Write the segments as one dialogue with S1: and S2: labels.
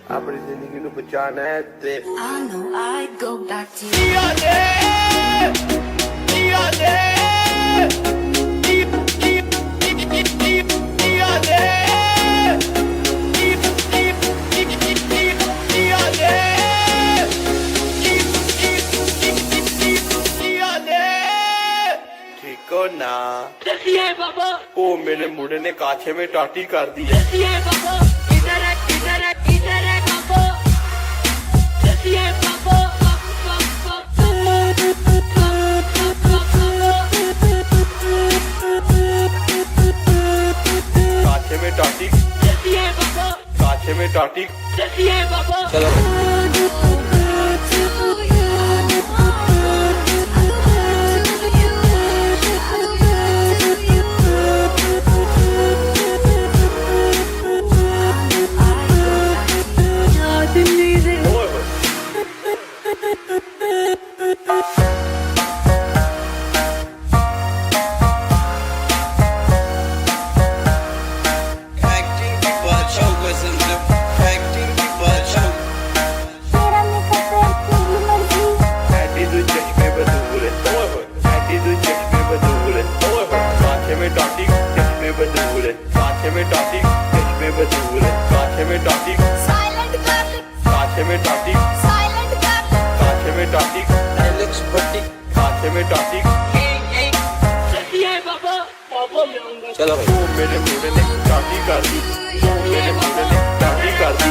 S1: अपनी जिंदगी नू बचाना है ते
S2: I know I'd go back to you.
S1: ठीक हो ना? बाबा ओ मेरे मुंडे ने काछे में टाटी कर दी है।
S2: बाबा इधर है बाबा। बाबा
S1: काछे में टाटी, काछे में टाटी। चलो चलो भाई वो मेरे मुंडे ने टाटी कर दी, मेरे मुंडे ने टाटी कर दी,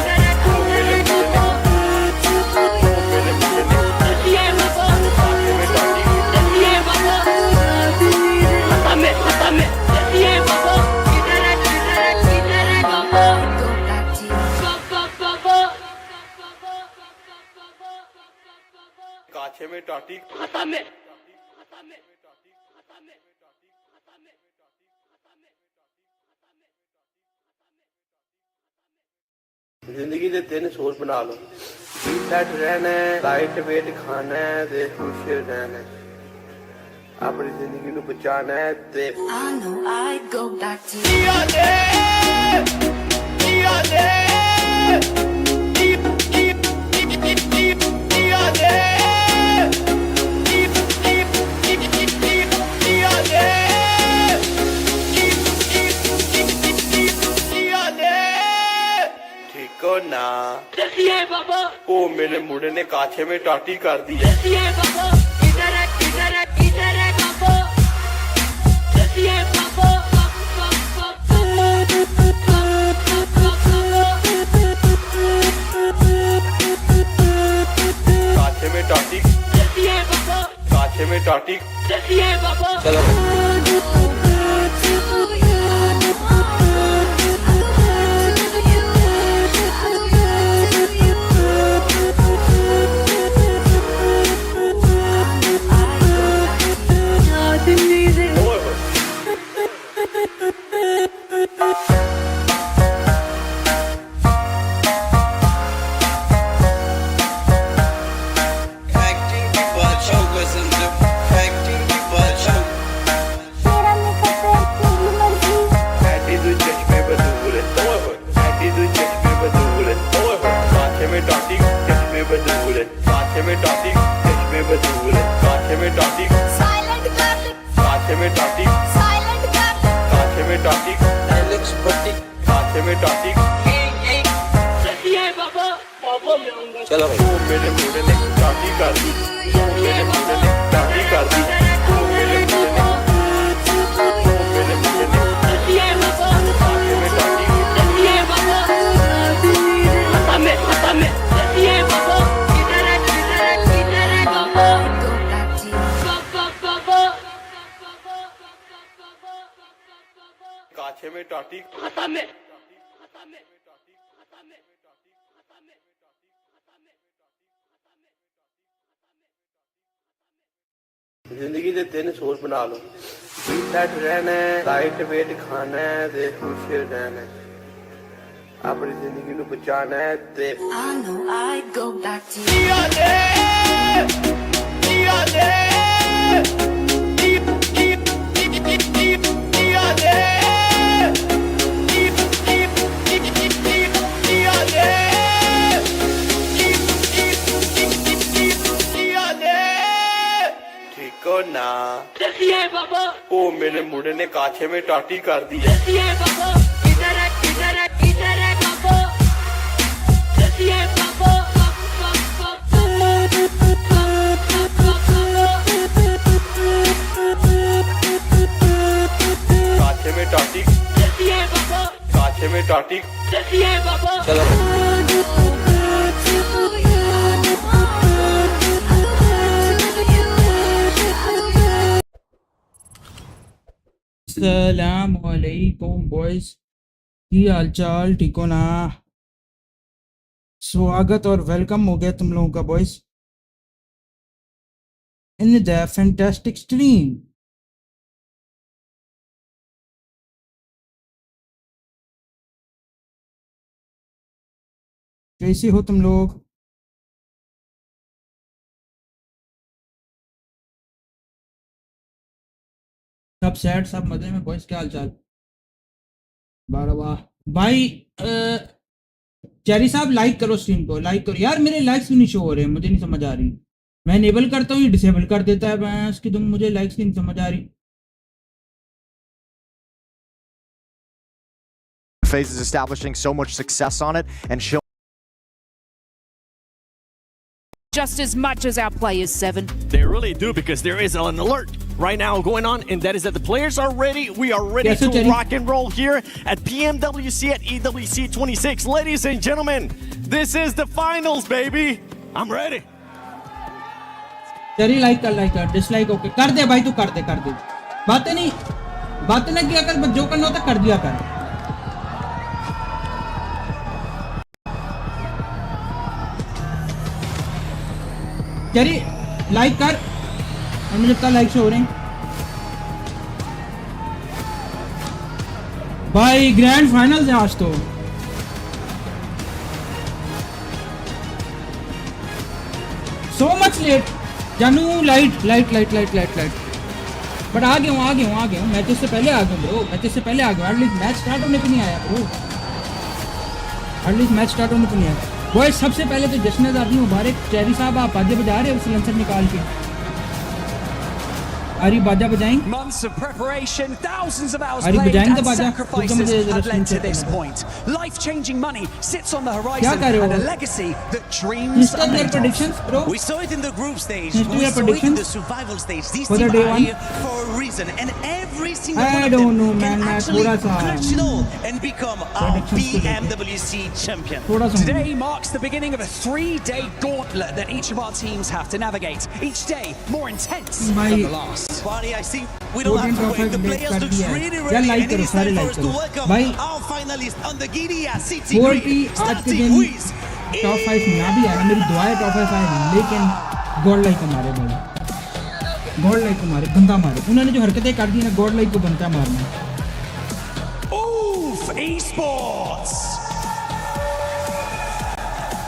S1: मेरे मुंडे ने काछे में टाटी। जिंदगी दे 3 सोच बना लो, सेट रहना है, लाइट वेट खाना है ते खुश रहना है। अपनी जिंदगी नू बचाना है ते
S2: I know I'd go back to you.
S1: ना बाबा ओ मेरे मुंडे ने काछे में टाटी कर दी है।
S2: बाबा इधर है बाबा।
S1: काछे में टाटी, काछे में टाटी। चलो चलो भाई वो मेरे मुंडे ने टाटी कर दी, मेरे मुंडे ने टाटी कर दी, मेरे मुंडे ने काछे में टाटी। जिंदगी दे 3 सोच बना लो, सेट रहना है, लाइट वेट खाना है ते खुश रहना है। अपनी जिंदगी नू बचाना है ते
S2: I know I'd go back to you. देखिए बाबा,
S1: ओ मेरे मुंडे ने काछे में टाटी कर दी है।
S2: देखिए बाबा, इधर है, इधर है, इधर है बाबा, देखिए बाबा,
S1: काछे में टाटी,
S2: देखिए बाबा,
S1: काछे में टाटी।
S2: देखिए बाबा।
S1: चलो
S3: अस्सलामुअलैकुम बॉयज, की हाल चाल, ठीक हो ना? स्वागत और वेलकम हो गया तुम लोगों का boys in the fantastic stream. कैसे हो तुम लोग? सब सेट, सब मजे में बॉयज? क्या हाल चाल? बारह वाह भाई। चेरी साहब लाइक करो, स्ट्रीम को लाइक करो यार। मेरे लाइक्स भी नहीं शो हो रहे, मुझे नहीं समझ आ रही। मैं इनेबल करता हूँ, ये डिसेबल कर देता है। मैं इसकी तुम, मुझे लाइक्स नहीं समझ आ रही।
S4: Phase is establishing so much success on it and showing
S5: just as much as our players, Seven.
S6: They really do, because there is an alert right now going on, and that is that the players are ready. We are ready
S3: Yes,
S6: to
S3: Jerry.
S6: rock and roll here at PMWC at EWC 26. Ladies and gentlemen, this is the finals, baby. I'm ready.
S3: Cherry like कर, dislike okay कर दे भाई, तू कर दे। बातें ना किया कर, बस जो करना होता कर दिया कर। चेरी लाइक कर, और मुझे पता लाइक से हो रहे हैं भाई। ग्रैंड फाइनल है आज तो। सो मच लेट जानू। लाइट बट आ गया हूँ। मैचेस से पहले आ गया ब्रो, एटलीस्ट मैच स्टार्ट होने पे नहीं आया ब्रो, एटलीस्ट मैच स्टार्ट होने पे नहीं आया। वो सबसे पहले तो जश्न आज़ादी मुबारक। चेरी साहब आप बाजे बजा रहे हो सिलेंसर निकाल के? अरे बाजा बजाएंगे?
S7: Months of preparation, thousands of hours
S3: अरे
S7: played
S3: बजाएंगे तो
S7: and
S3: बाजा।
S7: sacrifices have led to this point. Life-changing money sits on the
S3: क्या
S7: horizon
S3: कर रहे हो?
S7: and a legacy that dreams
S3: Mr.
S7: are
S3: Your
S7: made of.
S3: predictions bro?
S8: We saw it in the group stage.
S3: Mr.
S8: We
S3: Your
S8: saw it in
S3: predictions?
S8: the survival stage. These
S3: For the
S8: teams
S3: day
S8: are
S3: one?
S8: here for a reason, and every single
S3: I
S8: one of
S3: don't
S8: them
S3: know, man.
S8: can
S3: मैं
S8: actually
S3: थोड़ा सा
S8: clutch it all and become our
S3: predictions को लेके
S8: PMWC champion.
S3: थोड़ा सा
S7: Today marks the beginning of a 3-day gauntlet that each of our teams have to navigate. Each day more intense
S3: भाई
S7: than the last.
S8: Buddy, I think we don't have to wait. The players look really
S3: क्या
S8: ready,
S3: like
S8: and it
S3: करो,
S8: is
S3: सारे
S8: time for
S3: like
S8: us to
S3: करो
S8: welcome
S3: भाई।
S8: our finalist on the Gidia City
S3: 40
S8: Grid.
S3: आज के
S8: Starting
S3: दिन
S8: with
S3: top 5 ना भी आया, मेरी दुआ है टॉप 5 आए, लेकिन गॉड लाइक को मारे भाई, गॉड लाइक को मारे, बंदा मारे। उन्होंने जो हरकतें कर दी ना, गॉड लाइक को बनता मारना।
S7: Oof! Esports!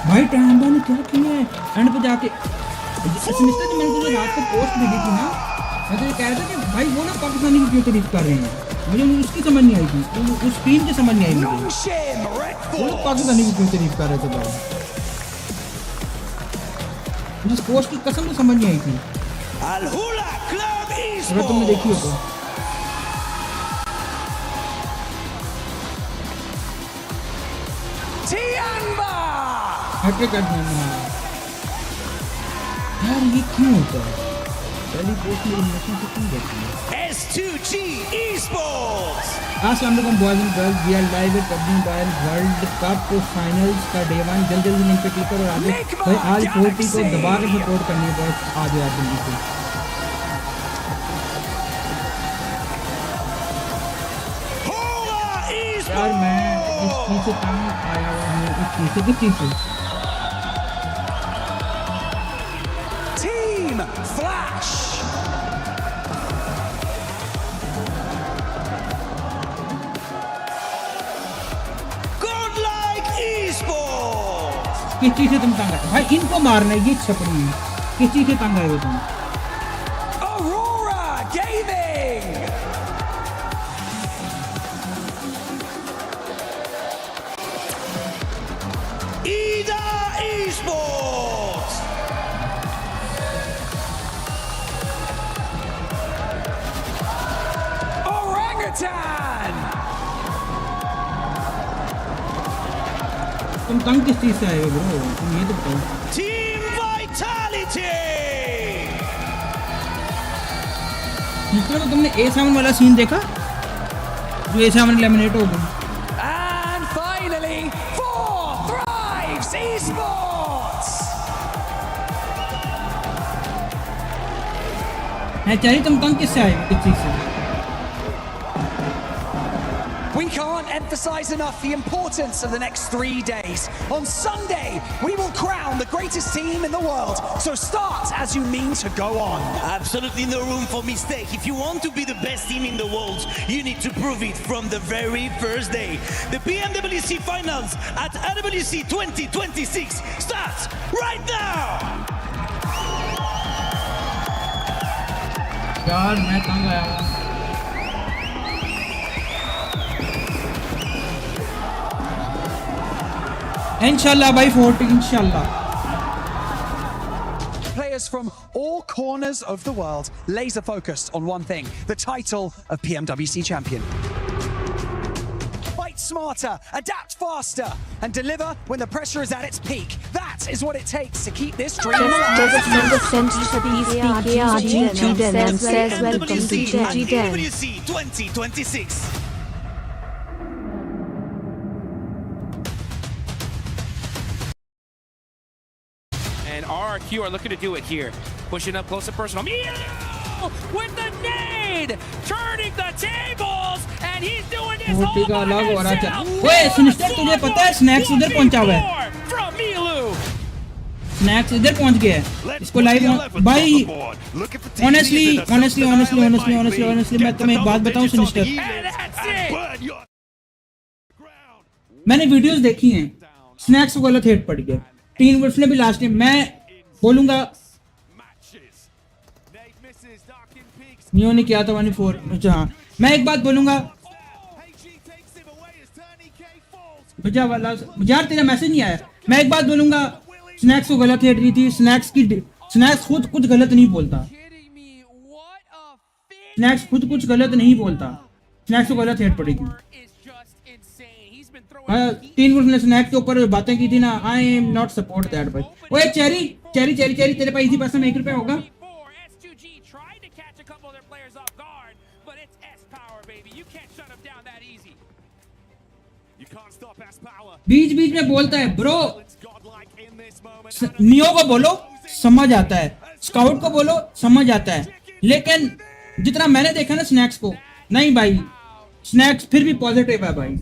S3: भाई टैम्बा ने क्या किया है एंड पे जाके। मिस्टर जी, मैंने तुझे रात को पोस्ट भेजी थी ना, मैं तो ये कह रहा था कि भाई वो ना पाकिस्तानी की क्यों तारीफ कर रहे हैं। मुझे उसकी समझ नहीं आई थी, उस टीम की समझ नहीं आई मुझे।
S7: Nongshim Red
S3: वो लोग
S7: Force!
S3: पाकिस्तानी की क्यों तारीफ कर रहे थे भाई, मुझे पोस्ट की कसम से समझ नहीं आई थी।
S8: Al Hula Club
S3: अगर तुमने देखी हो तो
S7: Tianba!
S3: हैट्रिक कर दिया यार। ये क्यों होता है? पहली पोस्ट मेरी इमोशन से क्यों करती है?
S8: S2G Esports.
S3: अस्सलाम वालेकुम boys and girls, we are live with PUBG mobile world cup finals का डे 1। जल्दी लिंक पे क्लिक करो और आगे भाई आज 40 को दबा के सपोर्ट करनी है बॉयज। आ जाओ आप जल्दी से। यार मैं इस चीज़ से तंग आया हुआ हूँ, इस चीज़ से, किस चीज़ से?
S7: Team Flash!
S8: Godlike Esports.
S3: किस चीज़ से तुम तंग आए भाई? इनको मारना है, ये छपड़ी है। किस चीज़ से तंग आए हो तुम?
S7: Aurora Gaming!
S8: Ida Esports.
S7: Zoltan!
S3: तुम तंग किस चीज से आए हो ब्रो, तुम ये तो बताओ।
S8: Team Vitality!
S3: दूसरा तो तुमने A7 वाला सीन देखा जो A7 लेमिनेट हो गई।
S7: And finally, for Thrives Esports!
S3: है चाहिए तुम तंग किससे आए हो किस चीज से?
S7: We can't emphasize enough the importance of the next 3 days. On Sunday, we will crown the greatest team in the world. So start as you mean to go on.
S8: Absolutely no room for mistake. If you want to be the best team in the world, you need to prove it from the very first day. The PMWC Finals at AWC 2026 starts right now!
S3: यार मैं तंग आया हूँ। इंशाल्लाह भाई 40 इंशाल्लाह।
S7: Players from all corners of the world laser focused on one thing, the title of PMWC champion. Fight smarter, adapt faster, and deliver when the pressure is at its peak. That is what it takes to keep this dream alive.
S8: PMWC 2026.
S9: And RRQ are looking to do it here. Pushing up close and personal. Milu with the nade! Turning the tables! And he's doing this all
S3: का
S9: by
S3: अलग हो रहा है।
S9: himself!
S3: ओए sinister तुझे पता है snacks उधर पहुंचा हुआ है।
S9: From Milu!
S3: स्नैक्स इधर पहुंच गया है। इसको लाइव भाई ऑनेस्टली मैं तुम्हें एक बात बताऊं सिनिस्टर,
S9: And that's it!
S3: मैंने वीडियोस देखी हैं, स्नैक्स को गलत हेट पड़ गया। टीन वुल्फ ने भी लास्ट टाइम, मैं बोलूंगा नियो ने किया था 1-4। अच्छा हाँ, मैं एक बात बोलूंगा भैया वाला यार तेरा मैसेज नहीं आया। मैं एक बात बोलूंगा, स्नैक्स को गलत हेट रही थी। स्नैक्स खुद कुछ गलत नहीं बोलता। स्नैक्स खुद कुछ गलत नहीं बोलता। स्नैक्स को गलत हेट पड़ेगी। टीन वुल्फ ने स्नैक्स के ऊपर बातें की थी ना, I am not support that भाई। ओए चेरी तेरे पास इजी पैसा में 1 रुपया होगा? बीच में बोलता है ब्रो, नियो को बोलो समझ आता है, स्काउट को बोलो समझ आता है, लेकिन जितना मैंने देखा ना स्नैक्स को, नहीं भाई स्नैक्स फिर भी पॉजिटिव है भाई।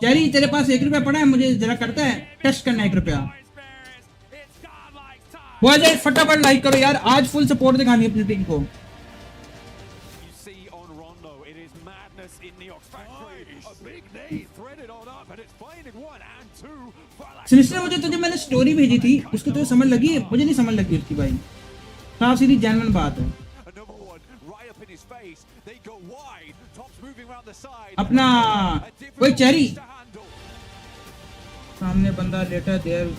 S3: चेरी तेरे पास 1 रुपया पड़ा है, मुझे जरा करता है टेस्ट करना 1 रुपया। बहुत जाए फटाफट लाइक करो यार, आज फुल सपोर्ट दिखानी अपनी टीम को। सिनिस्टर मुझे तुझे मैंने स्टोरी भेजी थी, उसको तुझे समझ लगी? मुझे नहीं समझ लगी उसकी भाई, साफ सीधी जेन्युइन बात है। अपना कोई चेरी सामने बंदा लेटा देयर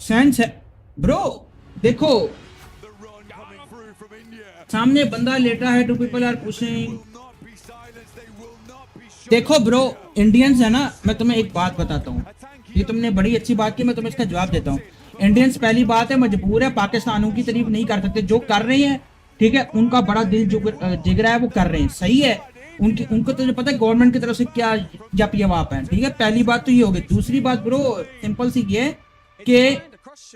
S3: सेंस है ब्रो, देखो सामने बंदा लेटा है, 2 people आर पुशिंग। देखो ब्रो, इंडियंस है ना, मैं तुम्हें एक बात बताता हूँ, ये तुमने बड़ी अच्छी बात की, मैं तुम्हें इसका जवाब देता हूँ। इंडियंस पहली बात है मजबूर है, पाकिस्तानों की तारीफ नहीं कर सकते। जो कर रहे हैं ठीक है, उनका बड़ा दिल जिगरा है, वो कर रहे हैं, सही है। उनको तो पता है गवर्नमेंट की तरफ से क्या जप जवाब है, ठीक है। पहली बात तो ये होगी। दूसरी बात ब्रो सिंपल सी ये कि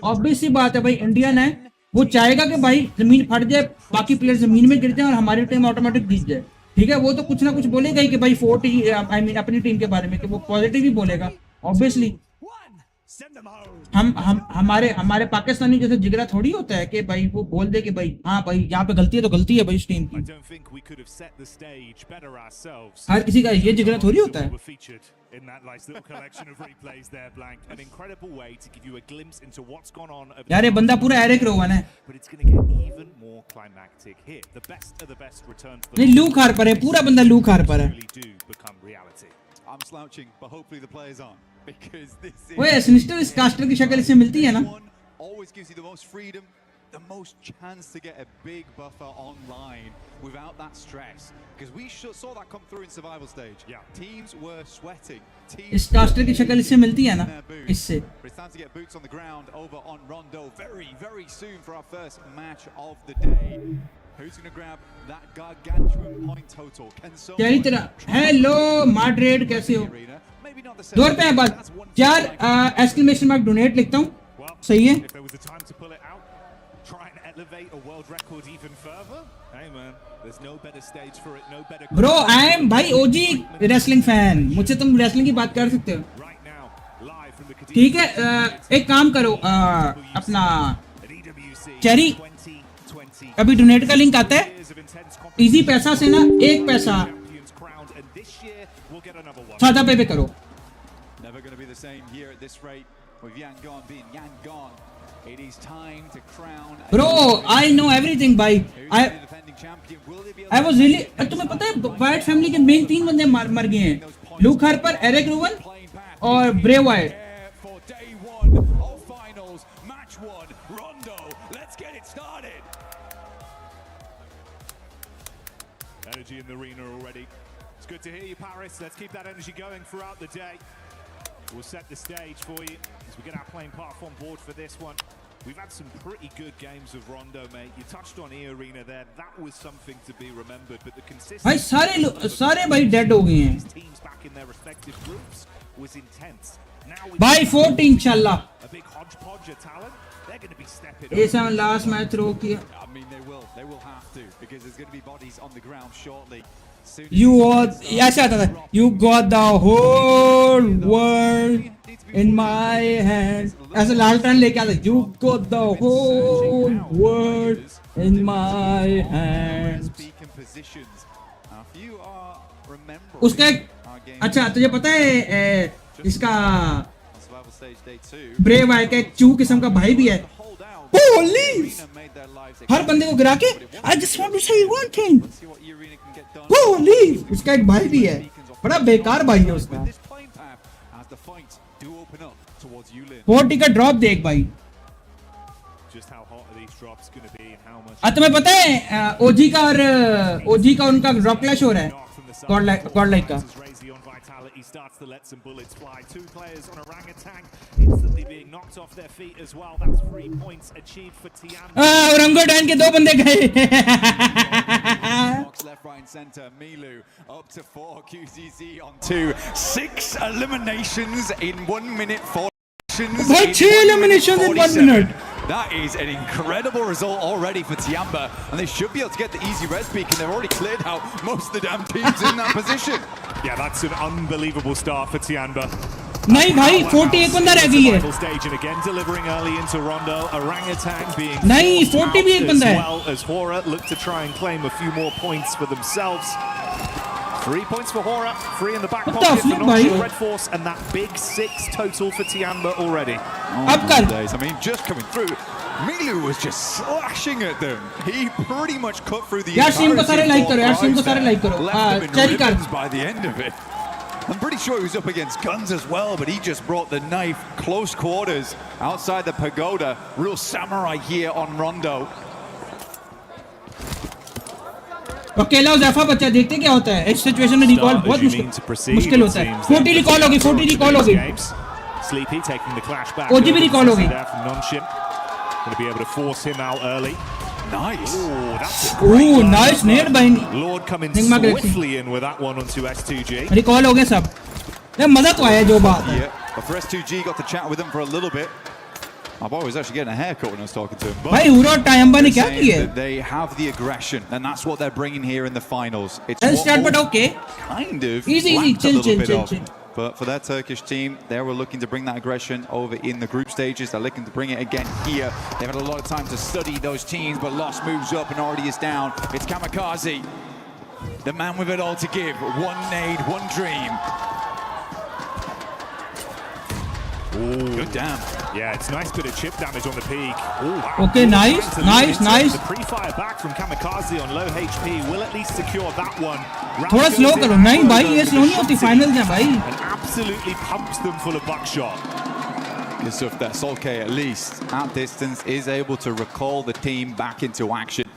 S3: ऑब्वियस सी बात है भाई, इंडियन है, वो चाहेगा कि भाई जमीन फट जाए, बाकी प्लेयर जमीन में गिर जाए और हमारी टीम ऑटोमेटिक जीत जाए, ठीक है। वो तो कुछ ना कुछ बोलेगा ही कि भाई 40 आई मीन अपनी टीम के बारे में, कि वो पॉजिटिव ही बोलेगा ऑब्वियसली। हमारे पाकिस्तानी जैसे जिगरा थोड़ी होता है कि भाई वो बोल दे कि भाई हाँ भाई यहाँ पे गलती है तो गलती है भाई इस टीम की। हर किसी का ये जिगरा थोड़ी होता है। यार ये बंदा पूरा एरिक रोवन है, नहीं लूक हार पर है, पूरा बंदा लूक हार पर है। ओए सिनिस्टर इस कास्टर की शक्ल इससे मिलती है ना?
S10: the most chance to get a big buffer online without that stress, because we saw that come through in survival stage. Yeah, teams were sweating.
S3: इस caster की शक्ल इससे मिलती है ना, इससे.
S10: But it's time to get boots on the ground over on Rondo very soon for our first match of the day. Who's going to grab that gargantuan point total? Can
S3: चली तेरा hello moderate कैसे हो? 2 रुपए है बस. 4 exclamation mark donate लिखता हूँ. सही है.
S6: Try and elevate a world record even further. Hey man, there's no better stage for it, no better.
S3: Bro, I am भाई OG wrestling fan. मुझसे तुम wrestling की बात कर सकते हो.
S6: Right now, live from the
S3: ठीक है, एक काम करो, अपना चेरी अभी डोनेट का लिंक आता है इजी पैसा से ना, 1 पैसा सादा पे करो.
S10: Never going to be the same here at this rate with Yangon being Yangon. It is time to crown.
S3: Bro, I know everything, भाई. I was really. तुम्हें पता है वाइट फैमिली के मेन 3 बंदे मर गए हैं. लूक हार्पर, एरिक रूवन और Bray Wyatt.
S6: Energy in the arena already. It's good to hear you, Paris. Let's keep that energy going throughout the day. We'll set the stage for you as we get our playing path on board for this one. We've had some pretty good games of Rondo, mate. You touched on E-Arena there. That was something to be remembered. But the consistency...
S3: भाई सारे भाई dead हो गए हैं.
S6: Teams back in their respective groups was intense. Now
S3: भाई 14 इंशाल्लाह.
S6: A big hodgepodge of talent. They're going to be stepping up.
S3: ऐसा last match throw किया.
S10: I mean, they will have to, because there's going to be bodies on the ground shortly.
S3: You ऐसे आता था. You got the whole world in my hands. ऐसे लाल turn लेके आता. You got the whole world in my hands. उसका अच्छा तुझे पता है इसका ब्रेव आय का एक चू किस्म का भाई भी है. Holy! हर बंदे को गिरा के I just want to say one thing. Holy! उसका एक भाई भी है. बड़ा बेकार भाई है उसका. 40 का ड्रॉप देख भाई. तुम्हें पता है ओजी का उनका ड्रॉप क्लैश हो रहा है गॉड लाइक का.
S6: Starts to let some bullets fly. 2 players on orangutan instantly being knocked off their feet as well. That's 3 points achieved for Tiamba.
S3: orangutan के 2 बंदे गए.
S10: Left, right, and center. Milu up to 4. QZZ on 2. 6 eliminations in 1 minute. 4
S3: eliminations in 1 minute.
S10: That is an incredible result already for Tiamba, and they should be able to get the easy res peak, and they've already cleared out most of the damn teams in that position.
S6: Yeah, that's an unbelievable start for Tiamba.
S3: नहीं भाई 41 बंदा रह गई है.
S6: Stage and again delivering early into Rondo. Orangutan being
S3: नहीं 40 भी एक बंदा है.
S6: As well as Hora look to try and claim a few more points for themselves. 3 points for Hora, 3 in the back pocket for non-shield Red Force, and that big 6 total for Tiamba already.
S10: I mean, just coming through, Milu was just slashing at them. He pretty much cut through the
S3: entirety of the
S10: left them in ribbons by the end of it. I'm pretty sure he was up against guns as well, but he just brought the knife close quarters outside the pagoda. Real samurai here on Rondo.
S3: अकेला ज़ैफा बच्चा देखते क्या होता है इस situation में. Recall बहुत मुश्किल होता है. 40 रिकॉल होगी.
S6: Sleepy taking the clash back.
S3: OG भी रिकॉल होगी.
S6: Going to be able to force him out early.
S10: Nice.
S6: Oh, that's a great
S3: nice net भाई.
S6: Lord coming swiftly in with that one onto S2G.
S3: Recall हो गए सब. मजा तो आया जो बात.
S10: Yeah, but for S2G got to chat with him for a little bit. My boy was actually getting a haircut when I was talking to him.
S3: भाई Hura Tiamba ने क्या किया?
S10: They have the aggression, and that's what they're bringing here in the finals.
S3: It's start but okay.
S10: Kind of
S3: easy, chill.
S10: But for that Turkish team, they were looking to bring that aggression over in the group stages. They're looking to bring it again here. They've had a lot of time to study those teams, but Lost moves up and already is down. It's Kamikaze, the man with it all to give. One nade, one dream. Ooh. Good damn.
S6: Yeah, it's nice bit of chip damage on the peak. Ooh, wow.
S3: Okay, nice.
S6: The pre-fire back from Kamikaze on low HP will at least secure that one.
S3: थोड़ा slow करो. नहीं भाई ये slow नहीं होती. Finals है भाई.
S6: And absolutely pumps them full of buckshot.
S10: Good stuff there. Solke, at least at distance, is able to recall the team back into action.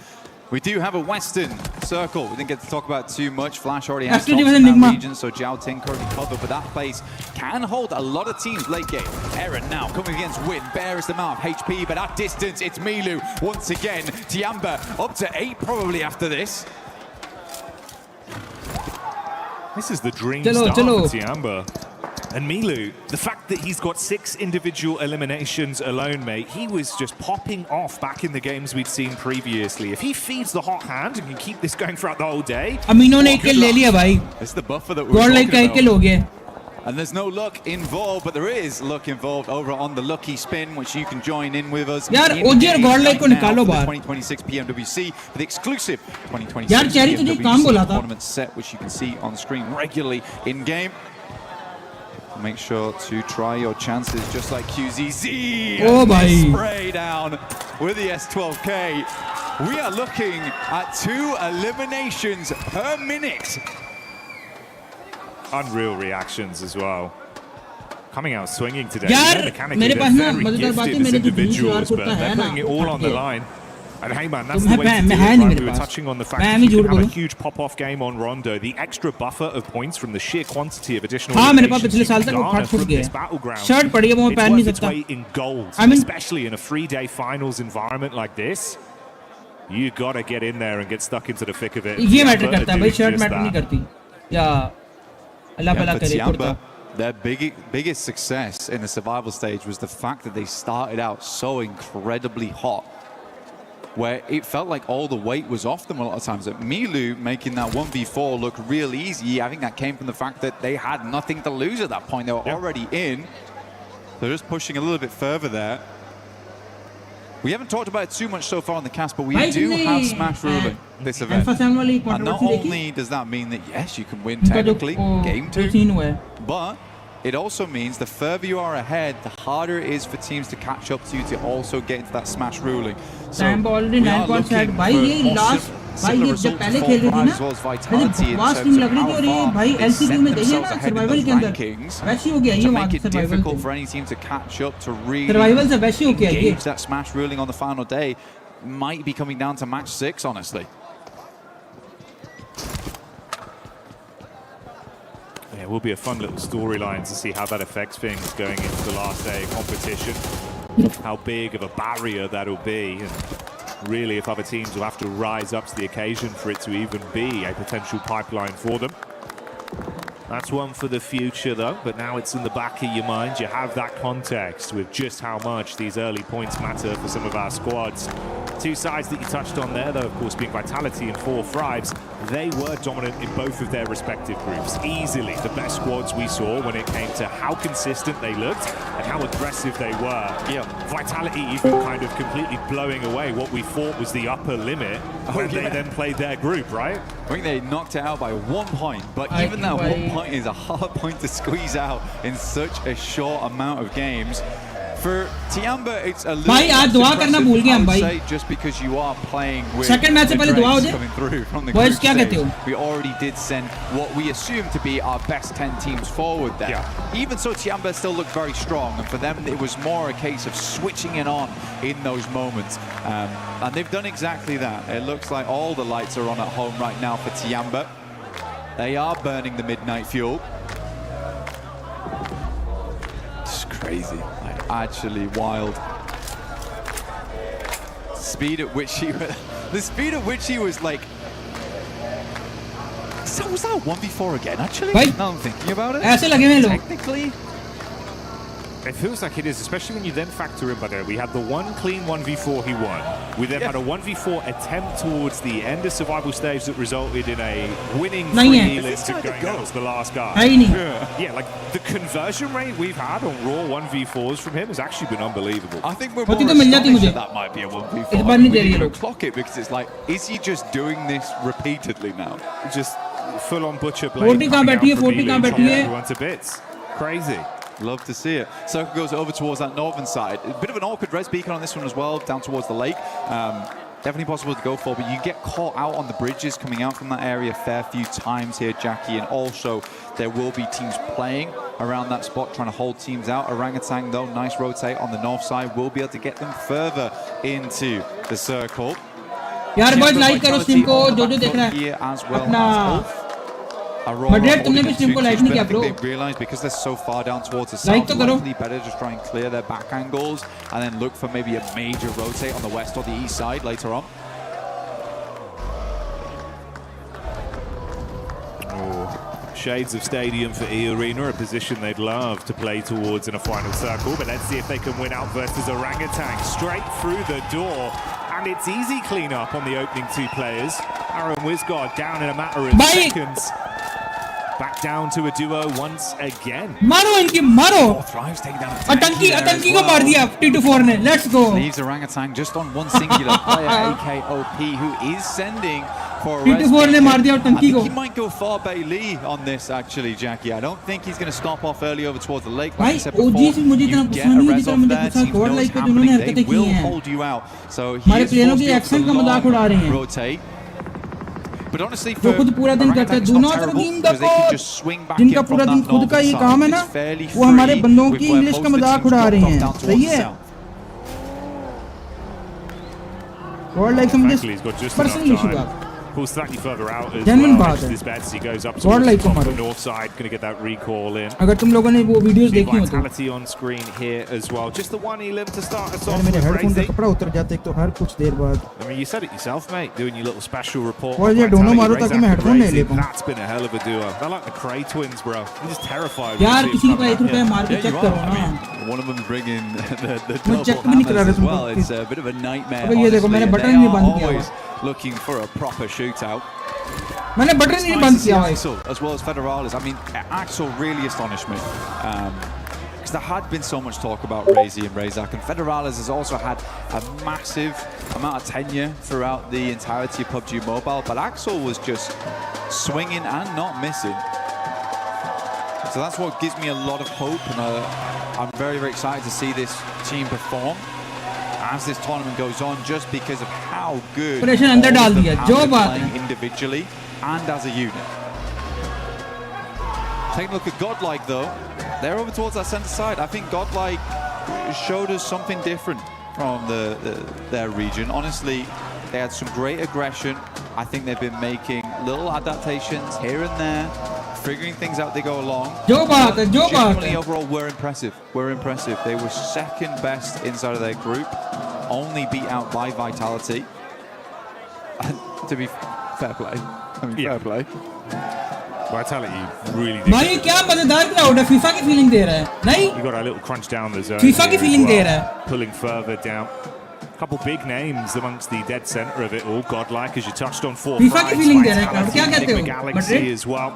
S10: We do have a Western circle. We didn't get to talk about too much. Flash already has tops in that region, so Jiao Ting currently covered, but that place can hold a lot of teams late game. Aaron now coming against Win, bears them out, HP, but at distance, it's Milu once again. Tiamba up to 8 probably after this.
S6: This is the dream start for Tiamba. And Milu, the fact that he's got 6 individual eliminations alone, mate, he was just popping off back in the games we'd seen previously. If he feeds the hot hand and can keep this going throughout the whole day...
S3: Amino ne kill le liya bhai.
S10: It's the buffer that we're talking about.
S3: Kill ho gaya.
S10: And there's no luck involved, but there is luck involved over on the Lucky Spin, which you can join in with us.
S3: Yaar, OG और Godlike को निकालो बाहर.
S10: 2026 PMWC for the exclusive 2026
S3: यार, Cherry तुझे काम बोला था.
S10: tournament set, which you can see on screen regularly in game. Make sure to try your chances, just like QZZ.
S3: Oh, bhai.
S10: Spray down with the S12K. We are looking at 2 eliminations per minute.
S6: Unreal reactions as well. Coming out swinging today.
S3: Yaar,
S6: mechanically, they're very gifted as individuals, but they're putting it all on the line. And hey man, that's the way to do it, right? We were touching on the fact that you can have a huge pop-off game on Rondo. The extra buffer of points from the sheer quantity of additional eliminations you can garner from this battleground. It's worth its weight in gold, especially in a 3-day finals environment like this. You gotta get in there and get stuck into the thick of it.
S3: ये matter करता है भाई, shirt matter नहीं करती. या अल्लाह भला करे kurta.
S10: Their biggest success in the survival stage was the fact that they started out so incredibly hot, where it felt like all the weight was off them a lot of times. That Milu making that 1v4 look real easy, I think that came from the fact that they had nothing to lose at that point. They were already in. They're just pushing a little bit further there. We haven't talked about it too much so far on the cast, but we do have Smash ruling this event. And not only does that mean that, yes, you can win technically, game 2, but it also means the further you are ahead, the harder it is for teams to catch up to you to also get into that Smash ruling. So
S3: already 9 points had. भाई ये last भाई ये जब पहले खेल रही थी ना, मुझे बकवास टीम लग रही थी और ये भाई LCQ में देखिए ना सर्वाइवल के अंदर वैसी हो गया ये वहाँ survival
S10: difficult for any team to catch up to really
S3: survival से वैसी हो गया ये.
S10: Engage that Smash ruling on the final day might be coming down to match 6, honestly.
S6: Yeah, it will be a fun little storyline to see how that affects things going into the last day of competition. How big of a barrier that'll be, and really if other teams will have to rise up to the occasion for it to even be a potential pipeline for them. That's one for the future though, but now it's in the back of your mind. You have that context with just how much these early points matter for some of our squads. 2 sides that you touched on there, though, of course, being Vitality and 4 Thrives, they were dominant in both of their respective groups. Easily the best squads we saw when it came to how consistent they looked and how aggressive they were. Yeah, Vitality even kind of completely blowing away what we thought was the upper limit when they then played their group, right?
S10: I think they knocked it out by 1 point, but even that 1 point is a hard point to squeeze out in such a short amount of games. For Tiamba, it's a little
S3: भाई आज दुआ करना भूल गए हम भाई.
S10: Just because you are playing with
S3: second match से पहले दुआ हो जाए.
S10: coming through from the
S3: Boys क्या कहते हो?
S10: We already did send what we assume to be our best 10 teams forward there. Yeah. Even so, Tiamba still looked very strong, and for them it was more a case of switching it on in those moments. And they've done exactly that. It looks like all the lights are on at home right now for Tiamba. They are burning the midnight fuel. It's crazy. Actually wild. Speed at which he was, the speed at which he was like, was that 1v4 again actually? Now I'm thinking about it. Technically
S6: it feels like it is, especially when you then factor in, by the way, we had the one clean 1v4 he won. We then had a 1v4 attempt towards the end of survival stage that resulted in a winning 3 list of going out as the last guy. Yeah, like the conversion rate we've had on raw 1v4s from him has actually been unbelievable.
S10: I think we're more astonished that might be a 1v4. We didn't even clock it because it's like, is he just doing this repeatedly now?
S6: Just full-on butcher blade. 40 everyone to bits. Crazy.
S10: Love to see it. Soka goes over towards that northern side. A bit of an awkward res beacon on this one as well, down towards the lake. Definitely possible to go for, but you get caught out on the bridges coming out from that area a fair few times here, Jackie, and also there will be teams playing around that spot, trying to hold teams out. Orangutan, though, nice rotate on the north side, will be able to get them further into the circle.
S3: यार बस like करो stream को जो देख रहा है अपना moderate तुमने भी स्ट्रीम को लाइक नहीं किया bro
S10: They realize because they're so far down towards the south, likely better just try and clear their back angles and then look for maybe a major rotate on the west or the east side later on.
S6: Shades of stadium for E Arena, a position they'd love to play towards in a final circle, but let's see if they can win out versus Orangutan. Straight through the door, and it's easy clean up on the opening two players. Aaron Wisgard down in a matter of seconds. Back down to a duo once again.
S3: मारो इनकी मारो आतंकी को मार दिया T24 ने. Let's go.
S10: Leaves Orangutan just on one singular player, AKOP, who is sending for
S3: T24 ने मार दिया आतंकी को.
S10: He might go far Bailey on this actually, Jackie. I don't think he's going to stop off early over towards the lake.
S3: Like I said before, you get a res off there, team knows happening, they will hold you out. So he is forced to rotate. But honestly, for Orangutan, it's not terrible because they can just swing back in from that north side. It's fairly free with where most of the teams drop off down towards the south.
S6: Frankly, he's got just enough time. Pulls slightly further out as well. This Betsy goes up towards the north side, going to get that recall in.
S3: अगर तुम लोगों ने वो videos देखी हो तो
S6: Vitality on screen here as well. Just the one elim to start us off.
S3: मेरे headphone का कपड़ा उतर जाता है तो हर कुछ देर बाद.
S6: I mean, you said it yourself, mate. Doing your little special report.
S3: और ये दोनों मारो ताकि मैं हेडफोन ले ले पाऊँ.
S6: That's been a hell of a duo. They're like the Cray twins, bro. They're just terrified.
S3: यार किसी को ₹1 मार के चेक करो ना.
S10: One of them bringing the double hammers as well. It's a bit of a nightmare.
S3: ये देखो मैंने बटन नहीं बंद किया.
S10: Always looking for a proper shootout.
S3: मैंने बटन नहीं बंद किया भाई.
S10: Axel as well as Federales. I mean, Axel really astonished me. Because there had been so much talk about Razy and Razak, and Federales has also had a massive amount of tenure throughout the entirety of PUBG Mobile, but Axel was just swinging and not missing. So that's what gives me a lot of hope, and I'm very, very excited to see this team perform as this tournament goes on, just because of how good all of them have been playing individually and as a unit. Taking a look at Godlike though, they're over towards that centre side. I think Godlike showed us something different from their region. Honestly, they had some great aggression. I think they've been making little adaptations here and there, figuring things out as they go along. Generally, overall, we're impressive. We're impressive. They were second best inside of their group, only beat out by Vitality. And to be fair play, I mean, fair play.
S6: Vitality really did.
S3: भाई क्या मजेदार crowd है. FIFA की feeling दे रहा है. नहीं?
S6: You got a little crunch down the zone.
S3: FIFA की feeling दे रहा है.
S6: Pulling further down. Couple big names amongst the dead center of it all. Godlike, as you touched on, 4
S3: FIFA की feeling दे रहा है crowd. क्या कहते हो?
S6: Galaxy as well.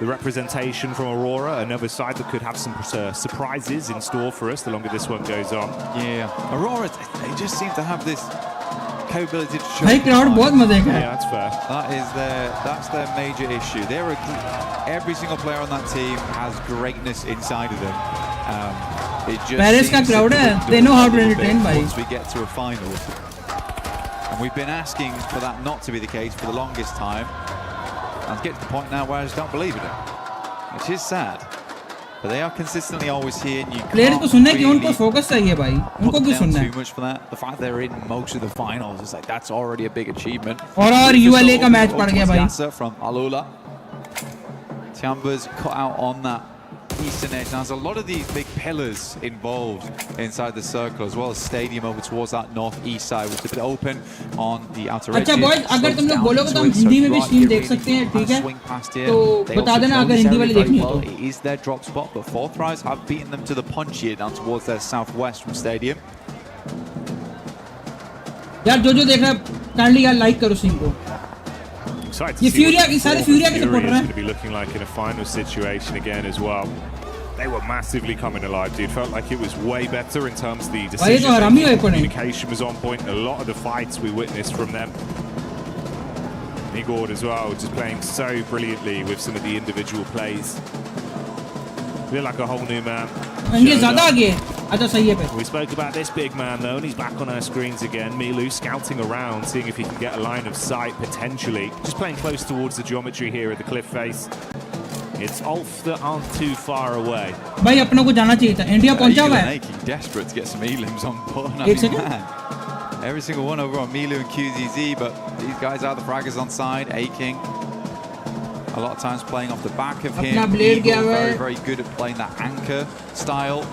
S6: The representation from Aurora, another side that could have some surprises in store for us the longer this one goes on.
S10: Yeah, Aurora, they just seem to have this capability to show.
S3: भाई crowd बहुत मजे का है.
S6: Yeah, that's fair.
S10: That's their major issue. Every single player on that team has greatness inside of them. It just
S3: Paris का crowd है. They know how to entertain, भाई.
S10: Once we get to a final, and we've been asking for that not to be the case for the longest time. And get to the point now where I just don't believe in it, which is sad. But they are consistently always here. And you
S3: can't really उनको focus चाहिए भाई. उनको क्यों सुनना है?
S10: Too much for that. The fact they're in most of the finals is like that's already a big achievement.
S3: और ULA का match पड़ गया भाई.
S10: From Alula. Tiamba's cut out on that eastern edge. Now there's a lot of these big pillars involved inside the circle, as well as stadium over towards that northeast side, which is a bit open on the outer edges.
S3: अच्छा boys, अगर तुम लोग बोलोगे तो हम हिंदी में भी stream देख सकते हैं, ठीक है? तो बता देना अगर हिंदी वाली देखनी हो तो.
S10: It is their drop spot, but Fourth Rise have beaten them to the punch here down towards their southwest from stadium.
S3: यार जो देख रहा है काइंडली यार लाइक करो स्ट्रीम को. ये फ्यूरिया की सारे फ्यूरिया के सपोर्टर हैं.
S6: Going to be looking like in a final situation again as well. They were massively coming alive, dude. Felt like it was way better in terms of the decision. Communication was on point. A lot of the fights we witnessed from them. Igor as well, just playing so brilliantly with some of the individual plays. Feel like a whole new man.
S3: ये ज़्यादा आगे. अच्छा सही है फिर.
S6: We spoke about this big man though, and he's back on our screens again. Milu scouting around, seeing if he can get a line of sight potentially. Just playing close towards the geometry here at the cliff face. It's Ulf that aren't too far away.
S3: भाई अपनों को जाना चाहिए था. India पहुंचा हुआ है.
S10: Desperate to get some elims on board.
S3: एक second.
S10: Every single one over on Milu and QZZ, but these guys are the fraggers on side. A-King. A lot of times playing off the back of him. Eagle, very, very good at playing that anchor style.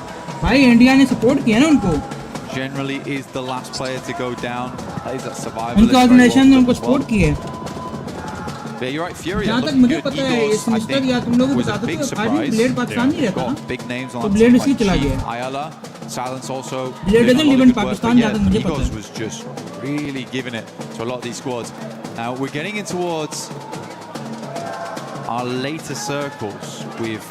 S3: भाई India ने support किया ना उनको.
S10: Generally is the last player to go down. Plays that survival.
S3: उनकी organisation ने उनको support किया है.
S10: Yeah, you're right. Fury.
S3: जहाँ तक मुझे पता है ये सेमेस्टर या तुम लोगों को बताते थे आज भी ब्लेड पाकिस्तान नहीं रहता ना.
S10: Big names on
S3: तो ब्लेड इसलिए चला गया.
S10: Ayala, Silence also.
S3: Blade doesn't live in Pakistan जहाँ तक मुझे पता है.
S10: was just really giving it to a lot of these squads. Now we're getting in towards our later circles with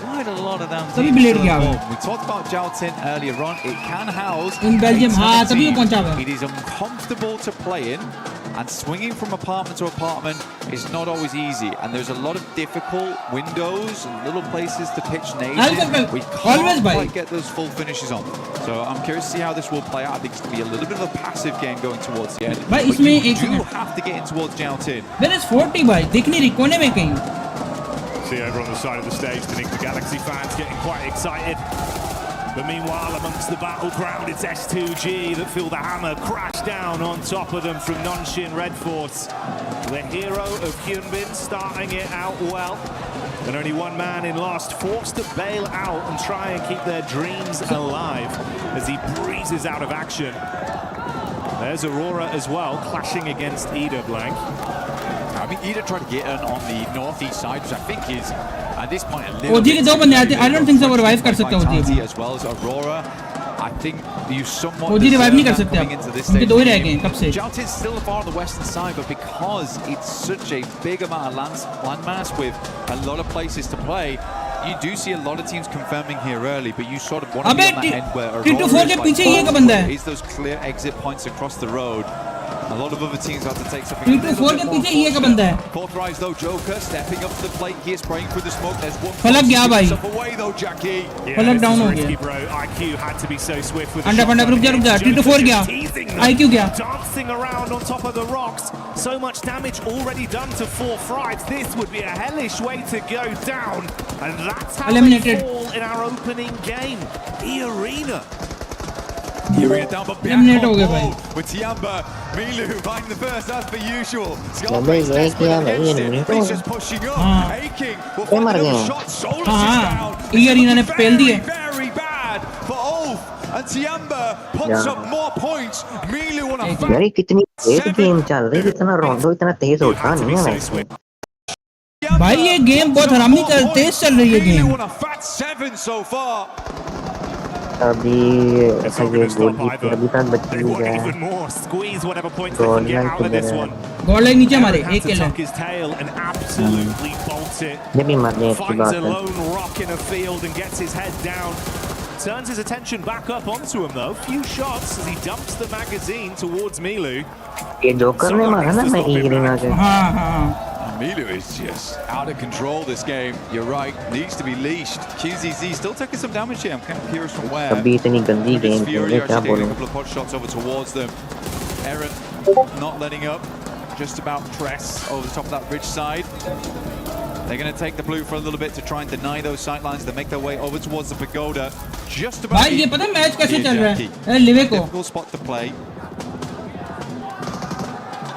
S10: quite a lot of them.
S3: तभी blade गया है.
S10: We talked about Jaltin earlier on. It can house
S3: in Belgium. हाँ तभी वो पहुंचा हुआ है.
S10: It is uncomfortable to play in. And swinging from apartment to apartment is not always easy, and there's a lot of difficult windows and little places to pitch nades in. We can't quite get those full finishes on. So I'm curious to see how this will play out. I think it's going to be a little bit of a passive game going towards the end. But you do have to get in towards Jaltin.
S3: There is 40 भाई. दिख नहीं रही कोने में कहीं.
S6: See over on the side of the stage, the Nick the Galaxy fans getting quite excited. But meanwhile, amongst the battleground, it's S2G that feel the hammer crash down on top of them from Nonshin Red Force. The hero of Hyunbin starting it out well. And only one man in last, forced to bail out and try and keep their dreams alive as he breezes out of action. There's Aurora as well, clashing against Ida Blank.
S10: I mean, Ida tried to get in on the northeast side, which I think is at this point a little
S3: OG के दो बंदे आते. I don't think so वो revive कर सकते
S10: OG as well as Aurora. I think you somewhat
S3: OG revive नहीं कर सकते आप. उनके दो ही रह गए कब से.
S10: Jaltin's still far on the western side, but because it's such a big amount of landmass with a lot of places to play, you do see a lot of teams confirming here early, but you sort of want to be on that end where Aurora is those clear exit points across the road. A lot of other teams have to take something.
S3: 2-4 के पीछे ये का बंदा है.
S10: Fourth rise though, Joker stepping up to the plate. He is spraying through the smoke. There's one.
S3: फलक गया भाई.
S10: Away though, Jackie.
S3: फलक डाउन हो गया.
S6: Bro, IQ had to be so swift with.
S3: अंडा रुक जा. 2-4 गया. IQ गया.
S6: Dancing around on top of the rocks. So much damage already done to 4 Frights. This would be a hellish way to go down, and that's how
S3: eliminated.
S6: they fall in our opening game. The arena.
S10: Eliminated down, but
S3: eliminated हो गए भाई.
S10: With Tiamba, Milu finding the first as per usual. He's just pushing up. A-King will find another shot. Solar down.
S3: ये arena ने पेल दिए.
S10: Very bad for Ulf. And Tiamba puts up more points. Milu on a
S11: यार कितनी तेज game चल रही है. इतना रोंडो इतना तेज होता नहीं है वैसे.
S3: भाई ये गेम बहुत हरामी तेज चल रही है गेम.
S11: अभी ऐसा ये गोल अभी तक बची हुई है.
S3: गोल लाइन नीचे मारे एक किल है.
S11: ये भी मारने की बात है.
S6: Turns his attention back up onto him though. Few shots as he dumps the magazine towards Milu.
S11: ये जोकर ने मारा ना मैं इग्रीना के.
S3: हाँ.
S10: Milu is just out of control this game. You're right. Needs to be leashed. QZZ still taking some damage here. I'm kind of curious from where.
S11: अभी इतनी गंदी गेम है क्या बोलूं.
S10: A couple of pot shots over towards them. Eren not letting up. Just about press over the top of that ridge side. They're going to take the blue for a little bit to try and deny those sightlines. They make their way over towards the pagoda. Just about.
S3: भाई ये पता है match कैसे चल रहा है? लिवे को.
S10: Difficult spot to play.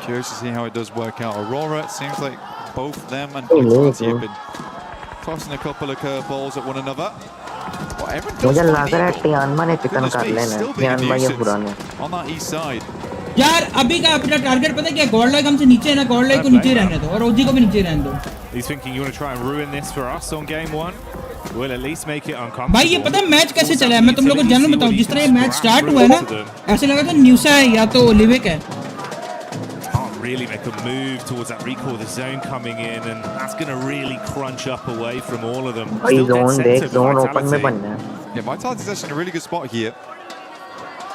S10: Curious to see how it does work out. Aurora, it seems like both them and Watchparty have been tossing a couple of curveballs at one another.
S11: मुझे लग रहा है टियानमा ने चिकन कर लेना है. टियानमा ये पुराने.
S10: On that east side.
S3: यार अभी का अपना टारगेट पता है क्या? गॉड लाइक हमसे नीचे है ना. गॉड लाइक को नीचे रहने दो और ओजी को भी नीचे रहने दो.
S6: He's thinking you want to try and ruin this for us on game 1. We'll at least make it uncomfortable.
S3: भाई ये पता है मैच कैसे चला है? मैं तुम लोगों को जनरल बताऊं. जिस तरह ये मैच स्टार्ट हुआ है ना, ऐसे लगा था न्यूसा है या तो लिविक है.
S6: Really make a move towards that recall, the zone coming in, and that's going to really crunch up away from all of them.
S11: Zone open में बनना है.
S10: Yeah, Vitality is actually in a really good spot here.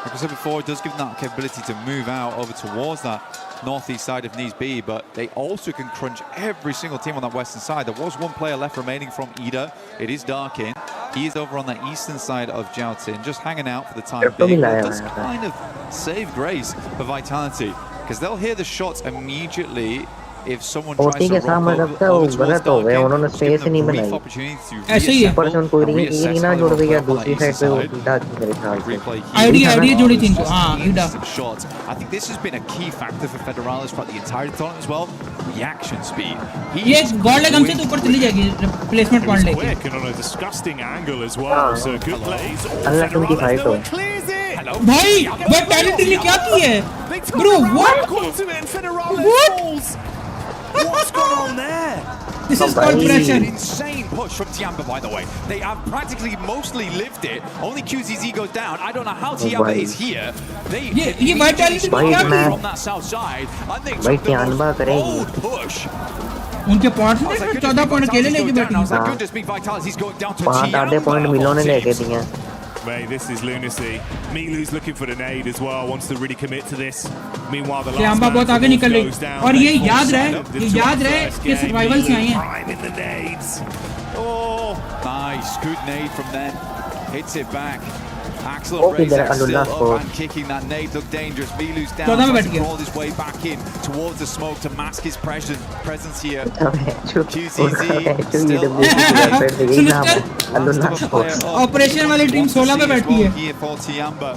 S10: Like I said before, it does give them that capability to move out over towards that northeast side if needs be, but they also can crunch every single team on that western side. There was one player left remaining from Ida. It is Darkin. He is over on the eastern side of Jiaotin, just hanging out for the time being. That's kind of save grace for Vitality, because they'll hear the shots immediately if someone tries to rock over towards dark game. Give them a brief opportunity to reassess shots. I think this has been a key factor for Federalis throughout the entire tournament as well. Reaction speed.
S3: ये God leg हमसे तो ऊपर चली जाएगी replacement point लेके
S6: quick and on a disgusting angle as well. So good plays.
S3: भाई वो talent ने क्या की है bro what
S6: What's going on there?
S3: This is called pressure.
S10: An insane push from Tiamba, by the way. They have practically mostly lived it. Only QZZ goes down. I don't know how Tiamba is here. They
S3: Vitality
S10: from that south side. And they took the most bold push.
S3: उनके points ने 14 point अकेले लेके बैठी हैं।
S11: पांच आधे point मिलो ने लेके दिए हैं।
S6: Mate, this is lunacy. Milu's looking for the nade as well, wants to really commit to this. Meanwhile, the last
S3: बहुत आगे निकल रही और ये याद रहे कि सर्वाइवल से आई हैं।
S6: Prime in the nades.
S10: Oh, nice, good nade from them. Hits it back. Axel
S11: Oh,
S10: Razak
S11: there,
S10: still
S11: Adonis
S10: up
S11: for-
S10: and kicking that nade looked dangerous. Milu's down,
S3: चौदह में
S10: trying
S3: बैठ
S10: to
S3: गया।
S10: crawl his way back in towards the smoke to mask his presence here.
S3: Operation वाली team 16 पे बैठी है।
S10: Here for Tiamba.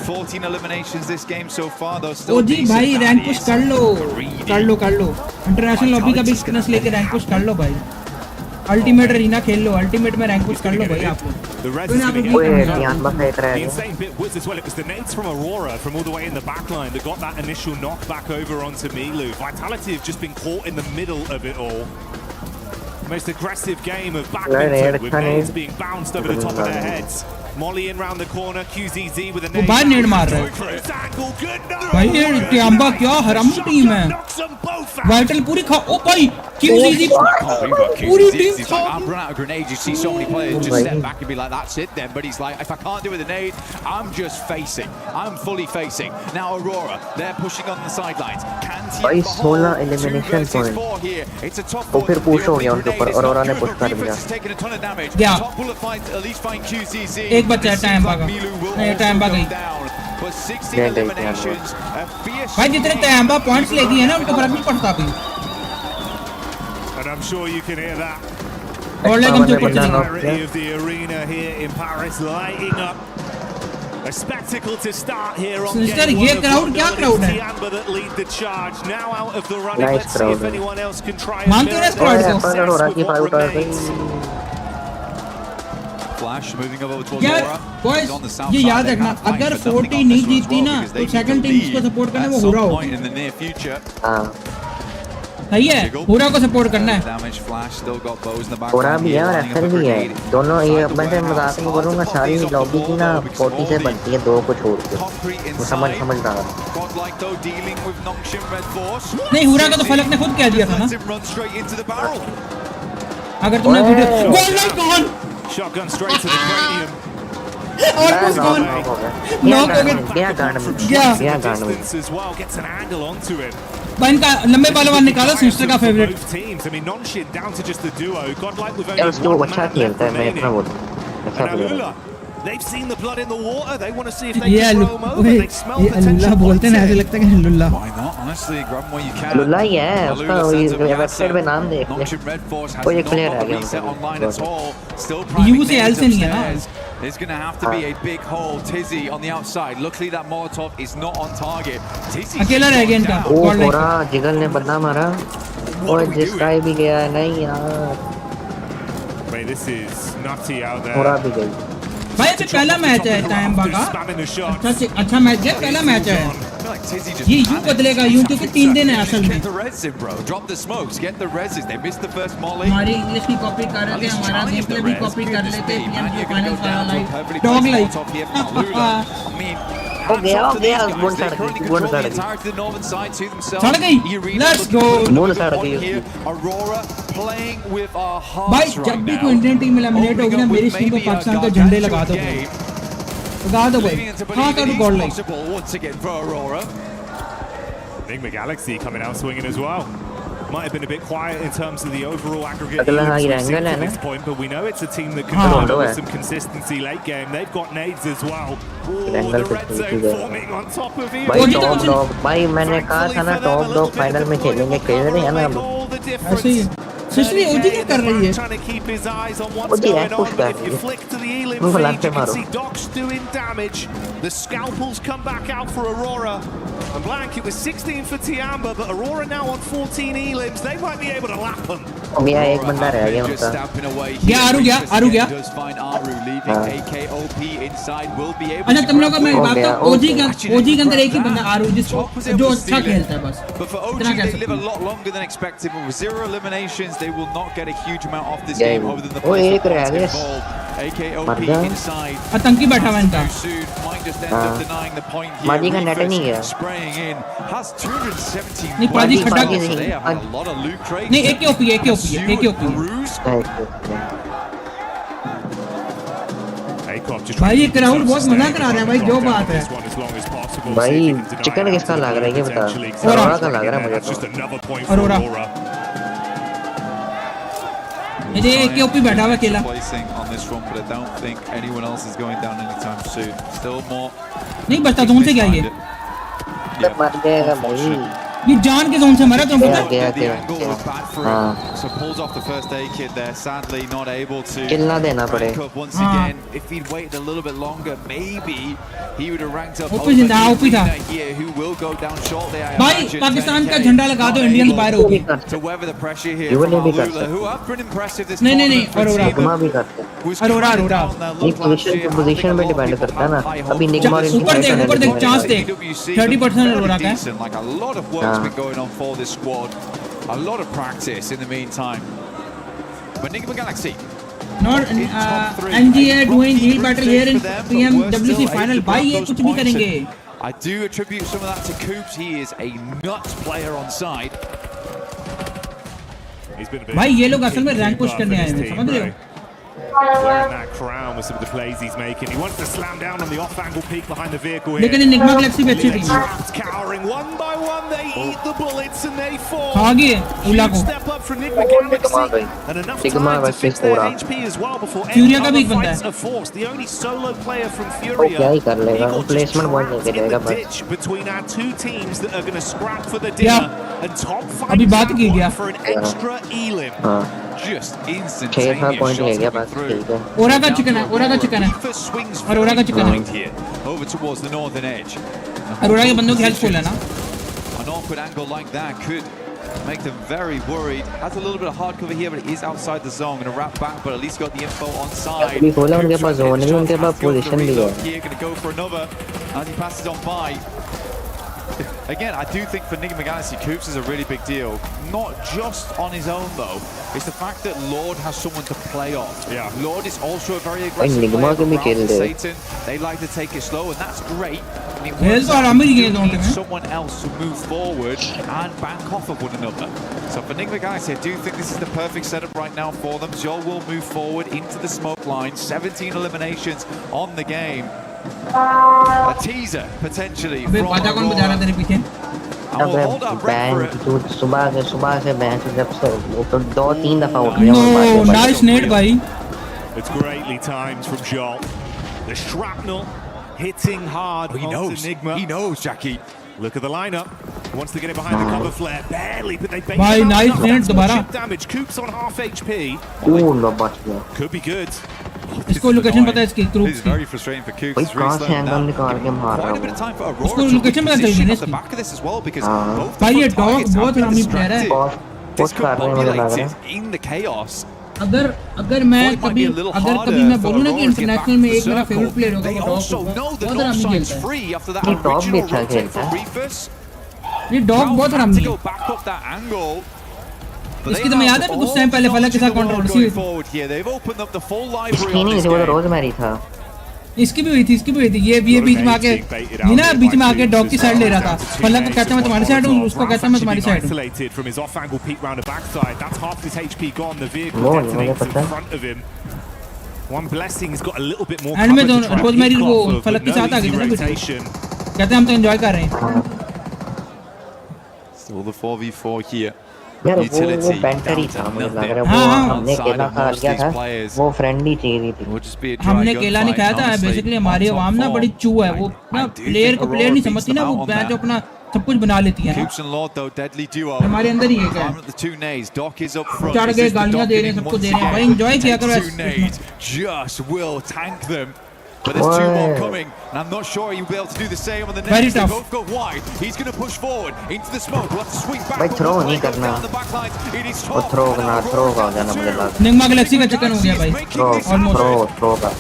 S10: 14 eliminations this game so far, though.
S3: O
S10: Still
S3: ji
S10: decent
S3: भाई rank push
S10: values.
S3: कर लो international lobby का भी स्किनस लेके rank push कर लो भाई अल्टीमेट अरीना खेल लो अल्टीमेट में रैंक पुश कर लो भाई आप लोग
S6: The res
S3: तो
S6: is
S3: यहाँ पे
S6: gonna
S3: भी
S6: get
S3: करना।
S6: The insane bit was as well, it was the nades from Aurora from all the way in the back line that got that initial knockback over onto Milu. Vitality have just been caught in the middle of it all. Most aggressive game of badminton with nades being bounced over the top of their heads. Molly in round the corner, QZZ with a
S3: वो बाहर नेड मार रहा है भाई ये टियाम्बा क्या हराम team है वाइटल पूरी खा ओ भाई QZZ पूरी टीम खा
S10: I've run out of grenades. You see so many players just step back and be like, that's it then. But he's like, if I can't do it with a nade, I'm just facing. I'm fully facing. Now Aurora, they're pushing on the sidelines. Can
S11: भाई
S10: Team
S11: 16 elimination point.
S10: here? It's a tough
S11: वो फिर push हो गया उनके ऊपर Aurora ने push कर दिया
S10: taken a ton of damage.
S3: Yeah.
S10: Top bullet fight, at least find QZZ.
S3: एक बच्चा है टाइम भागा नहीं टाइम भाग गई
S10: But 16 eliminations, a fierce
S3: भाई जितने टाइम पॉइंट्स लेगी है ना उनको फर्क नहीं पड़ता अभी
S6: And I'm sure you can hear that.
S3: और लेकिन हम ऊपर चले
S6: Entirety of the arena here in Paris lighting up. A spectacle to start here on
S3: Sister,
S6: game
S3: ये
S6: one of
S3: crowd
S6: one.
S3: क्या
S6: Well,
S3: crowd
S6: it's
S3: है?
S6: Tiamba that lead the charge. Now out of the running.
S11: Nice
S6: Let's see
S11: crowd
S6: if
S11: है।
S6: anyone else can try
S3: मानते हैं इस crowd को?
S11: हो रहा है कि फाइव उठा गई
S10: Flash moving over towards
S3: यार
S10: Aurora.
S3: Boys
S10: He's on the south
S3: ये
S10: side.
S3: याद
S10: They
S3: रखना
S10: have to fight
S3: अगर
S10: for something
S3: 40
S10: on
S3: नहीं
S10: this one as
S3: जीतती
S10: well,
S3: ना
S10: because
S3: तो
S10: they need
S3: second
S10: to
S3: team को
S10: lead
S3: सपोर्ट करना
S10: at
S3: वो
S10: some
S3: हुरा
S10: point
S3: होगी
S10: in the near future.
S11: हाँ
S3: सही है हुरा को सपोर्ट करना है
S10: Damage. Flash still got bows in the
S11: थोड़ा
S10: background.
S11: भी है और एक्टर भी है दोनों ये मैं मजाक में बोलूँगा सारी लॉबी की ना 40 से बनती है दो को छोड़ के वो समझ रहा
S10: Godlike though dealing with Nongshin Red Force.
S3: नहीं हुरा का तो फलक ने खुद कह दिया था ना
S10: Lets him run straight into the barrel.
S3: अगर तुमने video goal like gone
S6: Shotgun straight to the cranium.
S3: Almost gone
S11: knock हो गया
S3: गया
S6: Distance as well, gets an angle onto him.
S3: भाई इनका लंबे पहलवान निकाला सिस्टर का favourite
S6: Both teams. I mean, Nonshin down to just the duo. Godlike with
S11: यार
S6: only
S11: उसके वो
S6: one
S11: अच्छा
S6: man
S11: खेलता है
S6: left
S11: मैं इतना
S6: remaining.
S11: बोलूँ अच्छा
S6: And
S11: player
S6: Alula, they've seen the blood in the water. They want to see if they
S3: ये
S6: can throw him over. They smell potential
S3: बोलते हैं
S6: points
S3: ऐसे
S6: here.
S3: लगता है कि Lulla
S10: Why not? Honestly, grab them where you can.
S11: Lulla ही है उसका website पे नाम देख ले
S10: Nongshin Red Force has
S11: कोई एक
S10: not
S11: प्लेयर
S10: got
S11: आ
S10: a
S11: गया
S10: reset online at all. Still
S3: you
S10: priming
S3: से एल
S10: nades
S3: से नहीं है ना
S10: upstairs. There's going to have to be a big hole. Tizzy on the outside. Luckily, that Molotov is not on target. Tizzy
S3: अकेला रह गया इनका
S11: वो
S3: गॉड लाइक
S11: थोड़ा जिगल ने बंदा मारा और जिसका भी गया नहीं यार
S6: Mate, this is nutty out
S11: थोड़ा
S6: there.
S11: भी गई
S3: भाई ये पहला मैच है टाइम बागा
S6: Spamming the shots.
S3: अच्छा मैच है पहला मैच है
S10: I feel like Tizzy just
S3: ये यूं बदलेगा यूं क्योंकि 3 दिन है असल में
S10: Get the res in, bro. Drop the smokes. Get the reses. They missed the first molly.
S3: हमारी इंग्लिश की कॉपी कर रहे थे हमारा गेम प्ले भी कॉपी कर लेते फाइनल लाइक डॉग लाइक
S11: हो गया बुन सड़ गई
S3: सड़ गई लेट्स गो
S11: बुन सड़ गई
S3: भाई जब भी कोई इंडियन टीम एलिमिनेट होगी ना मेरी स्क्रीन पे पाकिस्तान का झंडे लगा दो भाई हाँ कर दो God like
S6: Enigma Galaxy coming out swinging as well. might have been a bit quiet in terms of the overall aggregate
S11: अगला
S6: elim's
S11: high
S6: we've seen
S11: angle है
S6: to
S11: ना?
S6: this point, but we know it's a team that can
S11: हाँ,
S6: deliver with
S11: है।
S6: some consistency late game. They've got nades as well. Oh,
S11: Angle
S6: the
S11: पे
S6: red
S11: ठीक
S6: zone
S11: है।
S6: forming on top of you.
S11: भाई top dog भाई मैंने कहा था ना टॉप डॉग फाइनल में खेलेंगे खेल रहे हैं ना अब
S3: ऐसे ही सिस्टरी ओजी क्या कर रही है
S6: Trying to keep his eyes on what's
S11: OG
S6: going
S11: है
S6: on,
S11: पुश
S6: but
S11: कर
S6: if
S11: रही
S6: you
S11: है
S6: flick to the elim
S11: मुझे
S6: feed,
S11: लगते
S6: you can
S11: मारो
S6: see Doc's doing damage. The scalpels come back out for Aurora. And blank, it was 16 for Tiamba, but Aurora now on 14 elims. They might be able to lap them.
S11: गया एक बंदा रह गया
S10: Just
S11: उनका
S10: stamping away
S3: गया
S10: here.
S3: आरू गया आरू गया
S10: Does find Aru leaving
S11: हाँ।
S10: AKOP inside will be able
S3: अच्छा
S10: to
S3: तुम लोग का
S10: grab
S3: मैं
S10: it.
S3: बात
S11: गया,
S3: तो ओजी
S10: Actually,
S3: के अंदर एक ही
S10: grab
S3: बंदा
S10: that.
S3: आरू जिसको
S10: Top was able
S3: जो
S10: to
S3: अच्छा
S10: steal it.
S3: खेलता है बस
S10: But for OG,
S3: इतना कह
S10: they
S3: सकते
S10: live a
S3: हैं
S10: lot longer than expected. But with 0 eliminations, they will not get a huge amount off this
S11: Yeah.
S10: game other than the
S11: वो
S10: points
S11: एक रह
S10: that
S11: गया
S10: involved. AKOP
S11: मर गया
S10: inside.
S3: आतंकी बैठा हुआ इनका
S10: Too soon. Might just end
S11: हाँ।
S10: up denying the point here.
S11: माजी का नेट नहीं गया
S10: Rufus spraying in. Has 217
S3: नहीं पाजी
S11: माजी-
S3: खड़ा
S11: माजी
S10: So
S11: नहीं
S10: they have had a lot of loot crates.
S3: नहीं एक ही ओपी है एक ही ओपी है एक ही ओपी है
S10: Bruce.
S6: Akop just
S3: भाई ये
S6: trying to
S3: क्राउड
S6: keep
S3: बहुत
S6: some
S3: मजा
S6: sustain,
S3: करा रहा है भाई
S6: trying
S3: जो
S6: to
S3: बात
S6: drop
S3: है
S6: this one as long as possible,
S11: भाई
S6: see if he can deny
S11: chicken
S6: it
S11: किसका
S6: to the
S11: लग रहा है ये बता
S6: potentially.
S11: अरोरा का लग रहा है मुझे
S6: That's just
S11: तो
S6: another point for
S3: Aurora।
S6: Aurora.
S3: ये एक ही ओपी बैठा हुआ अकेला
S10: Placing on this one, but I don't think anyone else is going down anytime soon. Still more.
S3: नहीं बचता जोन से क्या ये
S11: मर जाएगा भाई
S3: ये जान के जोन से मरा तुम पता
S11: गया
S10: The angle was bad for him, so pulls off the first aid kit there. Sadly, not able to
S11: किल ना देना पड़े
S10: rank up once
S3: हाँ।
S10: again. If he'd waited a little bit longer, maybe he would have ranked up.
S3: OP जिंदा OP था
S10: Here, who will go down shortly. I
S3: भाई
S10: imagine.
S3: Pakistan का
S10: 10K
S3: झंडा लगा दो इंडियंस बाहर होगी
S10: to weather the pressure here
S11: You
S10: from
S11: will be
S10: Alula,
S11: cut.
S10: who have been impressive this
S3: नहीं, नहीं,
S10: tournament for
S3: Aurora।
S10: a team
S11: Nigma भी
S10: that
S11: करते हैं
S10: was
S3: Aurora,
S10: kind of
S3: Aurora।
S10: down their
S11: ये
S10: luck last
S11: position
S10: year.
S11: Position पे depend करता है ना अभी निगमा और इनकी
S3: ऊपर
S11: फाइट
S3: देख
S11: होने
S3: ऊपर देख
S11: लगी
S3: चांस
S11: है
S3: देख
S10: PWC
S3: 30%
S10: very
S3: Aurora का है
S10: decent. Like a lot of work's
S11: हाँ।
S10: been going on for this squad. A lot of practice in the meantime. But Enigma Galaxy
S3: Not
S10: in top three.
S3: NGA
S10: A
S3: doing
S10: rocky
S3: heal
S10: group
S3: battle
S10: stage
S3: here in
S10: for them, but we're
S3: PMWC
S10: still able
S3: final
S10: to
S3: भाई
S10: grab
S3: ये
S10: those
S3: कुछ भी
S10: points,
S3: करेंगे
S10: and I do attribute some of that to Coops. He is a nuts player on side.
S6: He's been a bit
S3: भाई ये लोग असल में रैंक पुश
S6: for
S3: करने आए
S6: this
S3: हैं
S6: team,
S3: समझ रहे हो
S6: right? Wearing that crown with some of the plays he's making. He wants to slam down on the off-angle peak behind the vehicle here.
S3: लेकिन निगमा गैलेक्सी भी अच्छी
S6: They're
S3: team है
S6: trapped, cowering one by one. They eat the bullets and they fall.
S3: खा गए उला
S6: Huge
S3: को
S6: step up from Enigma Galaxy and enough
S11: Enigma
S6: time to
S11: versus
S6: fix their
S11: Aura।
S6: HP as well before
S3: Furia
S6: any
S3: का भी
S6: other
S3: एक बंदा
S6: fights
S3: है।
S6: are forced. The only solo player from
S11: वो
S6: Furia.
S11: क्या ही कर लेगा
S6: He got just
S11: प्लेसमेंट बहुत
S6: trapped
S11: लेके
S6: in
S11: जाएगा
S6: the
S11: बस
S6: ditch between our two teams that are going to scrap for the
S3: क्या?
S6: dinner. And Top
S3: अभी
S6: finds
S3: बात
S6: out
S3: की
S6: one
S3: क्या?
S6: for an extra elim.
S11: हाँ
S10: Just
S11: 6-7
S10: instantaneous
S11: पॉइंट ले
S10: shots
S11: गया
S10: coming
S11: बस
S10: through.
S11: ठीक है
S3: ओरा का चिकन है ओरा का चिकन है
S10: Rufus swings
S3: और ओरा का चिकन है
S10: right here over towards the northern edge.
S3: Arora के बंदों की हेल्पफुल है ना
S10: An awkward angle like that could make them very worried. Has a little bit of hard cover here, but it is outside the zone. Going to wrap back, but at least got the info on side.
S11: अभी खोला उनके पास zone भी उनके पास
S10: Has to go for
S11: position
S10: the
S11: भी
S10: reload
S11: है
S10: here. Going to go for another as he passes on by. Again, I do think for Enigma Galaxy, Coops is a really big deal. Not just on his own, though. It's the fact that Lord has someone to play off.
S6: Yeah.
S10: Lord is also a very aggressive
S11: Enigma
S10: player.
S11: को भी
S10: but
S11: खेल
S10: Ralph
S11: they
S10: and Satan, they like to take it slow, and that's great. And it
S3: खेल
S10: works
S3: तो
S10: out,
S3: आराम
S10: but
S3: he
S10: you
S3: गए
S10: do
S3: दोनों
S10: need
S3: में
S10: someone else to move forward and bank off of one another. So for Enigma Galaxy, I do think this is the perfect setup right now for them. Zol will move forward into the smoke line. 17 eliminations on the game. A teaser, potentially,
S3: अबे
S10: from
S3: बाजा कौन बजा रहा है तेरे पीछे
S10: And we'll hold our breath for it.
S11: Bank सुबह से बैंक जब से वो तो 2-3 दफा उठ
S3: नो नाइस नेट भाई
S6: It's greatly timed from Joel. The shrapnel hitting hard
S10: He
S6: onto
S10: knows.
S6: Enigma.
S10: He knows, Jackie.
S6: Look at the lineup. Wants to get it behind the cover flare. Barely, but they bait
S3: Bhai,
S6: him out
S3: nice
S6: enough.
S3: net
S6: That's
S3: dobara.
S6: chip damage. Coops on half HP.
S11: लो बच गया
S6: Could be good.
S3: इसको location पता है इसकी
S10: This
S3: groups
S10: is
S3: की
S10: very frustrating for Coops.
S11: भाई
S10: He's really
S11: कहाँ से
S10: slowing
S11: एंगल
S10: down.
S11: निकाल के मार
S10: Quite
S11: रहा
S10: a bit of
S11: हूँ
S10: time for
S3: उसको
S10: Aurora to
S3: location पता चल
S10: position
S3: गई
S10: off the
S3: इसकी।
S10: back of this as well because
S11: हाँ।
S10: both the
S3: भाई ये
S10: front
S3: डॉग
S10: targets
S3: बहुत
S10: have been
S3: हरामी प्लेयर है
S10: distracted.
S11: पुश कर रहे हैं मुझे लग रहा है
S10: Discombobulated in the chaos.
S3: अगर मैं
S10: Thought it might
S3: कभी
S10: be a little
S3: अगर कभी
S10: harder
S3: मैं
S10: for
S3: बोलूँ ना कि
S10: Aurora to get back
S3: international में
S10: to the
S3: एक मेरा
S10: circle.
S3: फेवरेट प्लेयर होगा
S10: They
S3: वो डॉग
S10: also
S3: होगा
S10: know that
S3: बहुत
S10: no
S3: हरामी
S10: side's
S3: खेलता है
S10: free after that
S11: ये डॉग भी
S10: original
S11: अच्छा
S10: rotate
S11: खेलता
S10: from
S11: है
S10: Rufus.
S3: ये डॉग
S10: Ralph
S3: बहुत
S10: had to
S3: हरामी
S10: go
S3: है
S10: back up that angle. But
S3: इसकी
S10: they
S3: तो मैं याद
S10: have
S3: है कुछ
S10: all
S3: टाइम पहले
S10: the
S3: फलक के साथ
S10: knowledge in the world
S3: controversy हुई
S10: going
S3: थी
S10: forward here. They've opened up the full library
S11: इसकी
S10: on
S11: नहीं
S10: this
S11: थी वो तो
S10: game.
S11: रोजमेरी था
S3: इसकी भी हुई थी इसकी भी हुई थी ये बीच में आके ये ना बीच में आके डॉग की साइड ले रहा था फलक को कहता है मैं तुम्हारी साइड हूँ उसको कहता है मैं तुम्हारी साइड हूँ
S6: Isolated from his off-angle peek round the backside. That's half his HP gone. The vehicle
S11: वो
S6: detonates in
S11: पता है
S6: front of him. One blessing's got a little bit more
S3: and में
S6: cover to
S3: तो
S6: try and
S3: rosemary
S6: peek
S3: वो
S6: off of,
S3: फलक
S6: but
S3: के
S6: no
S3: साथ आ
S6: easy
S3: गए थे ना बीच में
S6: rotation.
S3: कहते हैं हम तो एंजॉय कर रहे हैं
S10: Still the 4v4 here.
S11: यार वो
S10: utility
S11: बैंटर ही
S10: down
S11: था
S10: to
S11: मुझे लग
S10: nothing.
S11: रहा है, वो
S3: हाँ,
S11: हमने
S10: Outside
S11: केला
S10: of
S11: खा
S10: most
S11: लिया
S10: these
S11: था,
S10: players.
S11: वो फ्रेंडली चाहिए थी।
S10: Will just be a dry
S3: हमने केला नहीं
S10: gunfight,
S3: खाया था
S10: honestly.
S3: बेसिकली
S10: On
S3: हमारी
S10: top
S3: आवाम ना
S10: four,
S3: बड़ी चू है, वो ना
S10: I do
S3: प्लेयर
S10: think
S3: को प्लेयर
S10: Aurora
S3: नहीं
S10: beats
S3: समझती
S10: them
S3: ना, वो
S10: out on
S3: बैच
S10: that.
S3: अपना सब कुछ बना लेती है ना।
S10: Coops and Lord though, deadly duo.
S3: हमारे अंदर ही है क्या?
S10: Arm at the two nades. Doc is up front.
S3: चढ़
S10: This
S3: गए,
S10: is the
S3: गालियां
S10: Doc
S3: दे रहे हैं,
S10: inning
S3: सबको
S10: once
S3: दे रहे हैं।
S10: again.
S3: भाई enjoy किया करो
S10: Takes two
S3: इसमें।
S10: nades. Just will tank them. But there's two more coming, and I'm not sure he'll be able to do the same on the
S3: Very
S10: next. They
S3: tough.
S10: both go wide. He's going to push forward into the smoke. We'll have to swing back.
S11: भाई
S10: but
S11: throw
S10: one
S11: नहीं
S10: play goes
S11: करना।
S10: down the back lines. It is
S11: वो
S10: top.
S11: Throw
S10: And
S11: ना,
S10: Aurora
S11: throw
S10: is
S11: का हो
S10: on
S11: जाना
S10: the
S11: मुझे
S10: two.
S11: लगा।
S3: निगमा गैलेक्सी का चिकन हो गया भाई।
S11: थ्रो का।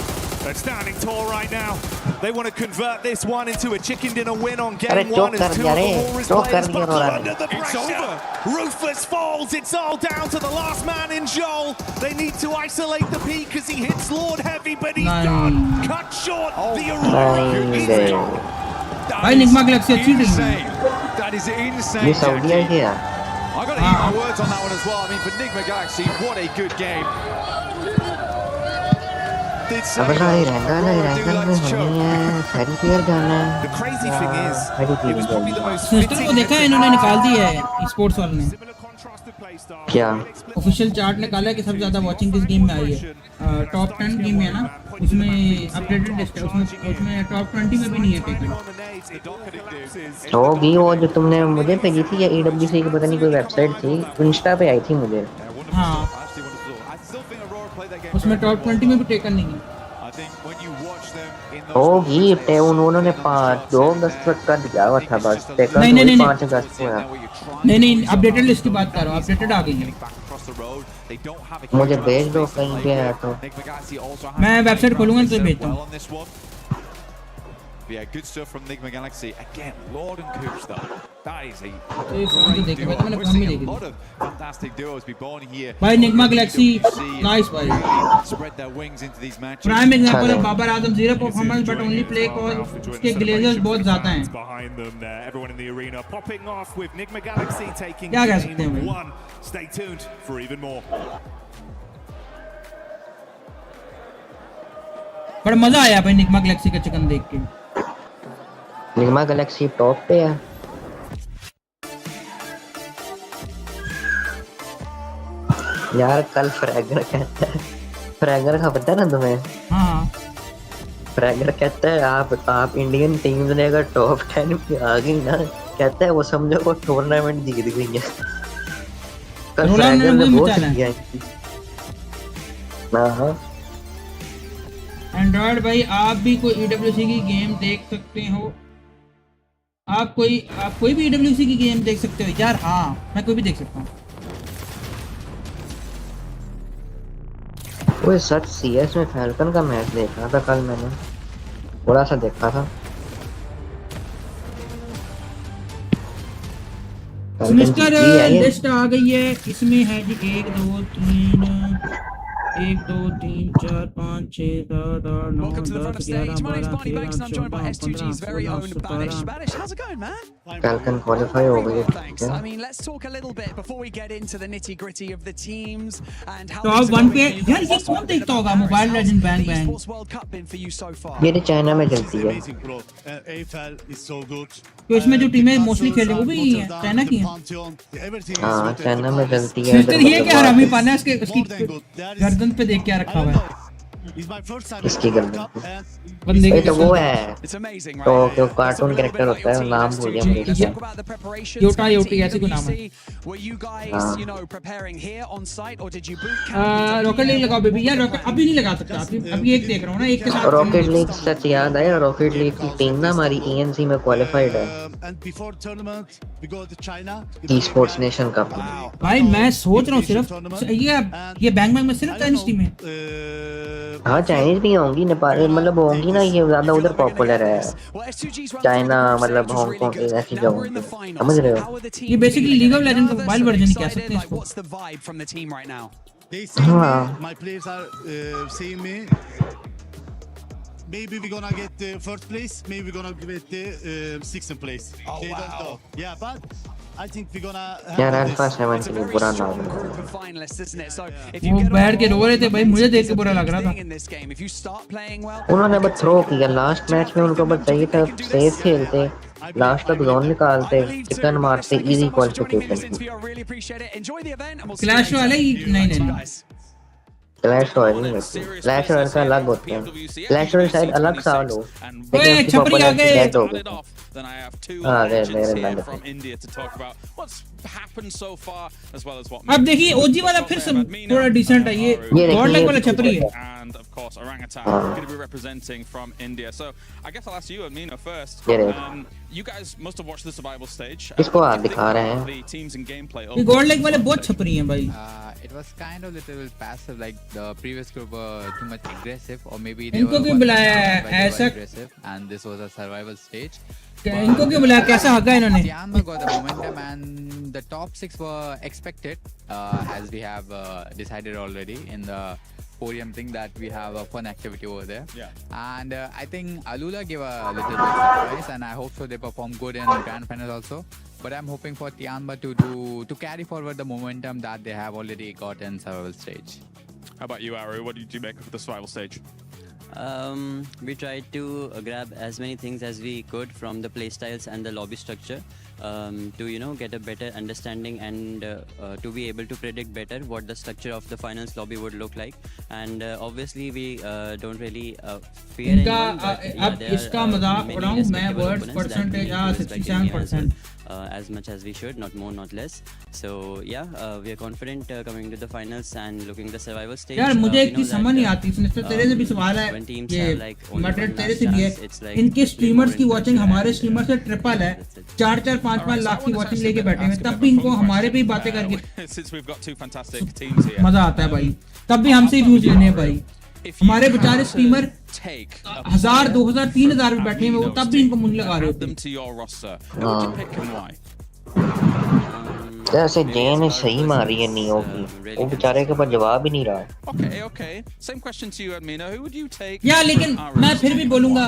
S6: They're standing tall right now. They want to convert this one into a chicken dinner win on
S11: अरे
S6: game
S11: चौक
S6: one
S11: कर
S6: as two
S11: दिया
S6: of
S11: रे,
S6: the Warriors
S11: चौक कर
S6: players
S11: दिया
S6: buckle
S11: रोरा
S6: under
S11: ने।
S6: the pressure. Ruthless falls. It's all down to the last man in Joel. They need to isolate the peak as he hits Lord heavy, but he's done. Cut short. The Aurora is gone.
S3: भाई Nigma Galaxy अच्छी team है।
S10: That is insane.
S11: ये Saudi है क्या?
S10: I got to eat my words on that one as well. I mean, for Nigma Galaxy, what a good game.
S11: अब भाई Randall में होनी है, थर्ड प्लेयर जाना है।
S6: The crazy thing is, it was probably the most
S3: system को देखा है इन्होंने निकाल दिया है स्पोर्ट्स वालों ने।
S11: क्या?
S3: ऑफिशियल चार्ट निकाला है कि सबसे ज्यादा वॉचिंग किस गेम में आई है। टॉप 10 गेम है ना, उसमें अपडेटेड लिस्ट है, उसमें टॉप 20 में भी नहीं है टेकन।
S11: होगी वो जो तुमने मुझे भेजी थी, या EWC की पता नहीं कोई वेबसाइट थी, इंस्टा पे आई थी मुझे।
S3: हाँ, उसमें टॉप 20 में भी टेकन नहीं है।
S11: होगी टे उन्होंने 2 अगस्त तक कर दिया हुआ था बस, टेकन
S3: नहीं
S11: 5 अगस्त को है।
S3: नहीं अपडेटेड लिस्ट की बात कर रहा हूँ, अपडेटेड आ गई है।
S11: मुझे भेज दो कहीं पे है तो।
S3: मैं वेबसाइट खोलूंगा तो भेजता हूँ।
S10: Yeah, good stuff from Nigma Galaxy. Again, Lord and Coops though. That is a
S3: great
S10: great duo.
S3: मैंने
S10: We're
S3: काम भी
S10: seeing
S3: देखी
S10: a lot of fantastic duos be born here.
S3: भाई निगमा गैलेक्सी नाइस भाई।
S10: Spread their wings into these matches.
S3: Prime example है Babar Azam, 0 performance but only play call, उसके Glazers बहुत ज्यादा हैं।
S6: Behind them there, everyone in the arena popping off with Nigma Galaxy taking
S3: क्या कह सकते हैं
S6: game
S3: भाई?
S6: 1. Stay tuned for even more.
S3: बड़ा मजा आया भाई निगमा गैलेक्सी का चिकन देख के।
S11: निगमा गैलेक्सी टॉप पे है। यार कल फ्रैगर कहता है, फ्रैगर का पता है ना तुम्हें?
S3: हाँ
S11: फ्रैगर कहता है आप इंडियन टीम ने अगर टॉप 10 पे आ गई ना, कहता है वो समझो वो टूर्नामेंट जीत गई है। कल फ्रैगर ने बहुत किया है।
S3: एंड्रॉइड भाई आप भी कोई EWC की गेम देख सकते हो? आप कोई भी EWC की गेम देख सकते हो यार? हाँ मैं कोई भी देख सकता हूँ।
S11: वो सच CS में फैल्कन का मैच देखा था कल मैंने, थोड़ा सा देखा था।
S3: मिस्टर लिस्ट आ गई है, इसमें है जी 1 2 3 1 2 3 4 5 6 7 8 9 10 11 12 13 14 15 16 17
S7: How's it going, man?
S11: Falcon qualify हो गई है।
S7: Thanks. I mean, let's talk a little bit before we get into the nitty-gritty of the teams and how
S3: top 1 पे यार ये कौन देखता होगा mobile legend bang bang?
S7: Sports World Cup been for you so far?
S11: ये China में चलती है।
S3: तो इसमें जो टीमें मोस्टली खेल रही वो भी चाइना की हैं।
S11: हाँ चाइना में चलती है।
S3: सिस्टर ये क्या हरामी पाना है, उसकी गर्दन पे देख क्या रखा हुआ है?
S11: इसकी गर्दन
S3: बंदे की
S11: तो वो है तो जो कार्टून कैरेक्टर होता है, नाम भूल गया मुझे।
S3: योटा योटी ऐसे कोई नाम है। रॉकेट लीग लगाओ बेबी यार, रॉकेट अभी नहीं लगा सकता, अभी एक देख रहा हूँ ना, एक के साथ।
S11: रॉकेट लीग सच याद आया, रॉकेट लीग की टीम ना हमारी ENC में क्वालिफाइड है ई स्पोर्ट्स नेशन कप।
S3: भाई मैं सोच रहा हूँ सिर्फ ये बैंग बैंग में सिर्फ चाइनीज टीम है।
S11: हाँ चाइनीज भी होंगी, नेपाल मतलब होंगी ना, ये ज्यादा उधर पॉपुलर है। चाइना मतलब हांगकांग ऐसी जगह, समझ रहे हो?
S3: ये बेसिकली लीग ऑफ लेजेंड का मोबाइल वर्जन कह सकते हैं इसको।
S11: हाँ
S12: maybe we're gonna get first place, maybe we're gonna get 6th place. They don't know. Yeah, but I think we're gonna
S11: यार अल्फा 7 के लिए बुरा नाम है।
S3: वो बैठ के रो रहे थे भाई, मुझे देख के बुरा लग रहा था।
S11: उन्होंने बस थ्रो किया लास्ट मैच में, उनको बस चाहिए था सेफ खेलते, लास्ट तक जोन निकालते, चिकन मारते, इजी क्वालिफिकेशन की।
S3: क्लैश वाले नहीं
S11: क्लैश रॉयल नहीं होती, क्लैश रॉयल का अलग होता है, क्लैश रॉयल शायद अलग साल हो, लेकिन उसकी पॉपुलैरिटी डेड हो गई। हाँ गए मेरे लग
S3: अब देखिए ओजी वाला फिर से थोड़ा डिसेंट है, ये गॉड लाइक वाला छपरी है।
S13: And of course, Orangutan going to be representing from India. So I guess I'll ask you, Amino, first. You guys must have watched the survival stage.
S11: किसको आप दिखा रहे हैं?
S13: The teams and gameplay.
S3: ये God like वाले बहुत छपरी हैं भाई।
S14: It was kind of little passive, like the previous group were too much aggressive, or maybe they
S3: इनको क्यों बुलाया ऐसा?
S14: aggressive, and this was a survival stage.
S3: इनको क्यों बुलाया, कैसा हगा इन्होंने?
S14: Tianma got the momentum, and the top 6 were expected, as we have decided already in the podium thing that we have a fun activity over there. And I think Alula gave a little bit surprise, and I hope so they perform good in grand final also. But I'm hoping for Tianma to carry forward the momentum that they have already got in survival stage.
S13: How about you, Aru? What did you make of the survival stage?
S15: We tried to grab as many things as we could from the playstyles and the lobby structure to get a better understanding and to be able to predict better what the structure of the finals lobby would look like. And obviously we don't really fear anyone, but
S3: अब इसका मजाक उड़ाऊं मैं, words percentage 67%,
S15: as much as we should, not more not less. So yeah, we are confident coming to the finals and looking the survival stage.
S3: यार मुझे एक चीज समझ नहीं आती, इसमें तेरे से भी सवाल है, ये मॉडरेट तेरे से भी है, इनके स्ट्रीमर्स की वॉचिंग हमारे स्ट्रीमर से ट्रिपल है, 4-4, 5-5 लाख की वॉचिंग लेके बैठे हैं, तब भी इनको हमारे पे ही बातें करके मजा आता है भाई, तब भी हमसे ही व्यूज लेने हैं भाई। हमारे बेचारे स्ट्रीमर 1000, 2000, 3000 में बैठे हैं, वो तब भी इनको मुंह लगा रहे होते हैं।
S11: जैसे जेन सही मारी है नियो की, वो बेचारे के पास जवाब ही नहीं रहा।
S3: यार लेकिन मैं फिर भी बोलूंगा,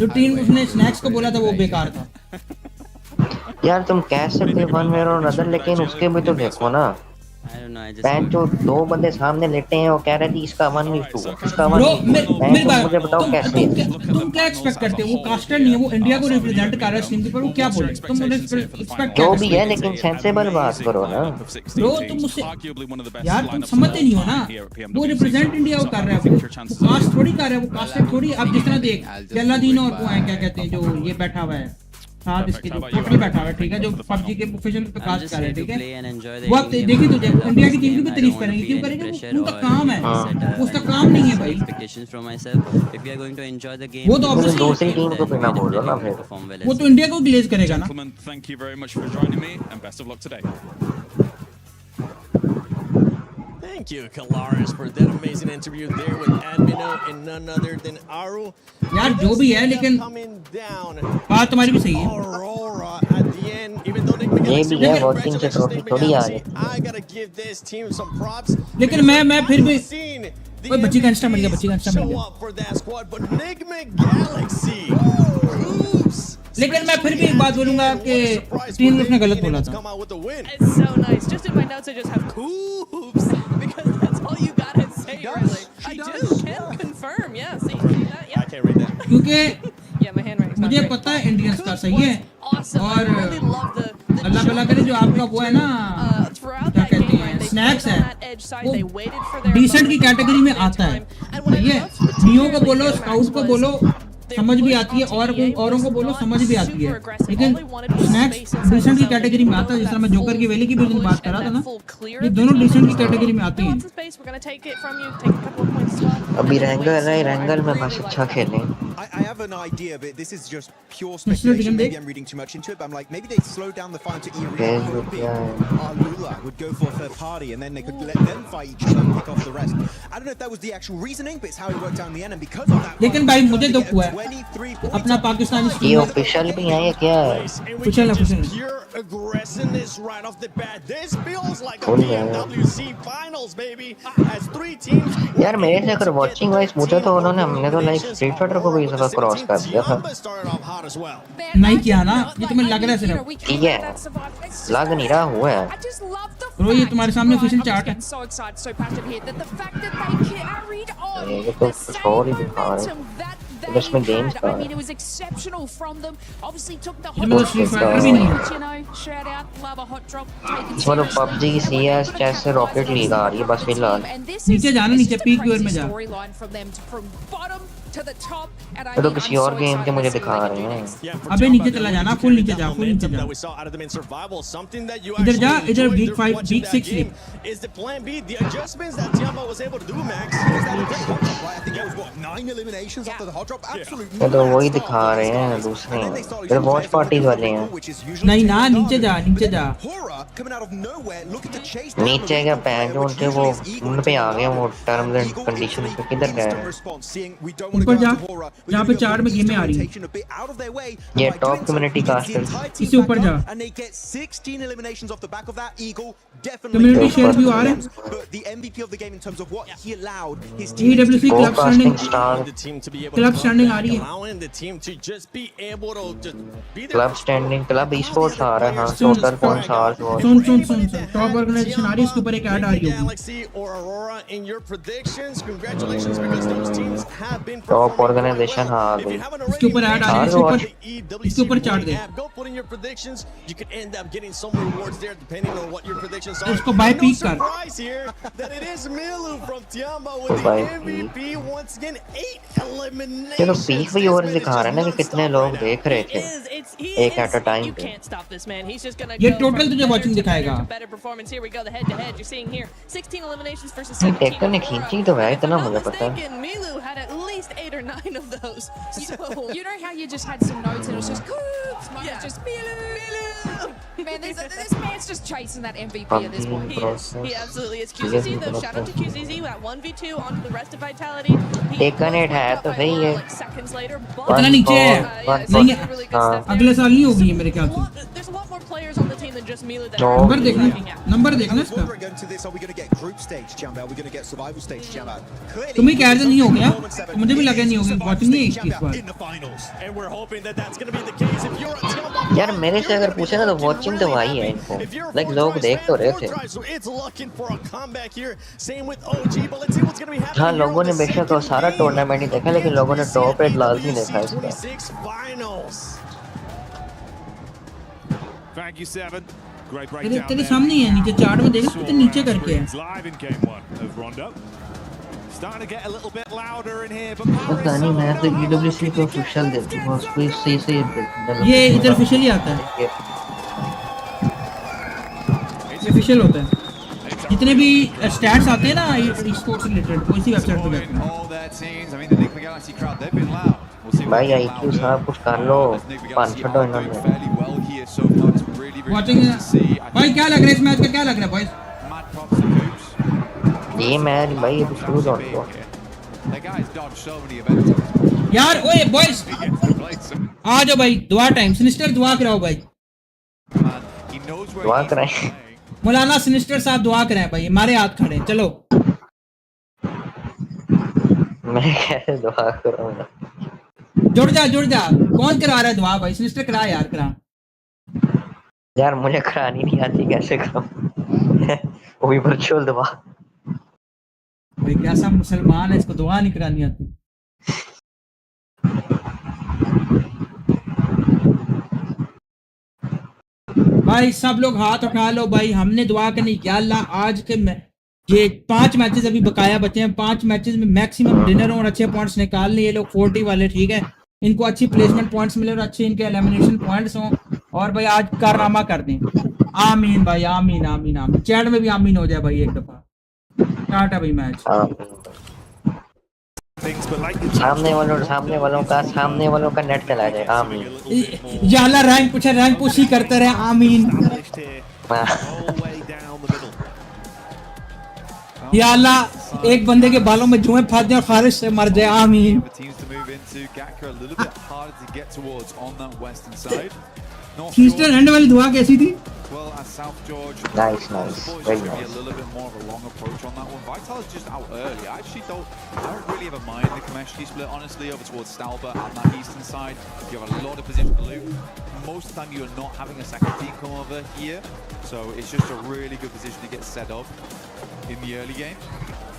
S3: जो टीम उसने स्नैक्स को बोला था वो बेकार था।
S11: यार तुम कह सकते वन वे और अदर, लेकिन उसके भी तो देखो ना, जो 2 बंदे सामने लेटे हैं, वो कह रहे थे इसका 1v2, इसका 1v2। मुझे बताओ कैसे?
S3: तुम क्या एक्सपेक्ट करते हो? वो कास्टर नहीं है, वो इंडिया को रिप्रेजेंट कर रहा है स्ट्रीम पर, वो क्या बोले? तुम एक्सपेक्ट
S11: जो भी है, लेकिन सेंसेबल बात करो ना
S3: ब्रो। तुम मुझसे यार तुम समझते नहीं हो ना, वो रिप्रेजेंट इंडिया को कर रहा है, वो कास्ट थोड़ी कर रहा है, वो कास्टर थोड़ी। अब जिस तरह देख जल्लादीन और वो है, क्या कहते हैं, जो ये बैठा हुआ है साथ इसके, जो टोटली बैठा हुआ है, ठीक है, जो पबजी के प्रोफेशनल पे कास्ट कर रहे हैं, ठीक है। वो आप देखिए तुझे इंडिया की टीम की भी तारीफ करेंगे, क्यों करेंगे? उनका काम है, उसका काम नहीं है भाई। वो तो
S11: दूसरी टीम को बिना बोलो ना, फिर
S3: वो तो इंडिया को ग्लेज करेगा ना।
S16: Thank you, Kalaris, for that amazing interview there with Admino and none other than Aru.
S3: यार जो भी है, लेकिन बात तुम्हारी भी सही है।
S16: Aurora at the end, even though they
S11: ये भी है, वॉचिंग से ट्रॉफी थोड़ी आ रही।
S16: I gotta give this team some props.
S3: लेकिन मैं फिर भी ओए बच्ची का इंस्टा मिल गया, बच्ची का इंस्टा मिल गया। लेकिन मैं फिर भी एक बात बोलूंगा कि टीम उसने गलत बोला था।
S17: It's so nice. Just in my notes I just have coops because that's all you gotta say really. I do can confirm. Yeah, see that? Yeah. I can't read that.
S3: क्योंकि
S17: yeah, my handwriting's not
S3: मुझे
S17: great.
S3: पता है Indians का सही है।
S17: Awesome.
S3: और
S17: I really love the
S3: अल्लाह भला करे जो आपका वो है ना, क्या कहते हैं, स्नैक्स है, वो डिसेंट की कैटेगरी में आता है, सही है। नियो को बोलो, स्काउट को बोलो, समझ भी आती है, और औरों को बोलो समझ भी आती है, लेकिन स्नैक्स डिसेंट की कैटेगरी में आता है। जिस तरह मैं जोकर की वैली की भी बात कर रहा था ना, ये दोनों डिसेंट की कैटेगरी में आती हैं।
S11: अभी रैंगल में बस अच्छा खेलें।
S18: I have an idea, but this is just pure speculation. Maybe I'm reading too much into it, but I'm like, maybe they slow down the fight to Lula would go for a third party, and then they could let them fight each other and pick off the rest. I don't know if that was the actual reasoning, but it's how it worked out in the end, and because of that.
S3: लेकिन भाई मुझे दुख हुआ है, अपना पाकिस्तानी
S11: ये official भी है या क्या है?
S3: Official
S16: Pure aggressiveness right off the bat. This feels like a PMWC finals, baby. As 3 teams.
S11: यार मेरे से अगर वॉचिंग वाइज पूछा तो उन्होंने, हमने तो लाइक स्ट्रीट फाइटर को भी इस दफा क्रॉस कर दिया था।
S3: नहीं किया ना, ये तुम्हें लग रहा है सिर्फ।
S11: ठीक है, लग नहीं रहा हुआ है।
S3: ब्रो ये तुम्हारे सामने ऑफिशियल चार्ट है।
S11: ये तो कुछ और ही दिखा रहे हैं। उसमें गेम्स का
S5: I mean, it was exceptional from them. Obviously took the
S3: इसमें तो Street Fighter भी नहीं है।
S5: you know, shout out, love a hot drop, take it
S11: इसमें तो
S5: seriously.
S11: PUBG CS chess Rocket League आ रही है बस फिलहाल
S3: नीचे जाना नीचे पीक व्यूअर में जा
S5: Storyline from them from bottom to the top, and I
S11: ये तो
S5: mean,
S11: किसी
S5: I'm
S11: और
S5: so
S11: गेम के
S5: excited
S11: मुझे
S5: to see
S11: दिखा
S5: what
S11: रहे
S5: they
S11: हैं
S5: can do next.
S3: अबे नीचे चला जाना फुल नीचे जा
S16: that we saw out of them in survival, something that you
S3: इधर जा
S16: actually
S3: इधर
S16: enjoyed
S3: week 5
S16: watching
S3: week
S16: that
S3: 6
S16: game is the plan B, the adjustments that Tiamba was able to do, Max. Is that a great hot drop, right? I think it was what 9 eliminations after the hot drop. Absolutely.
S11: ये तो वही दिखा रहे हैं दूसरे ये watch parties वाले हैं
S3: नहीं ना नीचे जा
S18: coming out of nowhere looking to chase
S11: नीचे क्या पैन जो उनके वो उन पे आ गए वो टर्म्स एंड कंडीशंस पे किधर गए
S3: ऊपर जा जहाँ पे चार्ट में गेमें आ रही हैं
S11: ये टॉप कम्युनिटी कास्टर्स
S3: इससे ऊपर जा
S18: and they get 16 eliminations off the back of that eagle. Definitely
S3: community share भी आ रहे हैं
S18: but the MVP of the game in terms of what he allowed his
S3: EWC club standing
S16: the team to be able
S3: club
S16: to
S3: standing आ रही है
S16: allowing the team to just be able to just be there.
S11: Club standing club esports आ रहा है हां total points आ
S3: सुन top organisation आ रही है इसके ऊपर एक ऐड आ रही होगी
S16: Galaxy or Aurora in your predictions. Congratulations because those teams have been
S11: top organisation हां आ गई
S3: इसके ऊपर ऐड आ रही है इसके ऊपर chart they
S16: Go put in your predictions. You could end up getting some rewards there depending on what your predictions are.
S3: इसको बाय पीक कर
S16: Surprise here that it is Milu from Tiamba with the MVP once again 8 eliminations.
S11: ये तो peak भी और दिखा रहा है ना कि कितने लोग देख रहे थे एक एट अ टाइम पे
S3: ये टोटल तुझे वाचिंग दिखाएगा
S17: Better performance. Here we go, the head-to-head. You're seeing here 16 eliminations versus 17.
S11: Tractor ने खींची तो है इतना मुझे पता है
S17: Mistaken, Milu had at least 8 or 9 of those. So
S5: You know how you just had some notes and it was just Coops, mine was just Milu. Man, this man's just chasing that MVP at this point.
S17: He absolutely is. QZZ though, shout out to QZZ at 1v2 onto the rest of Vitality.
S11: Tractor ने है तो सही है
S17: Seconds later,
S3: इतना नीचे है नहीं है अगले साल नहीं होगी मेरे ख्याल से
S17: there's a lot more players on the team than just Milu that are
S3: number देखना इसका
S18: We're going to this. Are we going to get group stage, Jamba? Are we going to get survival stage, Jamba?
S3: तुम्हें कह रहे नहीं हो गया मुझे भी लगा नहीं होगा वाचिंग नहीं है इस बार
S16: in the finals. And we're hoping that that's going to be the case. If you're a Tiamba,
S11: यार मेरे से अगर पूछे ना तो वाचिंग तो वही है इनको लाइक लोग देख तो रहे थे
S16: so it's looking for a comeback here. Same with OG, but let's see what's going to be happening.
S11: हाँ लोगों ने बेशक वो सारा टूर्नामेंट ही देखा लेकिन लोगों ने टॉप 8 लाजमी देखा इसका
S16: 26 finals.
S6: Thank you, Seven. Great
S3: तेरे
S6: breakdown
S3: तेरे
S6: there.
S3: सामने ही है नीचे चार्ट में देख कितने नीचे करके है
S6: Live in game 1 of Rondo. Starting to get a little bit louder in here, but
S11: पता नहीं मैं तो EWC को ऑफिशियल देती हूँ उसको सही से
S3: ये इधर ऑफिशियल ही आता है ऑफिशियल होता है जितने भी स्टैट्स आते हैं ना ई-स्पोर्ट्स रिलेटेड वो इसी वेबसाइट पे जाते हैं
S11: भाई आईक्यू साहब कुछ कर लो 500 डॉलर इन्होंने
S3: वाचिंग भाई क्या लग रहा है इस मैच का क्या लग रहा है बॉयज
S11: ये मैच भाई ये तो शुरू हो गया
S3: यार ओए बॉयज आ जाओ भाई दुआ टाइम सिनिस्टर दुआ कराओ भाई
S11: दुआ कराएं
S3: मौलाना सिनिस्टर साहब दुआ कराएं भाई हमारे हाथ खड़े हैं चलो
S11: मैं कैसे दुआ करूंगा
S3: जुड़ जा कौन करा रहा है दुआ भाई सिनिस्टर करा यार करा
S11: यार मुझे करानी नहीं आती कैसे कराऊं वो भी वर्चुअल दुआ
S3: भाई कैसा मुसलमान है इसको दुआ नहीं करानी आती भाई सब लोग हाथ उठा लो भाई हमने दुआ करनी क्या अल्लाह आज के ये 5 मैचेस अभी बकाया बचे हैं 5 मैचेस में मैक्सिमम डिनर और अच्छे पॉइंट्स निकाल लिए ये लोग 40 वाले ठीक है इनको अच्छी प्लेसमेंट पॉइंट्स मिले और अच्छे इनके एलिमिनेशन पॉइंट्स हों और भाई आज कारनामा कर दें आमीन भाई आमीन आमीन आमीन चैट में भी आमीन हो जाए भाई एक दफा टाटा भाई मैच
S11: सामने वालों का नेट चला जाए आमीन
S3: या अल्लाह रैंक पुश ही करते रहे आमीन या अल्लाह एक बंदे के बालों में जुएं फंस जाए खारिश से मर जाए आमीन सिस्टर हैंड वाली दुआ कैसी थी
S10: Well, as South George,
S11: nice, very nice.
S10: A little bit more of a long approach on that one. Vital is just out early. I don't really ever mind the Kameshki split, honestly, over towards Stalba on that eastern side. You have a lot of position to loot. Most of the time, you're not having a second team come over here, so it's just a really good position to get set up in the early game.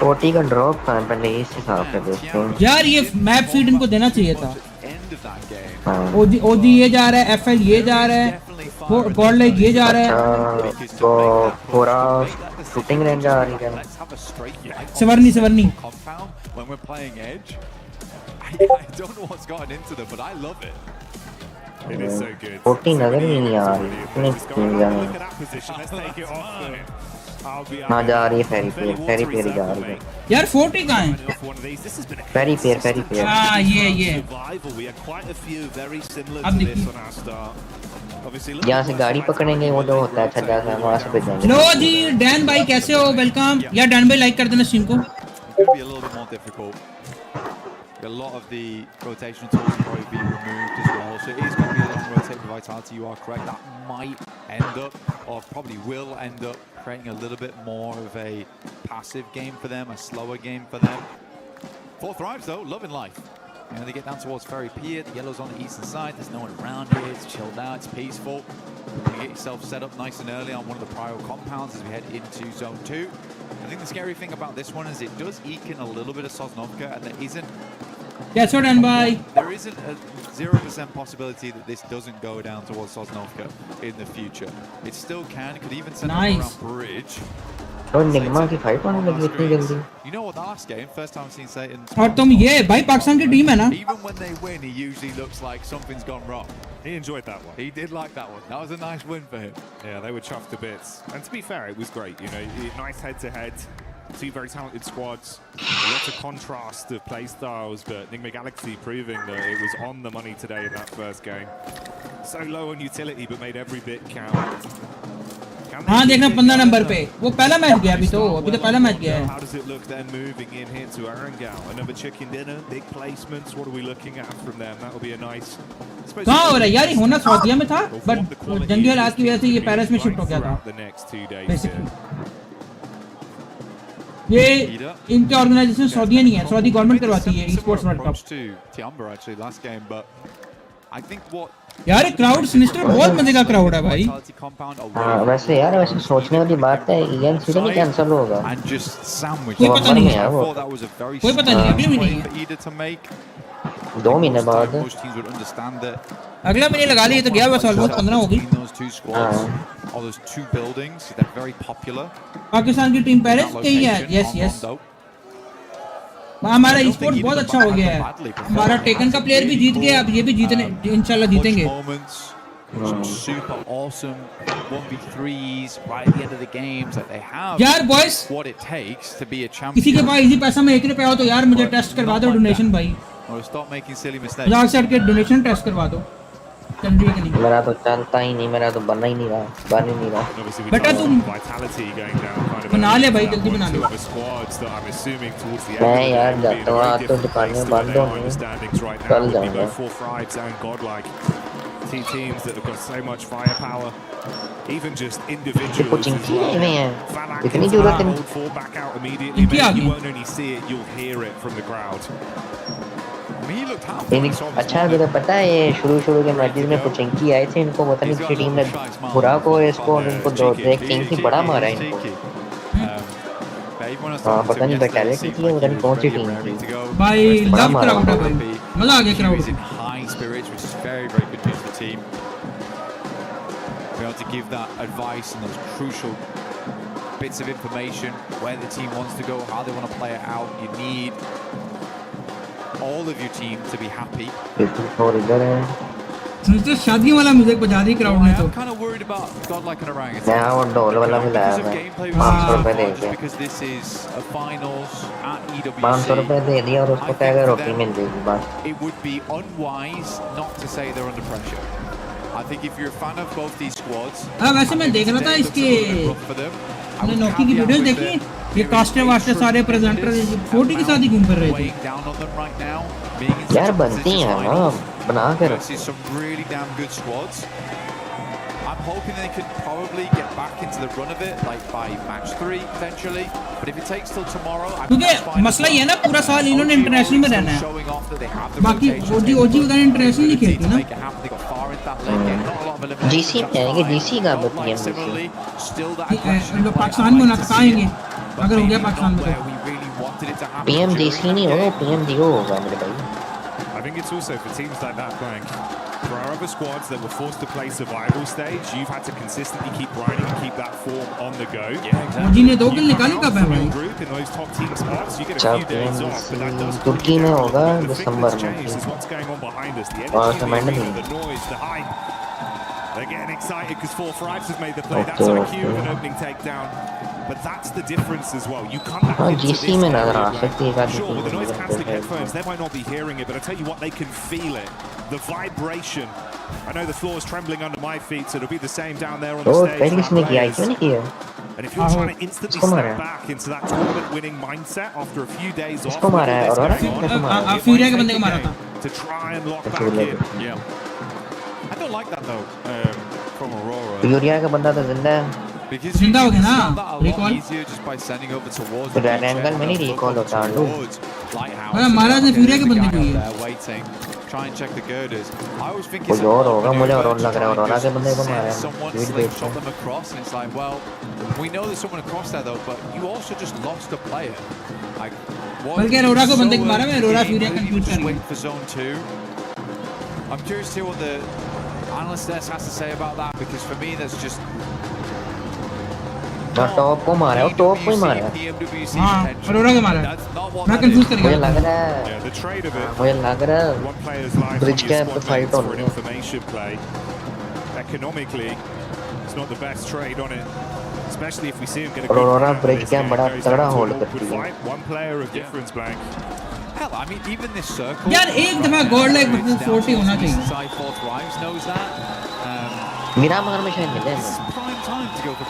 S11: 40 का drop था पहले इस हिसाब से देखते हैं
S3: यार ये मैप फीड इनको देना चाहिए था
S11: हाँ।
S3: ओजी ये जा रहा है एफएल ये जा रहा है गॉड लाइक ये जा रहा है
S11: तो पूरा शूटिंग रेंज आ रही है
S3: सवर्नी
S10: when we're playing Edge. I don't know what's gotten into them, but I love it.
S6: It is so good.
S11: 40 नजर ही नहीं आ रही इतनी ना जा रही है फेरी पेर जा रही है
S3: यार 40 कहाँ है
S11: फेरी पेर
S3: हाँ ये अब देखिए
S11: यहाँ से गाड़ी पकड़ेंगे वो जो होता है अच्छा जैसा वहाँ से भेजेंगे
S3: लो जी डैन भाई कैसे हो वेलकम यार डैन भाई लाइक कर देना स्ट्रीम को
S10: It's going to be a little bit more difficult. A lot of the rotational tools will probably be removed as well, so it is going to be a long rotate with Vitality. You are correct. That might end up, or probably will end up, creating a little bit more of a passive game for them, a slower game for them. 4 thrives though, loving life. You know, they get down towards Ferry Pier, the yellow's on the eastern side, there's no one around here, it's chilled out, it's peaceful. You get yourself set up nice and early on one of the prior compounds as we head into Zone 2. I think the scary thing about this one is it does eke in a little bit of Sosnovka, and there isn't There isn't a 0% possibility that this doesn't go down towards Sosnovka in the future. It still can, it could even send them around bridge.
S11: और Nigma की fight होने लगी इतनी जल्दी
S10: You know what, the last game, first time I've seen Satan.
S3: और तुम ये भाई पाकिस्तान की टीम है ना
S10: Even when they win, he usually looks like something's gone wrong.
S6: He enjoyed that one.
S10: He did like that one. That was a nice win for him.
S6: Yeah, they were chuffed to bits. And to be fair, it was great. You know, nice head-to-head. Two very talented squads. Lots of contrast of play styles, but Nigma Galaxy proving that it was on the money today in that first game. So low on utility, but made every bit count.
S3: हाँ देखना 15 number पे वो पहला match गया अभी तो पहला match गया है
S6: How does it look then moving in here to Arangao? Another chicken dinner, big placements. What are we looking at from them? That will be a nice.
S3: कहाँ हो रहा है यार ये होना सऊदीया में था बट जंगी हालात की वजह से ये पेरिस में शिफ्ट हो गया था बेसिकली ये इनके ऑर्गेनाइजेशन सऊदीया नहीं है सऊदी गवर्नमेंट करवाती है ई-स्पोर्ट्स वर्ल्ड कप यार ये क्राउड सिनिस्टर बहुत मजे का क्राउड है भाई
S11: हाँ वैसे यार वैसे सोचने वाली बात है ईएन सीधे नहीं कैंसिल होगा
S3: कोई पता नहीं है अगले महीने
S11: 2 महीने बाद
S3: अगला महीने लगा लिए तो गया बस ऑलमोस्ट 15 होगी पाकिस्तान की टीम पेरिस की है यस हमारा ई-स्पोर्ट्स बहुत अच्छा हो गया है हमारा टेकन का प्लेयर भी जीत गया अब ये भी जीतने इंशाल्लाह जीतेंगे
S10: super awesome 1v3s right at the end of the games that they have
S3: यार boys
S10: what it takes to be a champion
S3: किसी के पास इजी पैसा में 1 रुपया हो तो यार मुझे टेस्ट करवा दो डोनेशन भाई
S10: or stop making silly mistakes
S3: मजाक से हट के डोनेशन टेस्ट करवा दो
S11: मेरा तो चलता ही नहीं मेरा तो बन ही नहीं रहा
S3: बेटा तुम बना ले भाई जल्दी बना ले
S11: मैं यार जाता हूँ आज तो दुकानें बंद होंगी कल जाऊँगा
S6: Two teams that have got so much firepower, even just individuals.
S11: कुछ इनकी में है इतनी जरूरत है
S6: fall back out immediately. You won't only see it, you'll hear it from the crowd.
S11: अच्छा मुझे पता है ये शुरू के मैचेस में पुचिंकी आए थे इनको पता नहीं किसी टीम ने बुरा को इसको इनको दो एक टीम की बड़ा मारा इनको हाँ पता नहीं बैटालिटी थी पता नहीं कौन सी टीम थी
S3: भाई लव क्राउड है भाई मजा आ गया crowd
S10: spirits, which is very good news for the team. Be able to give that advice and those crucial bits of information where the team wants to go, how they want to play it out. You need all of your team to be happy.
S3: शादी वाला music बजा दी crowd ने तो
S10: kind of worried about godlike and orangutan.
S11: मैं वो ढोल वाला मिलाया मैं 500 रुपए दे के
S10: because this is a finals at EWC.
S11: 500 रुपए दे दिया और उसको क्या कर रोटी मिल जाएगी बस
S10: It would be unwise not to say they're under pressure. I think if you're a fan of both these squads.
S3: हाँ वैसे मैं देख रहा था इसके हमने नौकी की वीडियोस देखी ये कास्टर वास्टर सारे प्रेजेंटर 40 के साथ ही घूम रहे थे
S11: यार बनती हैं हाँ बना कर
S10: some really damn good squads. I'm hoping they could probably get back into the run of it, like by match 3 potentially. But if it takes till tomorrow,
S3: क्योंकि मसला ये है ना पूरा साल इन्होंने इंटरनेशनल में रहना है बाकी ओजी उधर इंटरनेशनल नहीं खेलती ना
S11: जीसी में आएंगे जीसी का बतिया
S3: पाकिस्तान में होना तो आएंगे अगर हो गया पाकिस्तान में तो
S11: PMGC नहीं होगा, PMGO होगा मेरे भाई।
S6: I think it's also for teams like that, Blank. For our other squads that were forced to play survival stage, you've had to consistently keep grinding and keep that form on the go. Yeah,
S3: exactly. ने 2 किल निकाले कब है भाई?
S6: Group in those top team spots, you get a few days off, but that does
S11: तुर्की में होगा दिसंबर में।
S6: is what's going on behind us. The energy, the noise, the hype. They're getting excited because 4-5 has made the play. That's on a cue of an opening takedown. But that's the difference as well. You come back into this game, sure, with the noise cancelling headphones, they might not be hearing it, but I tell you what, they can feel it. The vibration. I know the floor is trembling under my feet, so it'll be the same down there on the stage. And if you're trying to instantly step back into that tournament-winning mindset after a few days off, to try and lock back in.
S10: Yeah. I don't like that though, from Aurora.
S11: Urea का बंदा तो जिंदा है।
S3: जिंदा हो गया ना? Recall
S10: easier just by sending over towards
S11: the red angle में नहीं रिकॉल होता है।
S3: अरे महाराज ने फ्यूरिया के बंदे को ही
S10: waiting, try and check the girders. I was thinking
S11: कुछ और होगा, मुझे और लग रहा है अरोरा के बंदे को मारा है।
S10: someone shot them across and it's like, well, we know there's someone across there though, but you also just lost a player. Like,
S3: बल्कि अरोरा को बंदे को मारा है, अरोरा फ्यूरिया कंफ्यूज कर
S10: गया। for zone 2. I'm curious to hear what the analyst has to say about that, because for me that's just
S11: top को मारा है, टॉप को ही मारा है।
S3: हाँ, अरोरा को मारा है। मैं कंफ्यूज कर गया।
S11: मुझे लग रहा है ब्रिज के पे फाइट हो रही है।
S6: Economically, it's not the best trade on it, especially if we see him get a
S11: Arora bridge के बड़ा तगड़ा होल्ड करती है।
S6: One player of difference, Blank.
S10: Hell, I mean, even this circle.
S3: यार एक दफा गॉड लाइक वर्सेस 40 होना चाहिए।
S11: मेरा मार में शायद मिले।
S10: Prime time to go for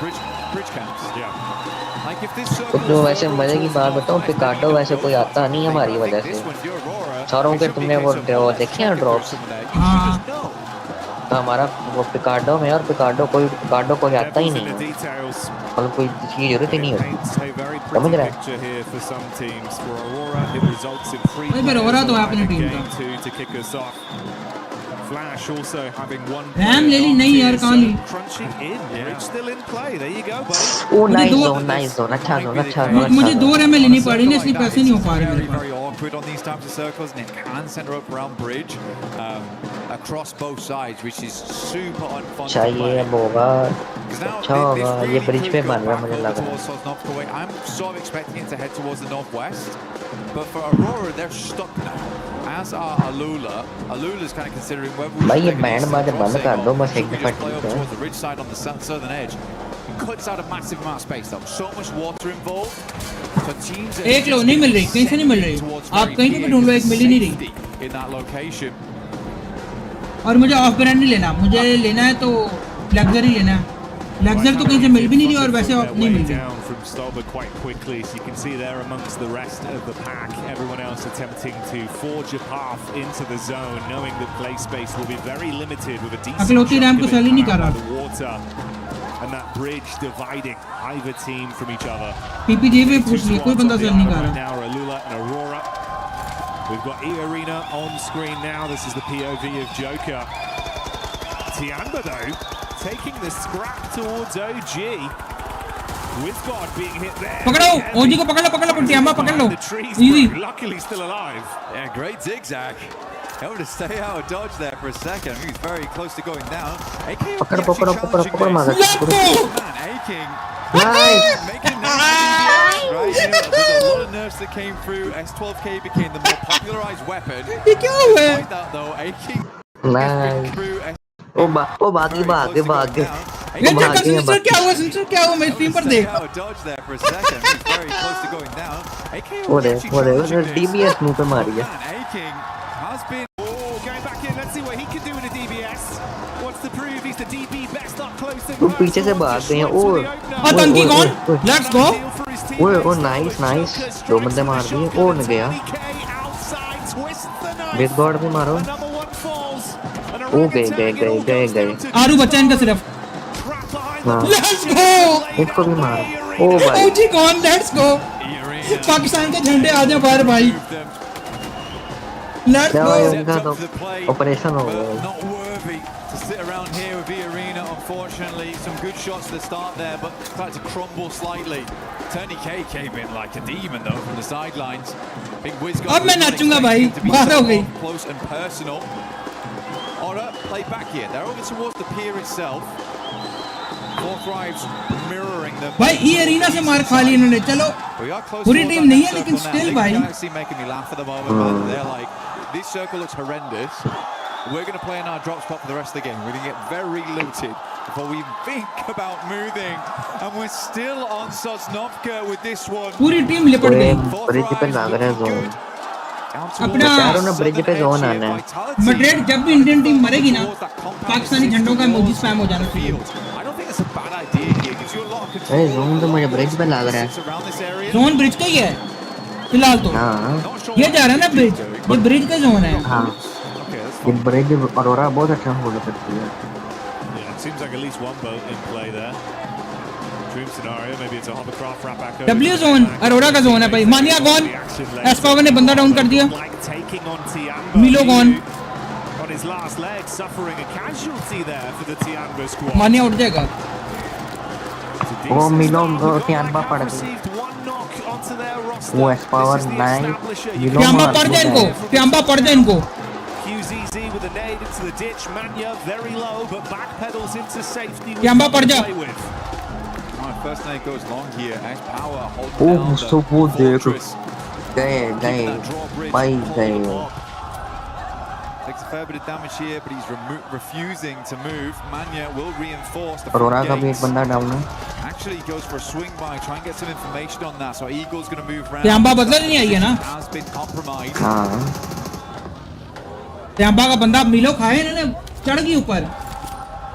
S10: bridge camps. Yeah. Like if this
S11: circle. तो वैसे मजे की बात बताऊं, पिकाडो वैसे कोई आता नहीं हमारी वजह से। सारों के तुमने वो देखे हैं ड्रॉप्स?
S3: हाँ।
S11: तो हमारा वो पिकाडो में और पिकाडो कोई आता ही नहीं। और कोई चीज जरूरत ही नहीं होती। समझ रहा है?
S3: भाई पर अरोरा तो अपनी टीम का।
S6: Flash also having one.
S3: RAM ले ली नहीं यार कहाँ ली?
S6: Crunching in, Bridge still in play. There you go, buddy.
S11: Oh, nice zone, अच्छा।
S3: मुझे 2 रैम लेनी पड़ी ना, इसलिए पैसे नहीं हो पा रहे मेरे पास।
S10: Very awkward on these types of circles, and it can center up around bridge, across both sides, which is super unfun.
S11: चाहिए अब होगा, अच्छा होगा, ये ब्रिज पे बन रहा है मुझे लग रहा है।
S10: I'm sort of expecting it to head towards the northwest, but for Aurora, they're stuck now. As are Alula. Alula's kind of considering whether
S11: भाई ये बैंड बाजे बंद कर दो बस एक दफा ठीक है।
S10: the ridge side on the southern edge. It cuts out a massive amount of space though. So much water involved. So teams
S3: एक लो नहीं मिल रही, कहीं से नहीं मिल रही। आप कहीं पे भी ढूंढ लो, एक मिल ही नहीं रही।
S10: In that location.
S3: और मुझे ऑफ ब्रांड नहीं लेना, मुझे लेना है तो लग्जरी लेना है। लग्जर तो कहीं से मिल भी नहीं रही और वैसे नहीं मिल रही।
S6: From Stolber quite quickly, so you can see there amongst the rest of the pack, everyone else attempting to forge a path into the zone, knowing that play space will be very limited with a decent chunk of it around the water, and that bridge dividing either team from each other.
S3: PPG पे पूछ लिया, कोई बंदा cell नहीं कर रहा।
S6: Now Alula and Aurora. We've got E-Arena on screen now. This is the POV of Joker. Tiamba though, taking the scrap towards OG. With God being hit there.
S3: पकड़ो, OG को पकड़ लो, टियामा पकड़ लो। Easy.
S6: Luckily still alive.
S10: Yeah, great zigzag. Able to stay out of dodge there for a second. He's very close to going down.
S11: पकड़ मार।
S10: Aching.
S11: Nice.
S10: Making right, you know, there's a lot of nerfs that came through. S12K became the more popularized weapon. Despite that though, Aching.
S11: Nice. ओ भाग गए।
S3: ये sensor क्या हुआ मैं screen पर देख।
S11: वो DBS मुंह पे मारी है। वो पीछे से भाग गए हैं।
S3: आतंकी कौन? Let's go.
S11: ओ नाइस, 2 बंदे मार दिए। ओ न गया। बिग गॉड भी मारो। ओ गए।
S3: आरू बच्चा इनका सिर्फ। Let's go.
S11: इसको भी मारो। ओ भाई।
S3: ओजी कौन? Let's go. पाकिस्तान के झंडे आ जाए बाहर भाई। Let's
S11: क्या
S3: go.
S11: इनका तो ऑपरेशन हो गया
S10: Not worthy to sit around here with the arena, unfortunately. Some good shots at the start there, but started to crumble slightly. Tony K came in like a demon though from the sidelines. Big whiz got.
S3: अब मैं नाचूंगा भाई, बाहर हो गई.
S10: Close and personal. Ora play back here. They're over towards the pier itself. Four drives mirroring them.
S3: भाई ये arena से मार खा ली इन्होंने. चलो पूरी टीम नहीं है लेकिन स्टिल भाई.
S10: Actually making me laugh at the moment, man. They're like, this circle looks horrendous. We're going to play in our drop spot for the rest of the game. We're going to get very looted before we think about moving. And we're still on Sosnovka with this one.
S3: पूरी team लिपट गई.
S11: Bridge पे लग रहा है zone.
S3: अपना
S11: चारों ने ब्रिज पे जोन आना है.
S3: मड्रिड जब भी इंडियन टीम मरेगी ना, पाकिस्तानी झंडों का इमोजी स्पैम हो जाना चाहिए.
S11: अरे जोन तो मुझे ब्रिज पे लग रहा है.
S3: जोन ब्रिज का ही है फिलहाल तो. ये जा रहा है ना ब्रिज, ये ब्रिज का जोन है.
S11: हाँ ये ब्रिज अरोरा बहुत अच्छा हो सकती है.
S6: Seems like at least one boat in play there. Dream scenario, maybe it's a hovercraft wrap back over.
S3: W zone, Arora का जोन है भाई. मानिया गॉन, एस्पावर ने बंदा डाउन कर दिया. मिलो gone.
S6: On his last leg, suffering a casualty there for the Tianba squad.
S3: मानिया उठ जाएगा.
S11: वो मिलो तियानबा पड़ गई. वो एस्पावर 9 मिलो
S3: तियानबा पड़ जाए इनको. तियानबा पड़ जाए इनको.
S6: QZZ with a nade into the ditch. Manya very low, but backpedals into safety.
S3: तियानबा पड़ जा.
S10: First nade goes long here. As power holding down
S11: ओह सो वो देख गए भाई गए.
S10: Takes a fair bit of damage here, but he's refusing to move. Manya will reinforce the
S11: Arora का भी एक बंदा डाउन है.
S10: Actually, he goes for a swing by, try and get some information on that. So Eagle's going to move round.
S3: तियानबा बदला नहीं आई है ना.
S10: Has been compromised.
S11: हाँ.
S3: तियानबा का बंदा मिलो खाए इन्होंने, चढ़ गई ऊपर.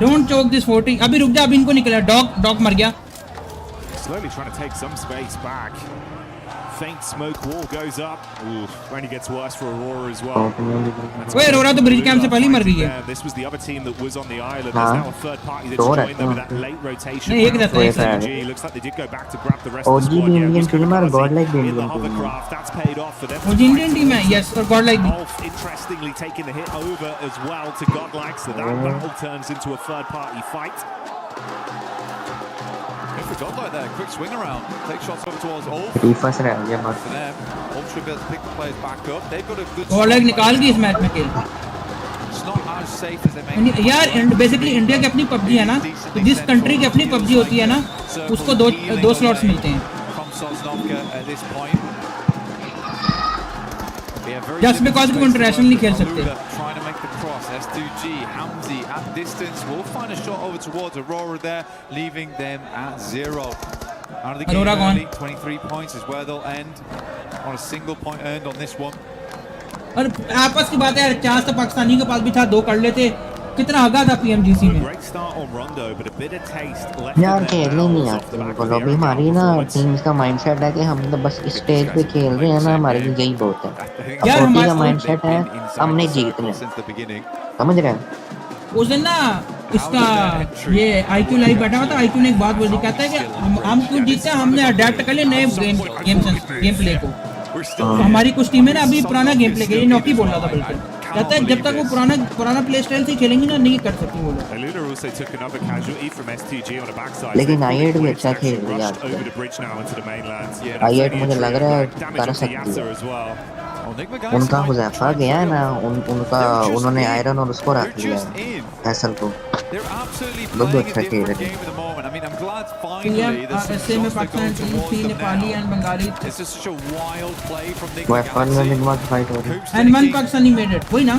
S3: Don't choke this 40. अभी रुक जा, अभी इनको निकला. डॉग मर गया.
S6: Slowly trying to take some space back. Faint smoke wall goes up. Ooh, only gets worse for Aurora as well.
S3: ओए अरोरा तो ब्रिज कैंप से पहले मर गई है.
S6: This was the other team that was on the island. There's now a third party that's joined them with that late rotation.
S3: नहीं एक रहता है.
S6: Looks like they did go back to grab the rest of the
S11: OG
S6: squad.
S11: Indian team और god like
S6: In the
S11: Indian team.
S6: hovercraft, that's paid off for them.
S3: OG Indian team है. Yes और god like भी.
S6: Interestingly taking the hit over as well to Godlike, so that battle turns into a third party fight.
S10: For Godlike there, quick swing around, take shots over towards Ulf.
S11: Defense रह गया बस.
S10: For them, Ulf should be able to pick the players back up. They've got a good.
S3: God like निकाल गई इस match में किल.
S10: It's not as safe as they make.
S3: यार basically India की अपनी पबजी है ना, तो जिस कंट्री की अपनी पबजी होती है ना, उसको दो स्लॉट्स मिलते हैं. Just because वो इंटरनेशनल नहीं खेल सकते.
S10: Trying to make the cross. S2G, Hamzi at distance will find a shot over towards Aurora there, leaving them at 0. Out of the game early, 23 points is where they'll end. On a single point earned on this one.
S3: और आपस की बात है यार, chance तो पाकिस्तानी के पास भी था, 2 कर लेते. कितना आगा था PMGC में.
S11: यार खेलने नहीं आते उनको. अभी हमारी ना टीम्स का माइंडसेट है कि हम तो बस स्टेज पे खेल रहे हैं ना, हमारे लिए यही बहुत है. यार हमारा माइंडसेट है हमने जीतना है, समझ रहे हैं.
S3: उस दिन ना इसका ये IQ लाइव बैठा हुआ था. IQ ने एक बात बोली, कहता है कि हम क्यों जीते हैं, हमने अडेप्ट कर लिया नए गेम प्ले को. तो हमारी कुछ टीमें ना अभी पुराना गेम प्ले खेली. नौकी बोल रहा था बिल्कुल. कहता है जब तक वो पुराना प्ले स्टाइल से खेलेंगे ना, नहीं कर सकती वो लोग.
S11: लेकिन iAnd भी अच्छा खेल रहा है. iAnd मुझे लग रहा है कर सकती है. उनका हुज़ैफा गया है ना, उन्होंने आयरन और उसको रख लिया है, हैसल को. बहुत अच्छा खेल रहे हैं.
S3: ऐसे में पाकिस्तान टीम थी, नेपाली एंड बंगाली.
S11: वो F1 में मिनवा की फाइट हो रही है.
S3: एंड 1 पाकिस्तानी मेड इट, वही ना.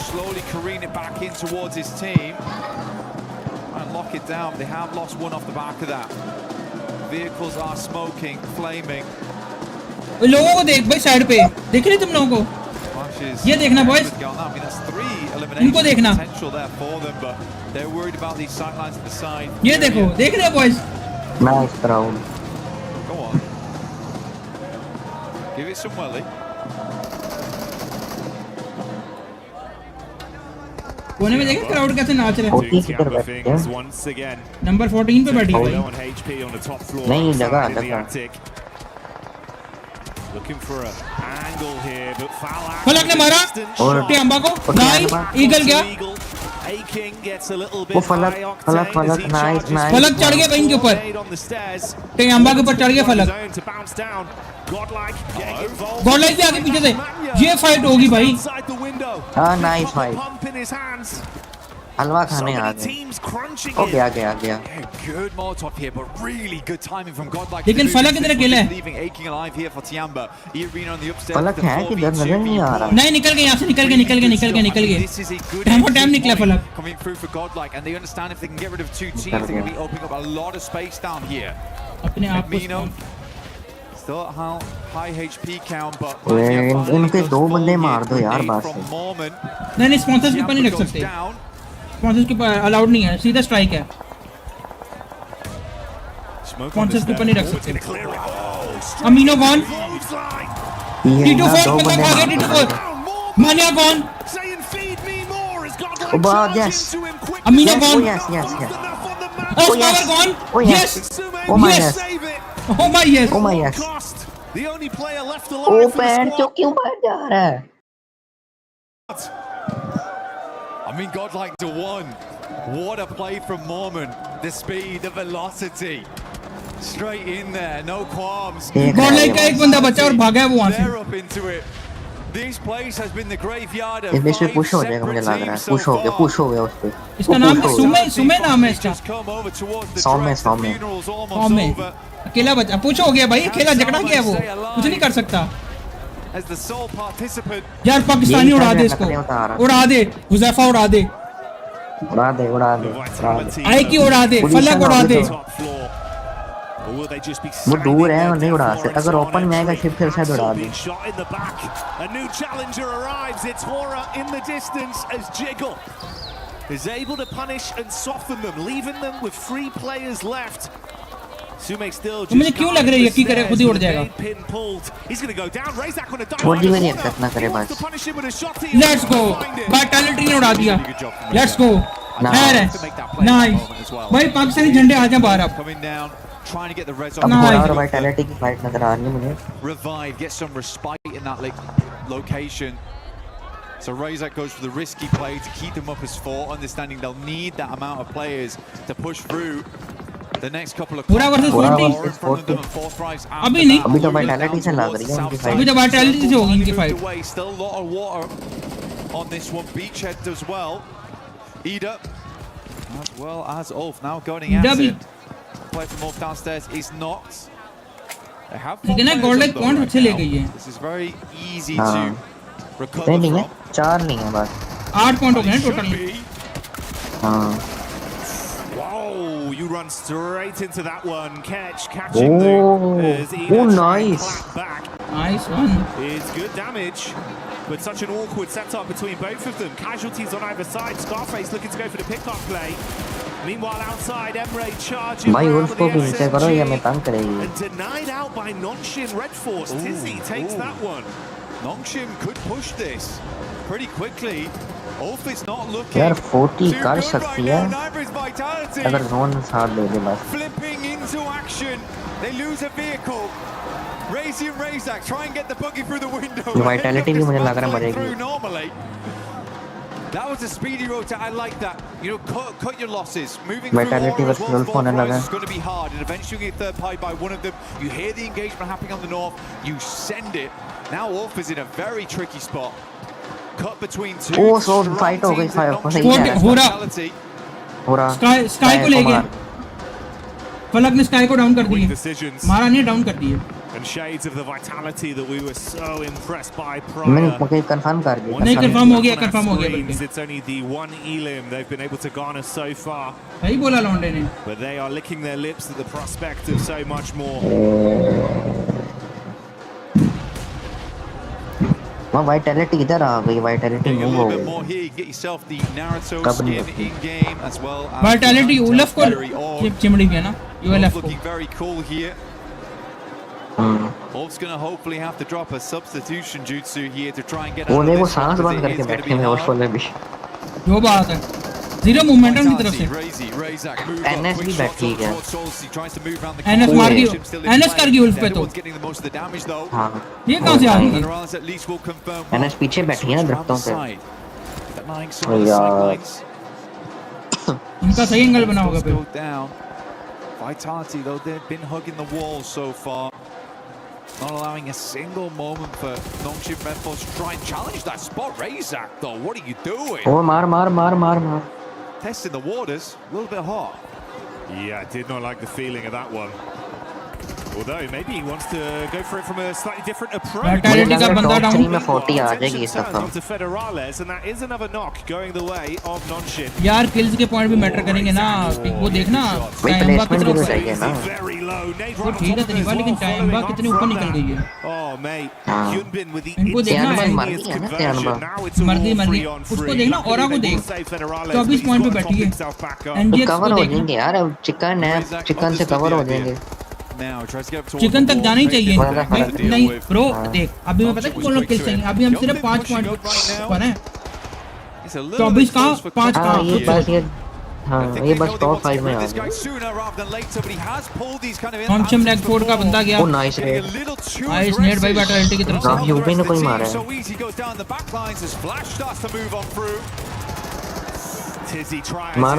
S10: Slowly careen it back in towards his team and lock it down. They have lost one off the back of that. Vehicles are smoking, flaming.
S3: लोगों को देख भाई साइड पे, देख रहे तुम लोगों को. ये देखना बॉयज, इनको देखना. ये देखो, देख रहे हो boys.
S11: Nice round.
S10: Go on. Give it some welly.
S3: कोने में देखा क्राउड कैसे नाच रहे हैं. नंबर 14 पे बैठी है.
S11: नहीं जगह
S6: Looking for an angle here, but foul out.
S3: फलक ने मारा टियाम्बा को, नाइस, ईगल गया।
S6: Aking gets a little bit
S11: वो फलक नाइस नाइस।
S3: फलक चढ़ गया कहीं के ऊपर, टियाम्बा के ऊपर चढ़ गया फलक। गॉडलाइक भी आगे पीछे से, ये फाइट होगी भाई।
S11: हाँ नाइस फाइट, हलवा खाने आ गए। ओके आ गया।
S10: Good Molotov here, but really good timing from Godlike.
S3: लेकिन फलक इधर अकेला है।
S10: Leaving Aking alive here for Tiamba. Arena on the upstairs.
S11: फलक है कि नजर नहीं आ रहा।
S3: नहीं निकल गए यहाँ से, निकल गए।
S10: This is a good
S3: time निकला फलक।
S10: coming through for Godlike, and they understand if they can get rid of two teams, they're going to be opening up a lot of space down here.
S3: अपने आप को
S10: Still how high HP count, but
S11: इनके दो बंदे मार दो यार बात से।
S3: नहीं स्पॉन्सर्स के ऊपर नहीं रख सकते, स्पॉन्सर्स के ऊपर अलाउड नहीं है, सीधा स्ट्राइक है। स्पॉन्सर्स के ऊपर नहीं रख सकते। अमीनो गॉन, T24 बंदा खा गया, T24 mania gone,
S11: yes
S3: Amino gone,
S11: yes
S3: power gone, yes
S11: oh my yes oh पैर तो क्यों बाहर जा रहा है?
S10: I mean, Godlike to one. What a play from Mormon. The speed, the velocity. Straight in there, no qualms.
S3: Godlike का एक बंदा बचा और भागा है वो वहाँ से।
S10: They're up into it. This place has been the graveyard of
S11: इसमें से पुश हो जाएगा मुझे लग रहा है, पुश हो गया उस पे।
S3: इसका नाम सुमे नाम है इसका।
S11: सौम्य
S3: अकेला बचा, पुश हो गया भाई, अकेला झगड़ा गया वो, कुछ नहीं कर सकता। यार पाकिस्तानी उड़ा दे इसको, उड़ा दे, हुज़ैफा उड़ा दे, आई की उड़ा दे, फलक उड़ा दे।
S11: वो दूर है और नहीं उड़ा सकते, अगर ओपन में आएगा शिप फिर शायद उड़ा दे।
S6: Is able to punish and soften them, leaving them with 3 players left. Sume still just
S3: मुझे क्यों लग रहा है ये की करे खुद ही उड़ जाएगा।
S6: He's going to go down, raise that on a
S11: छोड़ दी मेरी हरकत ना करे बस।
S3: Let's go, वाइटैलिटी ने उड़ा दिया। Let's go, नाइस भाई, पाकिस्तानी झंडे आ जाए बाहर अब।
S10: Trying to get the res
S11: और वाइटैलिटी की फाइट नजर आ रही है मुझे।
S10: Revive, get some respite in that location. So Razak goes for the risky play to keep them up as 4, understanding they'll need that amount of players to push through the next couple of
S3: पूरा versus 40 अभी नहीं,
S11: अभी तो vitality से लग रही है उनकी फाइट,
S3: अभी तो वाइटैलिटी से होगी इनकी fight.
S10: Still a lot of water on this one. Beachhead as well. Ida as well as Ulf now going at it. Play from Ulf downstairs is knocked. They have
S3: Godlike point अच्छे ले गई है।
S10: This is very easy to recover
S11: नहीं है, 4 नहीं है बस,
S3: 8 point हो गए टोटल।
S11: हाँ
S6: Whoa, you run straight into that one. Catching the
S11: nice
S3: one.
S6: It's good damage, but such an awkward setup between both of them. Casualties on either side. Scarface looking to go for the pickup play. Meanwhile, outside, Emre charging.
S11: भाई उसको भी नीचे करो या मैं तंग करेगी।
S6: And denied out by Nongshim Red Force. Tizzy takes that one.
S10: Nongshim could push this pretty quickly. Ulf is not looking.
S11: यार 40 कर सकती है अगर जोन साथ दे दे बस।
S10: Flipping into action. They lose a vehicle. Razy and Razak try and get the buggy through the window.
S11: Vitality भी मुझे लग रहा है मरेगी।
S10: That was a speedy rotor. I like that. You know, cut your losses. Moving
S11: Vitality versus Wolf होने लगा।
S10: It's going to be hard, and eventually you get third party by one of them. You hear the engagement happening on the north. You send it. Now Wolf is in a very tricky spot. Cut between two.
S11: Oh, so fight हो गई, fight हो रहा।
S3: Sky को ले गया। फलक ने sky को डाउन कर दिया, मारा नहीं, डाउन कर दिया।
S6: And shades of the vitality that we were so impressed by
S11: मैंने
S6: prior.
S11: कंफर्म कर दिया।
S3: नहीं कंफर्म हो गया
S6: It's only the one elim they've been able to garner so far.
S3: सही बोला लौंडे ने।
S6: But they are licking their lips at the prospect of so much more.
S11: वहाँ vitality इधर आ गई, vitality मूव हो गई।
S3: vitality उलफ को चिमड़ी गया ना, ULF को।
S10: Wolf's going to hopefully have to drop a substitution jutsu here to try and get
S11: वो देखो सांस बंद करके बैठे हैं उस वाले भी।
S3: जो बात है। जीरो मोमेंटम की तरफ से
S11: एनएस भी बैठ ठीक है
S3: एनएस मार गई एनएस कर गई उल्फ पे तो
S11: हाँ
S3: ये कहां से आ गई
S11: एनएस पीछे बैठी है ना दरख्तों पे यार
S3: इनका सही एंगल बना होगा फिर
S10: Vitality though, they've been hugging the wall so far. Not allowing a single moment for Nongshim Redforce to try and challenge that spot. Razak though, what are you doing?
S11: Oh, मार.
S10: Testing the waters, a little bit hot.
S6: Yeah, I did not like the feeling of that one. Although maybe he wants to go for it from a slightly different approach.
S3: Vitality का बंदा down
S11: में 40 आ जाएगी इस दफा.
S6: Federales, and that is another knock going the way of Nongshim.
S3: यार kills के point भी matter करेंगे ना. वो देखना टाइम कितना
S11: चाहिए ना.
S3: वो ठीक है तरीका, लेकिन टाइम कितने ऊपर निकल गई है.
S6: Oh mate, Hyunbin with the
S3: इनको देखना मर्दी उसको देखना. औरा को देख 24 पॉइंट पे बैठी है. एनजीएक्स
S11: कवर हो जाएंगे यार. अब चिकन से कवर हो जाएंगे.
S3: चिकन तक जाना ही चाहिए. नहीं ब्रो देख, अभी मैं पता है कौन लोग किल चाहिए. अभी हम सिर्फ 5 पॉइंट पर हैं. 24 का 5 का.
S11: ये बस टॉप 5 में आ गया.
S3: नॉनशम रैंक 4 का बंदा गया.
S11: ओ नाइस रेड.
S3: नाइस नेट भाई बैटलिटी की तरफ से.
S11: यूपी ने कोई मारा है. मार.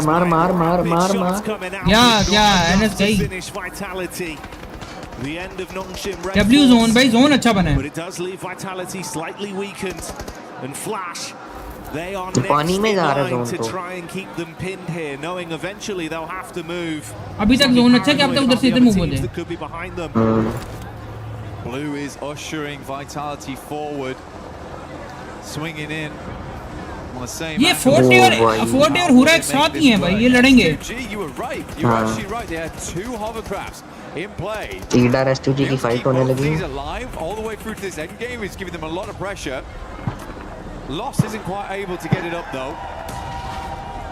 S3: क्या एनएस गई. डब्ल्यू जोन भाई, जोन अच्छा बना है.
S11: पानी में जा रहा है जोन तो.
S3: अभी तक जोन अच्छा है कि अब तक उधर से इधर मूव हो जाए.
S10: Blue is ushering Vitality forward, swinging in.
S3: ये 40 और हुरा एक साथ ही हैं भाई, ये लड़ेंगे.
S11: टीडर एस2जी की फाइट होने लगी.
S10: Loss isn't quite able to get it up though.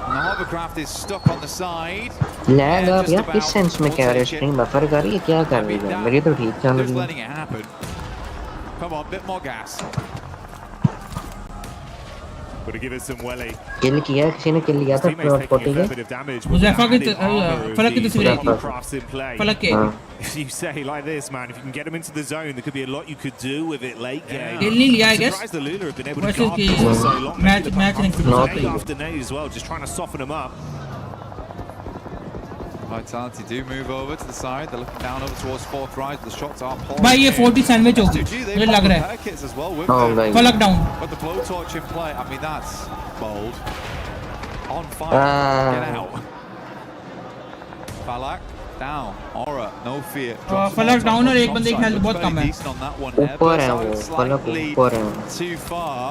S10: And the hovercraft is stuck on the side.
S11: Lag अब यार किस सेंस में कह रहे हो? स्ट्रीम बफर कर रही है, क्या कर रही है? मेरी तो ठीक चल रही है.
S10: Come on, bit more gas.
S6: But to give it some welly.
S11: किल किया, किसी ने किल लिया था प्लॉट 40 के.
S3: मुजफ्फर की फलक की तस्वीर आई थी. फलक के.
S6: If you say like this, man, if you can get them into the zone, there could be a lot you could do with it late game.
S3: किल नहीं लिया, I guess.
S6: Surprised the Lula have been able to guard for so long.
S3: Match नहीं
S6: after nade as well, just trying to soften them up.
S10: Vitality do move over to the side. They're looking down over towards fourth rise. The shots are pouring.
S3: भाई ये 40 sandwich होगी, मुझे लग रहा है. फलक down.
S10: But the blowtorch in play. I mean that's bold. On fire. Get out. Falak down. Aura, no fear.
S3: फलक down और एक बंदे की हेल्थ बहुत कम है.
S11: ऊपर है वो. फलक ऊपर है.
S10: Too far.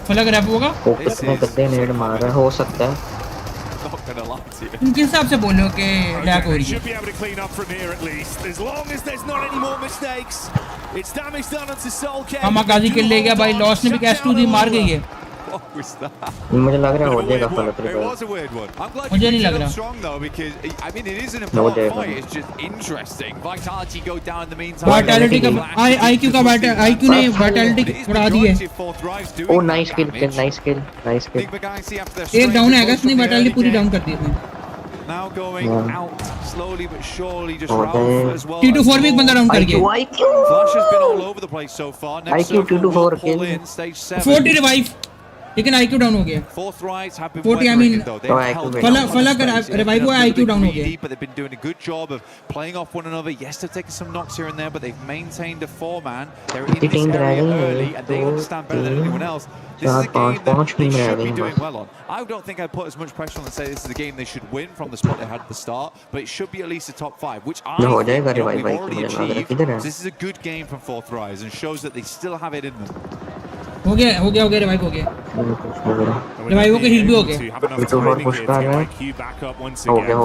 S3: फलक रैप होगा.
S11: फोकस में गद्दे नेड मार रहा है, हो सकता है.
S3: इनके हिसाब से बोलो कि लैग हो रही है. हम गाजी किल ले गया भाई. लॉस ने भी कैश 2 दी मार गई है.
S11: मुझे लग रहा है हो जाएगा फलक.
S3: मुझे नहीं लग रहा. वाइटैलिटी का आईक्यू का आईक्यू ने वाइटैलिटी बढ़ा दी है.
S11: ओ नाइस किल.
S3: एक डाउन है, इसने वाइटैलिटी पूरी डाउन कर दी है.
S10: Now going out slowly but surely, just Ralph as well.
S3: T24 भी एक बंदा डाउन कर गया.
S10: Flash has been all over the place so far. Next
S11: T24 kill.
S3: 40 revive, लेकिन आईक्यू डाउन हो गया. 40 I mean फलक रिवाइव हुआ, आईक्यू डाउन हो गया.
S10: But they've been doing a good job of playing off one another. Yes, they've taken some knocks here and there, but they've maintained a 4-man. They're in this area early and they understand better than anyone else. This is a game that they should be doing well on. I don't think I'd put as much pressure on and say this is a game they should win from the spot they had at the start, but it should be at least a top 5, which I think we've already achieved. This is a good game from Fourth Rise and shows that they still have it in them.
S3: हो गया revive हो गया. Revive हो गया, heal भी हो गया.
S11: हो गया.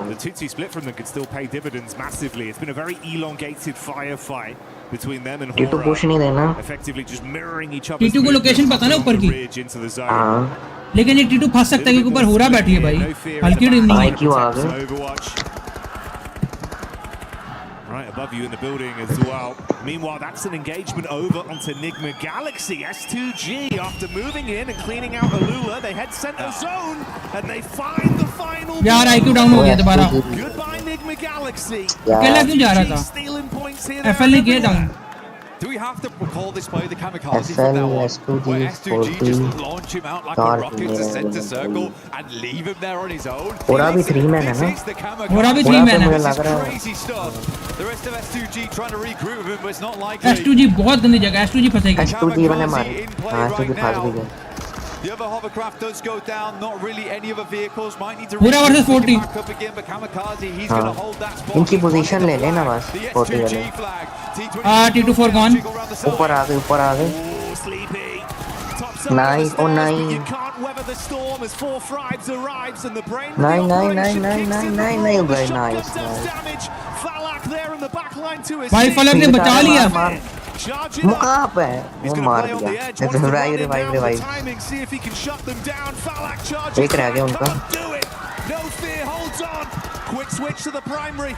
S6: The 2-2 split from them could still pay dividends massively. It's been a very elongated firefight between them and
S11: T2 push नहीं देना.
S6: effectively just mirroring each other.
S3: T2 को लोकेशन पता ना ऊपर की, लेकिन ये T2 फंस सकता है कि ऊपर हो रहा बैठी है भाई. हल्की टीम नहीं है.
S11: आईक्यू आ गया.
S6: right above you in the building as well. Meanwhile, that's an engagement over onto Enigma Galaxy. S2G, after moving in and cleaning out Alula, they head center zone and they find the final.
S3: यार IQ down हो गया दोबारा.
S6: Goodbye Enigma Galaxy.
S3: अकेला क्यों जा रहा था? FL ने किया down.
S10: Do we have to call this play the kamikaze from now on? Where S2G just launch him out like a rocket to center circle and leave him there on his own?
S11: पूरा भी 3 man है ना?
S3: पूरा भी 3 man है.
S10: Crazy stuff. The rest of S2G trying to regroup with him, but it's not likely.
S3: S2G बहुत गंदी जगह. S2G फंसेगी.
S11: S2G वाले मारे. हाँ S2G फंस भी गए.
S10: The other hovercraft does go down. Not really any other vehicles. Might need to
S3: Pura versus 40.
S10: back up again, but Kamikaze, he's going to hold that spot.
S11: इनकी पोजीशन ले लेना बस 40 वाले.
S3: T24 gone.
S11: ऊपर आ गए. Nice, oh nice.
S6: You can't weather the storm as 4 Thrives arrives and the brain.
S11: Nine, very nice.
S6: Damage. Falak there in the back line to his.
S3: भाई फलक ने बचा लिया.
S11: मुकाब है. वो मार दिया. Revive.
S6: See if he can shut them down. Falak charges.
S11: एक रह गया उनका.
S6: No fear holds on. Quick switch to the primary.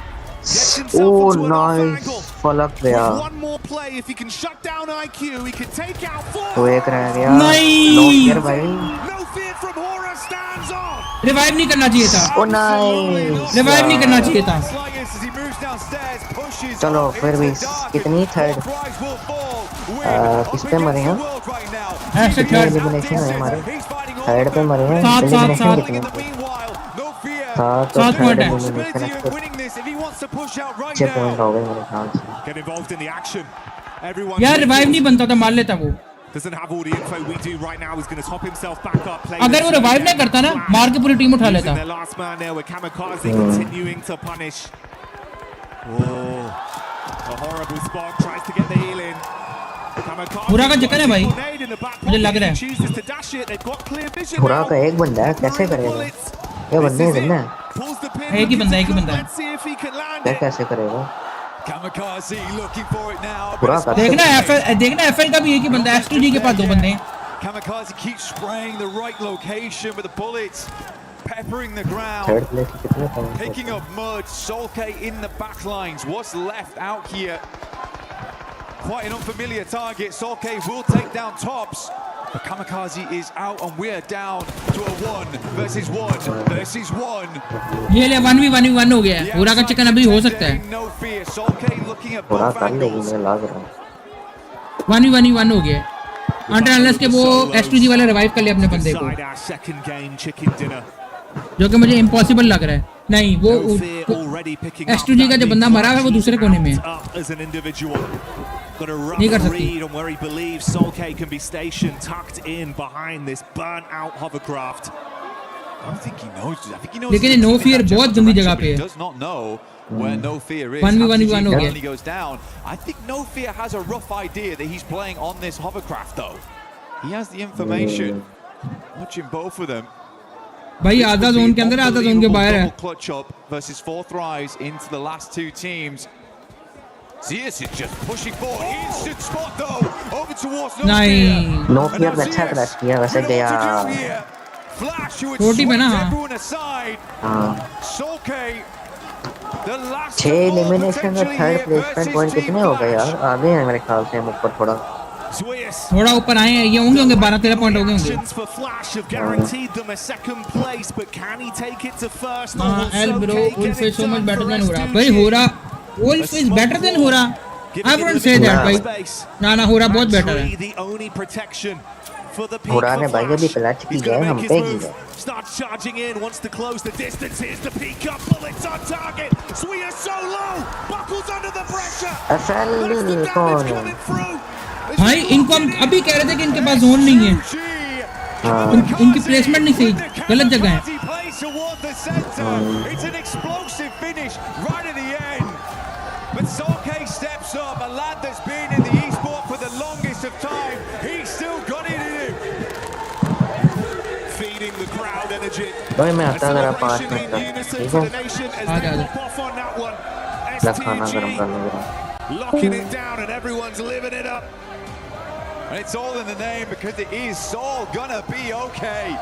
S11: Oh nice. फलक गया.
S6: One more play. If he can shut down IQ, he can take out 4.
S11: तो एक रह गया.
S3: Nice.
S6: No fear from Hora stands on.
S3: Revive नहीं करना चाहिए था.
S11: Oh nice.
S3: रिवाइव नहीं करना चाहिए था.
S11: चलो फिर भी कितनी थर्ड किस पे मरे हैं? एलिमिनेशन है हमारे. थर्ड पे मरे हैं. एलिमिनेशन कितने? 7 पॉइंट है. 6 पॉइंट हो गए मेरे ख्याल से.
S3: यार रिवाइव नहीं बनता था. मार लेता वो.
S6: Doesn't have all the info we do right now. He's going to top himself back up.
S3: अगर वो रिवाइव नहीं करता ना, मार के पूरी टीम उठा लेता.
S6: Their last man there with Kamikaze continuing to punish. Oh, a horrible spot. Tries to get the heal in.
S3: पूरा का चक्कर है भाई. मुझे लग रहा है.
S11: पूरा का एक बंदा है. कैसे करेगा? ये बंदे हैं.
S3: एक ही बंदा है.
S11: कैसे करेगा?
S10: Kamikaze looking for it now.
S3: देखना FL का भी एक ही बंदा है. S2G के पास 2 बंदे हैं.
S10: Kamikaze keeps spraying the right location with the bullets, peppering the ground, picking up mud. Solke in the back lines. What's left out here? Quite an unfamiliar target. Solke will take down Tops. But Kamikaze is out and we're down to a 1 versus 1 versus 1.
S3: ये ले 1v1 हो गया है. पूरा का chicken अभी हो सकता है.
S11: पूरा कर लेगी मुझे लग रहा है.
S3: 1v1 हो गया. अंडर अनलेस के वो S2G वाला रिवाइव कर ले अपने बंदे को. जो कि मुझे इम्पॉसिबल लग रहा है. नहीं वो S2G का जो बंदा मरा है वो दूसरे कोने में है. नहीं कर सकती.
S6: Where he believes Solke can be stationed tucked in behind this burnt out hovercraft.
S10: I think he knows. I think he knows.
S3: लेकिन नो फियर बहुत गंदी जगह पे है.
S10: Does not know where No Fear is.
S3: 1v1 हो गया.
S10: Goes down. I think No Fear has a rough idea that he's playing on this hovercraft though. He has the information. Watching both of them.
S3: भाई आधा zone के अंदर आधा zone के बाहर है.
S10: Clutch up versus 4 Thrives into the last 2 teams. Zeus is just pushing forward. Instant spot though. Over towards No Fear.
S11: No Fear अच्छा crash किया वैसे गया.
S10: Flash who
S3: 40 पे ना.
S11: हाँ.
S10: Solke. The last
S11: 6 एलिमिनेशन में थर्ड प्लेसमेंट पॉइंट कितने हो गए यार? आगे हैं मेरे ख्याल से हम ऊपर
S3: थोड़ा ऊपर आए हैं. ये होंगे 12-13 पॉइंट हो गए होंगे. L bro Wolf is so much better than Hora. भाई Hora Wolf is better than Hora. I wouldn't say that भाई. ना Hora बहुत बेटर है.
S11: Hora ने भाई अभी क्लच की है. हम पे की है.
S6: Starts charging in, wants to close the distance. Here's the peek up, bullets on target. Sweer so low, buckles under the pressure.
S11: FL कौन है?
S3: भाई इनको हम अभी कह रहे थे कि इनके पास जोन नहीं है. इनकी प्लेसमेंट नहीं सही. गलत जगह है.
S10: It's an explosive finish right at the end. But Solke steps up, a lad that's been in the esport for the longest of time. He's still got it in him.
S6: Feeding the crowd energy.
S11: भाई मैं आता जरा 5 minute तक. ठीक है.
S3: आ जा.
S11: खाना गरम करने जरा.
S6: Locking it down and everyone's living it up.
S10: And it's all in the name because it is all gonna be okay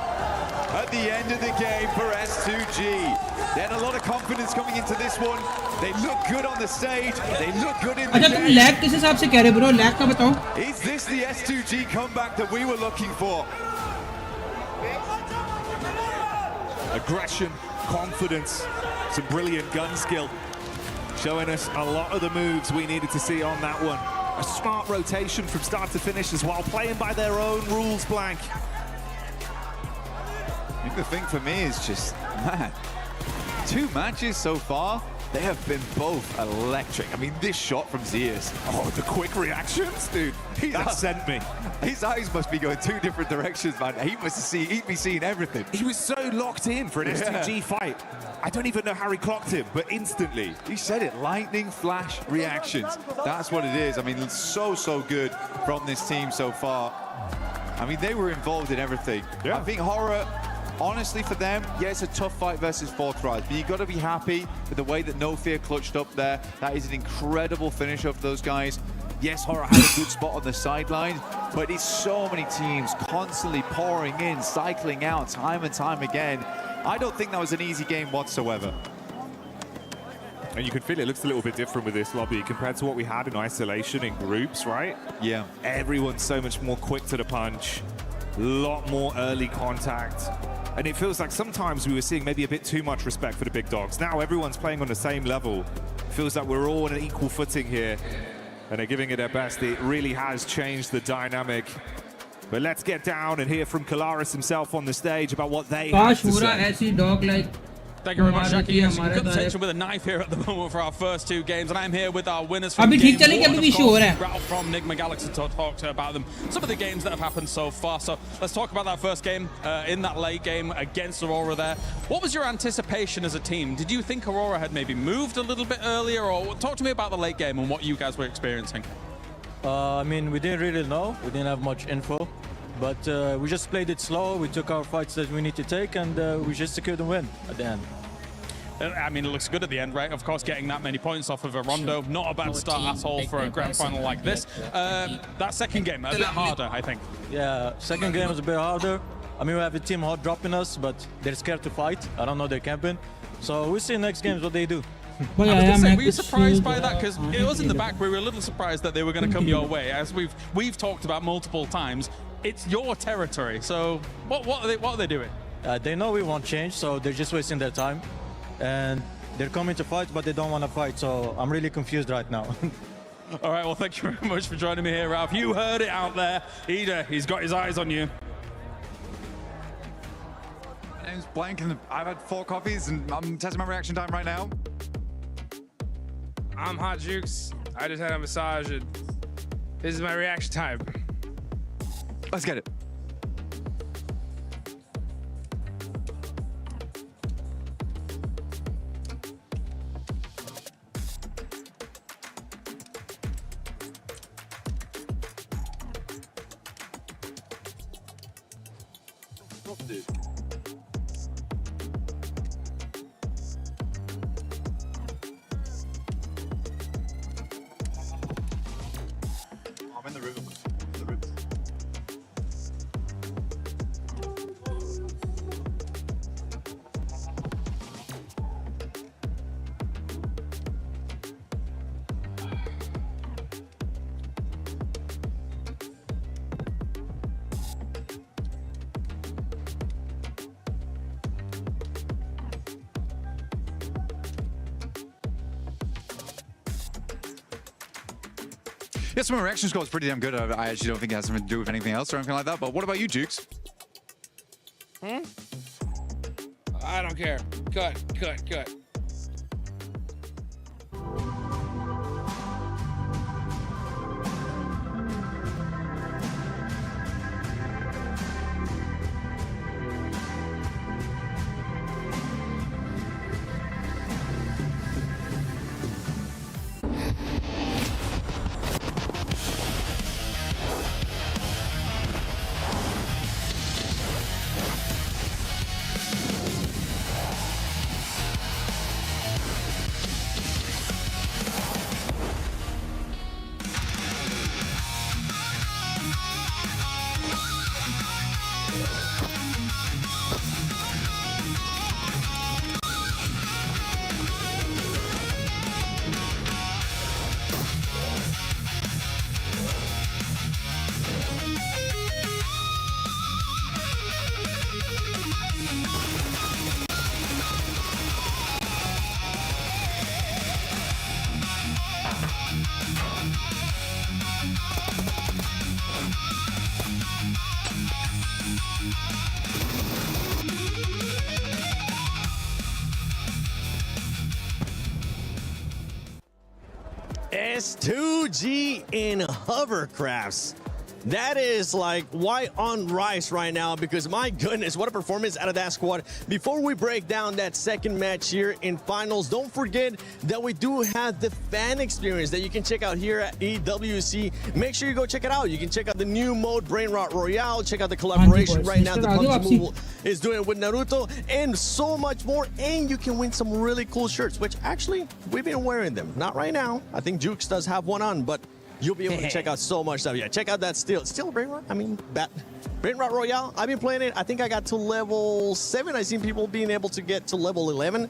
S10: at the end of the game for S2G. They had a lot of confidence coming into this one. They look good on the stage. They look good in the
S3: अच्छा तुम lag किस हिसाब से कह रहे हो bro? Lag का बताओ.
S10: Is this the S2G comeback that we were looking for?
S6: Aggression, confidence, some brilliant gun skill. Showing us a lot of the moves we needed to see on that one. A smart rotation from start to finish as well, playing by their own rules, Blank.
S10: I think the thing for me is just, man, 2 matches so far, they have been both electric. I mean, this shot from Zeus.
S6: Oh, the quick reactions, dude. That sent me.
S10: His eyes must be going 2 different directions, man. He'd be seeing everything.
S6: He was so locked in for an S2G fight. I don't even know how he clocked him, but instantly.
S10: He said it, lightning flash reactions. That's what it is. I mean, so good from this team so far. I mean, they were involved in everything.
S6: Yeah.
S10: I think Horror, honestly for them, yeah, it's a tough fight versus 4th Rise, but you've got to be happy with the way that No Fear clutched up there. That is an incredible finish of those guys. Yes, Horror had a good spot on the sideline, but it's so many teams constantly pouring in, cycling out time and time again. I don't think that was an easy game whatsoever.
S6: And you can feel it looks a little bit different with this lobby compared to what we had in isolation in groups, right?
S10: Yeah.
S6: Everyone's so much more quick to the punch, a lot more early contact. And it feels like sometimes we were seeing maybe a bit too much respect for the big dogs. Now everyone's playing on the same level. Feels like we're all on an equal footing here. And they're giving it their best. It really has changed the dynamic. But let's get down and hear from Kalaris himself on the stage about what they have to say.
S13: Thank you very much, Jackie. Yes, we've got the tension with a knife here at the moment for our first 2 games, and I'm here with our winners from game 1, of course, Ralph from Nigma Galaxy to talk to about them. Some of the games that have happened so far. So let's talk about that first game in that late game against Aurora there. What was your anticipation as a team? Did you think Aurora had maybe moved a little bit earlier, or talk to me about the late game and what you guys were experiencing?
S19: I mean, we didn't really know. We didn't have much info. But we just played it slow. We took our fights that we need to take, and we just secured the win at the end.
S13: I mean, it looks good at the end, right? Of course, getting that many points off of a Rondo, not a bad start at all for a grand final like this. That second game, a bit harder, I think.
S19: Yeah, second game was a bit harder. I mean, we have a team hot dropping us, but they're scared to fight. I don't know their camping. So we'll see next games what they do.
S13: I was going to say, were you surprised by that? Because it was in the back, we were a little surprised that they were going to come your way. As we've talked about multiple times, it's your territory. So what are they doing?
S19: They know we won't change, so they're just wasting their time. And they're coming to fight, but they don't want to fight. So I'm really confused right now.
S13: All right, well, thank you very much for joining me here, Ralph. You heard it out there. He's got his eyes on you.
S10: My name's Blank, and I've had 4 coffees, and I'm testing my reaction time right now.
S20: I'm Hot Jukes. I just had a massage, and this is my reaction time.
S10: Let's get it. I'm in the room. Yeah, some of my reaction score is pretty damn good. I actually don't think it has something to do with anything else or anything like that. But what about you, Jukes?
S20: I don't care. Cut.
S16: S2G in hovercrafts. That is like white on rice right now, because my goodness, what a performance out of that squad. Before we break down that second match here in finals, don't forget that we do have the fan experience that you can check out here at EWC. Make sure you go check it out. You can check out the new mode, Brain Rot Royale. Check out the collaboration right now that Pubg is doing with Naruto, and so much more. And you can win some really cool shirts, which actually we've been wearing them. Not right now. I think Jukes does have one on, but you'll be able to check out so much stuff. Yeah, check out that still Brain Rot. I mean, that Brain Rot Royale. I've been playing it. I think I got to level 7. I've seen people being able to get to level 11.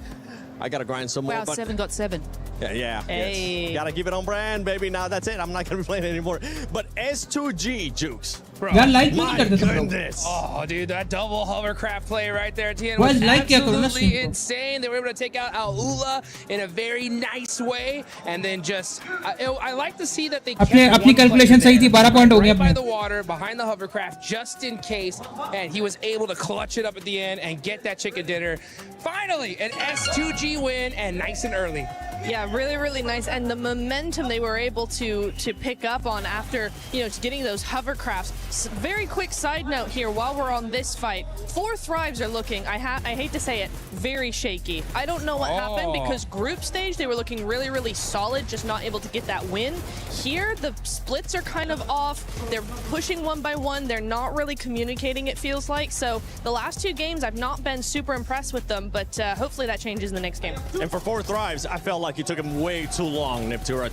S16: I gotta grind some more.
S5: Wow, 7 got 7.
S16: Yeah.
S5: Hey.
S16: Yes. Gotta keep it on brand, baby. Now that's it. I'm not gonna be playing it anymore. But S2G, Jukes.
S20: Bro,
S16: my goodness.
S20: Oh, dude, that double hovercraft play right there, TN,
S3: Well,
S20: was
S3: like
S20: absolutely insane. They were able to take out Aula in a very nice way, and then just I like to see that they kept
S3: अपनी calculation सही थी 12 point हो गया
S20: right by the water behind the hovercraft just in case, and he was able to clutch it up at the end and get that chicken dinner. Finally, an S2G win, and nice and early.
S17: Yeah, really, really nice. And the momentum they were able to pick up on after, getting those hovercrafts. Very quick side note here while we're on this fight. 4 Thrives are looking, I hate to say it, very shaky. I don't know what happened, because group stage, they were looking really, really solid, just not able to get that win. Here, the splits are kind of off. They're pushing one by one. They're not really communicating, it feels like. So the last 2 games, I've not been super impressed with them, but hopefully that changes in the next game.
S16: And for 4 Thrives, I felt like it took him way too long, Niptura,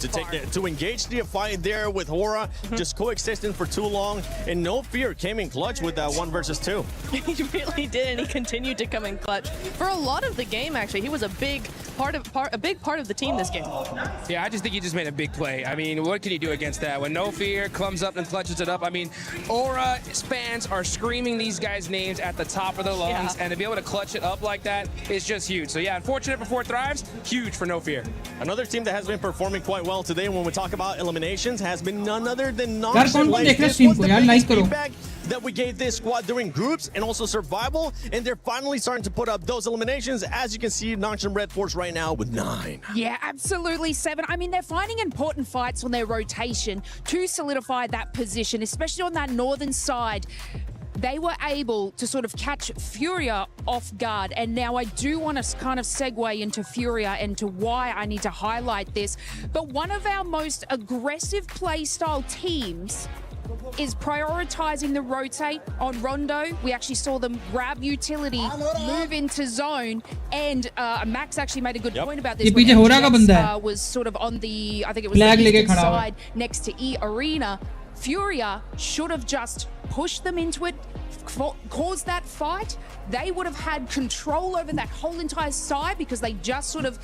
S16: to engage the fight there with Hora, just coexisting for too long, and No Fear came in clutch with that 1 versus 2.
S17: He really did, and he continued to come in clutch for a lot of the game. Actually, he was a big part of the team this game.
S20: Yeah, I just think he just made a big play. I mean, what can you do against that? When No Fear comes up and clutches it up, I mean, Aura fans are screaming these guys' names at the top of their lungs, and to be able to clutch it up like that is just huge. So yeah, unfortunate for 4 Thrives, huge for No Fear.
S16: Another team that has been performing quite well today when we talk about eliminations has been none other than feedback that we gave this squad during groups and also survival, and they're finally starting to put up those eliminations. As you can see, Nonchalant Red Force right now with 9.
S5: Yeah, absolutely 7. I mean, they're finding important fights on their rotation to solidify that position, especially on that northern side. They were able to sort of catch Furia off guard. And now I do want to kind of segue into Furia and to why I need to highlight this. But one of our most aggressive playstyle teams is prioritizing the rotate on Rondo. We actually saw them grab utility, move into zone, and Max actually made a good point about this. Was sort of on the, I think it was the eastern side next to E Arena. Furia should have just pushed them into it, caused that fight. They would have had control over that whole entire side because they just sort of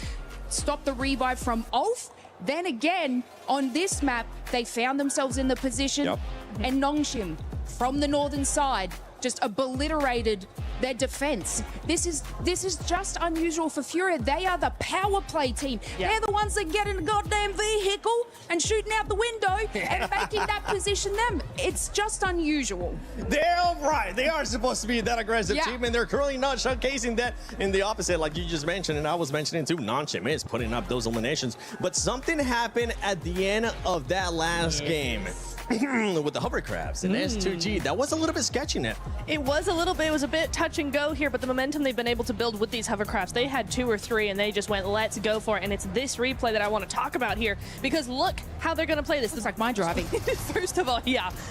S5: stopped the revive from Ulf. Then again, on this map, they found themselves in the position, and Nongshim from the northern side just obliterated their defense. This is just unusual for Furia. They are the power play team. They're the ones that get in a goddamn vehicle and shooting out the window and making that position them. It's just unusual.
S16: They're right. They are supposed to be that aggressive team, and they're currently not showcasing that. In the opposite, like you just mentioned, and I was mentioning too, Nonchalant is putting up those eliminations. But something happened at the end of that last game. With the hovercrafts and S2G, that was a little bit sketchy, Nip.
S17: It was a little bit. It was a bit touch and go here, but the momentum they've been able to build with these hovercrafts, they had 2 or 3, and they just went, let's go for it. And it's this replay that I want to talk about here, because look how they're going to play this. It's like my driving. First of all,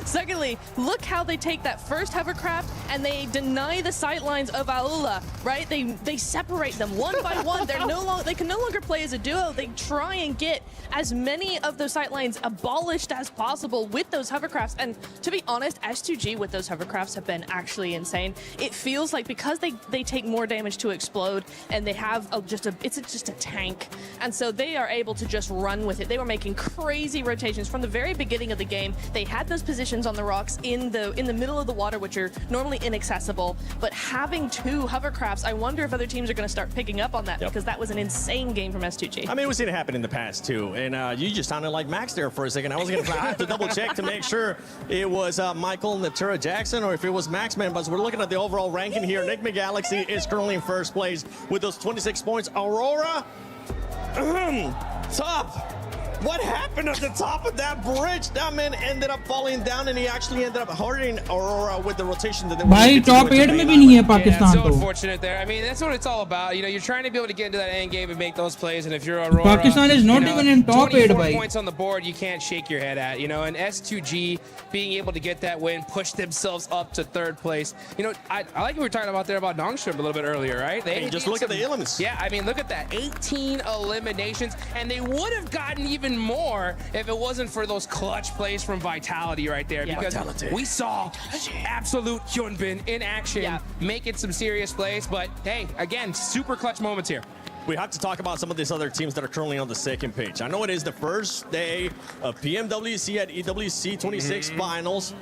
S17: Secondly, look how they take that first hovercraft and they deny the sightlines of Aula, right? They separate them one by one. They can no longer play as a duo. They try and get as many of those sightlines abolished as possible with those hovercrafts. And to be honest, S2G with those hovercrafts have been actually insane. It feels like because they take more damage to explode, and they have it's just a tank, and so they are able to just run with it. They were making crazy rotations from the very beginning of the game. They had those positions on the rocks in the middle of the water, which are normally inaccessible, but having 2 hovercrafts, I wonder if other teams are going to start picking up on that, because that was an insane game from S2G.
S16: I mean, we've seen it happen in the past too, and you just sounded like Max there for a second. I have to double check to make sure it was Michael Natura Jackson or if it was Maxman, but we're looking at the overall ranking here. Enigma Galaxy is currently in first place with those 26 points. Aurora, top. What happened at the top of that bridge? That man ended up falling down, and he actually ended up hurting Aurora with the rotation that they
S3: भाई top 8 में भी नहीं है Pakistan
S20: so
S3: तो.
S20: unfortunate there. I mean, that's what it's all about. You know, you're trying to be able to get into that end game and make those plays, and if you're Aurora,
S3: Pakistan is not even in top 8
S20: 24
S3: भाई.
S20: points on the board, you can't shake your head at. You know, and S2G being able to get that win, push themselves up to 3rd place. You know, I like what we were talking about there about Nongshim a little bit earlier, right?
S16: Hey, just look at the elements.
S20: Yeah, I mean, look at that. 18 eliminations, and they would have gotten even more if it wasn't for those clutch plays from Vitality right there. Because we saw absolute Hyunbin in action, making some serious plays. But hey, again, super clutch moments here.
S16: We have to talk about some of these other teams that are currently on the 2nd page. I know it is the first day of PMWC at EWC 26 finals.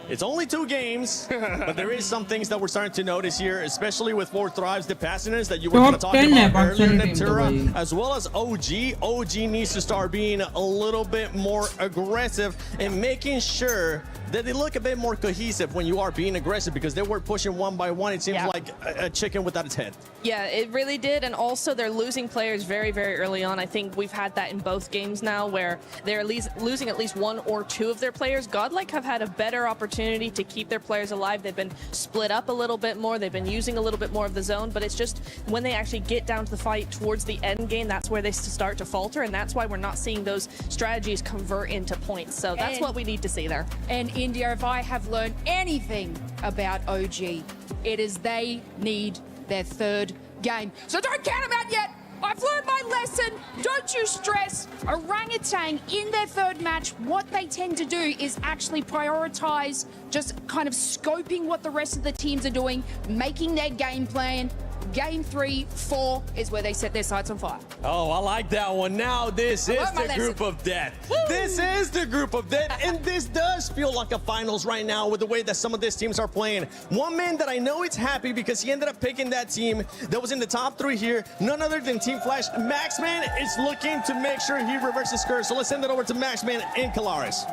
S16: It's only 2 games, but there is some things that we're starting to notice here, especially with 4 Thrives, the passengers that you were going to talk about earlier, Natura, as well as OG. OG needs to start being a little bit more aggressive and making sure that they look a bit more cohesive when you are being aggressive, because they were pushing one by one. It seems like a chicken without its head.
S17: Yeah, it really did. And also they're losing players very, very early on. I think we've had that in both games now, where they're losing at least 1 or 2 of their players. Godlike have had a better opportunity to keep their players alive. They've been split up a little bit more. They've been using a little bit more of the zone, but it's just when they actually get down to the fight towards the end game, that's where they start to falter. And that's why we're not seeing those strategies convert into points. So that's what we need to see there.
S5: And India, if I have learned anything about OG, it is they need their 3rd game. So don't count them out yet. I've learned my lesson. Don't you stress. Orangutan in their 3rd match, what they tend to do is actually prioritize just kind of scoping what the rest of the teams are doing, making their game plan. Game 3, 4 is where they set their sights on fire.
S16: Oh, I like that one. Now this is the group of death. Woo! This is the group of death, and this does feel like a finals right now with the way that some of these teams are playing. One man that I know is happy because he ended up picking that team that was in the top 3 here, none other than Team Flash. Maxman is looking to make sure he reverses curse. So let's send it over to Maxman in Calaris.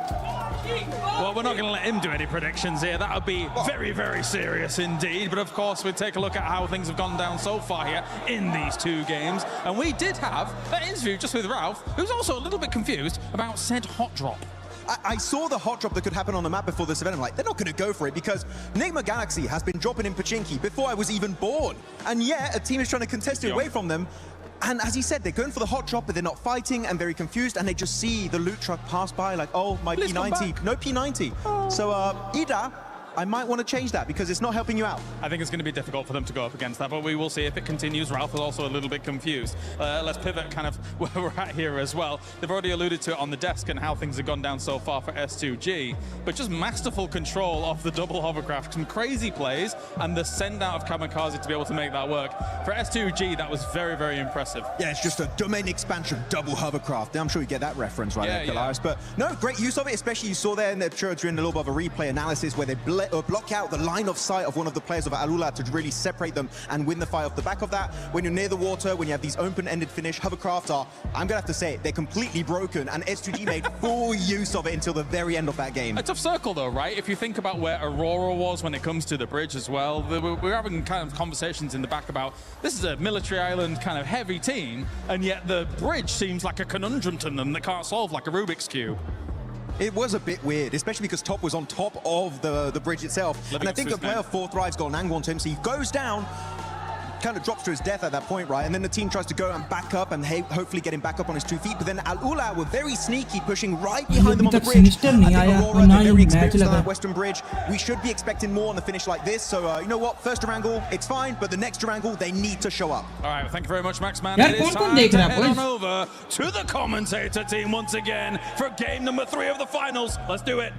S13: Well, we're not going to let him do any predictions here. That would be very, very serious indeed. But of course, we take a look at how things have gone down so far here in these 2 games. And we did have an interview just with Ralph, who's also a little bit confused about said hot drop.
S18: I saw the hot drop that could happen on the map before this event. I'm like, they're not going to go for it because Nigma Galaxy has been dropping in Pachinki before I was even born. And yet, a team is trying to contest it away from them. And as he said, they're going for the hot drop, but they're not fighting and very confused. And they just see the loot truck pass by like, oh, my P90. No P90. Oh. So, Ida, I might want to change that because it's not helping you out.
S13: I think it's going to be difficult for them to go up against that, but we will see if it continues. Ralph is also a little bit confused. Let's pivot kind of where we're at here as well. They've already alluded to it on the desk and how things have gone down so far for S2G, but just masterful control of the double hovercraft, some crazy plays, and the send out of Kamikaze to be able to make that work. For S2G, that was very, very impressive.
S18: Yeah, it's just a domain expansion double hovercraft. I'm sure you get that reference right there, Calaris. But no, great use of it, especially you saw there in the during a little bit of a replay analysis where they block out the line of sight of one of the players of Alula to really separate them and win the fight off the back of that. When you're near the water, when you have these open-ended finish, hovercraft are, I'm gonna have to say it, they're completely broken, and S2G made full use of it until the very end of that game.
S13: A tough circle though, right? If you think about where Aurora was when it comes to the bridge as well, we're having kind of conversations in the back about this is a military island kind of heavy team, and yet the bridge seems like a conundrum to them that can't solve like a Rubik's Cube.
S18: It was a bit weird, especially because Top was on top of the bridge itself. And I think the player 4 Thrives got an angle onto him, so he goes down, kind of drops to his death at that point, right? And then the team tries to go and back up and hopefully get him back up on his 2 feet. But then Al-Ula were very sneaky, pushing right behind them on the bridge. I think Aurora, they're very experienced on that Western Bridge. We should be expecting more on the finish like this. So, you know what? First Durangle, it's fine. But the next Durangle, they need to show up.
S13: All right, well, thank you very much, Maxman. It is time to head on over to the commentator team once again for game number 3 of the finals. Let's do it.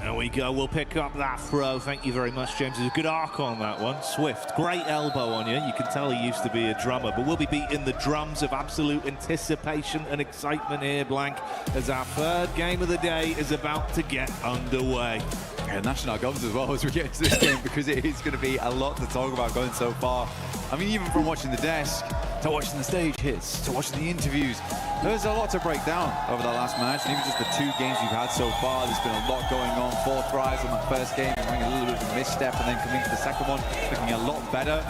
S6: There we go, we'll pick up that throw. Thank you very much, James. There's a good arc on that one. Swift, great elbow on you. You can tell he used to be a drummer, but we'll be beating the drums of absolute anticipation and excitement here, Blank, as our 3rd game of the day is about to get underway.
S10: Yeah, national goals as well as we get into this game, because it is going to be a lot to talk about going so far. I mean, even from watching the desk, to watching the stage hits, to watching the interviews, there's a lot to break down over the last match, and even just the 2 games we've had so far. There's been a lot going on. 4 Thrives on that first game, having a little bit of a misstep, and then coming to the second one, looking a lot better.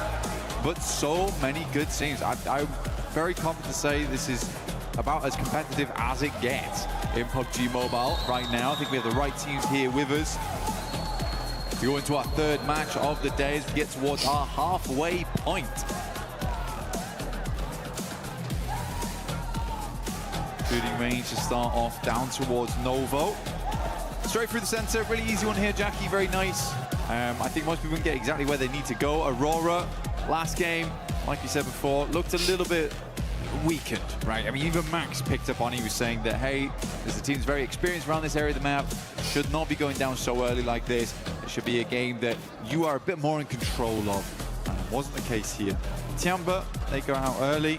S10: But so many good teams. I'm very confident to say this is about as competitive as it gets in PUBG Mobile right now. I think we have the right teams here with us. We go into our third match of the day as we get towards our halfway point. Shooting range to start off down towards Novo. Straight through the center, really easy one here, Jackie, very nice. I think most people can get exactly where they need to go. Aurora, last game, like you said before, looked a little bit weakened, right? I mean, even Max picked up on it. He was saying that, hey, as the team's very experienced around this area of the map, should not be going down so early like this. It should be a game that you are a bit more in control of. And it wasn't the case here. Tiamba, they go out early.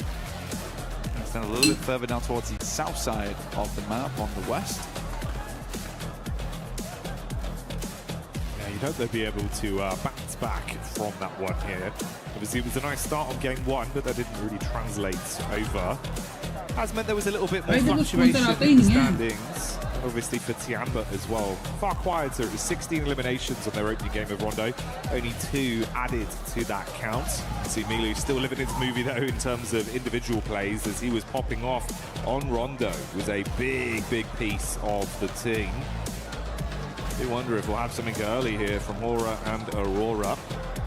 S10: Extend a little bit further down towards the south side of the map on the west.
S6: Yeah, you'd hope they'd be able to bounce back from that one here. Obviously, it was a nice start on game one, but that didn't really translate over. Has meant there was a little bit more fluctuation in the standings, obviously for Tiamba as well. Far quieter, it was 16 eliminations on their opening game of Rondo, only 2 added to that count. See, Milu still living his movie though in terms of individual plays, as he was popping off on Rondo. It was a big piece of the team. I do wonder if we'll have something early here from Aura and Aurora.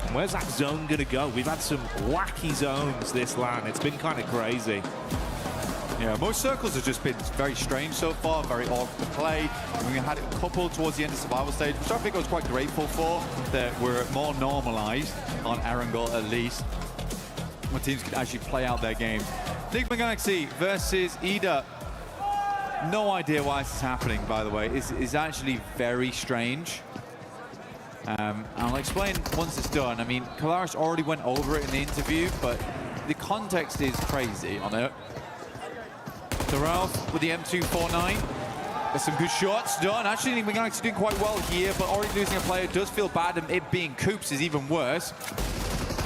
S6: And where's that zone gonna go? We've had some wacky zones this LAN. It's been kind of crazy.
S10: Yeah, most circles have just been very strange so far, very odd to play. We had a couple towards the end of survival stage, which I think I was quite grateful for, that were more normalized on Erangel at least, where teams could actually play out their games. Enigma Galaxy versus Ida. No idea why this is happening, by the way. It's actually very strange. I'll explain once it's done. I mean, Kalaris already went over it in the interview, but the context is crazy on it. So Ralph with the M249. There's some good shots done. Actually, Enigma Galaxy doing quite well here, but already losing a player does feel bad, and it being Coops is even worse.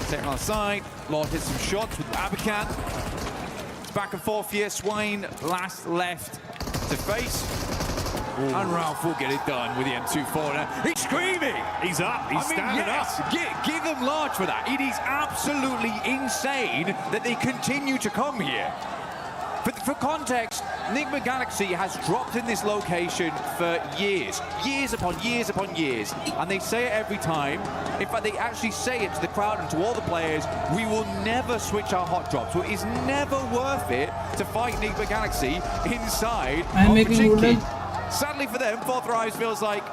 S10: Taking on the side. Lord hits some shots with Abacan. It's back and forth here. Swain last left to face. Ooh. And Ralph will get it done with the M249. He's screaming!
S6: He's up, he's standing up.
S10: Give them large for that. It is absolutely insane that they continue to come here. For context, Enigma Galaxy has dropped in this location for years upon years upon years, and they say it every time. In fact, they actually say it to the crowd and to all the players, we will never switch our hot drop, so it is never worth it to fight Enigma Galaxy inside of Pachinki. Sadly for them, Fourth Rise feels like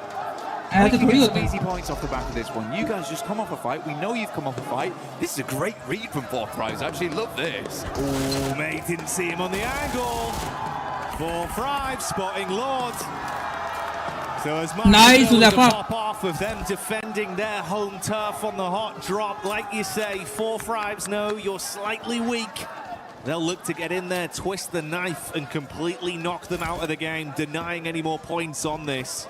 S10: we can get some easy points off the back of this one. You guys just come off a fight. We know you've come off a fight. This is a great read from Fourth Rise. I actually love this.
S6: Oh, mate, didn't see him on the angle. Fourth Rise spotting Lord. So as much as the pop off of them defending their home turf on the hot drop, like you say, Fourth Rise know you're slightly weak. They'll look to get in there, twist the knife, and completely knock them out of the game, denying any more points on this.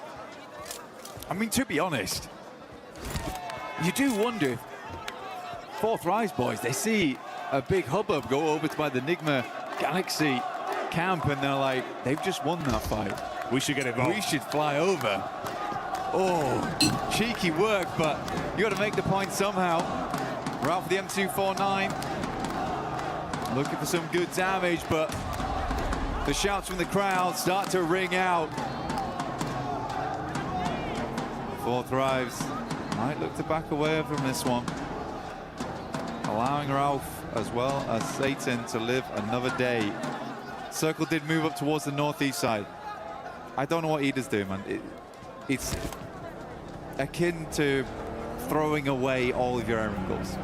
S10: I mean, to be honest, you do wonder if Fourth Rise boys, they see a big hubbub go over by the Enigma Galaxy camp, and they're like, they've just won that fight.
S6: We should get involved.
S10: We should fly over. Oh, cheeky work, but you got to make the point somehow. Ralph with the M249. Looking for some good damage, but the shouts from the crowd start to ring out. Fourth Rise might look to back away from this one, allowing Ralph as well as Satan to live another day. Circle did move up towards the northeast side. I don't know what Ida's doing, man. It's akin to throwing away all of your angles.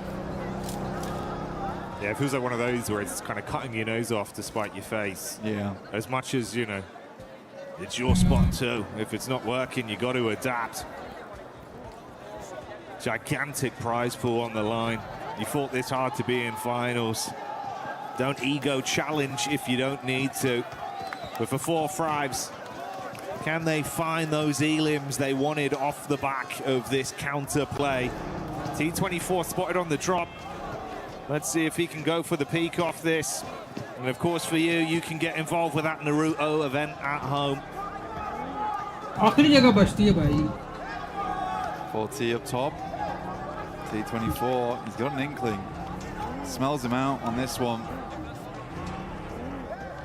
S6: Yeah, it feels like one of those where it's kind of cutting your nose off to spite your face.
S10: Yeah.
S6: As much as, you know, it's your spot too. If it's not working, you got to adapt. Gigantic prize pool on the line. You fought this hard to be in finals. Don't ego challenge if you don't need to. But for Fourth Rise, can they find those elims they wanted off the back of this counter play? T24 spotted on the drop. Let's see if he can go for the peak off this. And of course for you, you can get involved with that Naruto event at home.
S10: 4T up top. T24, he's got an inkling. Smells him out on this one.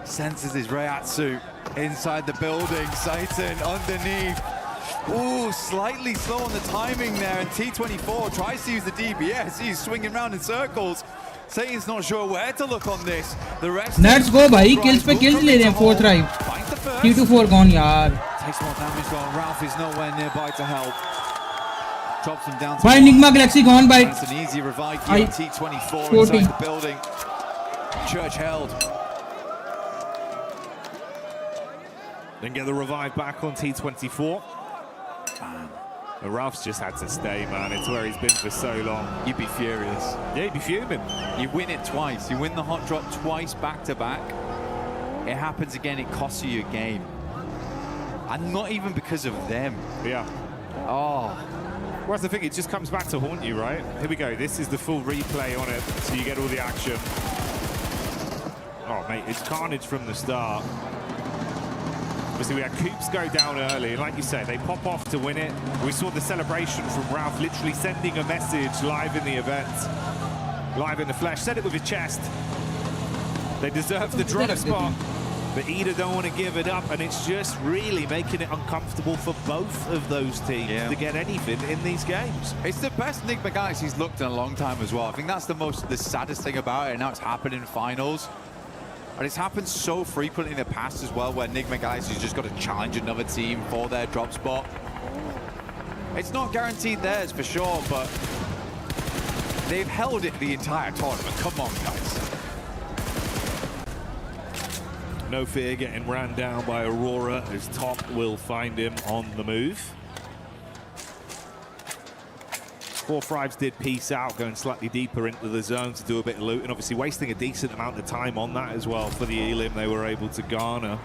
S10: Senses his Reiatsu inside the building. Satan underneath. Ooh, slightly slow on the timing there, and T24 tries to use the DBS. He's swinging around in circles. Satan's not sure where to look on this. The rest.
S3: Let's go, bhai. Kills pe kills le rahe hain. 4th drive. 3-4 gone, yaar.
S10: Takes more damage though. Ralph is nowhere nearby to help. Drops him down to
S3: By Enigma Galaxy gone by.
S10: That's an easy revive here. T24 inside the building. Church held.
S6: Then get the revive back on T24. But Ralph's just had to stay, man. It's where he's been for so long.
S10: You'd be furious.
S6: Yeah, you'd be fuming.
S10: You win it twice. You win the hot drop twice back to back. It happens again, it costs you your game. And not even because of them.
S6: Yeah.
S10: Oh.
S6: Well, that's the thing, it just comes back to haunt you, right? Here we go, this is the full replay on it, so you get all the action. Oh, mate, it's carnage from the start. Obviously, we had Coops go down early, and like you said, they pop off to win it. We saw the celebration from Ralph literally sending a message live in the event, live in the flesh. Said it with his chest. They deserve the drop spot, but Ida don't want to give it up, and it's just really making it uncomfortable for both of those teams to get anything in these games.
S10: It's the best Enigma Galaxy's looked in a long time as well. I think that's the saddest thing about it, and now it's happened in finals. But it's happened so frequently in the past as well, where Enigma Galaxy's just got to challenge another team for their drop spot. It's not guaranteed theirs for sure, but they've held it the entire tournament. Come on, guys.
S6: No fear getting ran down by Aurora, as Top will find him on the move. 4-5s did peace out, going slightly deeper into the zone to do a bit of loot, and obviously wasting a decent amount of time on that as well for the elim they were able to garner.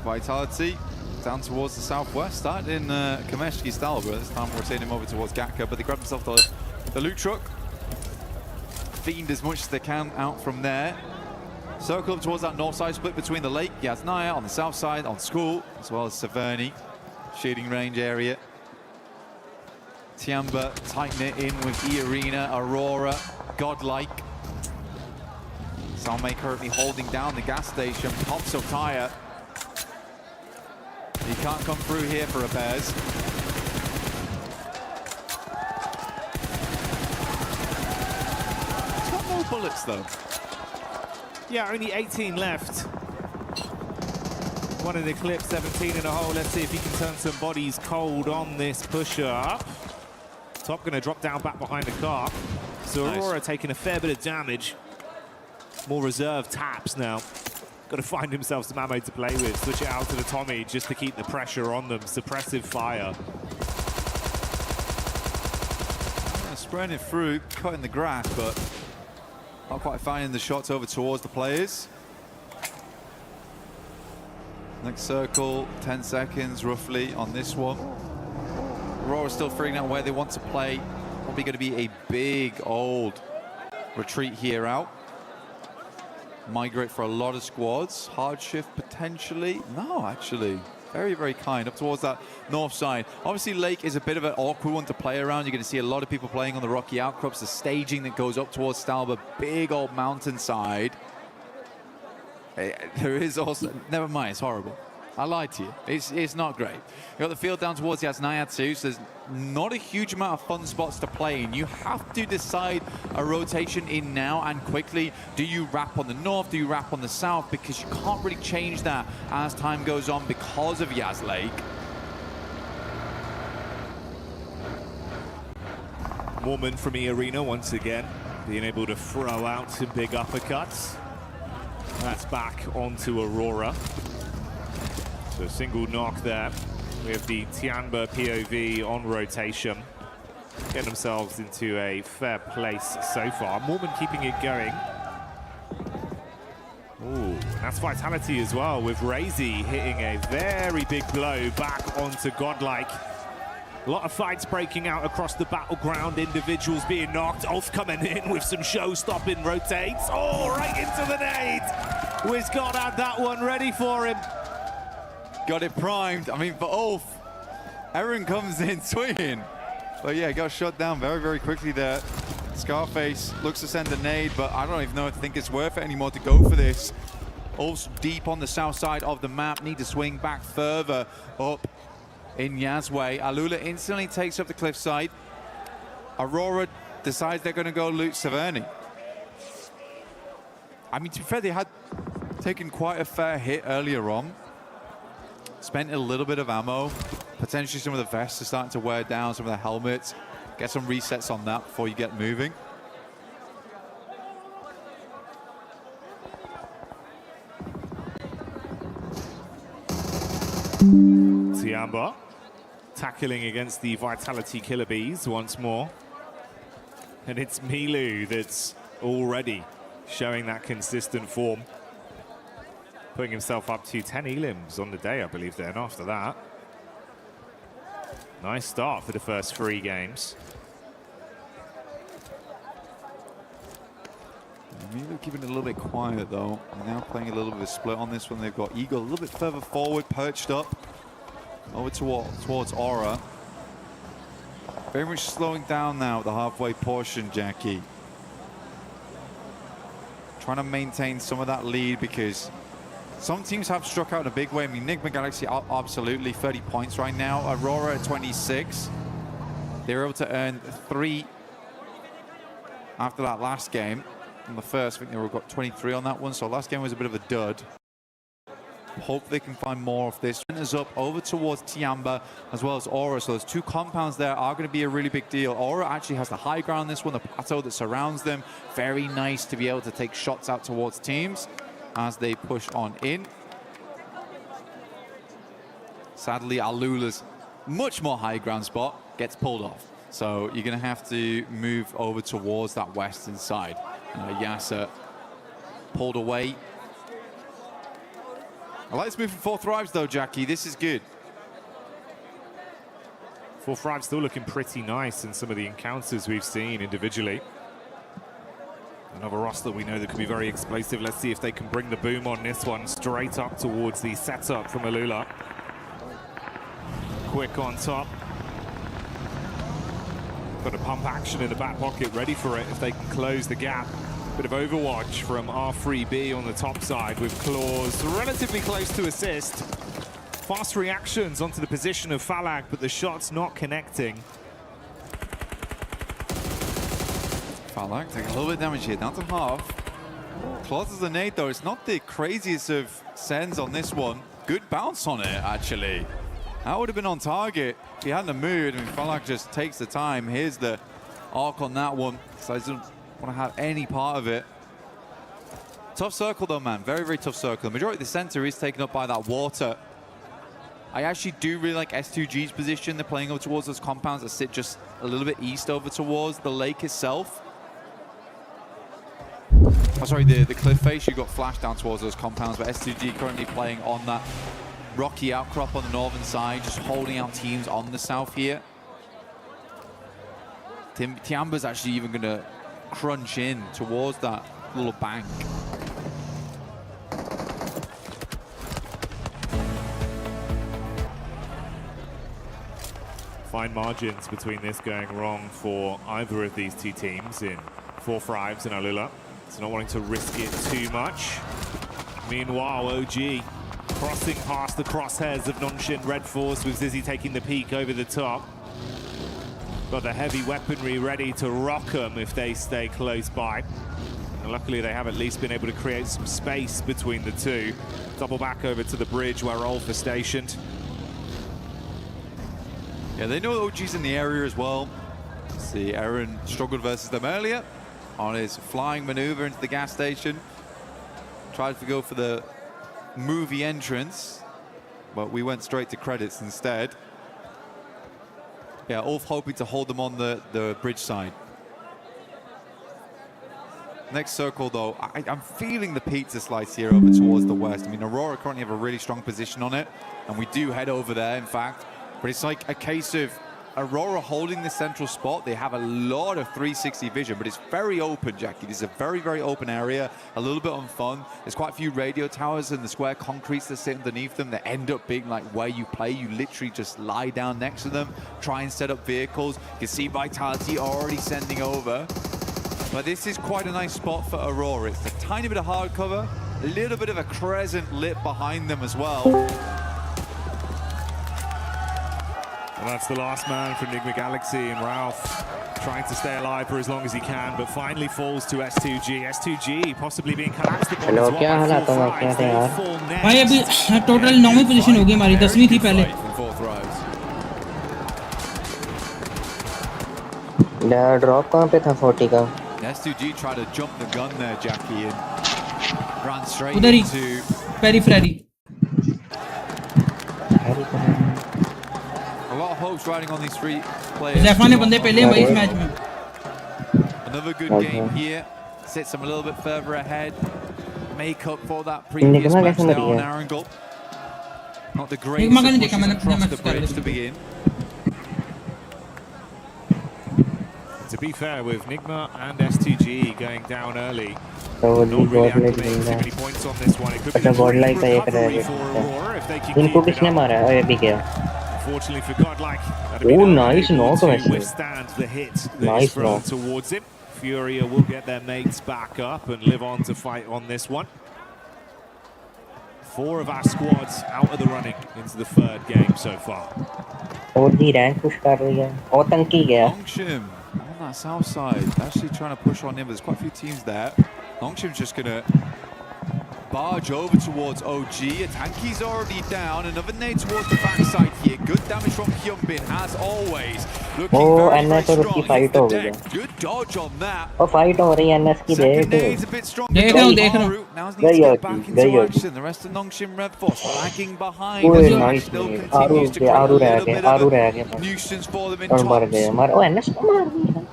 S10: Vitality down towards the southwest, started in Kameshki style, but this time we're seeing him over towards Gatka, but they grabbed themselves the loot truck. Fiend as much as they can out from there. Circle up towards that north side, split between the lake, Yasnaya on the south side, on School, as well as Severny. Shooting range area. Tiamba tighten it in with E-Arena, Aurora, Godlike. Salme currently holding down the gas station, pops up tire. He can't come through here for repairs. He's got no bullets though.
S6: Yeah, only 18 left. One in the clip, 17 in a hole. Let's see if he can turn some bodies cold on this push-up. Top going to drop down back behind the car. So Aurora taking a fair bit of damage. More reserve taps now. Got to find himself some ammo to play with. Switch it out to the Tommy just to keep the pressure on them. Suppressive fire.
S10: Spraying it through, cutting the grass, but not quite finding the shots over towards the players. Next circle, 10 seconds roughly on this one. Aurora's still figuring out where they want to play. Probably going to be a big old retreat here out. Migrate for a lot of squads. Hard shift potentially. No, actually. Very, very kind. Up towards that north side. Obviously, Lake is a bit of an awkward one to play around. You're going to see a lot of people playing on the rocky outcrops. The staging that goes up towards Stalba. Big old mountainside. There is also, never mind, it's horrible. I lied to you. It's not great. You got the field down towards Yasnaya too, so there's not a huge amount of fun spots to play in. You have to decide a rotation in now and quickly. Do you wrap on the north? Do you wrap on the south? Because you can't really change that as time goes on because of Yas Lake.
S6: Mormon from E-Arena once again, being able to throw out some big uppercuts. That's back onto Aurora. So single knock there. We have the Tianba POV on rotation. Getting themselves into a fair place so far. Mormon keeping it going. Ooh, that's Vitality as well, with Razy hitting a very big blow back onto Godlike. A lot of fights breaking out across the battleground. Individuals being knocked. Ulf coming in with some show-stopping rotates. Oh, right into the nade. WizGod had that one ready for him.
S10: Got it primed. I mean, for Ulf, Aaron comes in swinging. But yeah, got shot down very, very quickly there. Scarface looks to send a nade, but I don't even know if I think it's worth it anymore to go for this. Also deep on the south side of the map, need to swing back further up in Yazway. Alula instantly takes up the cliffside. Aurora decides they're going to go loot Severny. I mean, to be fair, they had taken quite a fair hit earlier on. Spent a little bit of ammo. Potentially some of the vests are starting to wear down, some of the helmets. Get some resets on that before you get moving.
S6: Tiamba tackling against the Vitality Killer Bees once more. And it's Milu that's already showing that consistent form. Putting himself up to 10 elims on the day, I believe, then after that. Nice start for the first 3 games.
S10: Milu keeping it a little bit quiet, though. They're now playing a little bit of a split on this one. They've got Eagle a little bit further forward, perched up. Over towards Aura. Very much slowing down now at the halfway portion, Jackie. Trying to maintain some of that lead because some teams have struck out in a big way. I mean, Enigma Galaxy absolutely 30 points right now. Aurora at 26. They were able to earn 3 after that last game. In the first, I think they got 23 on that one. So last game was a bit of a dud. Hope they can find more of this. Is up over towards Tiamba as well as Aura. So those 2 compounds there are going to be a really big deal. Aura actually has the high ground on this one, the plateau that surrounds them. Very nice to be able to take shots out towards teams as they push on in. Sadly, Alula's much more high ground spot gets pulled off. So you're going to have to move over towards that western side. Yasser pulled away. I like this move from 4 Thrives though, Jackie. This is good.
S6: 4 Thrives still looking pretty nice in some of the encounters we've seen individually. Another roster we know that could be very explosive. Let's see if they can bring the boom on this one straight up towards the setup from Alula. Quick on top. Got a pump action in the back pocket ready for it if they can close the gap. Bit of overwatch from R3B on the top side with Claws relatively close to assist. Fast reactions onto the position of Falag, but the shot's not connecting.
S10: Falag taking a little bit of damage here, down to half. Claws as a nade though, it's not the craziest of sends on this one. Good bounce on it, actually. That would have been on target if he hadn't moved. I mean, Falag just takes the time. Here's the arc on that one. So he doesn't want to have any part of it. Tough circle though, man. Very, very tough circle. The majority of the center is taken up by that water. I actually do really like S2G's position. They're playing over towards those compounds that sit just a little bit east over towards the lake itself. Oh, sorry, the cliff face. You got flashed down towards those compounds, but S2G currently playing on that rocky outcrop on the northern side, just holding out teams on the south here. Tiamba's actually even going to crunch in towards that little bank.
S6: Fine margins between this going wrong for either of these 2 teams in 4 Thrives and Alula. So not wanting to risk it too much. Meanwhile, OG crossing past the crosshairs of Nonshin Red Force with Zizzy taking the peak over the top. Got the heavy weaponry ready to rock them if they stay close by. And luckily they have at least been able to create some space between the 2. Double back over to the bridge where Rolf is stationed.
S10: Yeah, they know OG's in the area as well. See, Aaron struggled versus them earlier on his flying maneuver into the gas station. Tried to go for the movie entrance, but we went straight to credits instead. Yeah, Ulf hoping to hold them on the bridge side. Next circle, though, I'm feeling the pizza slice here over towards the west. I mean, Aurora currently have a really strong position on it, and we do head over there, in fact. But it's like a case of Aurora holding the central spot. They have a lot of 360 vision, but it's very open, Jackie. This is a very, very open area, a little bit unfun. There's quite a few radio towers and the square concretes that sit underneath them that end up being like where you play. You literally just lie down next to them, try and set up vehicles. You can see Vitality already sending over But this is quite a nice spot for Aurora. It's a tiny bit of hard cover, a little bit of a crescent lit behind them as well.
S6: Well, that's the last man for Enigma Galaxy, and Ralph trying to stay alive for as long as he can, but finally falls to S2G. S2G possibly being collapsed upon as well by 4 Thrives. They fall next.
S3: भाई अभी total 9वीं position होगी हमारी, 10वीं थी पहले.
S11: Drop कहाँ पे था 40 का?
S10: S2G tried to jump the gun there, Jackie, and ran straight
S3: उधर ही
S10: into
S3: periphery.
S10: a lot of hopes riding on these three players.
S3: ज़ैफा ने बंदे पहले हैं भाई इस मैच में.
S10: Another good game here. Sits them a little bit further ahead. Make up for that previous match there on Arundel. Not the greatest of pushes across the bridge to begin.
S6: To be fair, with Nigma and S2G going down early, not really activating too many points on this one. It could be a recovery for Aurora if they can keep it up. Unfortunately for Godlike,
S11: oh, nice knock
S6: to withstand the hit that is thrown towards him. Furia will get their mates back up and live on to fight on this one. 4 of our squads out of the running into the 3rd game so far.
S11: OG rank push कर रही है. और तंकी गया.
S10: Longshim on that south side, actually trying to push on him. There's quite a few teams there. Longshim's just gonna barge over towards OG. Tanky's already down. Another nade towards the backside here. Good damage from Hyunbin as always. Looking very, very strong. Hits the deck. Good dodge on that.
S11: Oh, fight हो रही है NS की.
S10: Second nade's a bit strong.
S3: देख रहा हूँ.
S10: Now needs to get back into action. The rest of Longshim Red Force lagging behind.
S11: Oh,
S10: As
S11: nice.
S10: still continues to create a little bit of a nuisance for them in tops.
S11: Oh, NS को मार दिया.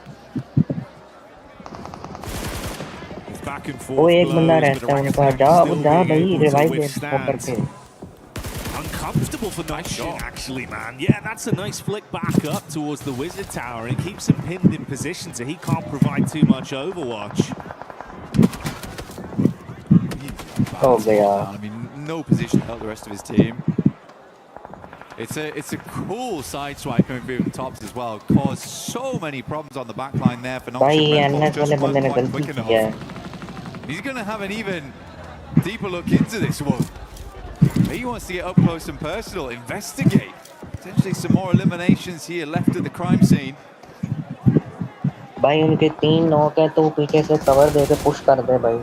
S6: Back and forth.
S11: वो एक बंदा रहता है उनका. जा भाई रिवाइव दे करके.
S6: Uncomfortable for Nongshim, actually, man. Yeah, that's a nice flick back up towards the Wizard Tower and keeps him pinned in position so he can't provide too much overwatch.
S11: Oh, yeah.
S10: I mean, no position to help the rest of his team. It's a cool side swipe coming through from tops as well. Caused so many problems on the back line there for Nongshim. Just weren't quite quick enough. He's going to have an even deeper look into this one. He wants to get up close and personal, investigate. Potentially some more eliminations here left at the crime scene.
S11: भाई उनके 3 knock है तो पीछे से cover दे के push कर दे भाई.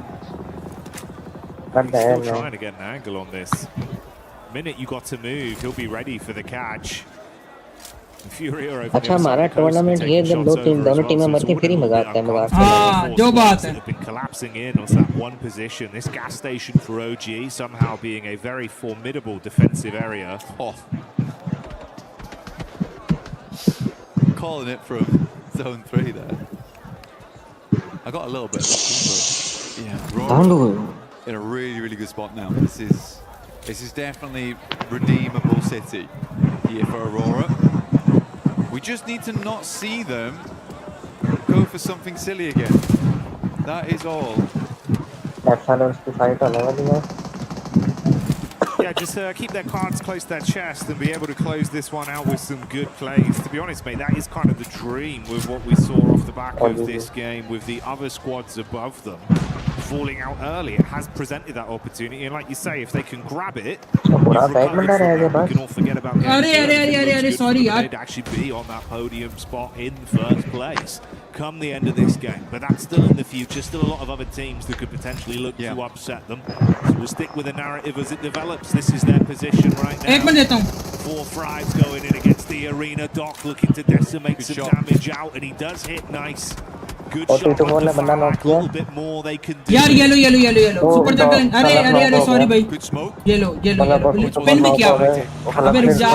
S6: Still trying to get an angle on this. Minute you got to move, he'll be ready for the catch.
S11: अच्छा हमारा टूर्नामेंट ये जब दोनों टीमें मरती फिर ही मजा आता है.
S3: हाँ जो बात है.
S6: Collapsing in on that one position. This gas station for OG somehow being a very formidable defensive area.
S10: Oh. Calling it from zone 3 there. I got a little bit of but yeah, in a really, really good spot now. This is definitely redeemable city here for Aurora. We just need to not see them go for something silly again. That is all.
S6: Yeah, just keep their cards close to their chest and be able to close this one out with some good plays. To be honest, mate, that is kind of the dream with what we saw off the back of this game with the other squads above them falling out early. It has presented that opportunity, and like you say, if they can grab it, we can all forget about
S3: sorry,
S6: they'd actually be on that podium spot in first place come the end of this game. But that's still in the future, still a lot of other teams that could potentially look to upset them. So we'll stick with the narrative as it develops. This is their position right now. 4 Thrives going in against the arena. Doc looking to decimate some damage out, and he does hit nice. Good shot at the far back, a little bit more they can do.
S3: यार yellow super जंगल. अरे sorry भाई.
S10: Good smoke.
S3: Yellow pin भी किया. अबे रुक जा.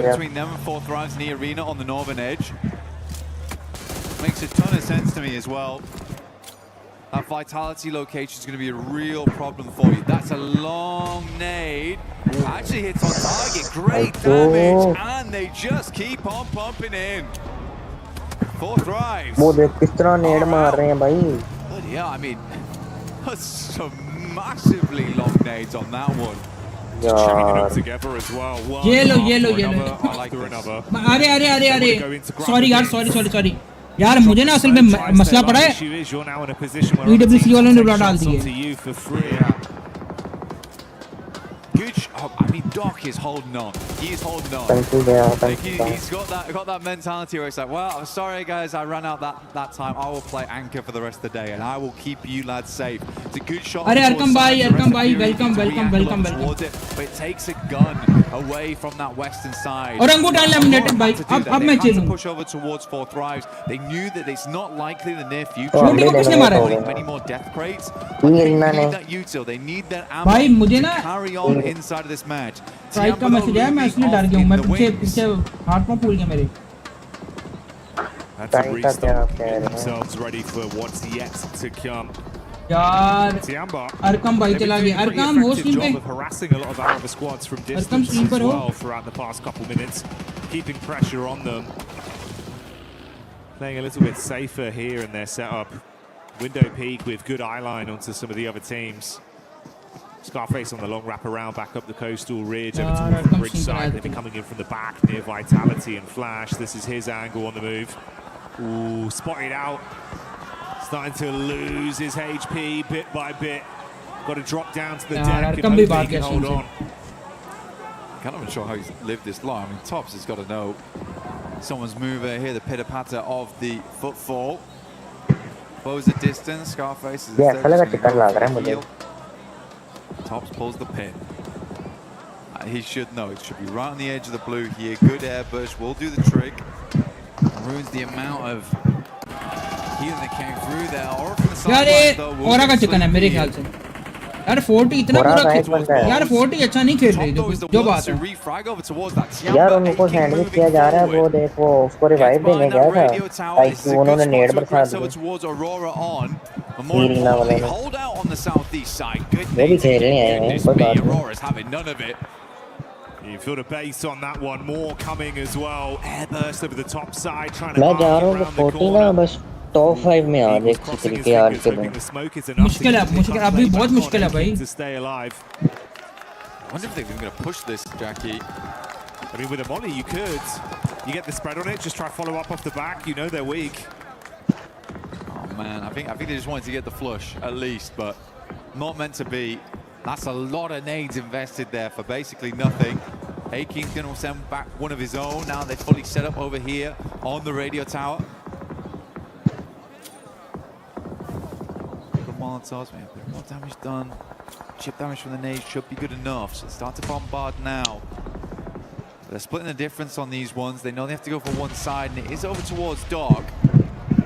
S10: Between them and 4 Thrives in the arena on the northern edge. Makes a ton of sense to me as well. That vitality location is going to be a real problem for you. That's a long nade. Actually hits on target. Great damage. And they just keep on pumping in. 4 Thrives.
S11: वो देख किस तरह नेड मार रहे हैं भाई.
S10: Yeah, I mean, that's some massively long nades on that one.
S6: Chaining them together as well.
S3: Yellow.
S6: I like another.
S3: अरे sorry यार sorry. यार मुझे ना असल में मसला पड़ा है PWC वालों ने बुला डाल दी है
S10: I mean, Doc is holding on. He is holding on. Like he's got that mentality where it's like, well, I'm sorry guys, I ran out that time. I will play anchor for the rest of the day, and I will keep you lads safe. It's a good shot.
S3: अरे Arkam bhai, welcome.
S10: But it takes a gun away from that western side.
S3: और अंगूठा laminated भाई. अब मैं चलूँ.
S10: Push over towards 4 Thrives. They knew that it's not likely in the near future. Many more death crates. They need that util. They need that ammo to carry on inside of this match.
S3: Strike का message है, मैं इसलिए डर गया हूँ. मैं पीछे हाथ में भूल गया मेरे.
S6: Had to restart, get themselves ready for what's yet to come.
S3: यार अरकम भाई चला गया. अरकम हो स्ट्रीम पे.
S6: Harassing a lot of Arab squads from distance as well throughout the past couple minutes, keeping pressure on them. Playing a little bit safer here in their setup. Window peak with good eye line onto some of the other teams. Scarface on the long wrap around back up the coastal ridge over towards the bridge side. They've been coming in from the back near Vitality and Flash. This is his angle on the move. Ooh, spotted out. Starting to lose his HP bit by bit. Got to drop down to the deck and hope he can hold on.
S10: Kind of unsure how he's lived this long. I mean, Tops has got to know someone's mover here. The pitter-patter of the footfall. Close the distance. Scarface is Tops pulls the pin. He should know. It should be right on the edge of the blue here. Good airbush will do the trick. Ruins the amount of healing that came through there. Or from the side though.
S3: औरा का chicken है मेरे ख्याल से. यार 40 इतना बुरा यार 40 अच्छा नहीं खेल रही थी जो बात है.
S11: यार उनको सैंडविच किया जा रहा है. वो देखो उसको रिवाइव देने गया था ताकि उन्होंने नेट बरसा दी. हीरीना वाले ने वो भी खेल रहे हैं. कोई बात नहीं.
S6: You feel the base on that one. More coming as well. Airburst over the top side, trying to.
S11: मैं जा रहा हूँ 40 ना बस टॉप 5 में आ जाए किसी तरीके आज के दिन.
S3: मुश्किल है अभी बहुत मुश्किल है भाई.
S10: I wonder if they're going to push this, Jackie.
S6: I mean, with a molly, you could. You get the spread on it. Just try to follow up off the back. You know they're weak.
S10: Oh man, I think they just wanted to get the flush at least, but not meant to be. That's a lot of nades invested there for basically nothing. Aking's going to send back one of his own. Now they're fully set up over here on the radio tower. The Molotovs, man, a bit more damage done. Chip damage from the nades should be good enough. So start to bombard now. They're splitting the difference on these ones. They know they have to go for one side, and it is over towards Dog.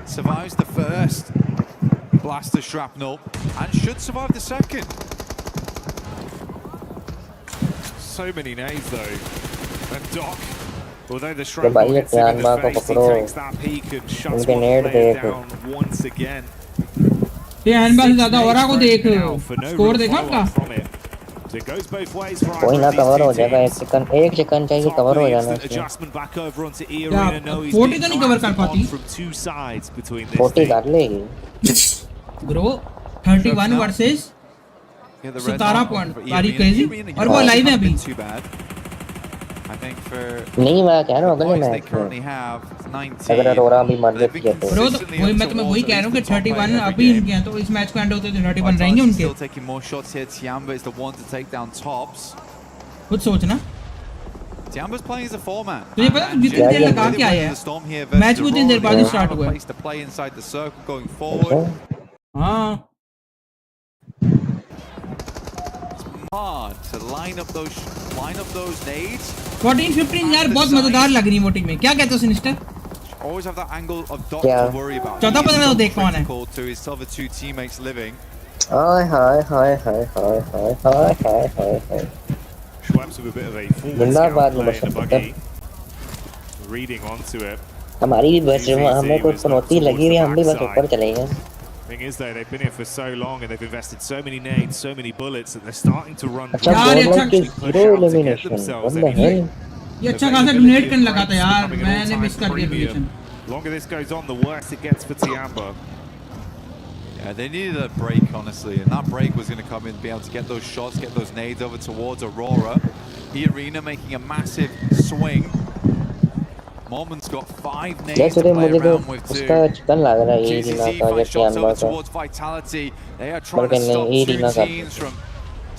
S10: Survives the first blaster shrapnel and should survive the second.
S6: So many nades though. And Doc, although the shrapnel hits him in the face, he takes that peak and shuts one player down once again.
S3: ये handball से ज़्यादा औरा को देख. Score देखा आपका?
S6: So it goes both ways for
S11: कोई ना cover हो जाएगा. एक चिकन चाहिए कवर हो जाना चाहिए.
S6: Adjustment back over onto E Arena. No, he's
S3: 40 तो नहीं कवर कर पाती.
S6: from two sides between this.
S11: 40 कर लेगी.
S3: Bro, 31 versus 17 point. तारीख क्रेजी और वो लाइव है अभी.
S11: नहीं मैं कह रहा हूँ अगले मैच में अगर अरोरा अभी मर जाती है तो.
S3: ब्रो वही मैं तुम्हें वही कह रहा हूँ कि 31 अभी इनके हैं तो इस मैच को एंड होते तो 31 रहेंगे उनके. कुछ सोचना.
S10: Tiamba's playing as a four-man.
S3: तुझे पता है जितनी देर लगा के आया है मैच भी उतनी देर बाद ही स्टार्ट हुआ है.
S10: To play inside the circle going forward.
S3: हाँ.
S10: Hard to line up those nades.
S3: 14-15 यार बहुत मजेदार लग रही है वोटिंग में. क्या कहते हो sinister?
S10: Always have that angle of Doc to worry about.
S3: 14-15 तो देख कौन है.
S10: To his other two teammates living.
S11: Hi hi hi hi hi hi hi hi hi hi.
S6: Schweppes with a bit of a forward scout play in the buggy. Reading onto it.
S11: हमारी भी बस हमें कोई चुनौती लगी हुई है. हम भी बस ऊपर चले गए.
S6: Thing is though, they've been here for so long and they've invested so many nades, so many bullets that they're starting to run
S11: अच्छा बोल कि zero elimination. What the hell?
S3: ये अच्छा खासा डोनेट करने लगा था यार. मैंने मिस कर दिया elimination.
S6: Longer this goes on, the worse it gets for Tiamba.
S10: Yeah, they needed a break, honestly, and that break was going to come in, be able to get those shots, get those nades over towards Aurora. The Arena making a massive swing. Mormon's got 5 nades
S11: जैसे
S10: to play
S11: मुझे तो
S10: around with too.
S11: उसका chicken लग रहा है ये Reena
S10: TCZ
S11: का
S10: 5 shots over
S11: का
S10: towards Vitality. They are trying to
S11: बल्कि
S10: stop
S11: नहीं ये
S10: 2
S11: रीना का
S10: teams from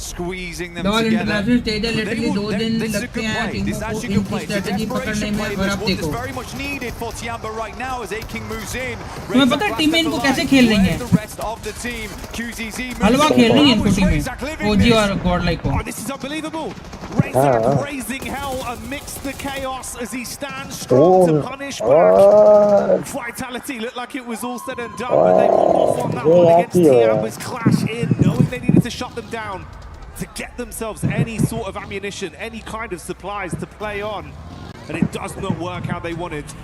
S10: squeezing them
S3: दौड़
S10: together.
S3: इंटरनेशनल स्टेज है
S10: They
S3: लिटरली
S10: will-
S3: 2
S10: they-
S3: दिन
S10: this is a
S3: लगते
S10: good
S3: हैं
S10: play. This is
S3: टीमों को
S10: actually a good
S3: इनकी
S10: play. It's a
S3: स्ट्रेटजी पकड़ने
S10: desperation
S3: में
S10: play,
S3: और
S10: but
S3: अब
S10: it's one
S3: देखो
S10: that's very much needed for Tiamba right now as A-King moves in.
S3: तुम्हें पता है टीमें इनको कैसे खेल रही हैं?
S10: The rest of the team. QZZ moves
S3: halwa
S10: in.
S3: खेल रही है इनको
S10: How is
S3: टीमें
S10: Razak living
S3: ओजी
S10: this?
S3: और गॉड लाइक को
S6: Oh, this is unbelievable. Razak raising hell amidst the chaos as he stands strong to punish back. Vitality looked like it was all said and done, but they got off on that one against Tiamba's clash in, knowing they needed to shut them down to get themselves any sort of ammunition, any kind of supplies to play on. And it does not work how they wanted.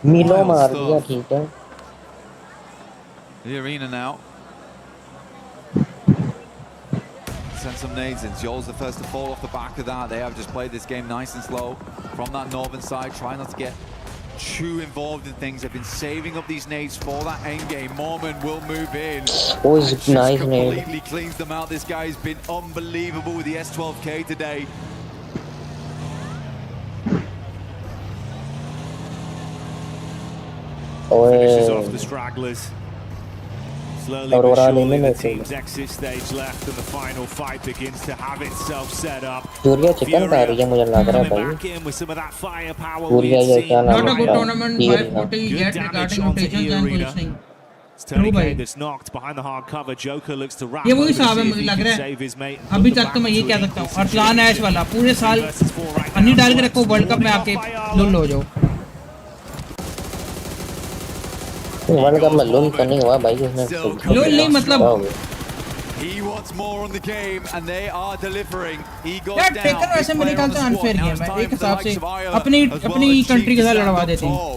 S11: मिलो मार दिया ठीक है
S10: The arena now. Send some nades in. Joel's the first to fall off the back of that. They have just played this game nice and slow from that northern side. Try not to get too involved in things. They've been saving up these nades for that end game. Mormon will move in.
S11: Oh,
S10: And
S11: it's
S10: just
S11: nice nade.
S10: completely cleans them out. This guy's been unbelievable with the S12K today.
S6: Finishes off the stragglers. Slowly but
S11: Aurora
S6: surely
S11: नहीं
S6: the
S11: मिलते
S6: team's exit stage left and the final fight begins to have itself set up.
S11: Surya chicken खा रही है मुझे लग रहा है भाई
S6: Back in with some of that firepower
S11: Surya
S6: we've
S11: ये
S6: seen.
S11: क्या नाम
S3: Not a good
S11: है
S3: tournament
S11: ये
S3: by
S11: Reena
S3: 40
S6: Good
S3: yet
S6: damage
S3: regarding
S6: onto
S3: rotations and
S6: E-Arena.
S3: positioning
S6: It's Tony
S3: True,
S6: K
S3: भाई।
S6: that's knocked behind the hard cover. Joker looks to wrap
S3: ये वही
S6: over to
S3: हिसाब है
S6: see if
S3: मुझे
S6: he
S3: लग
S6: can
S3: रहा
S6: save his
S3: है
S6: mate.
S3: अभी
S6: Look
S3: तक तो मैं ये
S6: back
S3: कह
S6: to an
S3: सकता हूँ
S6: equal
S3: और प्लान है इस वाला पूरे साल
S6: versus 4 right
S3: अन्नी
S6: now.
S3: डाल के रखो वर्ल्ड कप में आके लुल हो जाओ
S11: वर्ल्ड कप में लूल तो नहीं हुआ भाई इसने
S3: लुल नहीं मतलब
S10: He wants more on the game, and they are delivering. He goes
S3: यार
S10: down.
S3: टेकर वैसे
S10: Big
S3: मेरे
S10: player
S3: ख्याल
S10: on the
S3: से
S10: squad.
S3: Unfair
S10: Now
S3: game
S10: it's
S3: है
S10: time
S3: एक
S10: for the
S3: हिसाब से
S10: likes of Io
S3: अपनी
S10: as well
S3: अपनी
S10: as Chief
S3: कंट्री के
S10: to
S3: साथ
S10: stand
S3: लड़वा
S10: up
S3: देते हैं
S10: tall.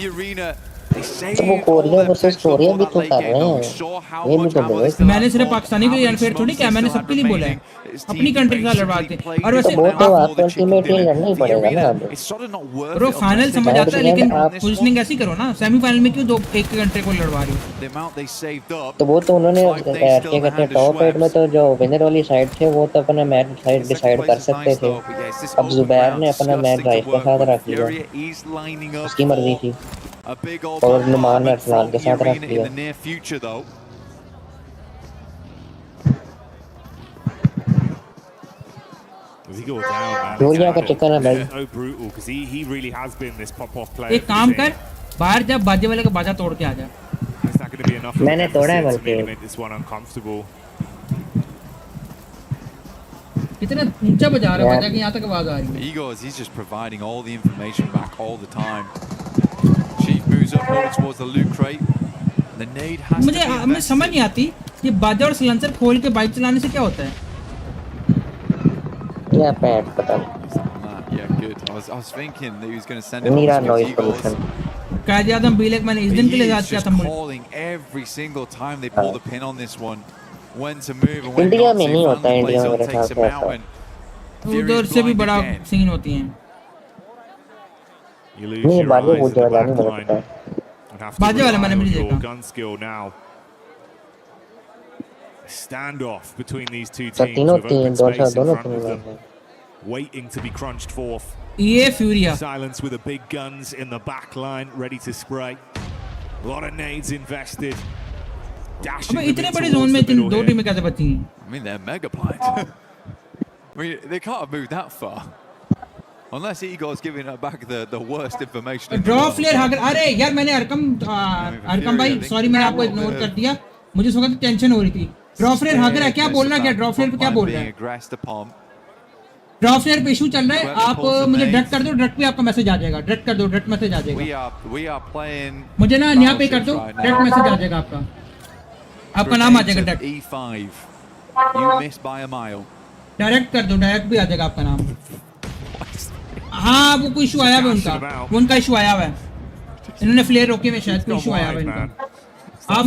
S10: E-Arena, they saved
S11: तो वो
S10: all
S11: Korea
S10: their
S11: versus
S10: potential
S11: Korea
S10: for
S11: भी
S10: that
S11: तो
S10: late
S11: कर
S10: game,
S11: रहे
S10: though.
S11: हैं
S10: We saw how
S11: ये भी
S10: much
S11: तो
S10: ammo
S11: बोलो
S10: they still
S3: मैंने
S10: had
S3: सिर्फ
S10: left,
S3: पाकिस्तानी
S10: how
S3: के लिए
S10: many
S3: अनफेयर थोड़ी
S10: smokes
S3: क्या
S10: they
S3: मैंने
S10: still
S3: सबके
S10: had
S3: लिए बोला है
S10: remaining. His
S3: अपनी
S10: team
S3: कंट्री के साथ लड़वा
S10: basically
S3: के
S10: played
S3: और
S11: तो
S3: वैसे
S11: वो तो
S10: down
S3: आप
S10: for the chicken
S11: ultimately
S10: dinner.
S11: लड़ना ही
S10: The
S11: पड़ेगा ना
S10: Arena,
S11: अब
S10: it's sort of not worth
S3: bro
S10: it
S3: final
S10: unless they
S3: समझ
S10: can
S3: आता है
S10: take
S3: लेकिन
S10: it on this
S3: positioning
S10: one.
S3: ऐसी करो ना सेमीफाइनल में क्यों दो एक कंट्री को लड़वा रहे हो
S10: The amount they saved up.
S11: तो वो तो उन्होंने
S10: 5 nades still
S11: क्या
S10: in the
S11: कहते हैं
S10: hand of
S11: टॉप 8 में
S10: Schweppes.
S11: तो जो विनर वाली साइड थे वो तो अपना match side
S10: Second
S11: decide
S10: place
S11: कर
S10: is
S11: सकते
S10: nice
S11: थे
S10: though, but yeah, it's this
S11: अब
S10: open
S11: जुबैर
S10: ground,
S11: ने अपना मैच
S10: disgusting
S11: राइट
S10: to
S11: के
S10: work
S11: साथ
S10: with.
S11: रख लिया
S10: Furia is lining up
S11: उसकी मर्जी थी
S10: a big old
S11: और नुमान ने
S10: bombardment
S11: अरसलान
S10: from
S11: के साथ रख
S10: E-Arena in
S11: लिया
S10: the near future though.
S6: As he goes down, man,
S11: Surya का
S6: it's
S11: चिकन है भाई
S6: so brutal because he really has been this pop-off player.
S3: एक काम कर बाहर जब बाजे वाले का बाजा तोड़ के आ जा
S6: It's not going to be enough for
S11: मैंने
S6: them
S11: तोड़ा है
S6: to
S11: बल्कि
S6: make this one uncomfortable.
S3: कितना ऊंचा बजा रहा है बाजा कि यहाँ तक आवाज आ रही है
S10: Egos, he's just providing all the information back all the time. Chief moves up over towards the loot crate. The nade has to
S3: मुझे
S10: be
S3: मुझे समझ
S10: invested.
S3: नहीं आती ये बाजा और सिलेंसर खोल के बाइक चलाने से क्या होता है
S11: या पैड पता नहीं
S10: Yeah, good. I was thinking that he was going to send it
S11: नीरा
S10: off
S11: noise
S10: to Egos.
S11: Pollution
S3: कायद आदम बीलेक मैंने इस दिन के लिए याद किया
S10: He's
S3: था
S10: just
S3: मुझे
S10: calling every single time they pull the pin on this one. When to move and when
S11: India
S10: not
S11: में
S10: to.
S11: नहीं होता
S10: Finally
S11: इंडिया
S10: plays
S11: में
S10: on,
S11: मेरे ख्याल
S10: takes
S11: से
S10: him out
S11: ऐसा
S10: and
S3: उधर
S10: Fury's
S3: से भी
S10: blind
S3: बड़ा
S10: again.
S3: सीन होती है
S6: You lose
S11: नहीं
S6: your
S11: बाजू
S6: eyes
S11: बहुत
S6: at the
S11: ज्यादा
S6: back
S11: नहीं मुझे
S6: line.
S11: पता है
S6: And have to
S3: बाजे वाले
S6: rely
S3: मैंने
S6: on
S3: भी नहीं
S6: your
S3: देखा
S6: gun skill now. A standoff between these two
S11: तो
S6: teams
S11: तीनों
S6: with
S11: तीन
S6: open
S11: दो
S6: space in
S11: दोनों
S6: front of
S11: team
S6: them, waiting to be crunched forth.
S3: ये फ्यूरिया
S6: Silence with the big guns in the back line, ready to spray. A lot of nades invested. Dashing
S3: अबे
S6: them
S3: इतने
S6: in
S3: बड़े
S6: towards
S3: zone में
S6: the middle
S3: दो
S6: here.
S3: टीमें कैसे बची हैं
S10: I mean, they're mega blind. I mean, they can't have moved that far. Unless Igor's giving her back the worst information. in the
S3: draw
S10: world.
S3: फ्लेयर हागर अरे यार मैंने अरकम भाई सॉरी मैंने आपको इग्नोर कर दिया मुझे इस वक्त टेंशन हो रही थी ड्रॉ फ्लेयर हागर है क्या बोल रहा है क्या ड्रॉ फ्लेयर पे क्या बोल रहा है
S10: Aggressed upon.
S3: ड्रॉ फ्लेयर पे इशू चल रहा है आप मुझे डट कर दो डट पे आपका मैसेज आ जाएगा डट कर दो डट मैसेज आ जाएगा
S10: We are playing.
S3: मुझे ना यहाँ पे कर दो
S10: right
S3: डट
S10: now.
S3: मैसेज आ जाएगा आपका नाम आ जाएगा डट
S10: E5. You missed by a mile.
S3: Direct कर दो डायरेक्ट भी आ जाएगा आपका नाम हाँ वो कोई इशू आया हुआ वो उनका इशू आया हुआ है इन्होंने फ्लेयर रोके में शायद कोई इशू आया हुआ है इनका आप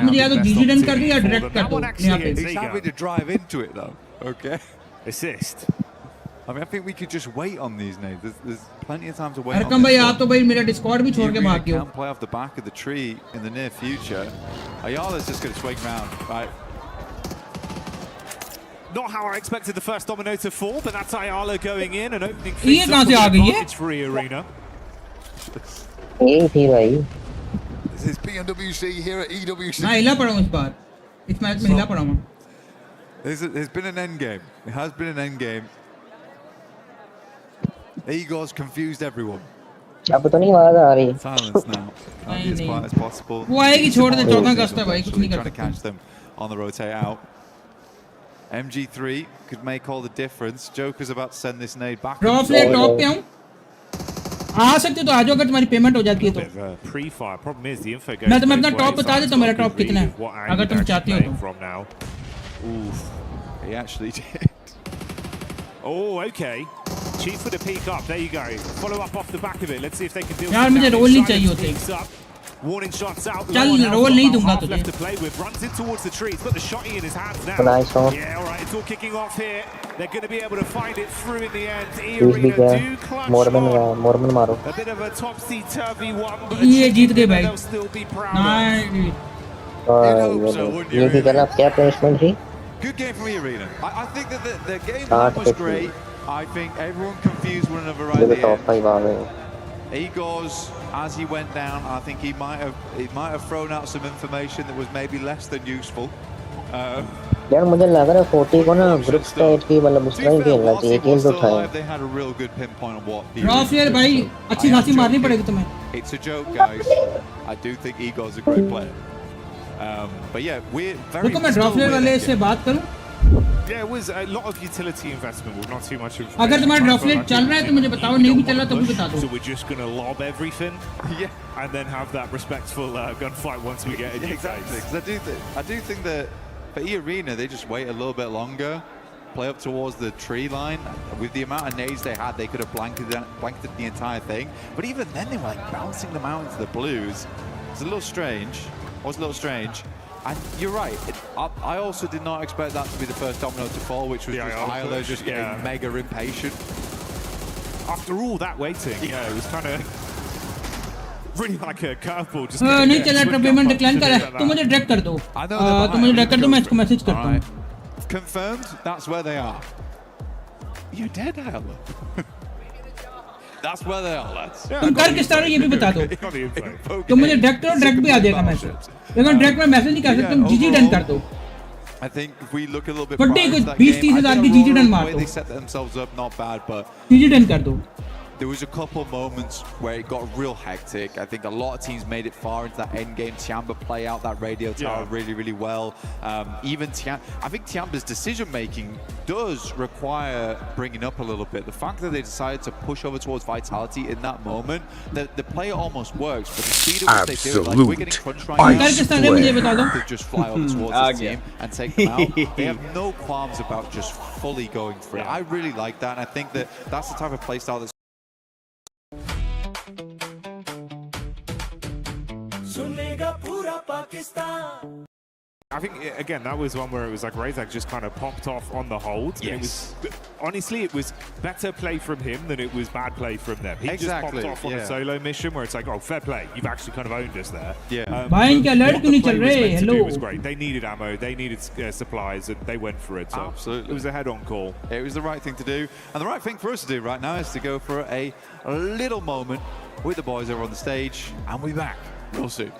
S3: मुझे या तो जीजी डन कर दो या डायरेक्ट कर दो यहाँ पे
S10: He's happy to drive into it though. Okay.
S6: Assist.
S10: I mean, I think we could just wait on these nades. There's plenty of time to wait. on
S3: Arkham भाई
S10: this
S3: आप
S10: one.
S3: तो भाई मेरा Discord भी छोड़ के भाग गए हो
S10: Can play off the back of the tree in the near future. Ayala's just going to swing round, right?
S6: Not how I expected the first domino to fall, but that's Ayala going in and opening
S3: ये
S6: things
S3: कहाँ
S6: up
S3: से
S6: for
S3: uh
S6: the
S3: गई है?
S6: advantage for E-Arena.
S11: यही थी भाई.
S21: This is PMWC here at EWC.
S3: मैं हिला पड़ा हूँ इस बार. इस मैच में हिला पड़ा हूँ.
S10: There's been an end game. It has been an end game. Igor's confused everyone.
S11: अब तो नहीं आवाज आ रही.
S10: Silence now. Can't be as quiet as possible.
S3: वो आएगी छोड़ दे 14 अगस्त है भाई कुछ नहीं कर
S10: Trying to catch them on the rotate out. MG3 could make all the difference. Joker's about to send this nade back.
S3: Drop flat top पे हूँ. आ सकते तो आ जाओ अगर तुम्हारी पेमेंट हो जाती है तो.
S6: Pre-fire. Problem is the info goes.
S3: मैं तुम्हें अपना टॉप बता देता हूँ मेरा टॉप कितना है अगर तुम चाहती हो तो.
S6: From now. Oof.
S10: He actually did.
S6: Oh, okay. Chief with a peek up. There you go. Follow up off the back of it. Let's see if they can deal.
S3: यार मुझे रोल नहीं चाहिए होते.
S6: Warning shots out.
S3: चल role नहीं दूंगा तुझे.
S6: Left to play with. Runs in towards the tree. He's got the shotty in his hands now.
S11: Nice one.
S6: Yeah, all right. It's all kicking off here. They're going to be able to find it through in the end. E-Arena do clutch
S11: Mormon मारो.
S6: a bit of a topsy-turvy one, but
S3: ये जीत गए भाई.
S6: they'll still be proud of.
S11: ये थी क्या क्या punishment थी?
S10: Good game from E-Arena. I think that the game plan was great. I think everyone confused one another right there. Igor's, as he went down, I think he might have thrown out some information that was maybe less than useful.
S11: यार मुझे लग रहा है 40 को ना group stage की मतलब उस तरह खेलना चाहिए गेम तो उठाए.
S10: They had a real good pinpoint on what he
S3: drop flat भाई अच्छी खासी मारनी पड़ेगी तुम्हें.
S10: It's a joke, guys. I do think Igor's a great player. But yeah, we're very.
S3: रुको मैं ड्रॉप फ्लेट वाले से बात करूं.
S6: Yeah, it was a lot of utility investment with not too much information.
S3: अगर तुम्हारा ड्रॉप फ्लेट चल रहा है तो मुझे बताओ नहीं भी चल रहा तो भी बता दो.
S6: So we're just going to lob everything, yeah, and then have that respectful gunfight once we get in.
S10: Exactly, because I do think that for E-Arena they just wait a little bit longer, play up towards the tree line. With the amount of nades they had, they could have blanketed the entire thing. But even then, they were like bouncing them out into the blues. It's a little strange. Was a little strange. And you're right. I also did not expect that to be the first domino to fall, which was just Isla just getting mega impatient.
S6: After all that waiting, yeah, it was kind of really like a curveball. Just
S3: नहीं चला trough payment decline कर है. तुम मुझे direct कर दो. तुम मुझे डायरेक्ट कर दो मैं इसको मैसेज करता हूँ.
S10: Confirmed. That's where they are. You're dead, Isla. That's where they are, lads.
S3: तुम कर किस तरह ये भी बता दो. तुम मुझे डायरेक्ट करो डायरेक्ट भी आ जाएगा मैसेज. लेकिन डायरेक्ट में मैसेज नहीं कर सकते तुम जीजी डन कर दो.
S10: I think if we look a little bit
S3: फटे कुछ 20-30 हज़ार की जीजी डन मार दो.
S10: They set themselves up not bad, but
S3: जीजी डन कर दो.
S10: There was a couple of moments where it got real hectic. I think a lot of teams made it far into that end game. Tiamba play out that radio tower really, really well. Even I think Tiamba's decision making does require bringing up a little bit. The fact that they decided to push over towards Vitality in that moment, the play almost works, but the speed at which they do it, like we're getting crunch right now, to just fly over towards the team and take them out. They have no qualms about just fully going for it. I really like that, and I think that that's the type of play style that's
S6: I think again that was one where it was like Razak just kind of popped off on the hold.
S10: Yes.
S6: It was, honestly, it was better play from him than it was bad play from them. He just popped off on a solo mission where it's like, oh, fair play, you've actually kind of owned us there.
S10: Yeah.
S3: भाई इनके alert क्यों नहीं चल रहे?
S6: Hello. It was great. They needed ammo, they needed supplies, and they went for it. So
S10: absolutely,
S6: it was a head-on call.
S10: It was the right thing to do, and the right thing for us to do right now is to go for a little moment with the boys over on the stage, and we'll be back real soon.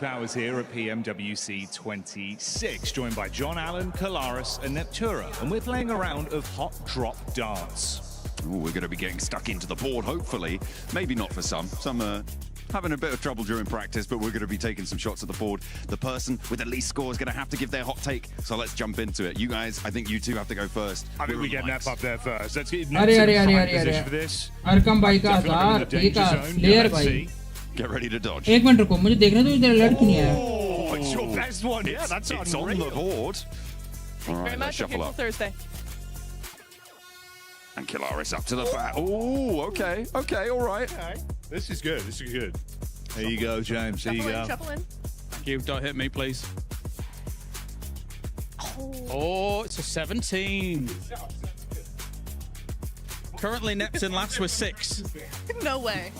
S6: Powers here at PMWC 26, joined by John Allen, Kalaris, and Neptura, and we're playing a round of Hot Drop Dance.
S22: Ooh, we're going to be getting stuck into the board, hopefully. Maybe not for some. Some are having a bit of trouble during practice, but we're going to be taking some shots at the board. The person with the least score is going to have to give their hot take, so let's jump into it. You guys, I think you two have to go first.
S6: I think we get Nep up there first. Let's get
S3: Nep in position for this. Arkham bhai ka azar, ek player bhai.
S22: Get ready to dodge.
S3: एक minute रुको मुझे देखना तो इधर alert क्यों नहीं आया?
S6: Oh, it's your best one. Yeah, that's
S22: it's on the board.
S17: Thank you very much.
S22: Shuffle up.
S17: Thursday.
S22: And Kalaris up to the bat. Oh, okay, all right.
S6: Okay. This is good. This is good. There you go, James. There you go.
S17: Shuffle in.
S13: Thank you. Don't hit me, please. Oh, it's a 17. Currently, Neptune last with 6.
S17: No way.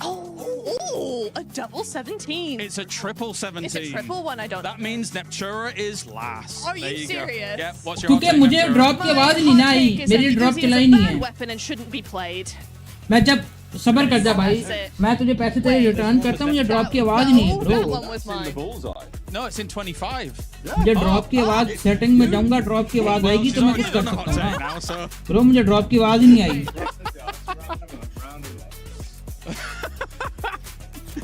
S17: Oh, Ooh, a double 17.
S13: It's a triple 17.
S17: It's a triple one, I don't know.
S13: That means Neptura is last.
S17: Are you serious?
S13: Yeah, what's your
S3: क्योंकि मुझे drop की आवाज नहीं ना आई, मेरी drop चलाई नहीं है.
S17: Weapon and shouldn't be played.
S3: मैं जब सबर कर जा भाई, मैं तुझे पैसे तेरे रिटर्न करता हूँ, मुझे ड्रॉप की आवाज नहीं है ब्रो.
S13: No, it's in 25.
S3: मुझे ड्रॉप की आवाज सेटिंग में जाऊंगा, ड्रॉप की आवाज आएगी तो मैं कुछ कर सकता हूँ. ब्रो मुझे ड्रॉप की आवाज ही नहीं आई.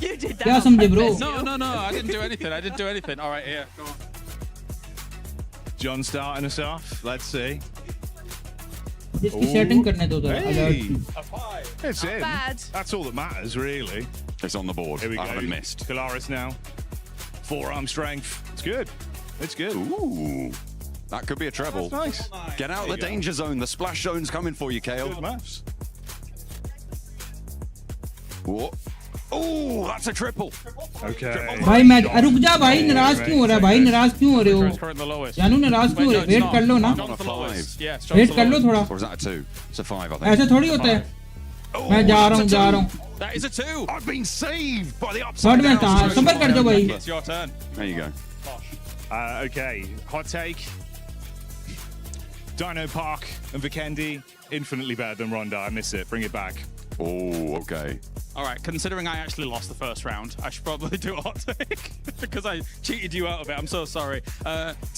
S17: You did that.
S3: क्या समझे bro?
S13: No, I didn't do anything. I didn't do anything. All right, here. Go on.
S6: John starting us off. Let's see.
S3: इसकी सेटिंग करने दो जरा.
S6: It's in. That's all that matters, really.
S22: It's on the board.
S6: Here we
S22: I
S6: go.
S22: haven't missed.
S6: Kalaris now. Forearm strength. It's good. It's good.
S22: Ooh. That could be a treble.
S6: That's nice.
S22: Get out of the danger zone. The splash zone's coming for you, Kale.
S6: Good maths.
S22: Whoa. Oh, that's a triple.
S6: Okay.
S3: भाई मैं रुक जा भाई, नाराज क्यों हो रहा है भाई, नाराज क्यों हो रहे हो जानू, नाराज क्यों हो रहे हो? वेट कर लो ना, वेट कर लो थोड़ा.
S22: Or is that a 2? It's a 5, I think.
S3: ऐसे थोड़ी होता है. मैं जा रहा हूँ.
S13: That is a 2.
S22: I've been saved by the
S3: third
S22: upside
S3: में
S22: down.
S3: सबर कर जाओ भाई.
S13: It's your turn.
S22: There you go.
S6: Okay, hot take. Dino Park and Vikendi, infinitely better than Ronda. I miss it. Bring it back.
S22: Oh, okay.
S13: All right, considering I actually lost the first round, I should probably do a hot take because I cheated you out of it. I'm so sorry.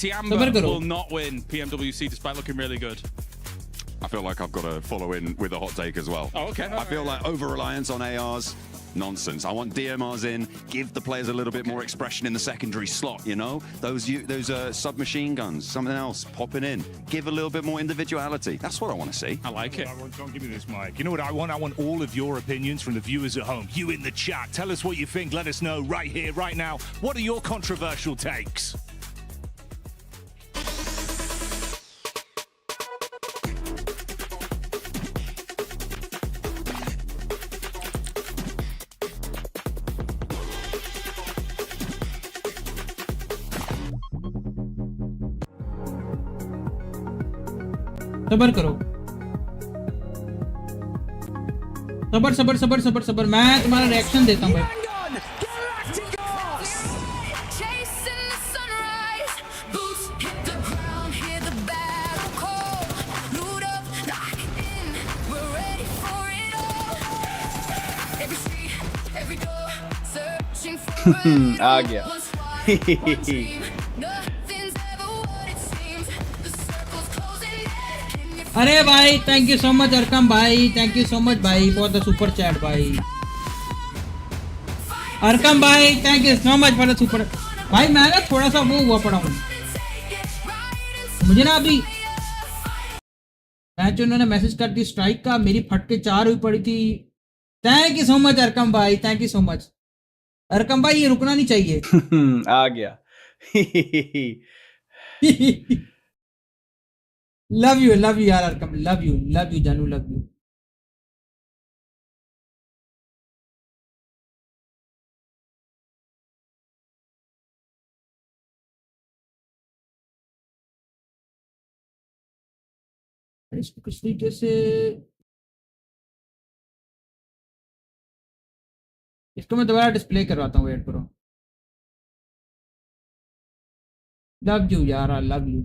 S13: Tiamba will not win PMWC despite looking really good.
S22: I feel like I've got to follow in with a hot take as well.
S13: Oh, okay.
S22: I feel like over-reliance on ARs, nonsense. I want DMRs in, give the players a little bit more expression in the secondary slot, you know? Those submachine guns, something else popping in. Give a little bit more individuality. That's what I want to see.
S13: I like it.
S6: Don't give me this mic. You know what I want? I want all of your opinions from the viewers at home. You in the chat. Tell us what you think. Let us know right here, right now. What are your controversial takes?
S3: सबर करो, सबर सबर सबर सबर सबर. मैं तुम्हारा reaction देता हूँ भाई.
S1: आ गया.
S3: अरे भाई thank you so much Arkam भाई, थैंक यू सो मच भाई फॉर द सुपर चैट भाई. अरकम भाई thank you so much for the super. भाई मैं ना थोड़ा सा वो हुआ पड़ा हूँ, मुझे ना अभी मैच उन्होंने मैसेज कर दी स्ट्राइक का, मेरी फट के 4 हुई पड़ी थी. Thank you so much Arkam भाई, thank you so much Arkam भाई. ये रुकना नहीं चाहिए.
S1: आ गया.
S3: लव यू यार अरकम, लव यू जानू, लव यू. इसको किस तरीके से, इसको मैं दोबारा डिस्प्ले करवाता हूँ. वेट करो. लव यू यार, आई लव यू.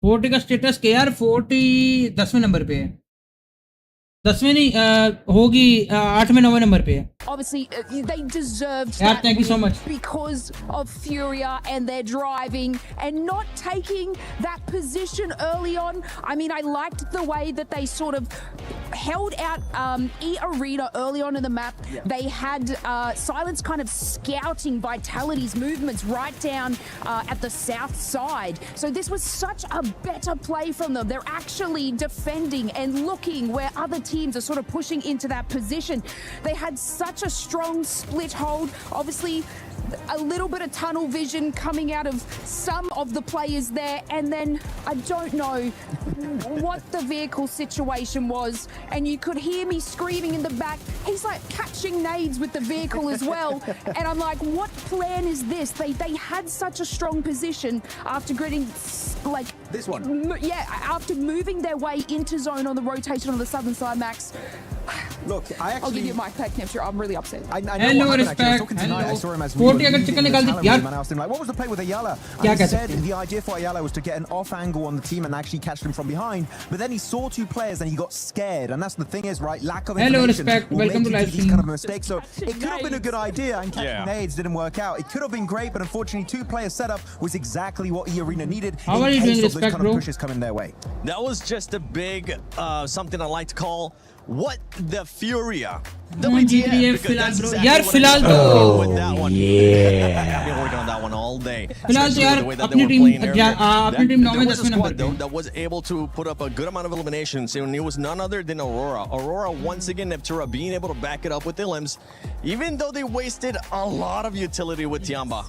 S3: फोर्टी का स्टेटस के यार, 40 10वें नंबर पे है. 10वें नहीं होगी 8वें 9वें नंबर पे है.
S5: Obviously, they deserved
S3: Yeah,
S5: that
S3: thank you so
S5: win
S3: much.
S5: because of Furia and their driving and not taking that position early on. I mean, I liked the way that they sort of held out E-Arena early on in the map. Yeah. They had Silence kind of scouting Vitality's movements right down at the south side. So this was such a better play from them. They're actually defending and looking where other teams are sort of pushing into that position. They had such such a strong split hold. Obviously, a little bit of tunnel vision coming out of some of the players there, and then I don't know what the vehicle situation was, and you could hear me screaming in the back, he's like catching nades with the vehicle as well, and I'm like, what plan is this? They had such a strong position after getting like
S18: this one.
S5: Yeah, after moving their way into zone on the rotation on the southern side, Max.
S18: Look, I'll
S5: give you a mic back, Neptune. I'm really upset.
S18: I
S3: Hello, respect.
S18: I saw him as
S3: 40 अगर chicken निकाल दी यार
S18: I asked him like, what was the play with Ayala?
S3: क्या
S18: And he
S3: कह
S18: said
S3: सकते हैं?
S18: the idea for Ayala was to get an off angle on the team and actually catch them from behind. But then he saw two players and he got scared. And that's the thing is, right? Lack of
S3: Hello,
S18: information
S3: respect.
S18: will
S3: Welcome
S18: make
S3: to
S18: you
S3: live
S18: do these
S3: stream.
S18: kind of mistakes. So it could have been a good idea, and catching nades didn't work out. It could have been great, but unfortunately, two-player setup was exactly what E-Arena needed.
S3: How are you doing,
S18: those
S3: respect,
S18: kind of
S3: bro?
S18: pushes coming their way.
S16: That was just a big something I like to call what the Furia.
S3: यार फिलहाल तो
S16: with that one. I've been working on that one all day.
S3: फिलहाल तो यार
S16: The way that they
S3: अपनी
S16: were
S3: team
S16: playing earlier.
S3: अपनी team 9 में
S16: There was a
S3: 10 number
S16: squad though that was able to put up a good amount of eliminations, and it was none other than Aurora. Aurora once again, Neptura being able to back it up with the limbs, even though they wasted a lot of utility with Tiamba.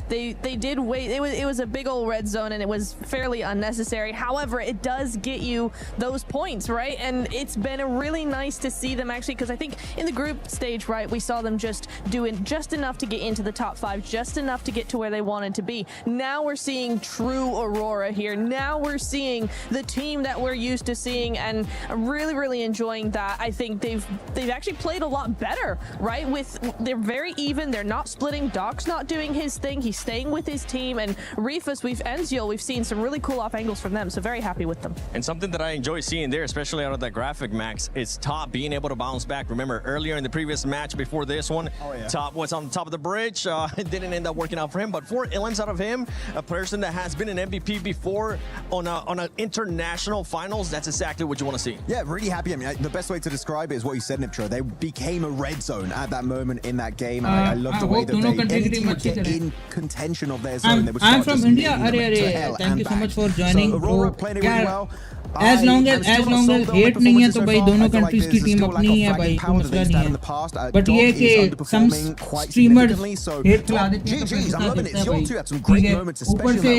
S17: They did wait. It was a big old red zone, and it was fairly unnecessary. However, it does get you those points, right? And it's been really nice to see them actually, because I think in the group stage, right, we saw them just doing just enough to get into the top 5, just enough to get to where they wanted to be. Now we're seeing true Aurora here. Now we're seeing the team that we're used to seeing, and I'm really enjoying that. I think they've actually played a lot better, right? They're very even. They're not splitting. Doc's not doing his thing. He's staying with his team, and Reefus, we've seen some really cool off angles from them, so very happy with them.
S16: And something that I enjoy seeing there, especially out of that graphic, Max, is Top being able to bounce back. Remember, earlier in the previous match before this one, Top was on top of the bridge. It didn't end up working out for him, but 4 elims out of him, a person that has been an MVP before on an international finals, that's exactly what you want to see.
S18: Yeah, really happy. I mean, the best way to describe it is what you said, Niptra. They became a red zone at that moment in that game, and I love the way that any team would get in contention of their zone.
S3: I'm from India. Thank you so much for joining.
S18: Aurora playing it really well.
S3: As long as hate नहीं है तो भाई दोनों countries की team अपनी ही है भाई कोई मसला नहीं है but ये कि some streamers hate खिला देते हैं तो फिर इतना देता है भाई ठीक है ऊपर से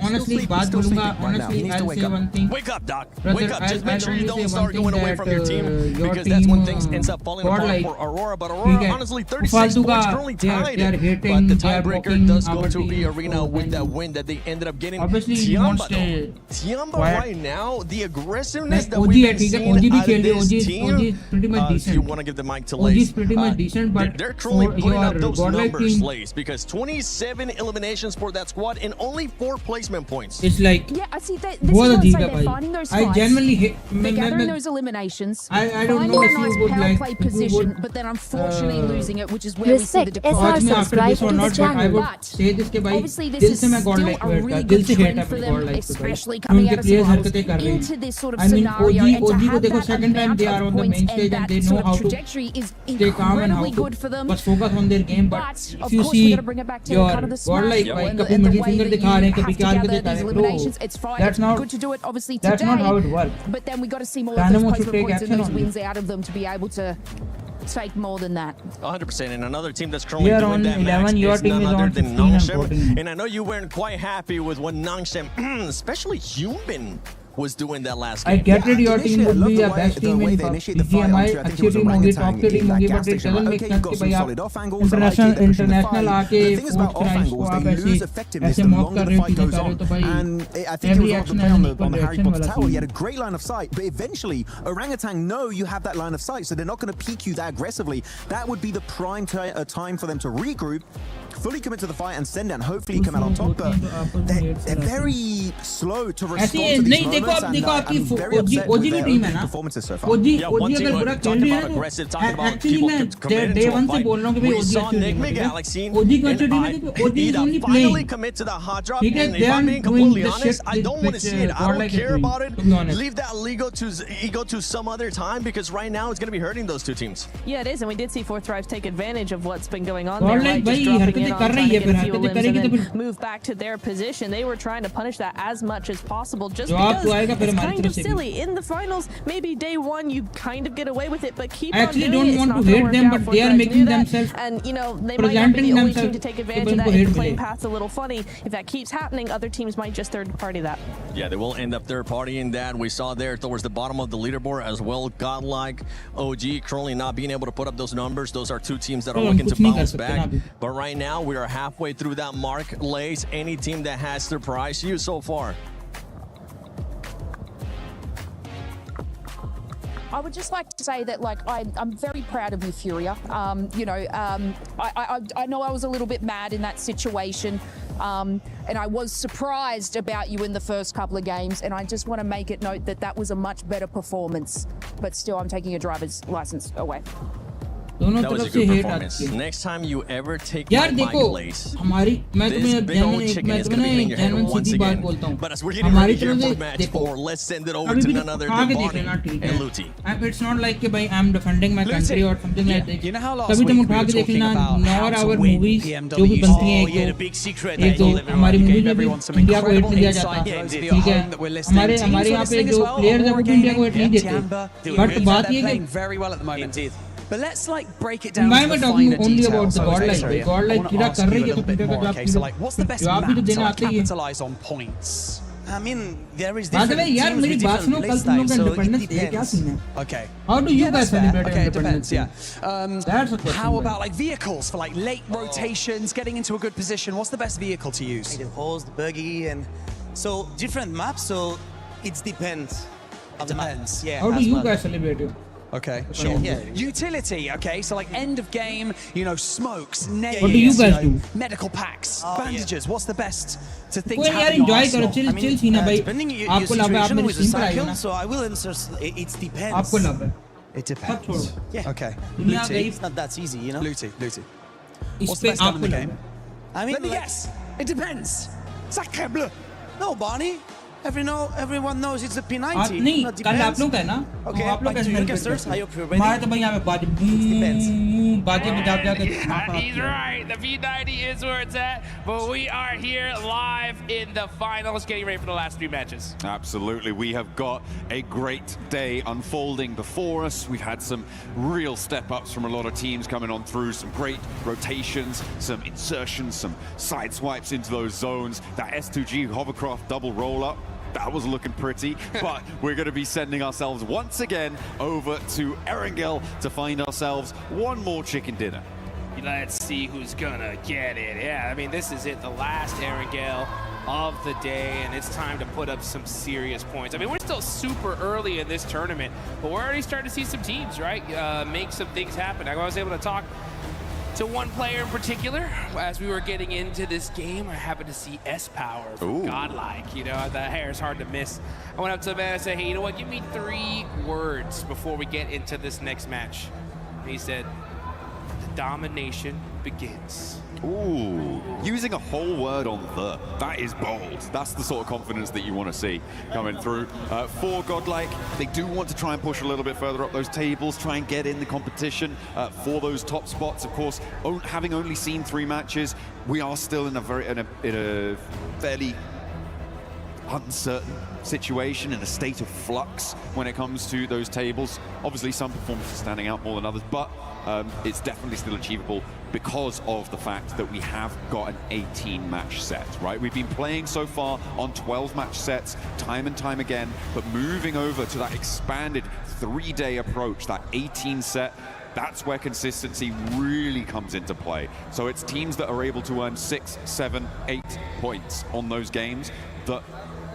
S3: honestly बात बोलूँगा honestly I'll say one thing
S16: wake up Doc
S3: brother,
S16: wake up just make sure you don't
S3: say
S16: start
S3: one
S16: going
S3: thing
S16: away from your team because that's when things ends up falling apart for Aurora, but Aurora honestly 36 points currently tied, but the tiebreaker does go to E-Arena with that win that they ended up getting. Tiamba right now, the aggressiveness that we've been seeing out of this team, you want to give the mic to Lace.
S3: OG's pretty much decent, but
S16: they're truly putting up those numbers, Lace, because 27 eliminations for that squad and only 4 placement points.
S3: It's like
S5: yeah, I see that. This is what I'm saying. They're finding those
S3: I genuinely hate.
S5: They're gathering those eliminations.
S3: I don't know if you would like.
S5: Play position, but then unfortunately losing it, which is where we see the
S3: Watch me after this or not, but I would say this के भाई
S5: obviously this
S3: दिल
S5: is
S3: से मैं
S5: still
S3: God like
S5: a really
S3: बैठता दिल
S5: good
S3: से hate
S5: trend for
S3: अपने
S5: them,
S3: God like
S5: especially
S3: उनके
S5: coming out of
S3: players
S5: school
S3: हरकतें कर रहे
S5: into this sort of
S3: हैं I mean
S5: scenario, and to
S3: OG को
S5: have
S3: देखो
S5: that
S3: second time
S5: amount
S3: they are
S5: of
S3: on the
S5: points
S3: main stage and
S5: that
S3: they know
S5: sort
S3: how
S5: of
S3: to
S5: trajectory is
S3: stay calm and how
S5: incredibly
S3: to
S5: good for them.
S3: बस focus on their game but
S5: of
S3: if you
S5: course
S3: see
S5: we're gonna bring it back to
S3: your
S5: kind of the
S3: God
S5: smash
S3: like
S5: though,
S3: भाई
S5: and
S3: कभी
S5: the
S3: middle
S5: way
S3: finger
S5: that
S3: दिखा रहे हैं
S5: you
S3: कभी
S5: have
S3: क्या
S5: to
S3: करके
S5: gather
S3: दिखा
S5: these
S3: रहे हैं
S5: eliminations.
S3: bro
S5: It's fine.
S3: that's not
S5: Good to do it obviously
S3: that's not how it
S5: today,
S3: works
S5: but then we got to see more of
S3: Dynamo
S5: those
S3: should take
S5: placement points and
S3: action
S5: those
S3: on
S5: wins out of them to be able to take more than that.
S16: 100%, and another team that's currently
S3: Here
S16: doing
S3: on
S16: that
S3: 11,
S16: Max,
S3: your
S16: is
S3: team
S16: none
S3: is
S16: other
S3: on
S16: than
S3: 16 and
S16: Nangshem.
S3: 14.
S16: And I know you weren't quite happy with what Nangshem, especially Human, was doing that last game.
S3: I get it your team would be a best team in BGMI अच्छी team होगी top की team होगी but it doesn't make sense कि भाई आप international आके fourth prize को आप ऐसे mock कर रहे हो चीजें कर रहे हो तो भाई every action has an equal reaction वाला
S18: He had
S3: scene
S18: a great line of sight, but eventually Orangutan know you have that line of sight, so they're not going to peek you that aggressively. That would be the prime time for them to regroup, fully commit to the fight, and send and hopefully come out on top. But they're very slow to respond to these moments, and I'm very upset with their opening performances so far.
S3: OG अगर बुरा खेल रही है ना actually मैं day one से बोल रहा हूँ कि भाई OG अच्छी team है OG को अच्छी team है क्योंकि OG is only playing
S16: commit to the hot drop,
S3: ठीक है
S16: and
S3: they
S16: if
S3: are
S16: I'm being
S3: doing
S16: completely
S3: the
S16: honest,
S3: shit
S16: I don't want to see it. I don't
S3: like
S16: care about it.
S3: to be honest.
S16: Leave that ego to some other time, because right now it's going to be hurting those two teams.
S17: Yeah, it is, and we did see Fourth Thrive take advantage of what's been going on
S3: God
S17: there,
S3: like
S17: right?
S3: भाई
S17: Just dropping in on trying to get a few limbs and then move back to their position. They were trying to punish that as much as possible just because it's kind of silly. In the finals, maybe day one you kind of get away with it, but keep on doing it.
S3: I actually don't want to hate them, but they are making themselves,
S17: and you know, they might not be the only team to take advantage of that if the playing path's a little funny. If that keeps happening, other teams might just third party that.
S16: Yeah, they will end up third partying that. We saw there towards the bottom of the leaderboard as well. Godlike, OG currently not being able to put up those numbers. Those are two teams that are looking to bounce back. But right now, we are halfway through that mark. Lace, any team that has surprised you so far?
S5: I would just like to say that, like, I'm very proud of you, Furia. You know, I know I was a little bit mad in that situation, and I was surprised about you in the first couple of games, and I just want to make it note that that was a much better performance. But still, I'm taking your driver's license away.
S16: That was a good performance. Next time you ever take my place, this big old chicken is going to be hitting your head once again. But as we're getting ready here for match 4, let's send it over to none other than Barney and Luti.
S3: It's not like I'm defending my country or something like that.
S7: You know how last week we were talking about how to win PMWC? Oh yeah, the big secret that you live in life. You gave everyone some incredible insight for those of you at home that we're listening. Teams were listening as well. Aurora Gaming, Tiamba, they're playing very well at the moment. But let's like break it down to the finer details. Okay, so like, what's the best map to like capitalize on points? I mean, there is different teams with different playstyles, so it depends. Okay.
S3: How do you guys celebrate
S7: okay, it depends, yeah.
S3: That's a question.
S7: How about like vehicles for like late rotations, getting into a good position? What's the best vehicle to use?
S2: The horse, the buggy, and so different maps, so it depends.
S7: It depends.
S2: Yeah.
S3: How do you guys celebrate it?
S7: Okay, sure. Yeah. Utility, okay, so like end of game, you know, smokes, nades,
S3: what do you guys do?
S7: medical packs, bandages. What's the best to think
S3: to have in your arsenal?
S2: Depending your situation with the cycle, so I will answer, it depends.
S7: It depends.
S2: Yeah.
S7: Okay.
S2: Luti. It's not that easy, you know?
S7: Luti. What's the best gun in the game?
S2: I mean,
S7: let me guess. It depends. Sacre bleu.
S2: No, Barney. Everyone knows it's a P90.
S3: नहीं, कल आप लोग है ना?
S2: Okay,
S3: आप लोग कैसे
S2: I hope you're ready.
S3: हमारे तो भाई यहाँ पे बाजी बजा
S9: He's right. The P90 is where it's at, but we are here live in the finals, getting ready for the last 3 matches.
S10: Absolutely. We have got a great day unfolding before us. We've had some real step-ups from a lot of teams coming on through, some great rotations, some insertions, some side swipes into those zones. That S2G hovercraft double roll-up, that was looking pretty, but we're going to be sending ourselves once again over to Erangel to find ourselves one more chicken dinner.
S9: Let's see who's gonna get it. Yeah, I mean, this is it, the last Erangel of the day, and it's time to put up some serious points. I mean, we're still super early in this tournament, but we're already starting to see some teams, right, make some things happen. I was able to talk to one player in particular as we were getting into this game. I happened to see S-Power from Godlike. You know, the hair is hard to miss. I went up to the man and said, hey, you know what, give me 3 words before we get into this next match. And he said, the domination begins.
S10: Ooh, using a whole word on the. That is bold. That's the sort of confidence that you want to see coming through. For Godlike, they do want to try and push a little bit further up those tables, try and get in the competition for those top spots. Of course, having only seen 3 matches, we are still in a fairly uncertain situation, in a state of flux when it comes to those tables. Obviously, some performances standing out more than others, but it's definitely still achievable because of the fact that we have got an 18-match set, right? We've been playing so far on 12-match sets time and time again, but moving over to that expanded 3-day approach, that 18 set, that's where consistency really comes into play. So it's teams that are able to earn 6, 7, 8 points on those games that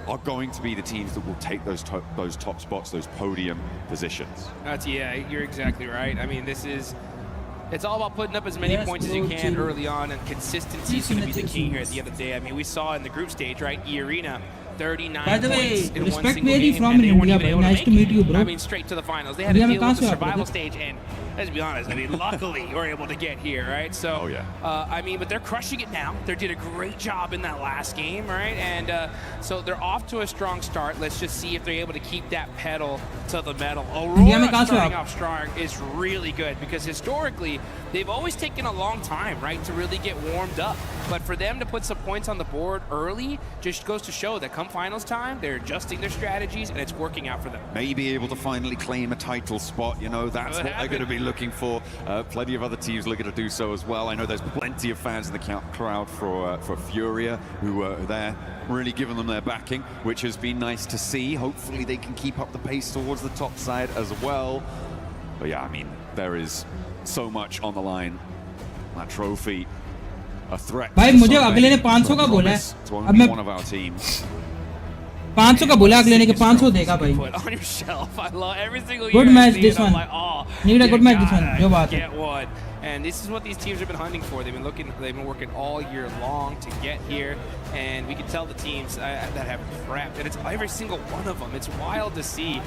S10: are going to be the teams that will take those top spots, those podium positions.
S9: Yeah, you're exactly right. I mean, it's all about putting up as many points as you can early on, and consistency is going to be the key here at the end of the day. I mean, we saw in the group stage, right, E-Arena 39
S3: By the way,
S9: points in one
S3: respect
S9: single
S3: where you
S9: game,
S3: from
S9: and they
S3: in
S9: weren't
S3: India,
S9: even
S3: bro.
S9: able to
S3: Nice to
S9: make
S3: meet you, bro.
S9: I mean, straight to the finals. They had to
S3: India
S9: deal with the
S3: mein kahan se ho aap,
S9: survival
S3: brother?
S9: stage, and let's be honest, I mean, luckily we're able to get here, right? So, I mean, but they're crushing it now. They did a great job in that last game, right? And so they're off to a strong start. Let's just see if they're able to keep that pedal to the metal. Aurora starting off strong is really good because historically, they've always taken a long time, right, to really get warmed up. But for them to put some points on the board early just goes to show that come finals time, they're adjusting their strategies and it's working out for them.
S10: Maybe able to finally claim a title spot, you know, that's what they're going to be looking for. Plenty of other teams looking to do so as well. I know there's plenty of fans in the crowd for Furia who are there, really giving them their backing, which has been nice to see. Hopefully they can keep up the pace towards the top side as well. But yeah, I mean, there is so much on the line. That trophy, a threat.
S3: भाई मुझे अगले ने 500 का बोला है अब मैं 500 का बोला अगले ने कि 500 देगा भाई
S9: On your shelf. I love every single
S3: Good
S9: year I
S3: match
S9: see
S3: this
S9: it, I'm
S3: one.
S9: like, oh,
S3: Need a good match this
S9: gotta
S3: one. जो बात है
S9: get one. And this is what these teams have been hunting for. They've been working all year long to get here, and we can tell the teams that have prepped, and it's every single one of them. It's wild to see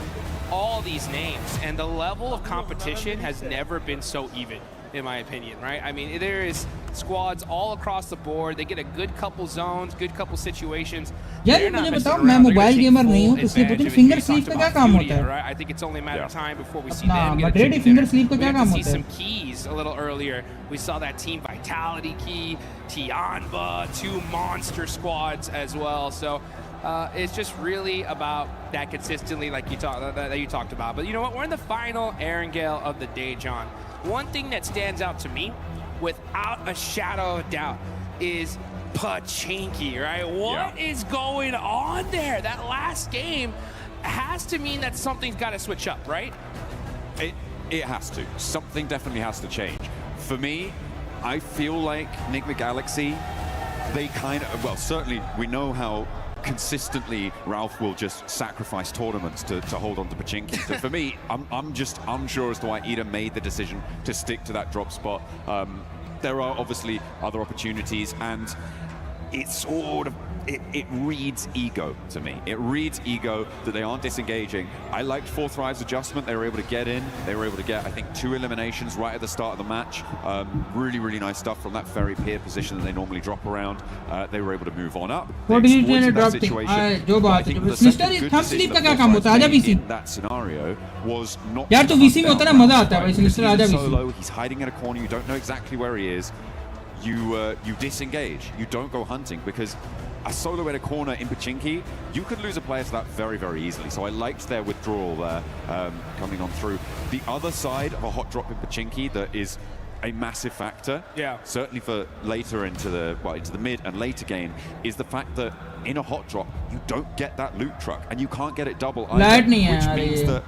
S9: all these names, and the level of competition has never been so even, in my opinion, right? I mean, there is squads all across the board. They get a good couple zones, good couple situations.
S3: यार मुझे बताओ मैं mobile gamer नहीं हूँ तो इसलिए Putin finger sleep का क्या काम होता है
S9: I think it's only a matter of time before we see
S3: अपना
S9: them get a
S3: Madrid
S9: chip
S3: finger
S9: there.
S3: Sleep का
S9: We
S3: क्या
S9: got
S3: काम
S9: to see
S3: होता है
S9: some keys a little earlier. We saw that Team Vitality key, Tianba, 2 monster squads as well. So it's just really about that consistently, like you talked about. But you know what? We're in the final Erangel of the day, John. One thing that stands out to me, without a shadow of doubt, is Pachinki, right? What is going on there? That last game has to mean that something's got to switch up, right?
S10: It has to. Something definitely has to change. For me, I feel like Enigma Galaxy, they kind of, well, certainly we know how consistently Ralph will just sacrifice tournaments to hold on to Pachinki. So for me, I'm just unsure as to why Ida made the decision to stick to that drop spot. There are obviously other opportunities, and it's sort of, it reads ego to me. It reads ego that they aren't disengaging. I liked 4 Thrives adjustment. They were able to get in. They were able to get, I think, 2 eliminations right at the start of the match. Really, really nice stuff from that very peer position that they normally drop around. They were able to move on up.
S3: What did you do drop thing? जो बात है mister इस thumb sleep का क्या काम होता है आजा VC
S10: that scenario was not
S3: यार तो वीसी में होता ना मजा आता है भाई मिस्टर आजा VC
S10: solo, he's hiding in a corner, you don't know exactly where he is. You disengage, you don't go hunting, because a solo in a corner in Pachinki, you could lose a player to that very, very easily. So I liked their withdrawal there, coming on through. The other side of a hot drop in Pachinki that is a massive factor, certainly for later into the mid and later game, is the fact that in a hot drop, you don't get that loot truck, and you can't get it double either, which means that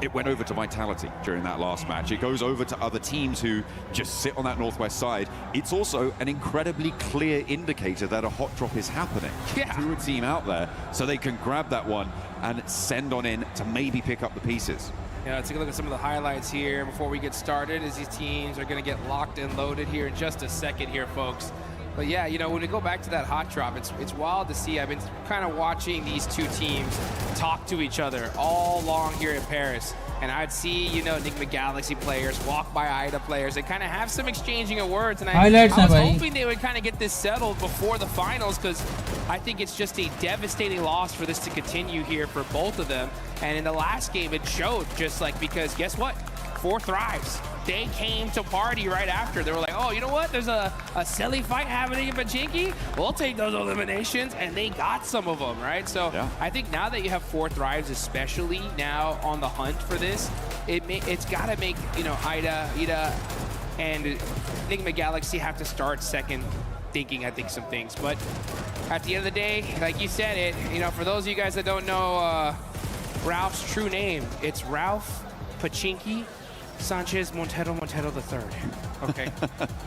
S10: it went over to Vitality during that last match. It goes over to other teams who just sit on that northwest side. It's also an incredibly clear indicator that a hot drop is happening to a team out there, so they can grab that one and send on in to maybe pick up the pieces.
S9: Yeah, let's take a look at some of the highlights here before we get started, as these teams are going to get locked and loaded here in just a second here, folks. But yeah, you know, when we go back to that hot drop, it's wild to see. I've been kind of watching these two teams talk to each other all along here in Paris. And I'd see, you know, Enigma Galaxy players walk by IDA players. They kind of have some exchanging of words. And I was hoping they would kind of get this settled before the finals, because I think it's just a devastating loss for this to continue here for both of them. And in the last game, it showed, just like, because guess what? 4 Thrives. They came to party right after. They were like, oh, you know what? There's a silly fight happening in Pachinki. We'll take those eliminations. And they got some of them, right? So I think now that you have 4 Thrives, especially now on the hunt for this, it's got to make, you know, Ida and Enigma Galaxy have to start second thinking, I think, some things. But at the end of the day, like you said it, you know, for those of you guys that don't know Ralph's true name, it's Ralph Pachinki Sanchez Montero III. Okay.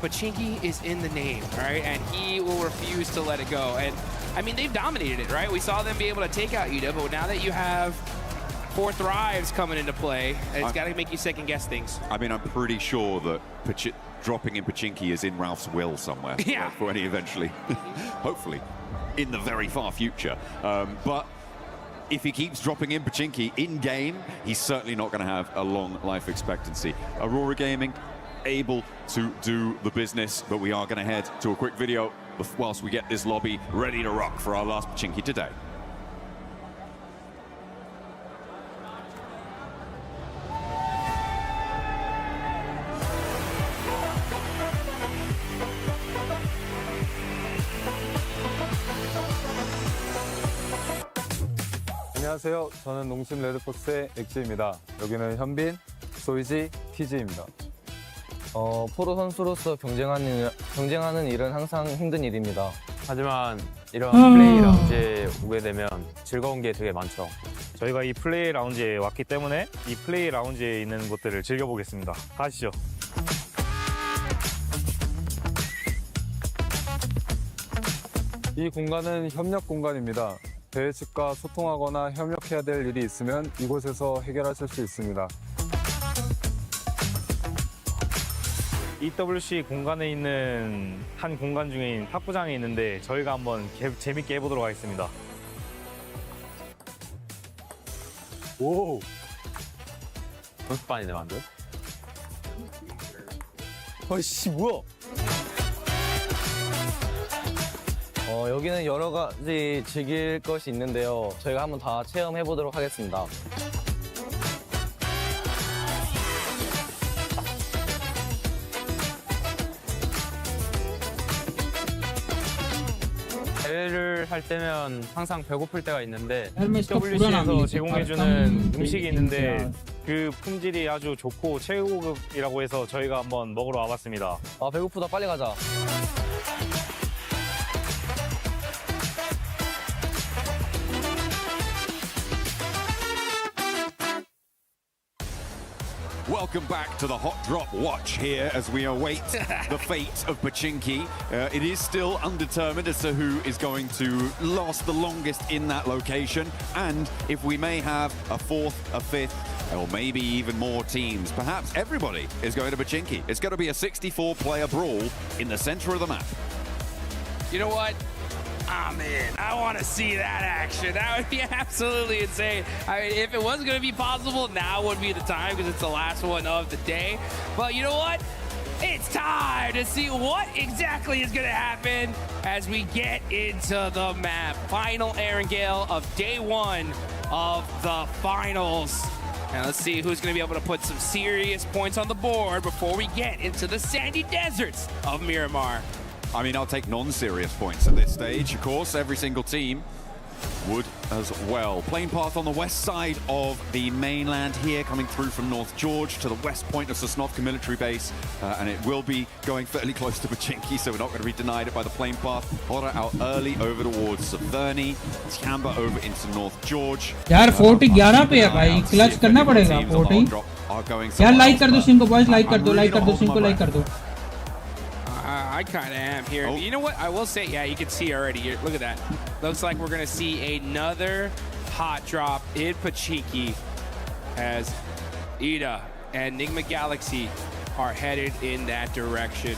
S9: Pachinki is in the name, right? And he will refuse to let it go. And I mean, they've dominated it, right? We saw them be able to take out Ida, but now that you have 4 Thrives coming into play, it's got to make you second guess things.
S10: I mean, I'm pretty sure that dropping in Pachinki is in Ralph's will somewhere.
S9: Yeah.
S10: For when he eventually, hopefully,
S22: in the very far future. But if he keeps dropping in Pachinki in-game, he's certainly not going to have a long life expectancy. Aurora Gaming able to do the business, but we are going to head to a quick video whilst we get this lobby ready to rock for our last Pachinki today.
S4: 안녕하세요. 저는 농심 레드포스의 엑지입니다. 여기는 현빈, 소이지, TG입니다.
S8: 프로 선수로서 경쟁하는 일은 항상 힘든 일입니다.
S23: 하지만 이런 플레이 라운지에 오게 되면 즐거운 게 되게 많죠. 저희가 이 플레이 라운지에 왔기 때문에 이 플레이 라운지에 있는 것들을 즐겨보겠습니다. 가시죠.
S4: 이 공간은 협력 공간입니다. 대회 측과 소통하거나 협력해야 될 일이 있으면 이곳에서 해결하실 수 있습니다.
S23: EWC 공간에 있는 한 공간 중인 탁구장이 있는데 저희가 한번 재밌게 해보도록 하겠습니다. 오! 골프반이네 완전.
S8: 어이씨 뭐야? 여기는 여러 가지 즐길 것이 있는데요. 저희가 한번 다 체험해 보도록 하겠습니다.
S23: 대회를 할 때면 항상 배고플 때가 있는데
S3: 헬멧도
S23: WC에서
S3: 불안함이
S23: 제공해주는
S3: 있어.
S23: 음식이 있는데 그 품질이 아주 좋고 최고급이라고 해서 저희가 한번 먹으러 와봤습니다.
S8: 아 배고프다 빨리 가자.
S22: Welcome back to the Hot Drop Watch here as we await the fate of Pachinki. It is still undetermined as to who is going to last the longest in that location, and if we may have a fourth, a fifth, or maybe even more teams. Perhaps everybody is going to Pachinki. It's going to be a 64-player brawl in the center of the map.
S20: You know what? I'm in. I want to see that action. That would be absolutely insane. I mean, if it was going to be possible, now would be the time because it's the last one of the day. But you know what? It's time to see what exactly is going to happen as we get into the map. Final Erangel of day one of the finals. Now let's see who's going to be able to put some serious points on the board before we get into the sandy deserts of Miramar.
S22: I mean, I'll take non-serious points at this stage. Of course, every single team would as well. Plane path on the west side of the mainland here, coming through from North George to the west point of Sosnovka military base. And it will be going fairly close to Pachinki, so we're not going to be denied it by the plane path. Hora out early over towards Severny. Tiamba over into North George.
S3: यार 40-11 पे है भाई, clutch करना पड़ेगा 40. यार like कर दो stream को बॉयज, लाइक कर दो स्ट्रीम को, लाइक कर दो.
S20: I kind of am here. Oh. You know what? I will say, yeah, you can see already here. Look at that. Looks like we're going to see another hot drop in Pachinki as Ida and Nigma Galaxy are headed in that direction.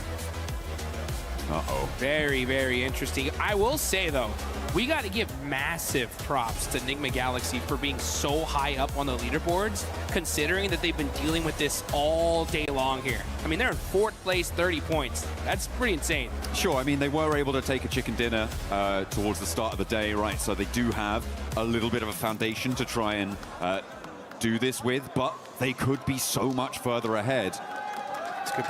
S20: Uh-oh. Very, very interesting. I will say, though, we got to give massive props to Nigma Galaxy for being so high up on the leaderboards, considering that they've been dealing with this all day long here. I mean, they're in 4th place, 30 points. That's pretty insane.
S22: Sure, I mean, they were able to take a chicken dinner towards the start of the day, right? So they do have a little bit of a foundation to try and do this with, but they could be so much further ahead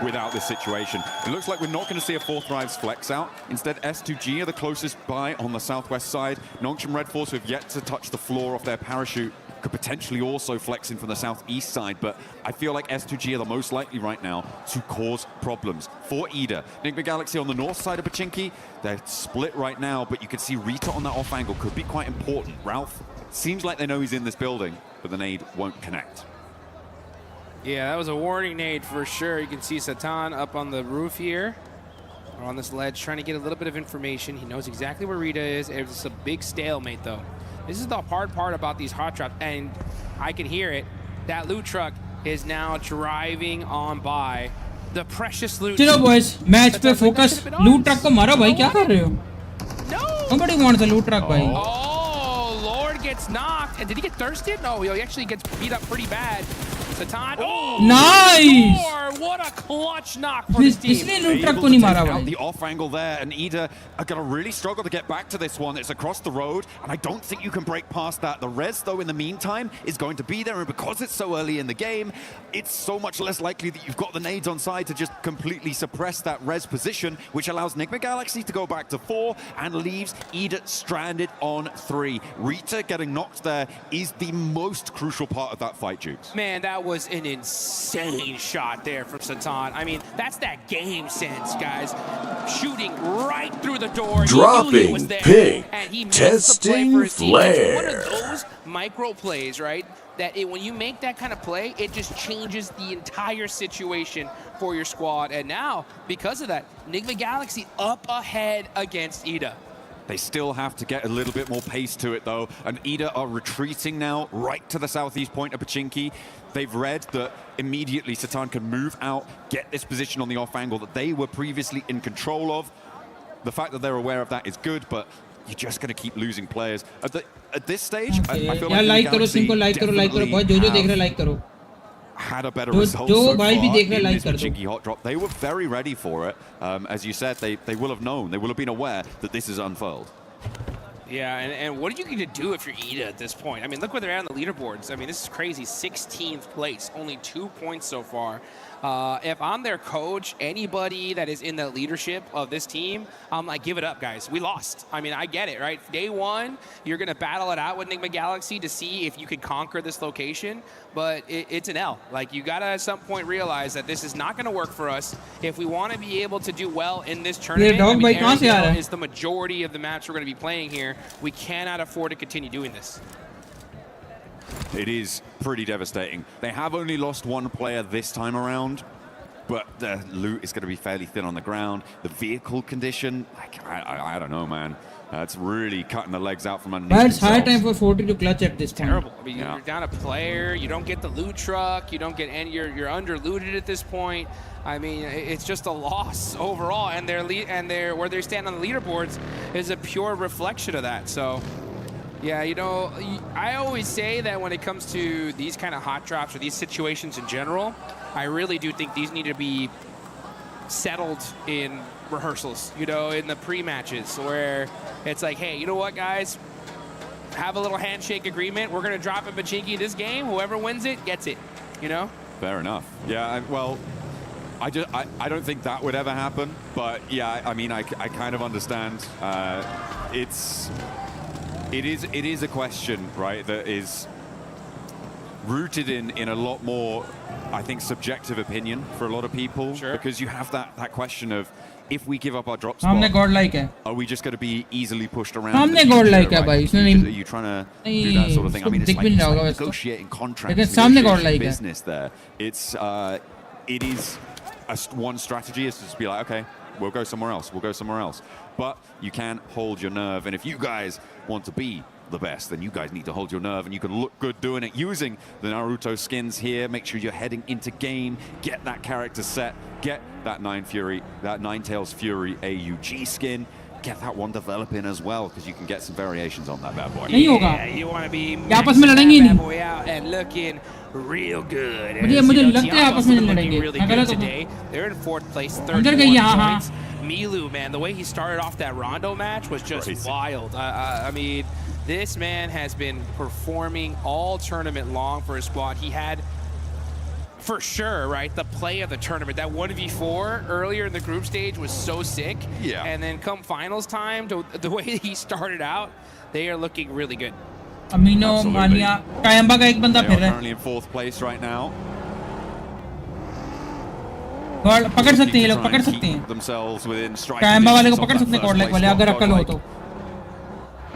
S22: without this situation. It looks like we're not going to see a 4th Rives flex out. Instead, S2G are the closest by on the southwest side. Nongshim Red Force, who have yet to touch the floor off their parachute, could potentially also flex in from the southeast side, but I feel like S2G are the most likely right now to cause problems for Ida. Nigma Galaxy on the north side of Pachinki, they're split right now, but you can see Rita on that off angle could be quite important. Ralph seems like they know he's in this building, but the nade won't connect.
S20: Yeah, that was a warning nade for sure. You can see Satan up on the roof here, or on this ledge, trying to get a little bit of information. He knows exactly where Rita is. It's a big stalemate, though. This is the hard part about these hot drops, and I can hear it. That loot truck is now driving on by. The precious loot.
S3: चलो boys, match पे focus. लूट truck को मारो भाई, क्या कर रहे हो?
S20: No!
S3: Nobody wants a loot truck, bhai.
S9: Oh, Lord gets knocked. And did he get thirsted? No, he actually gets beat up pretty bad. Satan. Oh,
S3: nice!
S9: What a clutch knock for this team.
S10: Able to take out the off angle there, and Ida are going to really struggle to get back to this one. It's across the road, and I don't think you can break past that. The res, though, in the meantime, is going to be there, and because it's so early in the game, it's so much less likely that you've got the nades on side to just completely suppress that res position, which allows Enigma Galaxy to go back to 4 and leaves Ida stranded on 3. Rita getting knocked there is the most crucial part of that fight, Jukes.
S9: Man, that was an insane shot there from Satan. I mean, that's that game sense, guys. Shooting right through the door.
S12: Dropping ping.
S9: And he
S12: Testing
S9: the play for his
S12: flare.
S9: One of those micro plays, right? That when you make that kind of play, it just changes the entire situation for your squad. And now, because of that, Enigma Galaxy up ahead against Ida.
S10: They still have to get a little bit more pace to it, though. And Ida are retreating now right to the southeast point of Pachinki. They've read that immediately Satan can move out, get this position on the off angle that they were previously in control of. The fact that they're aware of that is good, but you're just going to keep losing players. At this stage, I feel like Galaxy definitely had a better result so far in this Pachinki hot drop. They were very ready for it. As you said, they will have known, they will have been aware that this is unfurled.
S9: Yeah, and what are you going to do if you're Ida at this point? I mean, look where they're at on the leaderboards. I mean, this is crazy. 16th place, only 2 points so far. If I'm their coach, anybody that is in the leadership of this team, I'm like, give it up, guys. We lost. I mean, I get it, right? Day one, you're going to battle it out with Enigma Galaxy to see if you can conquer this location, but it's an L. Like, you got to at some point realize that this is not going to work for us. If we want to be able to do well in this tournament, I mean, Arizona is the majority of the maps we're going to be playing here. We cannot afford to continue doing this.
S10: It is pretty devastating. They have only lost one player this time around, but the loot is going to be fairly thin on the ground. The vehicle condition, like, I don't know, man. It's really cutting the legs out from underneath.
S3: But it's high time for 40 to clutch at this time.
S9: Terrible. I mean, you're down a player. You don't get the loot truck. You don't get any. You're under looted at this point. I mean, it's just a loss overall, and their where they stand on the leaderboards is a pure reflection of that. So. Yeah, you know, I always say that when it comes to these kind of hot drops or these situations in general, I really do think these need to be settled in rehearsals, you know, in the pre-matches where it's like, hey, you know what, guys? Have a little handshake agreement. We're going to drop in Pachinki this game. Whoever wins it gets it, you know? Fair enough.
S10: Yeah, well, I don't think that would ever happen. But, yeah, I mean, I kind of understand. It is a question, right, that is rooted in a lot more, I think, subjective opinion for a lot of people. Sure. Because you have that question of, if we give up our drop spot, are we just going to be easily pushed around? Are you trying to do that sort of thing? I mean, it's like negotiating contracts, negotiating business there. It is one strategy is to just be like, okay, we'll go somewhere else. We'll go somewhere else. But you can hold your nerve. And if you guys want to be the best, then you guys need to hold your nerve, and you can look good doing it using the Naruto skins here. Make sure you're heading into game, get that character set, get that Ninetales Fury AUG skin, get that one developing as well, because you can get some variations on that bad boy.
S9: Yeah, you want to be maxing that bad boy out and looking real good. And looking really good today. They're in 4th place, 31 points. Milu, man, the way he started off that Rondo match was just wild. I mean, this man has been performing all tournament long for his squad. He had, for sure, right, the play of the tournament. That 1v4 earlier in the group stage was so sick. Yeah. And then come finals time, the way he started out, they are looking really good.
S3: Amino, Mania, Kayamba ka ek banda
S10: phir raha hai. Currently in 4th place right now.
S3: God पकड़ सकते हैं ये लोग, पकड़ सकते हैं कैम्बा वाले को पकड़ सकते हैं, गॉड लाइक वाले अगर अक्ल हो तो.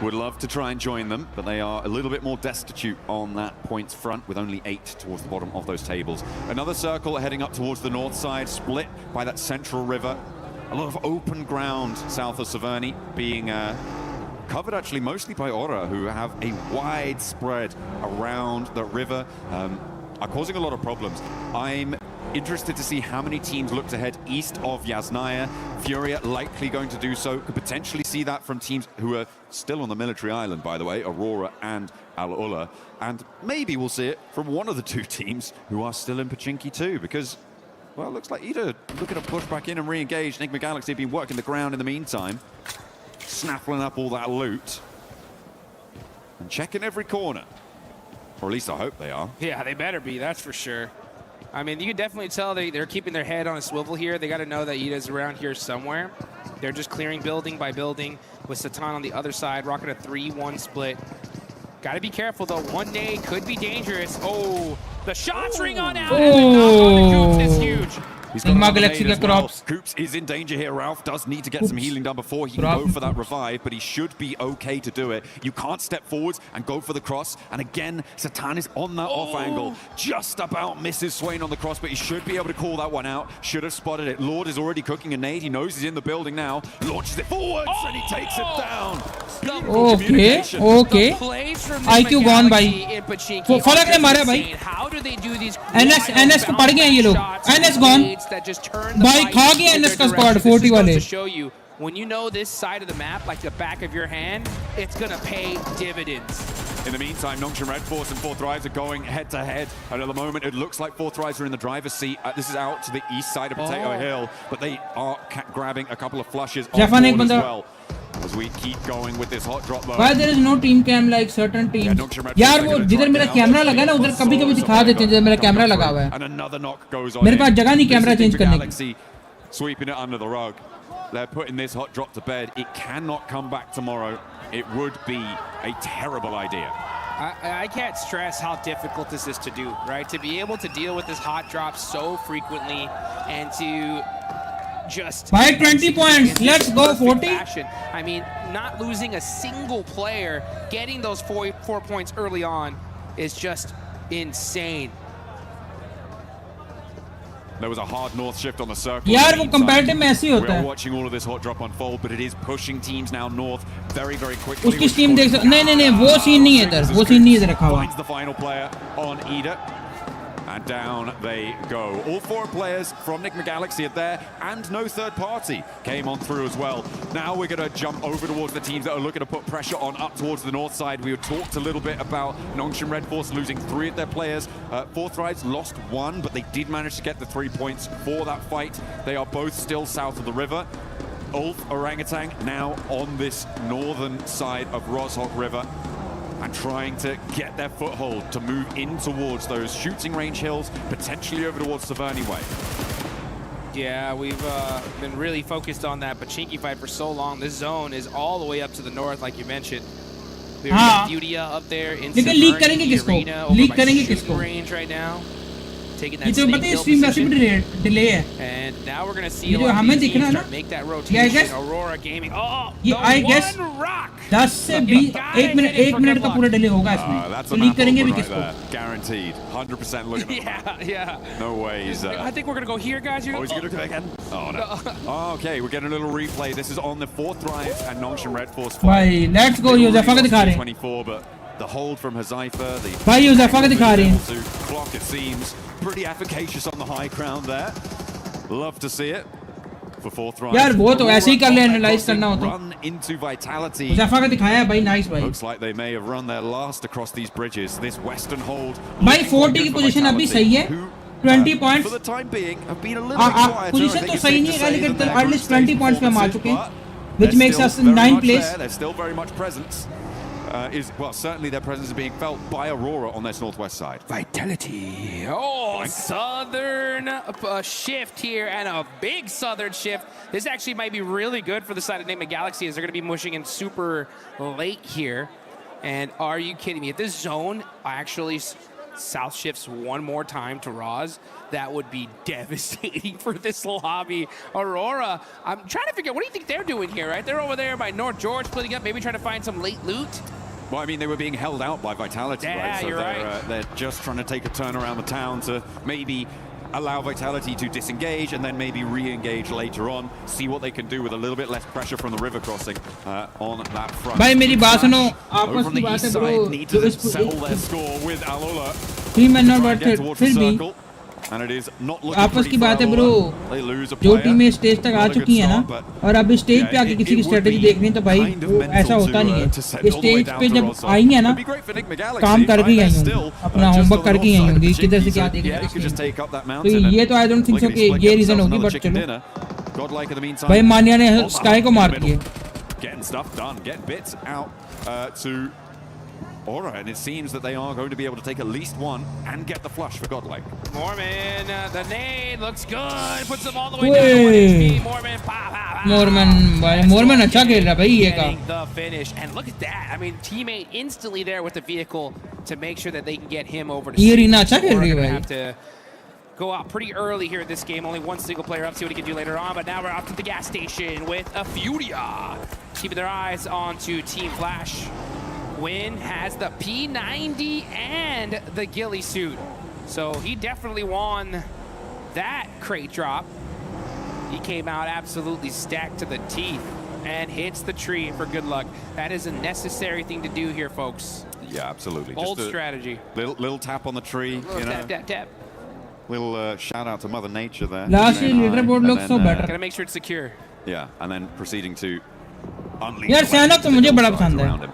S10: Would love to try and join them, but they are a little bit more destitute on that points front with only 8 towards the bottom of those tables. Another circle heading up towards the north side, split by that central river. A lot of open ground south of Severny, being covered actually mostly by Aura, who have a wide spread around the river, are causing a lot of problems. I'm
S22: Interested to see how many teams look to head east of Yasnaya. Furia likely going to do so. Could potentially see that from teams who are still on the military island, by the way, Aurora and Al-Ula. And maybe we'll see it from one of the two teams who are still in Pachinki too, because, well, it looks like Ida looking to push back in and re-engage. Enigma Galaxy have been working the ground in the meantime, snaffling up all that loot and checking every corner. Or at least I hope they are.
S9: Yeah, they better be, that's for sure. I mean, you can definitely tell they're keeping their head on a swivel here. They got to know that Ida's around here somewhere. They're just clearing building by building with Satan on the other side, rocking a 3-1 split. Got to be careful, though. One day could be dangerous. Oh, the shots ring on out. And the knock on the Coops is huge.
S22: He's got a grenade as well. Coops is in danger here. Ralph does need to get some healing done before he can go for that revive, but he should be okay to do it. You can't step forwards and go for the cross. And again, Satan is on that off angle. Just about misses Swain on the cross, but he should be able to call that one out. Should have spotted it. Lord is already cooking a nade. He knows he's in the building now. Launches it forwards and he takes it down.
S3: Okay, okay. IQ gone भाई. फलक ने मारा भाई. NS को पड़ गए ये लोग. NS gone.
S9: That just turn
S3: भाई खा गया NS का squad 40 वाले.
S9: To show you, when you know this side of the map, like the back of your hand, it's gonna pay dividends.
S22: In the meantime, Nongshim Red Force and Fourth Rise are going head to head. And at the moment, it looks like Fourth Rise are in the driver's seat. This is out to the east side of Potato Hill, but they are grabbing a couple of flushes on board as well. As we keep going with this hot drop though.
S3: Why there is no team cam like certain teams? यार वो जिधर मेरा camera लगा ना उधर कभी-कभी दिखा देते हैं जिधर मेरा कैमरा लगा हुआ है.
S22: And another knock goes on.
S3: मेरे पास जगह नहीं कैमरा चेंज करने की.
S22: Sweeping it under the rug. They're putting this hot drop to bed. It cannot come back tomorrow. It would be a terrible idea.
S9: I can't stress how difficult this is to do, right? To be able to deal with this hot drop so frequently and to just
S3: by 20 points, let's go 40.
S9: I mean, not losing a single player, getting those four points early on is just insane.
S22: There was a hard north shift on the circle.
S3: यार वो competitive में ऐसे ही होता है.
S22: We're watching all of this hot drop unfold, but it is pushing teams now north very, very quickly.
S3: उसकी team देख सकते. नहीं वो scene नहीं है इधर. वो scene नहीं इधर रखा हुआ.
S22: Finds the final player on Ida. And down they go. All four players from Enigma Galaxy are there, and no third party came on through as well. Now we're going to jump over towards the teams that are looking to put pressure on up towards the north side. We talked a little bit about Nongshim Red Force losing 3 of their players. Fourth Rise lost 1, but they did manage to get the 3 points for that fight. They are both still south of the river. Ulf Orangutan now on this northern side of Roshok River, and trying to get their foothold to move in towards those shooting range hills, potentially over towards Saverny Way.
S9: Yeah, we've been really focused on that Pachinki fight for so long. This zone is all the way up to the north, like you mentioned. We have Furia up there in Saverny arena over by shooting range right now. Taking that snake hill position.
S3: delay है.
S9: And now we're going to see a lot of teams start make that rotation. Aurora Gaming. Oh,
S3: I guess
S9: rock.
S3: 10 से 20 1 minute का पूरा delay होगा इसमें.
S22: That's
S3: तो leak करेंगे भी किसको?
S22: Guaranteed. 100% looking at
S9: Yeah.
S22: No ways.
S9: I think we're going to go here, guys.
S22: Oh, he's going to do it again? Oh, no. Okay, we're getting a little replay. This is on the Fourth Rise and Nongshim Red Force fight.
S3: भाई, let's go. यूज़फ़ा का दिखा रहे हैं.
S22: 24, but the hold from Hazaifa, the
S3: भाई यूज़फ़ा का दिखा रहे हैं.
S22: clock, it seems. Pretty efficacious on the high ground there. Love to see it for Fourth Rise.
S3: यार वो तो ऐसे ही कर ले एनालाइज करना होता.
S22: Run into Vitality.
S3: यूज़फ़ा का दिखाया है भाई, नाइस भाई.
S22: Looks like they may have run their last across these bridges. This western hold.
S3: भाई 40 की पोजीशन अभी सही है. 20 points.
S22: For the time being, have been a little bit quieter.
S3: Position तो सही नहीं है लेकिन at least 20 points पे हम आ चुके हैं, which makes us in 9th place.
S22: They're still very much present. Certainly their presence is being felt by Aurora on this northwest side.
S9: Vitality. Oh, southern shift here, and a big southern shift. This actually might be really good for the side of Enigma Galaxy, as they're going to be mushing in super late here. And are you kidding me? If this zone actually south shifts one more time to Roz, that would be devastating for this lobby. Aurora, I'm trying to figure out, what do you think they're doing here, right? They're over there by North George, splitting up, maybe trying to find some late loot.
S22: Well, I mean, they were being held out by Vitality, right? So
S9: you're right.
S22: They're just trying to take a turn around the town to maybe allow Vitality to disengage and then maybe re-engage later on, see what they can do with a little bit less pressure from the river crossing on that front.
S3: भाई मेरी बात सुनो,
S22: आपस की बात है bro. Need to settle their score with Al-Ula.
S3: 3 men not worth it. फिर भी
S22: And it is not looking
S3: आपस की बात है ब्रो,
S22: They lose a
S3: जो
S22: player.
S3: टीमें स्टेज तक आ
S22: Not a good
S3: चुकी हैं ना,
S22: start, but
S3: और अब स्टेज पे आके किसी की स्ट्रेटेजी देखनी है तो भाई वो ऐसा होता नहीं है। स्टेज पे जब आई है ना, काम करके ही आई होंगी, अपना होमवर्क करके ही आई होंगी, किधर से क्या देखना है। तो ये तो आई डोंट थिंक सो कि ये रीजन होगी, बट चलो भाई मानिया ने स्काई को मार दिया।
S22: Getting stuff done, getting bits out to Aura, and it seems that they are going to be able to take at least one and get the flush for Godlike.
S9: Mormon, the nade looks good, puts them all the way down to 1 HP. Mormon,
S3: Mormon अच्छा खेल रहा भाई ये का।
S9: The finish, and look at that. I mean, teammate instantly there with the vehicle to make sure that they can get him over to.
S3: ये रीना अच्छा खेल रही है भाई।
S9: Have to go out pretty early here in this game. Only one single player up. See what he can do later on. But now we're off to the gas station with a Furia, keeping their eyes on to Team Flash. Win has the P90 and the ghillie suit. So he definitely won that crate drop. He came out absolutely stacked to the teeth and hits the tree for good luck. That is a necessary thing to do here, folks.
S22: Yeah, absolutely.
S9: Bold
S22: Just a
S9: strategy.
S22: Little tap on the tree. You know.
S9: Tap, tap, tap.
S22: Little shout out to Mother Nature there.
S3: Last year leaderboard looks so better.
S9: Gotta make sure it's secure.
S22: Yeah, and then proceeding to unleash.
S3: यार सैनक तो मुझे बड़ा पसंद है।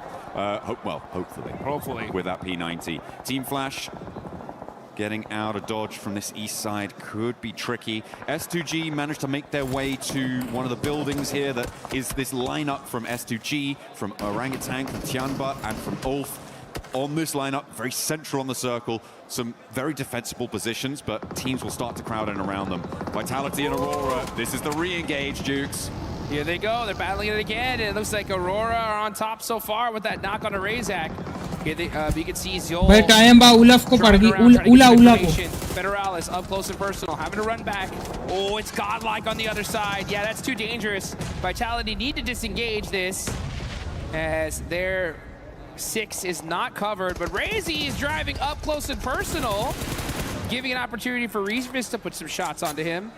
S22: Hopefully with that P90. Team Flash getting out of dodge from this east side could be tricky. S2G managed to make their way to one of the buildings here that is this lineup from S2G, from Orangutan, from Tianba, and from Ulf. On this lineup, very central on the circle, some very defensible positions, but teams will start to crowd in around them. Vitality and Aurora, this is the re-engage, Dukes.
S9: Here they go, they're battling it again, and it looks like Aurora are on top so far with that knock on a Razak. Here they, you can see Zol.
S3: भाई time बा उलफ को पड़ गई, उला को।
S9: Federalis up close and personal, having to run back. Oh, it's Godlike on the other side. Yeah, that's too dangerous. Vitality need to disengage this, as their 6 is not covered, but Razy is driving up close and personal, giving an opportunity for Reesvis to put some shots onto him.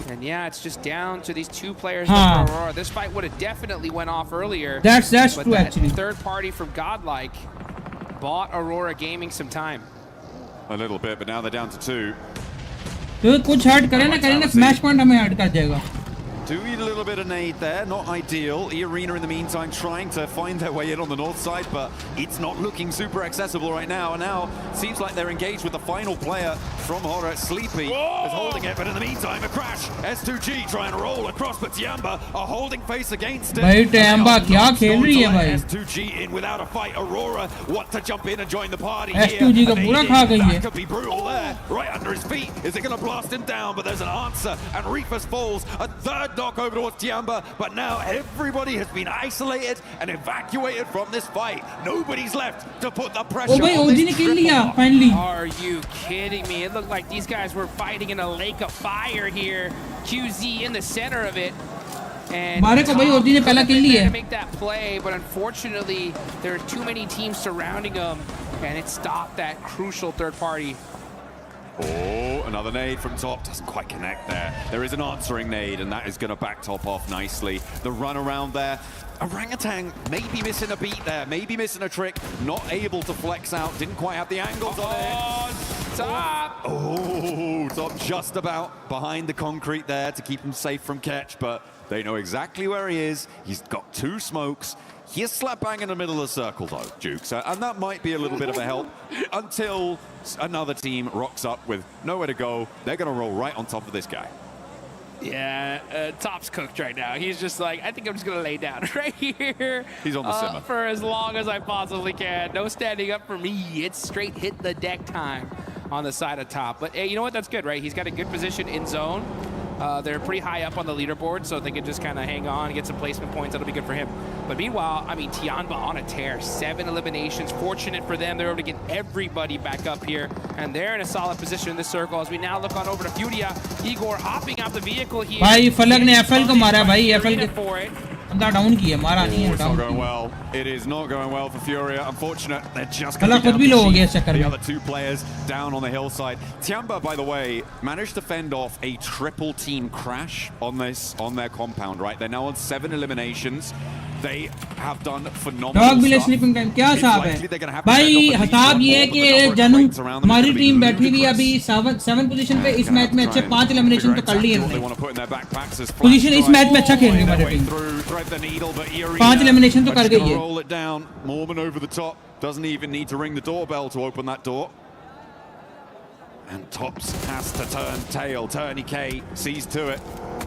S9: And yeah, it's just down to these 2 players for Aurora. This fight would have definitely went off earlier.
S3: That's
S9: but
S3: true
S9: that
S3: actually.
S9: Third party from Godlike bought Aurora Gaming some time.
S22: A little bit, but now they're down to 2.
S3: तो कुछ hurt करे ना smash point हमें hurt कर जाएगा।
S22: Do eat a little bit of nade there, not ideal. E-Arena in the meantime trying to find their way in on the north side, but it's not looking super accessible right now. And now seems like they're engaged with the final player from Horror. Sleepy is holding it, but in the meantime a crash. S2G trying to roll across, but Tiamba are holding face against it.
S3: भाई Tiamba क्या खेल रही है भाई?
S22: S2G in without a fight. Aurora want to jump in and join the party.
S3: S2G का पूरा खा गई है।
S22: That could be brutal there, right under his feet. Is it going to blast him down? But there's an answer, and Reefus falls. A third knock over towards Tiamba, but now everybody has been isolated and evacuated from this fight. Nobody's left to put the pressure on this triple.
S3: Finally.
S9: Are you kidding me? It looked like these guys were fighting in a lake of fire here. QZ in the center of it. And to make that play, but unfortunately there are too many teams surrounding him, and it stopped that crucial third party.
S22: Oh, another nade from top, doesn't quite connect there. There is an answering nade, and that is going to back top off nicely. The run around there. Orangutan maybe missing a beat there, maybe missing a trick, not able to flex out, didn't quite have the angles on it.
S9: Top!
S22: Oh, top just about behind the concrete there to keep him safe from catch, but they know exactly where he is. He's got 2 smokes. He is slap bang in the middle of the circle though, Jukes, and that might be a little bit of a help until another team rocks up with nowhere to go. They're going to roll right on top of this guy.
S9: Yeah, Top's cooked right now. He's just like, I think I'm just going to lay down right here.
S22: He's on the simmer.
S9: For as long as I possibly can. No standing up for me. It's straight hit the deck time on the side of Top. But hey, you know what? That's good, right? He's got a good position in zone. They're pretty high up on the leaderboard, so if they can just kind of hang on and get some placement points, that'll be good for him. But meanwhile, I mean, Tianba on a tear. 7 eliminations. Fortunate for them. They're able to get everybody back up here, and they're in a solid position in this circle. As we now look on over to Furia. Igor hopping out the vehicle here.
S3: भाई फलक ने FL को मारा भाई FL के
S9: for it.
S3: बंदा down किया मारा नहीं है
S22: It's
S3: down
S22: not going well. It is not going well for Furia. Unfortunate, they're just
S3: फलक खुद भी लो हो गया इस चक्कर
S22: the
S3: में
S22: other 2 players down on the hillside. Tiamba, by the way, managed to fend off a triple team crash on their compound, right? They're now on 7 eliminations.
S10: They have done
S3: dog
S10: phenomenal
S3: village
S10: stuff.
S3: Sleeping time क्या
S10: It's
S3: हिसाब
S10: likely
S3: है
S10: they're gonna have to
S3: भाई?
S10: take off the
S3: हिसाब
S10: lead
S3: ये है
S10: more,
S3: कि
S10: but the number of
S3: जानू
S10: crates around them is
S3: हमारी
S10: gonna be
S3: टीम बैठी हुई है अभी
S10: ludicrous.
S3: 7 पोजीशन पे। इस मैच में अच्छे 5
S10: Try
S3: एलिमिनेशन
S10: and
S3: तो कर लिए
S10: exactly what they
S3: हमने।
S10: want to put in their backpacks as
S3: position इस
S10: Flash
S3: मैच में अच्छा खेल रही है
S10: try
S3: हमारी
S10: their way
S3: team.
S10: through, thread the needle, but Irina
S3: 5 elimination तो
S10: are
S3: कर
S10: just
S3: गई
S10: gonna
S3: है।
S10: roll it down. Mormon over the top, doesn't even need to ring the doorbell to open that door. And Tops has to turn tail. Turney K sees to it.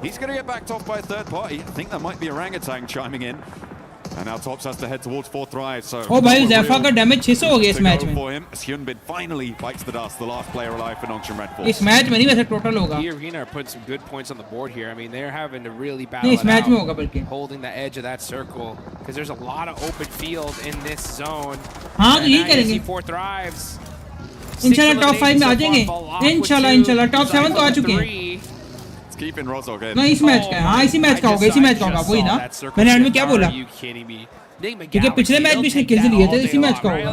S10: He's going to get backed off by a third party. I think that might be Orangutan chiming in. And now Tops has to head towards fourth drive. So
S3: ओ भाई ज़ैफा का damage 600 हो गया इस match में।
S10: as Hyunbin finally bites the dust, the last player alive for Nongshim Red Force.
S3: इस match में नहीं वैसे टोटल होगा।
S9: Irina are putting some good points on the board here. I mean, they're having to really
S3: नहीं
S9: battle
S3: इस
S9: it
S3: match में
S9: out,
S3: होगा बल्कि।
S9: holding the edge of that circle because there's a lot of open field in this zone.
S3: हाँ तो
S9: And
S3: यही
S9: now you
S3: करेंगे।
S9: see 4 thrives.
S3: इंशाल्लाह टॉप 5 में आ जाएंगे। इंशाल्लाह टॉप 7 तो आ चुके हैं।
S10: It's keeping Rozog in.
S3: नहीं इस मैच का है। हाँ इसी मैच का होगा, इसी मैच का होगा वही ना। मैंने एंड में क्या बोला? क्योंकि पिछले मैच भी इसने किल्स लिए थे, इसी मैच का होगा।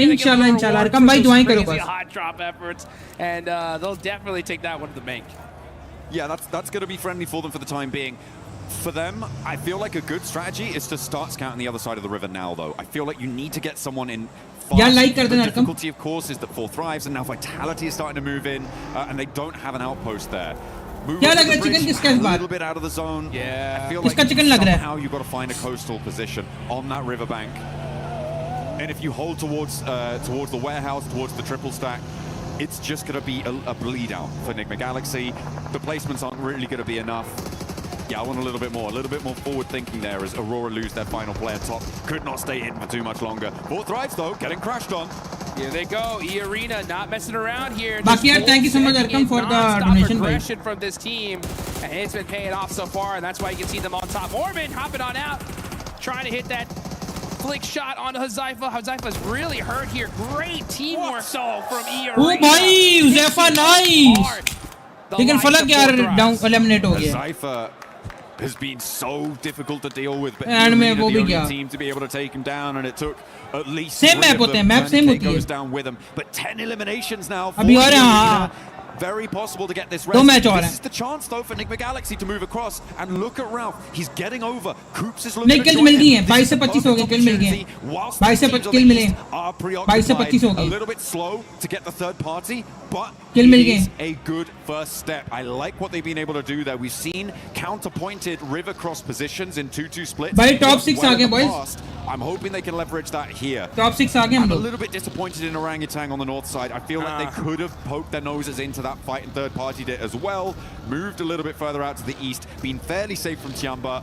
S3: इंशाल्लाह अरकम भाई दुआएं करो बस।
S9: Hot drop efforts, and they'll definitely take that one to the bank.
S10: Yeah, that's going to be friendly for them for the time being. For them, I feel like a good strategy is to start scouting the other side of the river now, though. I feel like you need to get someone in fast.
S3: Yeah, like
S10: the difficulty, of course, is that 4 thrives, and now Vitality is starting to move in, and they don't have an outpost there.
S3: क्या लग रहा है chicken किसका इस
S10: A
S3: bar?
S10: little bit out of the zone.
S9: Yeah.
S10: I feel
S3: किसका
S10: like
S3: chicken लग रहा है?
S10: somehow you've got to find a coastal position on that riverbank. And if you hold towards the warehouse, towards the triple stack, it's just going to be a bleed out for Enigma Galaxy. The placements aren't really going to be enough. Yeah, I want a little bit more forward thinking there as Aurora lose their final player top. Could not stay in for too much longer. 4 thrives though, getting crashed on.
S9: Here they go. Irina not messing around here.
S3: बाकी यार thank you so much Arkham for the donation भाई।
S9: Aggression from this team, and it's been paying off so far, and that's why you can see them on top. Mormon hopping on out, trying to hit that flick shot onto Hazaifa. Hazaifa's really hurt here. Great teamwork though from Irina.
S3: ओ भाई Huzafa nice। लेकिन फलक यार down eliminate हो गया।
S10: Hazaifa has been so difficult to deal with, but
S3: And
S10: Irina,
S3: में वो
S10: the
S3: भी
S10: only
S3: गया।
S10: team to be able to take him down, and it took at least
S3: Same
S10: 3
S3: map
S10: of
S3: होते हैं,
S10: them.
S3: map
S10: Turney
S3: same
S10: K
S3: होती है।
S10: goes down with him, but 10 eliminations now for
S3: अभी और है, हाँ,
S10: Irina.
S3: हाँ।
S10: Very possible to get this
S3: दो
S10: rest.
S3: मैच और
S10: This
S3: हैं।
S10: is the chance though for Enigma Galaxy to move across, and look at Ralph. He's getting over. Coops is looking
S3: नहीं
S10: to
S3: kill
S10: join
S3: मिल गई
S10: him.
S3: हैं,
S10: This
S3: 22
S10: is
S3: से
S10: the
S3: 25 हो गए
S10: perfect
S3: किल मिल गए
S10: opportunity.
S3: हैं।
S10: Whilst
S3: 22 से
S10: the teams
S3: 25 kill
S10: on the
S3: मिले
S10: east
S3: हैं।
S10: are
S3: 22 से 25 हो
S10: preoccupied, a
S3: गई।
S10: little bit slow to get the third party, but
S3: किल मिल गए
S10: it is
S3: हैं।
S10: a good first step. I like what they've been able to do there. We've seen counter-pointed river cross positions in 2-2 splits.
S3: भाई top
S10: Worked
S3: 6
S10: well
S3: आ
S10: in
S3: गए
S10: the
S3: boys।
S10: past. I'm hoping they can leverage that here.
S3: Top 6 आ गए हम
S10: I'm a
S3: लोग।
S10: little bit disappointed in Orangutan on the north side. I feel like they could have poked their noses into that fight and third partied it as well. Moved a little bit further out to the east, been fairly safe from Tiamba,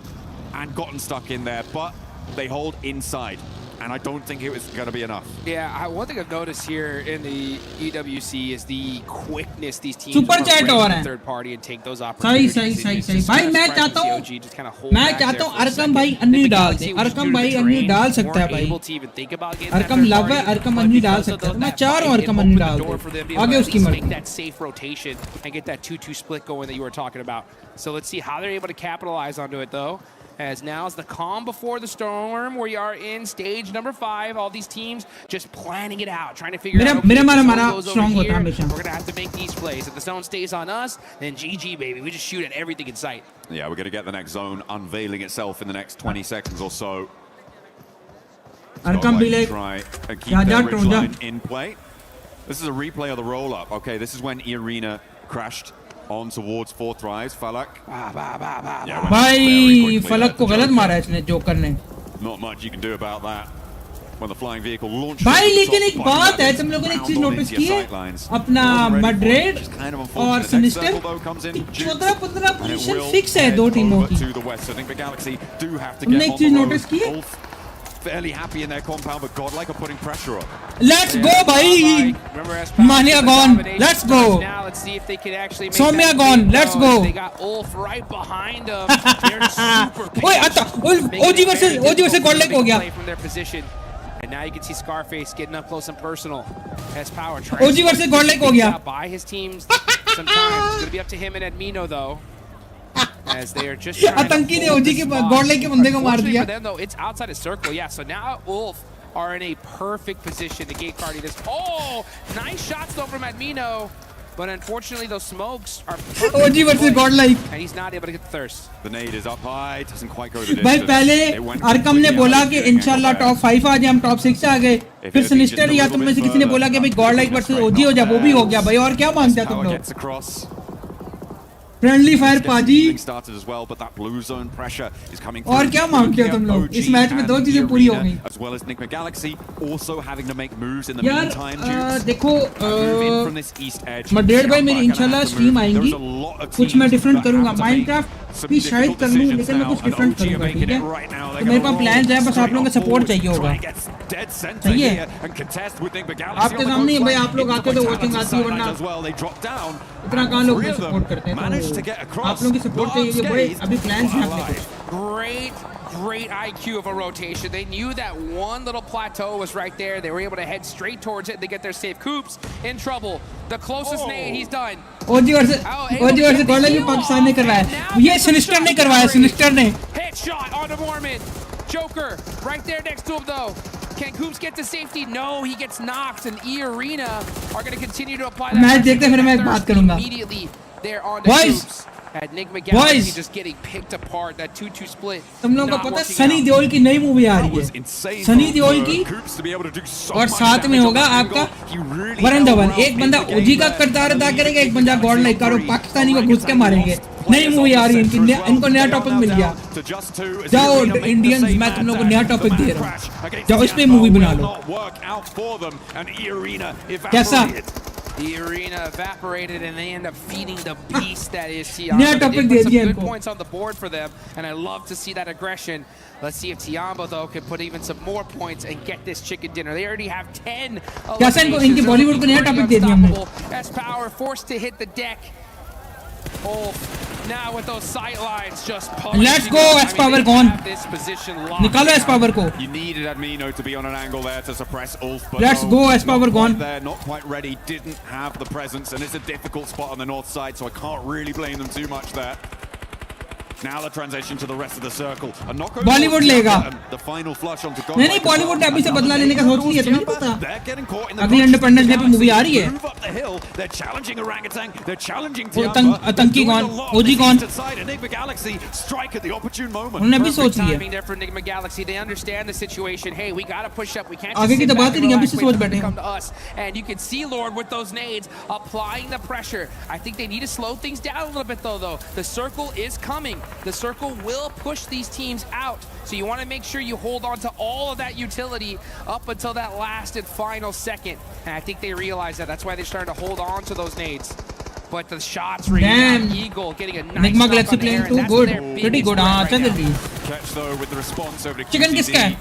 S10: and gotten stuck in there, but they hold inside. And I don't think it was going to be enough.
S9: Yeah, one thing I've noticed here in the EWC is the quickness these teams
S3: Super
S9: will
S3: chat
S9: break
S3: हो
S9: from
S3: रहा है।
S9: third party and take those
S3: सही
S9: opportunities.
S3: सही
S9: and
S3: सही
S9: use
S3: सही
S9: this
S3: भाई मैं
S9: strength
S3: चाहता
S9: from
S3: हूँ
S9: COG, just kinda hold
S3: मैं
S9: back
S3: चाहता
S9: there
S3: हूँ
S9: for a
S3: अरकम
S9: second.
S3: भाई
S9: The
S3: अन्नी डाल
S9: Galaxy
S3: they.
S9: was
S3: Arkham
S9: due to
S3: भाई
S9: the
S3: अन्नी
S9: drain,
S3: डाल सकता है
S9: weren't
S3: भाई।
S9: able to even think about getting that
S3: Arkham
S9: third
S3: love है
S9: party,
S3: अरकम
S9: but
S3: अन्नी डाल
S9: because of
S3: सकता है। मैं
S9: that
S3: चाह रहा हूँ
S9: fight, it
S3: अरकम अन्नी
S9: opened
S3: डाल
S9: the door for them to
S3: they.
S9: be able
S3: आगे
S9: to
S3: उसकी
S9: at least
S3: मर्जी।
S9: make that safe rotation and get that 2-2 split going that you were talking about. So let's see how they're able to capitalize onto it though. As now is the calm before the storm. We are in stage number 5. All these teams just planning it out, trying to figure out. Okay,
S3: मेरा
S9: if the zone
S3: हमारा
S9: goes over
S3: strong होता है
S9: here,
S3: हमेशा।
S9: we're gonna have to make these plays. If the zone stays on us, then GG baby. We just shoot at everything in sight.
S10: Yeah, we're going to get the next zone unveiling itself in the next 20 seconds or so.
S3: Arkham भी ले
S10: Try and keep
S3: जा
S10: their
S3: जा
S10: ridge
S3: ट्रोजा।
S10: line in play. This is a replay of the roll-up. Okay, this is when Irina crashed on towards 4 thrives. Falak. Yeah, went very
S3: भाई
S10: quickly
S3: फलक
S10: there
S3: को
S10: to
S3: गलत
S10: Joker.
S3: मारा है इसने joker ने।
S10: Not much you can do about that. When the flying vehicle launched
S3: भाई
S10: over the
S3: लेकिन
S10: top,
S3: एक
S10: finding
S3: बात
S10: that
S3: है
S10: it's
S3: तुम लोगों ने एक
S10: bound
S3: चीज
S10: on
S3: नोटिस
S10: into
S3: की
S10: your
S3: है
S10: sightlines.
S3: अपना
S10: Wasn't ready for it,
S3: Madrid
S10: which is kind of
S3: और
S10: unfortunate. Next
S3: sinister
S10: circle, though, comes in Jukes,
S3: 14-15
S10: and it
S3: position
S10: will
S3: fix है
S10: head
S3: दो टीमों
S10: over
S3: की।
S10: to the west. I think the Galaxy do have to
S3: तुमने
S10: get
S3: एक
S10: on
S3: चीज
S10: the
S3: notice
S10: road.
S3: की है?
S10: Wolf fairly happy in their compound, but Godlike are putting pressure on.
S3: Let's go भाई। मानिया gone. Let's go.
S9: Now let's see if they can actually make
S3: Soumya
S9: that
S3: gone.
S9: leap,
S3: Let's
S9: though,
S3: go.
S9: as They got Ulf right behind them. They're super
S3: ओए अच्छा ओजी versus Godlike हो गया।
S9: from their position. And now you can see Scarface getting up close and personal. Has power.
S3: OG versus Godlike हो गया।
S9: By his teams sometimes. It's going to be up to him and Edmino though. As they are just trying
S3: आतंकी ने
S9: to hold
S3: OG
S9: the
S3: के
S9: spot.
S3: Godlike के बंदे को मार
S9: Unfortunately
S3: दिया।
S9: for them though, it's outside his circle. Yeah, so now Ulf are in a perfect position to gate party this. Oh, nice shots though from Edmino. but unfortunately those smokes are
S3: OG versus godlike.
S9: and he's not able to get the thirst.
S22: The nade is up high, doesn't quite go the distance.
S3: भाई पहले Arkham ने बोला कि इंशाल्लाह top 5 आ जाए, हम top 6 आ गए. फिर सिनिस्टर या तुम में से किसी ने बोला कि भाई गॉडलाइक वर्सेस ओजी हो जाए, वो भी हो गया भाई. और क्या मांगते हो तुम लोग? फ्रेंडली फायर पाजी. और क्या मांगते हो तुम लोग? इस मैच में दो चीजें पूरी हो गई. यार देखो मड्रेड भाई मेरी इंशाल्लाह स्ट्रीम आएंगी, कुछ मैं डिफरेंट करूंगा. माइनक्राफ्ट भी शायद कर लूं, लेकिन मैं कुछ डिफरेंट करूंगा. ठीक है, तो मेरे पास प्लान है, बस आप लोगों का सपोर्ट चाहिए होगा. सही है, आपके सामने ही भाई. आप लोग आते तो वॉचिंग आती है, वरना इतना कहाँ लोग सपोर्ट करते हैं. तो आप लोगों की सपोर्ट चाहिए भाई. अभी प्लान्स हैं अपने कुछ.
S9: Great IQ of a rotation. They knew that one little plateau was right there. They were able to head straight towards it. They get their safe. Coops in trouble. The closest nade, he's done.
S3: OG versus Godlike में पाकिस्तान ने करवाया. ये sinister ने करवाया, sinister ने.
S9: Headshot on the Mormon. Joker right there next to him though. Can Coops get to safety? No, he gets knocked, and E-Arena are going to continue to apply that.
S3: Match देखते फिर मैं एक बात करूंगा.
S9: Immediately they're on the Coops. At Enigma Galaxy just getting picked apart. That 2-2 split.
S3: तुम लोगों को पता है सनी देओल की नई मूवी आ रही है, सनी देओल की, और साथ में होगा आपका वरुण धवन. एक बंदा ओजी का किरदार अदा करेगा, एक बंदा गॉडलाइक का, और पाकिस्तानी को घुस के मारेंगे. नई मूवी आ रही है इनको नया टॉपिक मिल गया. जाओ इंडियंस, मैं तुम लोगों को नया टॉपिक दे रहा हूँ, जाओ इस पे मूवी बना लो. कैसा?
S9: The arena evaporated and they end up feeding the beast that is Tiamba.
S3: नया टॉपिक दे दिया
S9: Some
S3: इनको.
S9: good points on the board for them, and I love to see that aggression. Let's see if Tiamba though can put even some more points and get this chicken dinner. They already have 10.
S3: कैसा इनकी बॉलीवुड को नया topic दे दिया हमने.
S9: S-Power forced to hit the deck. Oh, now with those sight lines just punching.
S3: Let's go, S-Power gone. निकालो S-Power को.
S22: You needed Admino to be on an angle there to suppress Ulf, but
S3: Let's go, S-Power gone.
S22: They're not quite ready, didn't have the presence, and it's a difficult spot on the north side, so I can't really blame them too much there. Now the transition to the rest of the circle.
S3: Bollywood लेगा.
S22: The final flush onto goal.
S3: नहीं बॉलीवुड ने अभी से बदला लेने का सोच लिया, तुम्हें नहीं पता? अभी इंडिपेंडेंस डे पे मूवी आ रही है.
S22: They're challenging orangutan. They're challenging
S3: आतंकी कौन? ओजी कौन?
S22: Enigma Galaxy strike at the opportune moment.
S3: उन्होंने भी सोच लिया.
S9: Timing there for Enigma Galaxy. They understand the situation. Hey, we gotta push up. We can't
S3: आगे
S9: just
S3: की
S9: sit
S3: तो बात
S9: back
S3: ही
S9: and
S3: नहीं, अभी
S9: relax.
S3: से
S9: Wait
S3: सोच
S9: for them
S3: बैठे
S9: to
S3: हैं.
S9: come to us. And you can see Lord with those nades applying the pressure. I think they need to slow things down a little bit though. The circle is coming. The circle will push these teams out. So you want to make sure you hold on to all of that utility up until that last and final second. And I think they realize that. That's why they're starting to hold on to those nades. But the shots
S3: Damn.
S9: Eagle getting a nice
S3: Enigma
S9: knock
S3: Galaxy
S9: on the
S3: playing
S9: air,
S3: too
S9: and
S3: good.
S9: that's their
S3: Pretty
S9: biggest
S3: good.
S9: threat
S3: हाँ
S9: right
S3: अच्छा
S9: now.
S3: कर दी.
S22: Catch though with the response over to
S3: chicken किसका है?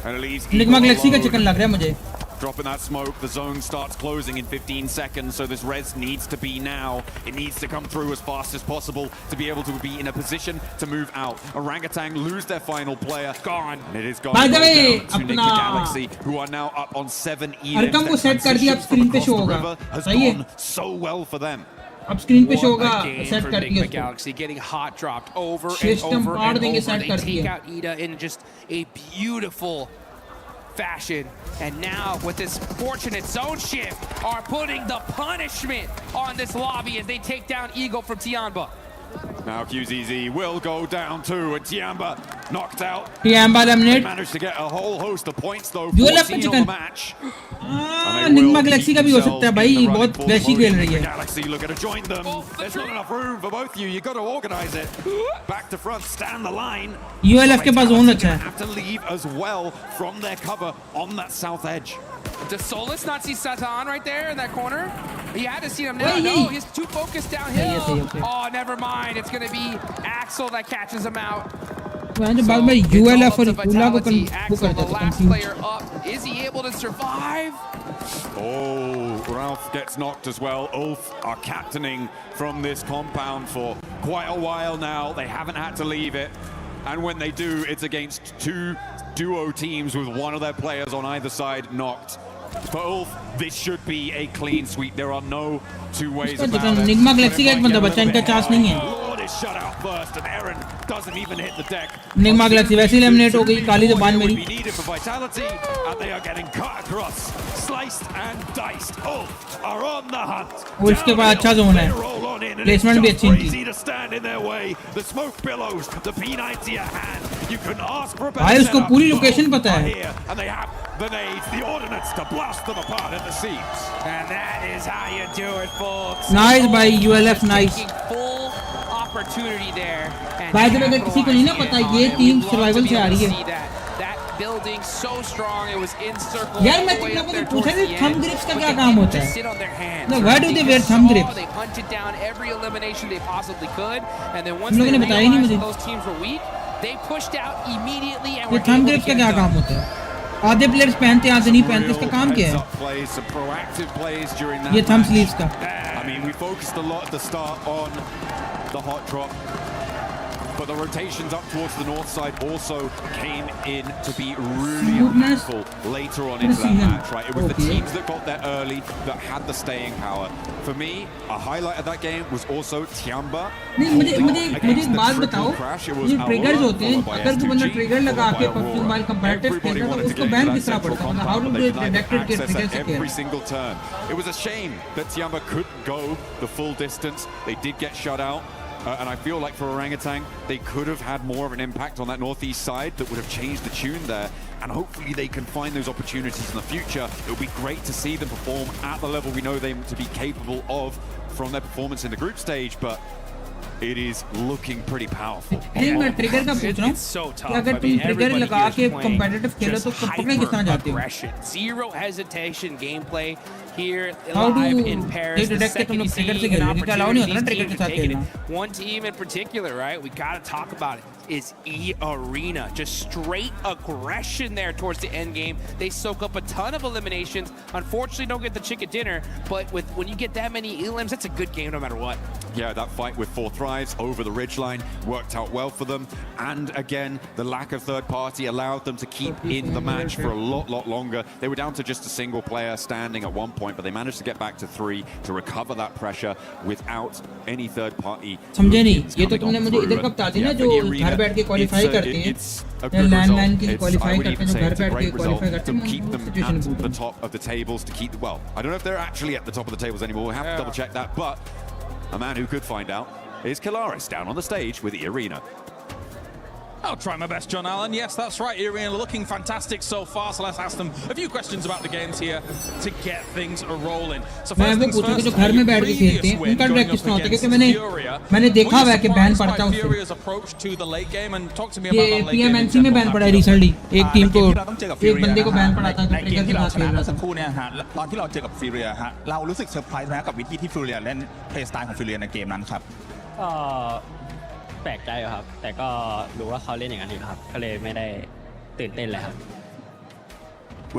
S22: And it leaves
S3: Enigma
S22: Eagle
S3: Galaxy का
S22: alone.
S3: Chicken लग रहा है मुझे.
S22: Dropping that smoke, the zone starts closing in 15 seconds, so this res needs to be now. It needs to come through as fast as possible to be able to be in a position to move out. Orangutan lose their final player. Gone. And it is gone.
S3: By the way,
S22: to Enigma Galaxy, who are now up on 7 EVs.
S3: Arkham को set कर दिया, अब screen पे show होगा.
S22: Has
S3: सही है.
S22: gone so well for them.
S3: अब screen पे शो होगा,
S9: Game
S3: सेट
S9: for
S3: कर दिया
S9: Enigma
S3: उसको.
S9: Galaxy getting hot dropped over and
S3: System
S9: over
S3: फाड़
S9: and
S3: देंगे,
S9: over.
S3: सेट
S9: They
S3: कर
S9: take
S3: दिया.
S9: out Ida in just a beautiful fashion. And now with this fortunate zone shift are putting the punishment on this lobby as they take down Eagle from Tiamba.
S22: Now QZZ will go down too, and Tiamba knocked out.
S3: Tiamba
S22: They
S3: eliminate.
S22: managed to get a whole host of points though.
S3: Duel up
S22: 14
S3: पे
S22: on the
S3: chicken.
S22: match.
S3: Enigma Galaxy का भी हो सकता है भाई, बहुत वैसी खेल रही है.
S22: Galaxy looking to join them. There's not enough room for both of you. You got to organize it. Back to front, stand the line.
S3: ULF के पास जोन अच्छा है.
S22: Have to leave as well from their cover on that south edge.
S9: Does Solus not see Satan right there in that corner? He had to see him now.
S3: Hey,
S9: No,
S3: hey.
S9: he's too focused downhill.
S3: Yes, yes, yes.
S9: Oh, never mind. It's going to be Axel that catches him out.
S3: जो बाद में ULF और Ula को
S9: Vitality.
S3: वो
S9: Axel,
S3: कर
S9: the
S3: देते
S9: last
S3: हैं.
S9: player up. Is he able to survive?
S22: Oh, Ralph gets knocked as well. Ulf are captaining from this compound for quite a while now. They haven't had to leave it. And when they do, it's against two duo teams with one of their players on either side knocked. For Ulf, this should be a clean sweep. There are no two ways about it.
S3: Enigma Galaxy का एक बंदा बचा, इनका chance नहीं है.
S22: Lord
S6: is shut out first, and Aaron doesn't even hit the deck.
S3: Nigma Galaxy वैसे eliminate हो गई, काली ज़बान मेरी.
S6: Be needed for vitality, and they are getting cut across, sliced and diced. All are on the hunt.
S3: और इसके बाद अच्छा zone है. Placement भी अच्छी थी.
S6: Easy to stand in their way. The smoke billows, the P90 at hand. You couldn't ask for a better
S3: भाई उसको
S6: setup.
S3: पूरी location पता है.
S6: And they have the nades, the ordnance to blast them apart at the seams.
S9: And that is how you do it, folks.
S3: Nice by ULF, nice.
S9: Full opportunity there.
S3: By the way, अगर किसी को नहीं ना पता, ये team survival से आ रही है.
S9: That building so strong, it was encircled.
S3: यार मैं तुम लोगों से पूछा था thumb grips का क्या काम होता है? No, why do they wear thumb grips?
S9: They hunted down every elimination they possibly could, and then once
S3: तुम लोगों
S9: they
S3: ने बताया नहीं
S9: realized
S3: मुझे.
S9: those teams were weak, they pushed out immediately and
S3: ये
S9: were
S3: thumb
S9: able
S3: grips
S9: to
S3: का
S9: get
S3: क्या
S9: it done.
S3: काम होता है? आधे प्लेयर्स पहनते हैं, आधे नहीं पहनते. इसका काम क्या है? ये thumb sleeves का.
S10: I mean, we focused a lot at the start on the hot drop, but the rotations up towards the north side also came in to be really impactful later on into that match, right? It was the teams that got there early that had the staying power. For me, a highlight of that game was also Tiamba.
S3: नहीं मुझे एक बात बताओ, ये triggers होते हैं, अगर कोई बंदा ट्रिगर लगा के PUBG मोबाइल कंपैटिटिव खेलता है तो उसको बैन किस तरह पड़ता है? मतलब हाउ डू दे डिटेक्टेड के ट्रिगर से
S10: every single turn. It was a shame that Tiamba couldn't go the full distance. They did get shut out. And I feel like for Orangutan, they could have had more of an impact on that northeast side that would have changed the tune there. And hopefully they can find those opportunities in the future. It would be great to see them perform at the level we know them to be capable of from their performance in the group stage. But it is looking pretty powerful.
S3: नहीं मैं trigger का पूछ रहा हूँ कि अगर तुम trigger लगा के competitive खेलो तो पकड़ने किस तरह जाते हो?
S9: Zero hesitation gameplay here
S3: How do
S9: live in Paris.
S3: they detect कि तुम लोग ट्रिगर से खेल रहे हो? क्या अलाउ नहीं होता ना ट्रिगर के साथ खेलना?
S9: One team in particular, right? We got to talk about it. Is E-Arena. Just straight aggression there towards the end game. They soak up a ton of eliminations. Unfortunately, don't get the chicken dinner, but when you get that many elims, that's a good game no matter what.
S10: Yeah, that fight with 4 Thrives over the ridgeline worked out well for them. And again, the lack of third party allowed them to keep in the match for a lot longer. They were down to just a single player standing at one point, but they managed to get back to 3 to recover that pressure without any third party.
S3: समझे नहीं? ये तो तुमने मुझे इधर का बता दी ना जो घर बैठ के क्वालीफाई करते हैं या लैंडलाइन के क्वालीफाई करते हैं जो घर बैठ के क्वालीफाई करते हैं
S10: keep them at the top of the tables to keep well I don't know if they're actually at the top of the tables anymore. We'll have to double check that, but a man who could find out is Kalaris down on the stage with E-Arena.
S13: I'll try my best, John Allen. Yes, that's right. Irene looking fantastic so far. So let's ask them a few questions about the games here to get things rolling. So
S3: मैं वो पूछूं कि जो घर में बैठ के खेलते हैं उनका ट्रैक किस तरह होता है क्योंकि मैंने देखा हुआ है कि बैन पड़ता है उससे ये PMNC में बैन पड़ा है रिसेंटली एक टीम को एक बंदे को बैन पड़ा था जो ट्रिगर के साथ खेल रहा था
S14: สักครู่เนี่ยฮะตอนที่เราเจอกับฟิเรียฮะเรารู้สึกเซอร์ไพรส์ไหมกับวิธีที่ฟิเรียเล่นเพลย์สไตล์ของฟิเรียในเกมนั้นครับ
S15: แปลกใจครับแต่ก็รู้ว่าเขาเล่นอย่างนั้นอยู่ครับก็เลยไม่ได้ตื่นเต้นเลยครับ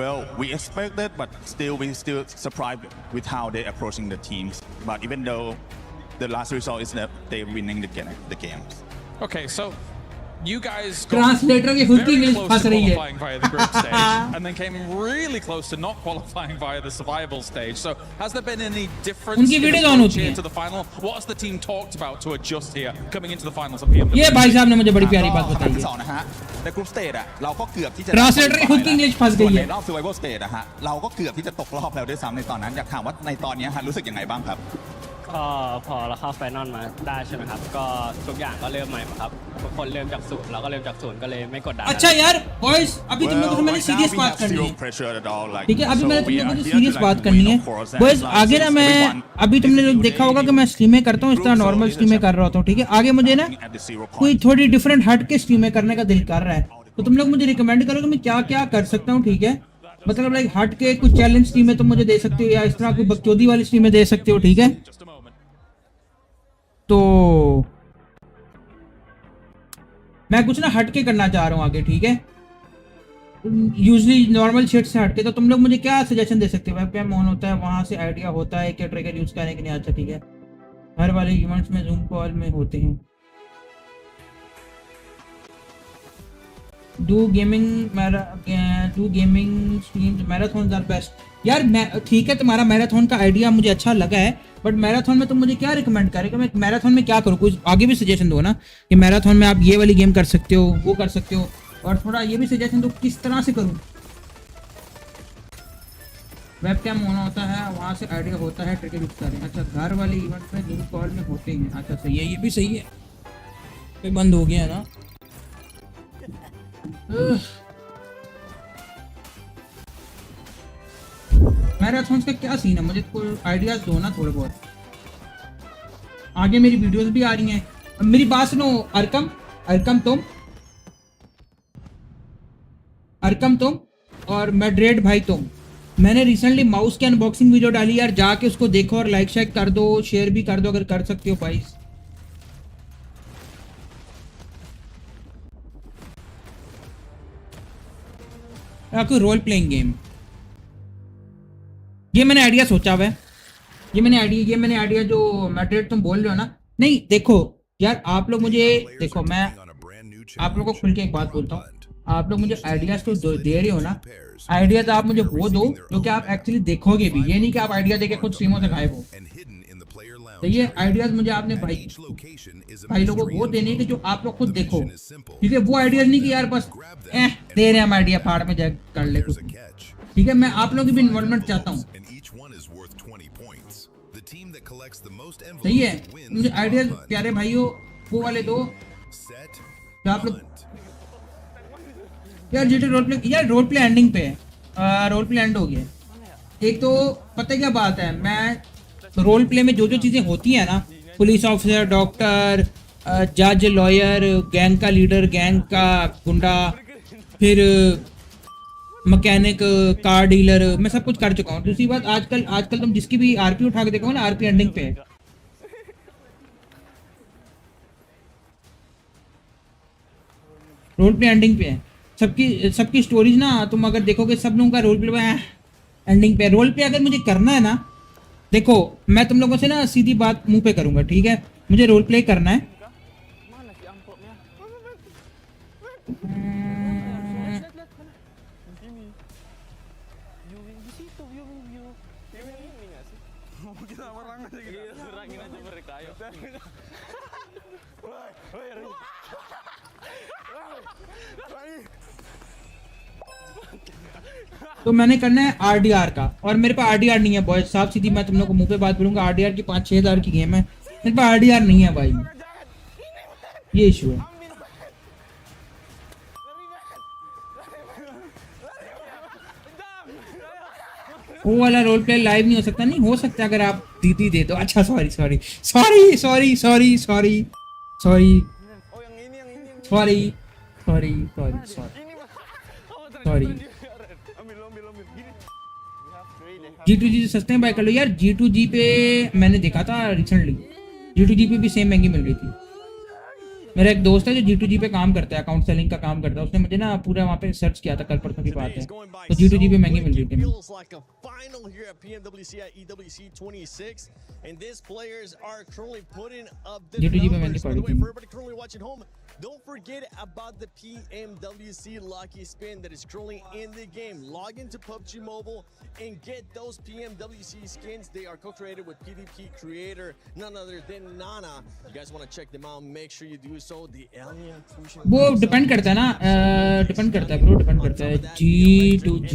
S14: Well, we expected, but we still surprised with how they approaching the teams. But even though the last result is that they winning the games.
S13: Okay, so you guys
S3: translator की खुद की English फंस रही है
S13: via the group stage and then came really close to not qualifying via the survival stage. So has there been any difference
S3: उनकी video on होती है
S13: to the final? What has the team talked about to adjust here coming into the finals of BMW?
S3: ये भाई साहब ने मुझे बड़ी प्यारी बात बताई है
S14: นะฮะในกรุ๊ปสเตจอ่ะเราก็เกือบที่จะ
S3: translator की खुद की इंग्लिश फंस गई है
S14: ในรอบ survival stage อะฮะเราก็เกือบที่จะตกรอบแล้วด้วยซ้ำในตอนนั้นอยากถามว่าในตอนนี้ฮะรู้สึกยังไงบ้างครับ
S15: ก็พอเราเข้าไฟนอลมาได้ใช่ไหมครับก็ทุกอย่างก็เริ่มใหม่หมดครับทุกคนเริ่มจากศูนย์เราก็เริ่มจากศูนย์ก็เลยไม่กดดัน
S3: अच्छा यार बॉयज अभी तुम लोगों से मैंने सीरियस बात करनी है ठीक है अभी मैंने तुम लोगों से सीरियस बात करनी है बॉयज आगे ना मैं अभी तुमने देखा होगा कि मैं स्ट्रीमें करता हूँ इस तरह नॉर्मल स्ट्रीमें कर रहा होता हूँ ठीक है आगे मुझे ना कोई थोड़ी डिफरेंट हट के स्ट्रीमें करने का दिल कर रहा है तो तुम लोग मुझे रिकमेंड करो कि मैं क्या क्या कर सकता हूँ ठीक है मतलब लाइक हट के कुछ चैलेंज स्ट्रीमें तुम मुझे दे सकते हो या इस तरह कोई बकचोदी वाली स्ट्रीमें दे सकते हो ठीक है तो मैं कुछ ना हटके करना चाह रहा हूँ आगे ठीक है यूजली नॉर्मल शेड से हटके तो तुम लोग मुझे क्या सजेशन दे सकते हो वेबकैम ऑन होता है वहां से आइडिया होता है क्या ट्रिगर यूज करने के लिए अच्छा ठीक है हर वाले इवेंट्स में जूम कॉल में होते हैं do gaming streams marathon are best. यार मैं ठीक है, तुम्हारा मैराथन का आइडिया मुझे अच्छा लगा है, बट मैराथन में तुम मुझे क्या रिकमेंड करेगा? मैं मैराथन में क्या करूँ? कुछ आगे भी सजेशन दो ना कि मैराथन में आप ये वाली गेम कर सकते हो, वो कर सकते हो, और थोड़ा ये भी सजेशन दो किस तरह से करूँ। वेबकैम होना होता है, वहाँ से आइडिया होता है, ट्रिक यूज करें। अच्छा, घर वाले इवेंट में जूम कॉल में होते हैं। अच्छा सही है, ये भी सही है। ये बंद हो गया ना। मैराथन का क्या सीन है? मुझे कोई आइडियाज दो ना थोड़े बहुत। आगे मेरी वीडियोस भी आ रही हैं। मेरी बात सुनो अरकम तुम और मैड्रेड भाई तुम। मैंने रिसेंटली माउस की अनबॉक्सिंग वीडियो डाली यार, जाके उसको देखो और लाइक शेयर कर दो, शेयर भी कर दो अगर कर सकते हो भाई। कोई रोल प्लेइंग गेम, ये मैंने आइडिया सोचा हुआ है। ये मैंने आइडिया जो मैड्रेड तुम बोल रहे हो ना। नहीं देखो यार, आप लोग मुझे देखो, मैं आप लोगों को खुल के एक बात बोलता हूँ, आप लोग मुझे आइडियाज तो दे रहे हो ना, आइडियाज आप मुझे वो दो जो कि आप एक्चुअली देखोगे भी। ये नहीं कि आप आइडिया देके खुद स्ट्रीमों से गायब हो। तो ये आइडियाज मुझे आपने भाई लोगों को वो देने के जो आप लोग खुद देखो, ठीक है? वो आइडियाज नहीं कि यार बस दे रहे हम आइडिया, फाड़ में जाकर कर ले कुछ, ठीक है? मैं आप लोगों की भी इन्वॉल्वमेंट चाहता हूँ, सही है? मुझे आइडियाज प्यारे भाइयों वो वाले दो जो आप लोग। यार जीटी रोल प्ले, यार रोल प्ले एंडिंग पे है, रोल प्ले एंड हो गया। एक तो पता क्या बात है, मैं रोल प्ले में जो जो चीज़ें होती हैं ना, पुलिस ऑफिसर, डॉक्टर, जज, लॉयर, गैंग का लीडर, गैंग का गुंडा, फिर मैकेनिक, कार डीलर, मैं सब कुछ कर चुका हूँ। दूसरी बात, आजकल तुम जिसकी भी आरपी उठा के देखो ना, आरपी एंडिंग पे है। रोल प्ले एंडिंग पे है। सबकी स्टोरीज ना तुम अगर देखोगे, सब लोगों का रोल प्ले एंडिंग पे। रोल प्ले अगर मुझे करना है ना, देखो मैं तुम लोगों से ना सीधी बात मुंह पे करूंगा, ठीक है? मुझे रोल प्ले करना है, तो मैंने करना है आरडीआर का, और मेरे पास आरडीआर नहीं है बॉयज। साफ सीधी मैं तुम लोग को मुंह पे बात बोलूंगा, आरडीआर की 5-6 हज़ार की गेम है, मेरे पास आरडीआर नहीं है भाई, ये इशू है। वो वाला रोल प्ले लाइव नहीं हो सकता? नहीं हो सकता अगर आप दीदी दे दो। अच्छा सॉरी G2G से सस्ते में बाय कर लो यार। G2G पे मैंने देखा था रिसेंटली, G2G पे भी सेम महंगी मिल रही थी। मेरा एक दोस्त है जो G2G पे काम करता है, अकाउंट सेलिंग का काम करता है, उसने मुझे ना पूरा वहाँ पे सर्च किया था, कल परसों की बात है, तो G2G पे महंगी मिल रही थी। G2G पे महंगी पड़ रही थी।
S16: Don't forget about the PMWC Lucky Spin that is currently in the game. Log into PUBG Mobile and get those PMWC skins. They are co-created with PvP creator, none other than Nana. You guys want to check them out, make sure you do so. The Alien Fusion.
S3: वो depend करता है ना, depend करता है bro, depend करता है। G2G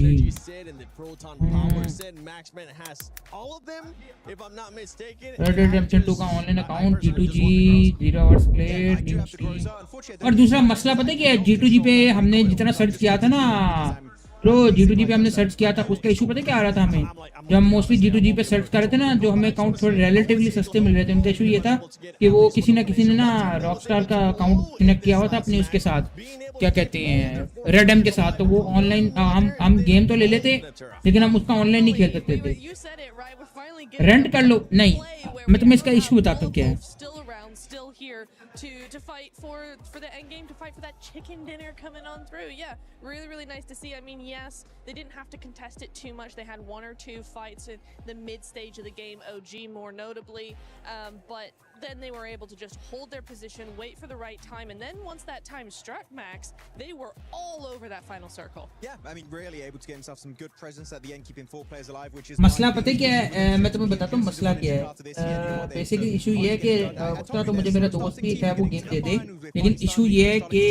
S16: Maxman has all of them, if I'm not mistaken.
S3: Red Dead Redemption 2 का online account, G2G 0 hours played। और दूसरा मसला पता है क्या है, G2G पे हमने जितना सर्च किया था ना ब्रो, G2G पे हमने सर्च किया था, उसका इशू पता है क्या आ रहा था हमें? जब हम मोस्टली G2G पे सर्च कर रहे थे ना, जो हमें अकाउंट थोड़े रिलेटिवली सस्ते मिल रहे थे, उनका इशू ये था कि वो किसी ने ना रॉकस्टार का अकाउंट कनेक्ट किया हुआ था अपने उसके साथ, क्या कहते हैं, रेडम के साथ। तो वो ऑनलाइन हम गेम तो ले लेते, लेकिन हम उसका ऑनलाइन नहीं खेल सकते थे। रेंट कर लो, नहीं मैं तुम्हें इसका इशू बताता हूँ क्या है।
S17: to fight for the end game, to fight for that chicken dinner coming on through. Yeah, really nice to see. I mean, yes, they didn't have to contest it too much. They had 1 or 2 fights in the mid stage of the game, OG more notably, but then they were able to just hold their position, wait for the right time, and then once that time struck, Max, they were all over that final circle.
S18: Yeah, I mean, really able to get himself some good presence at the end, keeping 4 players alive, which is
S3: मसला पता है क्या है? मैं तुम्हें बताता हूँ मसला क्या है. बेसिकली इशू ये है कि रॉकस्टार तो मुझे मेरा दोस्त भी है, वो गेम दे दे, लेकिन इशू ये है कि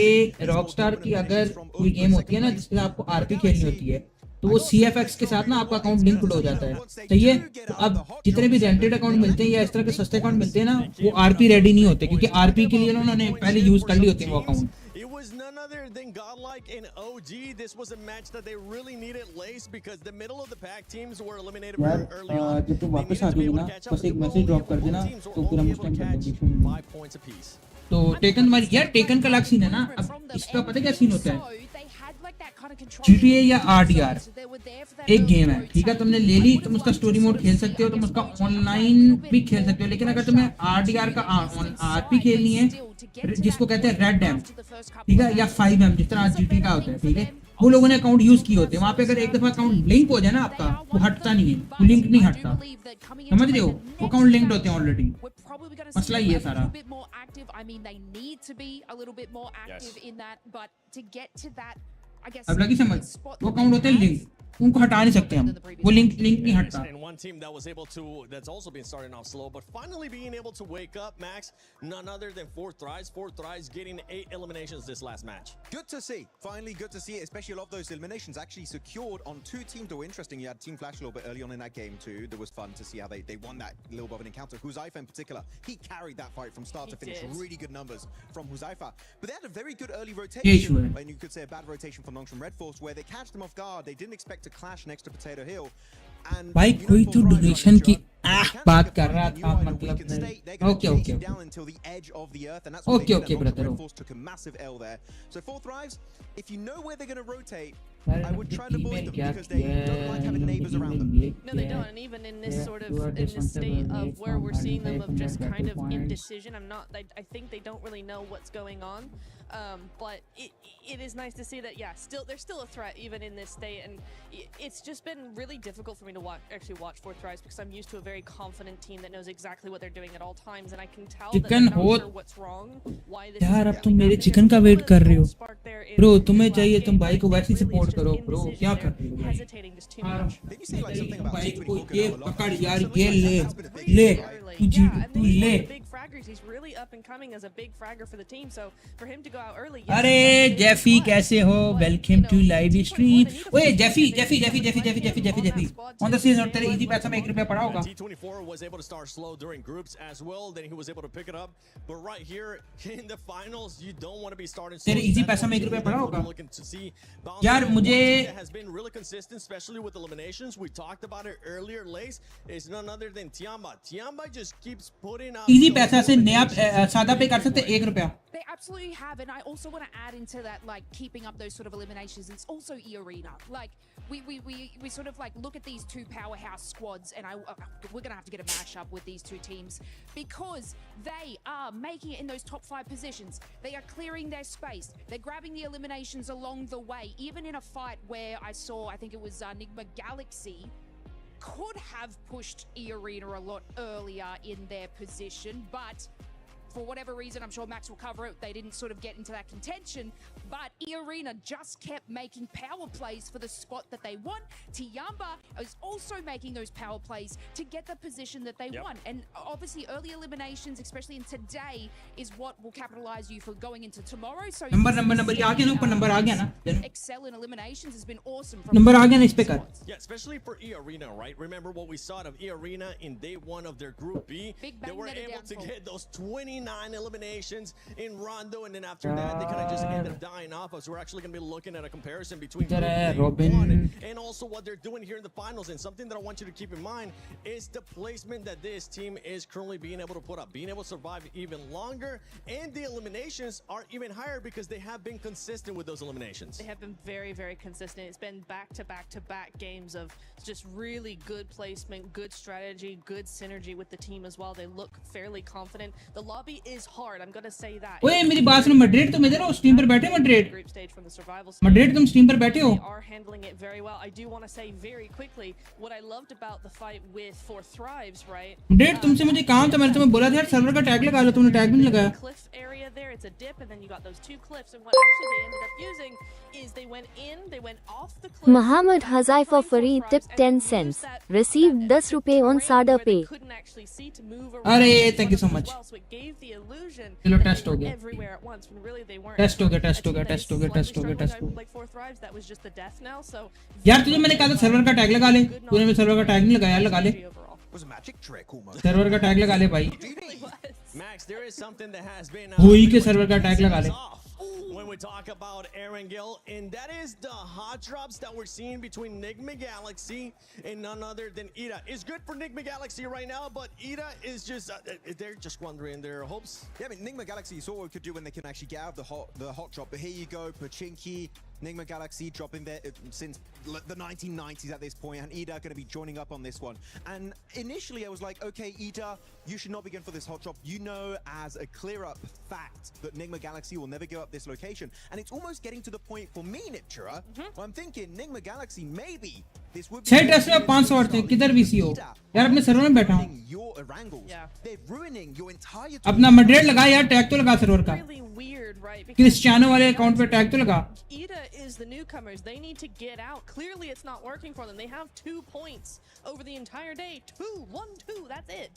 S3: रॉकस्टार की अगर कोई गेम होती है ना जिसमें आपको आरपी खेलनी होती है, तो वो CFX के साथ ना आपका अकाउंट लिंक्ड हो जाता है. सही है? तो अब जितने भी रेंटेड अकाउंट मिलते हैं या इस तरह के सस्ते अकाउंट मिलते हैं ना, वो आरपी रेडी नहीं होते, क्योंकि आरपी के लिए उन्होंने पहले यूज कर ली होती है वो account.
S16: It was none other than Godlike and OG. This was a match that they really needed Lace because the middle of the pack teams were eliminated very early on.
S3: जब तुम वापस आ जाओगे ना, बस एक मैसेज ड्रॉप कर देना, तो फिर हम उस टाइम कर देंगे.
S16: 5 points apiece.
S3: तो टेकन वाली यार, टेकन का अलग सीन है ना. अब इसका पता क्या सीन होता है? GTA या RDR एक गेम है, ठीक है, तुमने ले ली, तुम उसका स्टोरी मोड खेल सकते हो, तुम उसका ऑनलाइन भी खेल सकते हो, लेकिन अगर तुम्हें RDR का आरपी खेलनी है, जिसको कहते हैं रेड डैम, ठीक है, या 5M जिस तरह GTA का होता है, ठीक है, वो लोगों ने अकाउंट यूज किए होते हैं. वहाँ पे अगर एक दफा अकाउंट लिंक हो जाए ना आपका, वो हटता नहीं है, वो लिंक नहीं हटता. समझ रहे हो? वो अकाउंट लिंक्ड होते हैं ऑलरेडी. मसला ये सारा. अब लगी समझ? वो अकाउंट होते हैं लिंक, उनको हटा नहीं सकते हम, वो लिंक नहीं हटता.
S16: And one team that was able to, that's also been starting off slow, but finally being able to wake up, Max, none other than 4 Thrice getting 8 eliminations this last match.
S18: Good to see. Finally, good to see it, especially a lot of those eliminations actually secured on 2 teams that were interesting. You had Team Flash a little bit early on in that game too. That was fun to see how they won that little bit of an encounter. Huzaifa in particular, he carried that fight from start to finish. Really good numbers from Huzaifa. But they had a very good early rotation, and you could say a bad rotation from Long from Red Force, where they catched them off guard. They didn't expect to clash next to Potato Hill. And
S3: भाई कोई तो donation की बात कर रहा था, मतलब okay brother.
S18: took a massive L there. So 4 Thrives, if you know where they're going to rotate, I would try to avoid them because they don't like having neighbors around them.
S17: No, they don't. And even in this sort of in this state of where we're seeing them of just kind of indecision, I think they don't really know what's going on. But it is nice to see that, yeah, they're still a threat even in this state, and it's just been really difficult for me to actually watch 4 Thrives because I'm used to a very confident team that knows exactly what they're doing at all times, and I can tell that they're not sure what's wrong, why this
S3: यार अब तुम मेरे chicken का wait कर रहे हो bro, तुम्हें चाहिए तुम भाई को वैसे सपोर्ट करो ब्रो, क्या कर रहे हो भाई को ये पकड़ यार, ये ले तू ले.
S17: He's really up and coming as a big fragger for the team, so for him to go out early.
S3: अरे जेफी कैसे हो? Welcome to live stream. ओए जेफी ऑन द सीजन तेरे इजी पैसा में 1 रुपया पड़ा होगा.
S16: T24 was able to start slow during groups as well, then he was able to pick it up, but right here in the finals you don't want to be starting slow.
S3: तेरे easy पैसा में 1 रुपया पड़ा होगा. यार मुझे
S16: has been really consistent, especially with eliminations. We talked about it earlier. Lace is none other than Tiamba just keeps putting up
S3: easy पैसा से नया सादा पे कर सकते 1 रुपया.
S5: They absolutely have, and I also want to add into that, like keeping up those sort of eliminations. It's also E-Arena. Like we sort of like look at these 2 powerhouse squads, and we're gonna have to get a mashup with these 2 teams because they are making it in those top 5 positions. They are clearing their space. They're grabbing the eliminations along the way. Even in a fight where I saw, I think it was Enigma Galaxy could have pushed E-Arena a lot earlier in their position, but for whatever reason, I'm sure Max will cover it, they didn't sort of get into that contention, but E-Arena just kept making power plays for the spot that they want. Tiamba is also making those power plays to get the position that they want. And obviously early eliminations, especially in today, is what will capitalize you for going into tomorrow. So
S3: number आ गया ना, ऊपर number आ गया ना.
S5: Excel in eliminations has been awesome.
S3: Number आ गया ना इस पे कर.
S16: Yeah, especially for E-Arena, right? Remember what we saw of E-Arena in day 1 of their Group B? They were able to get those 29 eliminations in Rondo, and then after that, they kind of just ended up dying off us. We're actually going to be looking at a comparison between Robin and also what they're doing here in the finals. And something that I want you to keep in mind is the placement that this team is currently being able to put up, being able to survive even longer, and the eliminations are even higher because they have been consistent with those eliminations.
S17: They have been very, very consistent. It's been back-to-back-to-back games of just really good placement, good strategy, good synergy with the team as well. They look fairly confident. The lobby is hard. I'm gonna say that.
S3: ओए मेरी बात सुनो, Madrid तुम इधर हो, stream पर बैठे हो मड्रिड तुम स्ट्रीम पर बैठे हो?
S17: They are handling it very well. I do want to say very quickly what I loved about the fight with For Thrives, right?
S3: Madrid तुमसे मुझे काम था, मैंने तुम्हें बोला था यार सर्वर का टैग लगा लो, तुमने टैग भी नहीं लगाया।
S17: Cliff area there, it's a dip, and then you got those two cliffs. And what actually they ended up using is they went off the cliff.
S11: Muhammad Hazaifa Fareed tipped 10 cents. Received 10 rupees on Sada Pay.
S3: अरे thank you so much. चलो test हो गया, test हो गया। यार तुझे मैंने कहा था सर्वर का टैग लगा ले, तूने मेरे सर्वर का टैग नहीं लगाया, लगा ले सर्वर का टैग लगा ले भाई, हुई के सर्वर का टैग लगा ले।
S16: When we talk about Erangel, and that is the hot drops that we're seeing between Nigma Galaxy and none other than Ida. It's good for Nigma Galaxy right now, but Ida is just they're just squandering their hopes.
S18: Yeah, I mean Nigma Galaxy, you saw what we could do when they can actually get out of the hot drop. But here you go, Pachinki, Nigma Galaxy dropping there since the 1990s at this point, and Ida going to be joining up on this one. And initially I was like, okay, Ida, you should not be going for this hot drop. You know as a clear-up fact that Nigma Galaxy will never give up this location. And it's almost getting to the point for me, Niptura, where I'm thinking Nigma Galaxy, maybe this would be...
S3: छह test में 500 और थे, किधर भी सी हो यार, अपने server में बैठा हूँ, अपना मड्रिड लगा यार, टैग तो लगा सर्वर का, क्रिस्टियानो वाले अकाउंट पे टैग तो लगा।
S17: Ida is the newcomers. They need to get out. Clearly it's not working for them. They have 2 points over the entire day. 1-2, that's it.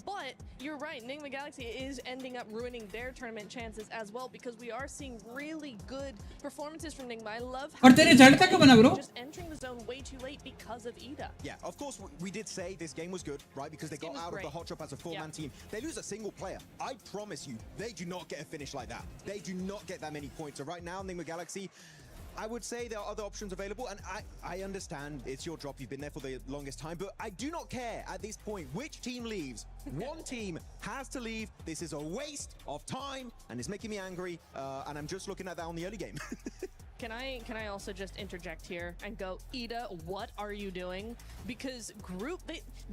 S17: But you're right, Nigma Galaxy is ending up ruining their tournament chances as well, because we are seeing really good performances from Nigma. I love how just entering the zone way too late because of Ida.
S18: Yeah, of course we did say this game was good, right? Because they got out of the hot drop as a 4-man team. They lose a single player. I promise you, they do not get a finish like that. They do not get that many points. So right now, Nigma Galaxy, I would say there are other options available, and I understand it's your drop, you've been there for the longest time, but I do not care at this point which team leaves. One team has to leave. This is a waste of time, and it's making me angry, and I'm just looking at that on the early game.
S17: Can I also just interject here and go, Ida, what are you doing? Because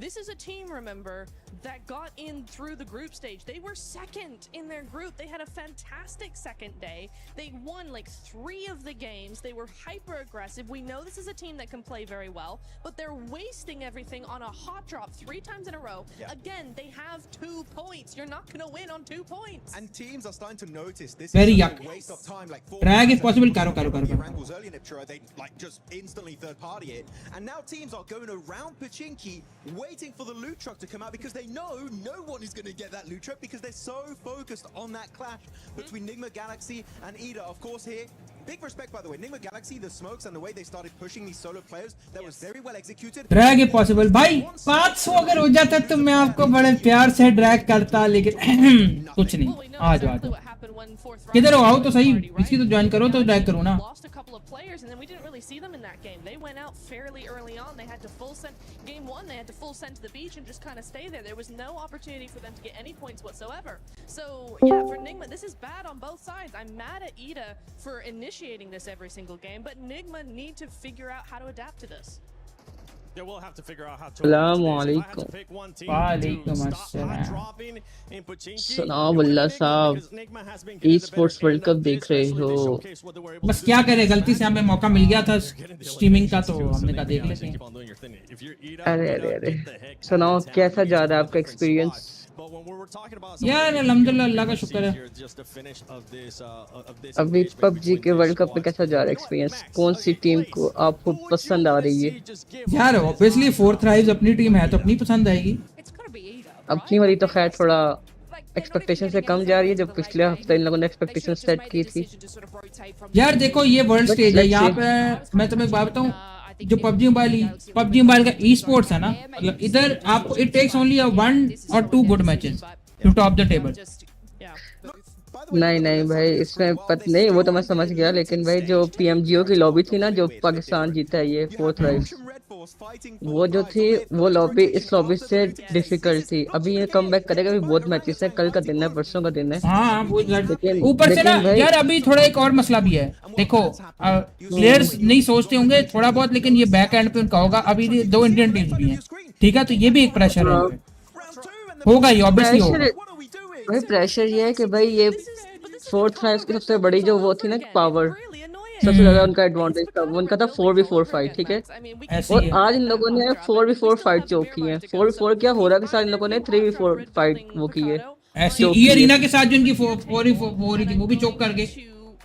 S17: this is a team, remember, that got in through the group stage. They were second in their group. They had a fantastic second day. They won like 3 of the games. They were hyper aggressive. We know this is a team that can play very well, but they're wasting everything on a hot drop 3 times in a row. Yeah. Again, they have 2 points. You're not going to win on 2 points.
S18: And teams are starting to notice this
S3: very
S18: is
S3: yuck.
S18: A waste of time. Like
S3: drag if possible, karo.
S18: Wrangles early in Iptura, they like just instantly third party it, and now teams are going around Pachinki waiting for the loot truck to come out, because they know no one is going to get that loot truck, because they're so focused on that clash between Nigma Galaxy and Ida. Of course here, big respect by the way, Nigma Galaxy, the smokes and the way they started pushing these solo players, that was very well executed.
S3: Drag if possible भाई, 500 अगर हो जाता तो मैं आपको बड़े प्यार से ड्रैग करता, लेकिन कुछ नहीं, आ जाओ किधर हो, आओ तो सही, इसकी तो ज्वाइन करो तो ड्रैग करो ना।
S17: Lost a couple of players, and then we didn't really see them in that game. They went out fairly early on. They had to full send game 1. They had to full send to the beach and just kind of stay there. There was no opportunity for them to get any points whatsoever. So yeah, for Nigma, this is bad on both sides. I'm mad at Ida for initiating this every single game, but Nigma need to figure out how to adapt to this.
S16: Yeah, we'll have to figure out how to.
S7: Assalamualaikum. सुनाओ मुल्ला साहब, esports world cup देख रहे हो?
S3: बस क्या करे, गलती से हमें मौका मिल गया था स्ट्रीमिंग का, तो हमने कहा देख लेते हैं।
S7: अरे सुनाओ, कैसा जा रहा है आपका एक्सपीरियंस?
S3: यार अल्हम्दुलिल्लाह, अल्लाह का शुक्र है।
S7: अभी पबजी के वर्ल्ड कप में कैसा जा रहा है एक्सपीरियंस? कौन सी टीम को आपको पसंद आ रही है?
S3: यार ऑब्वियसली 4 थ्राइव्स अपनी टीम है तो अपनी पसंद आएगी।
S7: अपनी वाली तो खैर थोड़ा एक्सपेक्टेशन से कम जा रही है, जो पिछले हफ्ते इन लोगों ने एक्सपेक्टेशन सेट की थी।
S3: यार देखो, ये वर्ल्ड स्टेज है, यहाँ पे मैं तुम्हें बात बताऊं, जो पबजी मोबाइल का ई स्पोर्ट्स है ना, मतलब इधर आपको it takes only 1 or 2 good matches to top the table.
S7: नहीं भाई, इसमें नहीं, वो तो मैं समझ गया, लेकिन भाई जो पीएमजीओ की लॉबी थी ना, जो पाकिस्तान जीता है ये 4 थ्राइव्स, वो जो थी वो लॉबी इस लॉबी से डिफिकल्ट थी। अभी ये कमबैक करेगा, अभी बहुत मैचेस है, कल का दिन है, परसों का दिन है।
S3: हाँ, ऊपर से ना यार अभी थोड़ा एक और मसला भी है। देखो प्लेयर्स नहीं सोचते होंगे थोड़ा बहुत, लेकिन ये बैक एंड पे उनका होगा। अभी 2 इंडियन टीम्स भी हैं, ठीक है, तो ये भी एक प्रेशर होगा, ये ऑब्वियसली होगा।
S1: भाई प्रेशर ये है कि भाई ये फोर्थ राइव्स की सबसे बड़ी जो वो थी ना पावर, सबसे ज्यादा उनका एडवांटेज था, वो उनका था 4v4 फाइट, ठीक है। और आज इन लोगों ने 4v4 फाइट चोक की है। 4v4 क्या हो रहा है कि साथ इन लोगों ने 3v4 फाइट वो की है
S3: ऐसी ई अरीना के साथ जो इनकी 4v4 थी वो भी चोक कर गए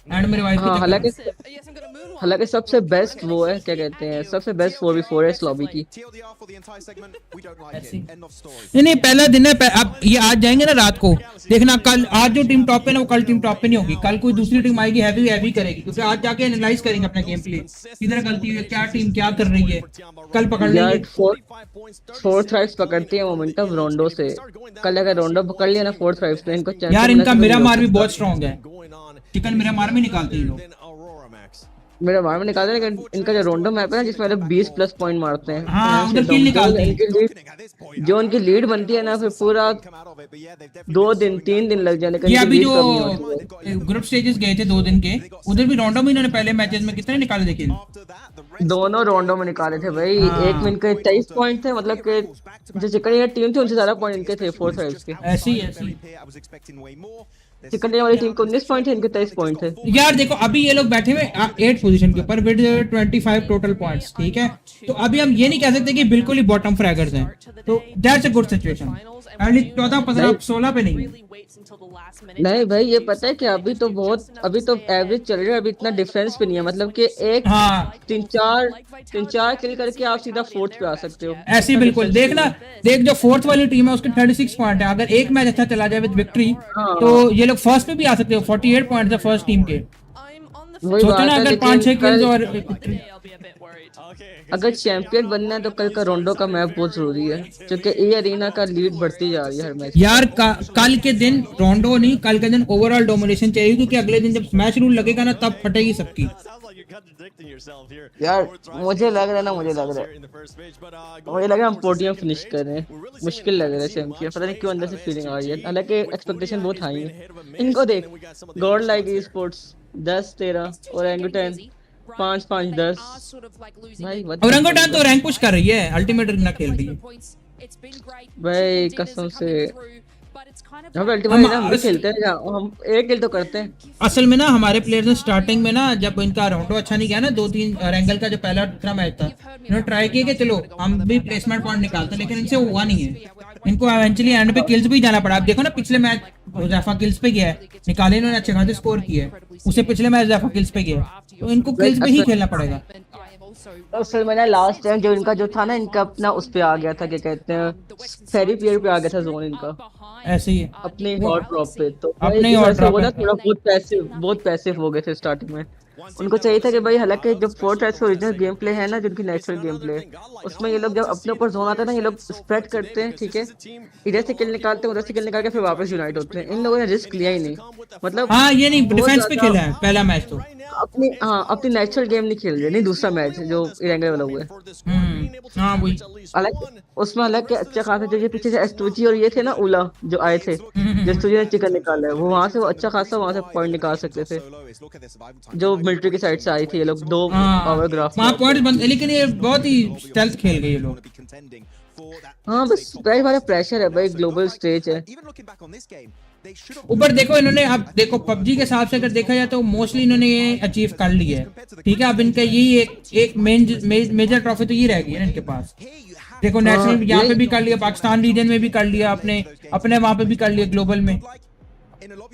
S3: एंड मेरे वाइफ
S1: हाँ, हालांकि सबसे बेस्ट वो है, क्या कहते हैं, सबसे बेस्ट 4v4 है इस लॉबी की।
S3: नहीं पहला दिन है, अब ये आज जाएंगे ना रात को, देखना कल आज जो टीम टॉप पे ना वो कल टीम टॉप पे नहीं होगी, कल कोई दूसरी टीम आएगी हैवी करेगी, क्योंकि आज जाके एनालाइज करेंगे अपना गेम प्ले, किधर गलती हुई है, क्या टीम क्या कर रही है, कल पकड़ लेंगे।
S1: फोर्थ राइव्स पकड़ती है मोमेंटम रोंडो से, कल अगर रोंडो पकड़ लिया ना फोर्थ राइव्स में, इनको
S3: यार इनका मेरा मार भी बहुत स्ट्रॉन्ग है, चिकन मेरा मार में निकालते हैं लोग,
S1: मेरा मार में निकालते हैं, लेकिन इनका जो रोंडो मैप है ना जिसमें 20+ पॉइंट मारते हैं,
S3: हाँ, उधर किल निकालते हैं,
S1: जो उनकी लीड बनती है ना फिर पूरा 2-3 दिन लग जाने का।
S3: ये अभी जो ग्रुप स्टेजेस गए थे 2 दिन के, उधर भी रोंडो में इन्होंने पहले मैचेस में कितने निकाले थे किल?
S1: दोनों राउंडों में निकाले थे भाई। एक में इनके 23 पॉइंट थे, मतलब कि जो चिकन टीम थी उनसे ज्यादा पॉइंट इनके थे फोर्थ राइव्स के।
S3: ऐसी
S1: चिकन वाली टीम को 19 पॉइंट थे, इनके 23 पॉइंट थे।
S3: यार देखो अभी ये लोग बैठे हुए 8 पोजीशन के ऊपर विद 25 टोटल पॉइंट्स, ठीक है। तो अभी हम ये नहीं कह सकते कि बिल्कुल ही बॉटम फ्रैगर्स हैं, तो that's a good situation. Early 14 15 16 पे
S1: नहीं भाई, ये पता है कि अभी तो एवरेज चल रहा है, अभी इतना डिफरेंस पे नहीं है, मतलब कि एक 3-4 किल करके आप सीधा फोर्थ पे आ सकते हो।
S3: ऐसी बिल्कुल देखना, देख जो फोर्थ वाली टीम है उसके 36 पॉइंट है, अगर एक मैच अच्छा चला जाए विद विक्ट्री तो ये लोग फर्स्ट पे भी आ सकते हो। 48 पॉइंट है फर्स्ट टीम के, सोचो ना अगर 5-6 किल्स और
S1: अगर चैंपियन बनना है तो कल का रोंडो का मैप बहुत जरूरी है, क्योंकि ई अरीना का लीड बढ़ती जा रही है हर मैच।
S3: यार कल के दिन रोंडो नहीं, कल के दिन ओवरऑल डोमिनेशन चाहिए, क्योंकि अगले दिन जब मैच रूल लगेगा ना तब फटेगी सबकी।
S1: यार मुझे लग रहा है हम पोडियम फिनिश कर रहे हैं, मुश्किल लग रहा है चैंपियन, पता नहीं क्यों अंदर से फीलिंग आ रही है, हालांकि एक्सपेक्टेशन बहुत हाई है। इनको देख, गॉड लाइक ई स्पोर्ट्स 10-13 और एंगुटन 5-5-10 भाई,
S3: औरंगोटान तो रैंक पुश कर रही है, अल्टीमेट ना खेल रही है
S1: भाई कसम से। हम अल्टीमेट हम भी खेलते हैं, हम एक किल तो करते हैं।
S3: असल में ना हमारे प्लेयर्स ने स्टार्टिंग में ना जब इनका राउंडो अच्छा नहीं गया ना, 2-3 रैंगल का जो पहला दूसरा मैच था, इन्होंने ट्राई किया कि चलो हम भी प्लेसमेंट पॉइंट निकालते, लेकिन इनसे हुआ नहीं है, इनको इवेंचुअली एंड पे किल्स भी जाना पड़ा। आप देखो ना पिछले मैच ज़ैफा किल्स पे गया है, निकाले इन्होंने अच्छे खासे स्कोर किए, उससे पिछले मैच ज़ैफा किल्स पे गया, तो इनको किल्स पे ही खेलना पड़ेगा।
S1: असल में ना लास्ट टाइम जो इनका जो था ना, इनका अपना उस पे आ गया था, क्या कहते हैं, फेरी पियर पे आ गया था जोन इनका,
S3: ऐसे ही
S1: अपने हॉट ड्रॉप पे, तो
S3: अपने हॉट ड्रॉप
S1: पे थोड़ा बहुत पैसिव हो गए थे स्टार्टिंग में। उनको चाहिए था कि भाई, हालांकि जो फोर्थ राइव्स का ओरिजिनल गेम प्ले है ना, जो उनकी नेचुरल गेम प्ले है, उसमें ये लोग जब अपने ऊपर जोन आता है ना, ये लोग स्प्रेड करते हैं, ठीक है, इधर से किल निकालते हैं, उधर से किल निकाल के फिर वापस यूनाइट होते हैं। इन लोगों ने रिस्क लिया ही नहीं, मतलब
S3: हाँ ये नहीं डिफेंस पे खेला है पहला मैच, तो
S1: अपनी नेचुरल गेम नहीं खेल रहे। नहीं दूसरा मैच जो इरेंगे वाला हुआ है,
S3: हाँ वही
S1: उसमें हालांकि अच्छा खासा जो ये पीछे से एस्टूची और ये थे ना उला जो आए थे, जिस तुझे ने चिकन निकाला है, वो वहां से अच्छा खासा वहां से पॉइंट निकाल सकते थे, जो मिलिट्री की साइड से आई थी ये लोग, 2 पावर ग्राफ
S3: वहां पॉइंट्स बनते, लेकिन ये बहुत ही स्टेल्थ खेल गए ये लोग।
S1: हाँ बस भाई प्रेशर है भाई, ग्लोबल स्टेज है।
S3: ऊपर देखो इन्होंने, अब देखो पबजी के हिसाब से अगर देखा जाए तो मोस्टली इन्होंने ये अचीव कर लिया है, ठीक है। अब इनका यही एक मेजर ट्रॉफी तो ये रह गई है इनके पास। देखो नेशनल यहाँ पे भी कर लिया, पाकिस्तान रीजन में भी कर लिया, अपने वहां पे भी कर लिया, ग्लोबल में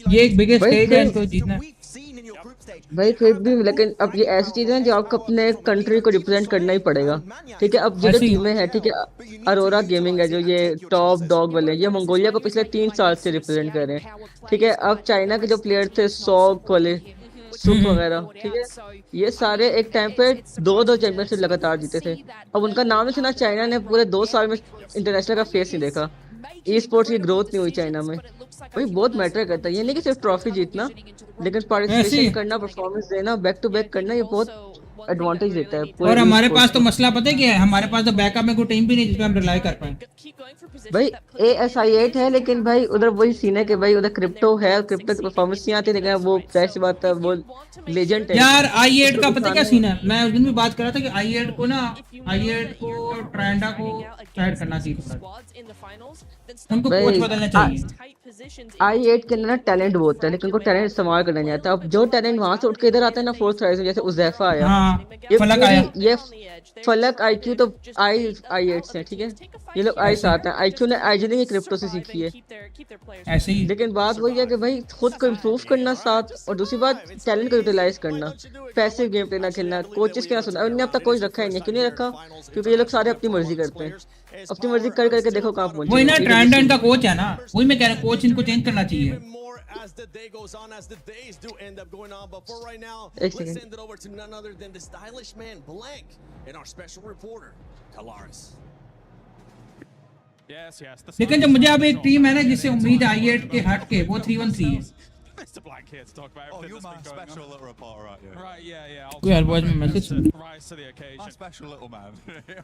S3: ये एक बिगेस्ट स्टेज है इनको जीतना
S1: भाई। फिर भी लेकिन अब ये ऐसी चीज है जो आपको अपने कंट्री को रिप्रेजेंट करना ही पड़ेगा, ठीक है। अब जो टीमें हैं, ठीक है, अरोरा गेमिंग है जो ये टॉप डॉग वाले, ये मंगोलिया को पिछले 3 साल से रिप्रेजेंट कर रहे हैं, ठीक है। अब चाइना के जो प्लेयर थे सॉक वाले, सुप वगैरह, ठीक है, ये सारे एक टाइम पे 2 चैंपियनशिप लगातार जीते थे। अब उनका नाम नहीं सुना, चाइना ने पूरे 2 साल में इंटरनेशनल का फेस नहीं देखा, ई स्पोर्ट्स की ग्रोथ नहीं हुई चाइना में। भाई बहुत मैटर करता है, ये नहीं कि सिर्फ ट्रॉफी जीतना, लेकिन पार्टिसिपेशन करना, परफॉर्मेंस देना, बैक टू बैक करना, ये बहुत एडवांटेज देता है।
S3: और हमारे पास तो मसला पता है क्या है, हमारे पास तो बैकअप में कोई टीम भी नहीं जिस पे हम रिलाई कर पाए।
S1: भाई ASI8 है, लेकिन भाई उधर वही सीन है कि भाई उधर क्रिप्टो है, क्रिप्टो की परफॉर्मेंस नहीं आती, लेकिन वो ऐसी बात है, वो लेजेंड है
S3: यार। i8 का पता क्या सीन है, मैं उस दिन भी बात कर रहा था कि i8 को ट्रेंडा को साइड करना चाहिए, उनको कोच बदलना चाहिए।
S1: i8 के अंदर ना टैलेंट बहुत है, लेकिन उनको टैलेंट इस्तेमाल करना नहीं आता। अब जो टैलेंट वहां से उठ के इधर आता है ना फोर्थ राइज में, जैसे उज़ैफा आया,
S3: हाँ,
S1: ये
S3: फलक आया।
S1: ये फलक आईक्यू तो i8 से, ठीक है, ये लोग i से आते हैं। आईक्यू ने आईजीनिंग क्रिप्टो से सीखी है
S3: ऐसे ही।
S1: लेकिन बात वही है कि भाई खुद को इम्प्रूव करना साथ, और दूसरी बात टैलेंट को यूटिलाइज करना, पैसिव गेम प्ले ना खेलना। कोचेस क्या सुना, उन्होंने अब तक कोच रखा ही नहीं। क्यों नहीं रखा? क्योंकि ये लोग सारे अपनी मर्जी करते हैं, अपनी मर्जी कर करके देखो कहाँ पहुंचे।
S3: वही ना ट्रांडन का कोच है ना, वही मैं कह रहा हूँ, कोच इनको चेंज करना चाहिए।
S16: As the day goes on, as the days do end up going on, but for right now,
S1: एक
S16: let's
S1: second.
S16: send it over to none other than the stylish man, Blank, and our special reporter, Kalaris.
S13: Yes, yes.
S3: लेकिन जब मुझे अब एक team है ना जिससे उम्मीद है i8 के हट के, वो 313 है।
S13: Mr. Blank here to talk about everything
S10: you're
S13: that's
S10: my
S13: been going
S10: special
S13: on.
S10: little reporter, aren't you?
S13: Right, yeah.
S3: कोई यार वॉइस में message
S13: Rise to the occasion.
S10: My special little man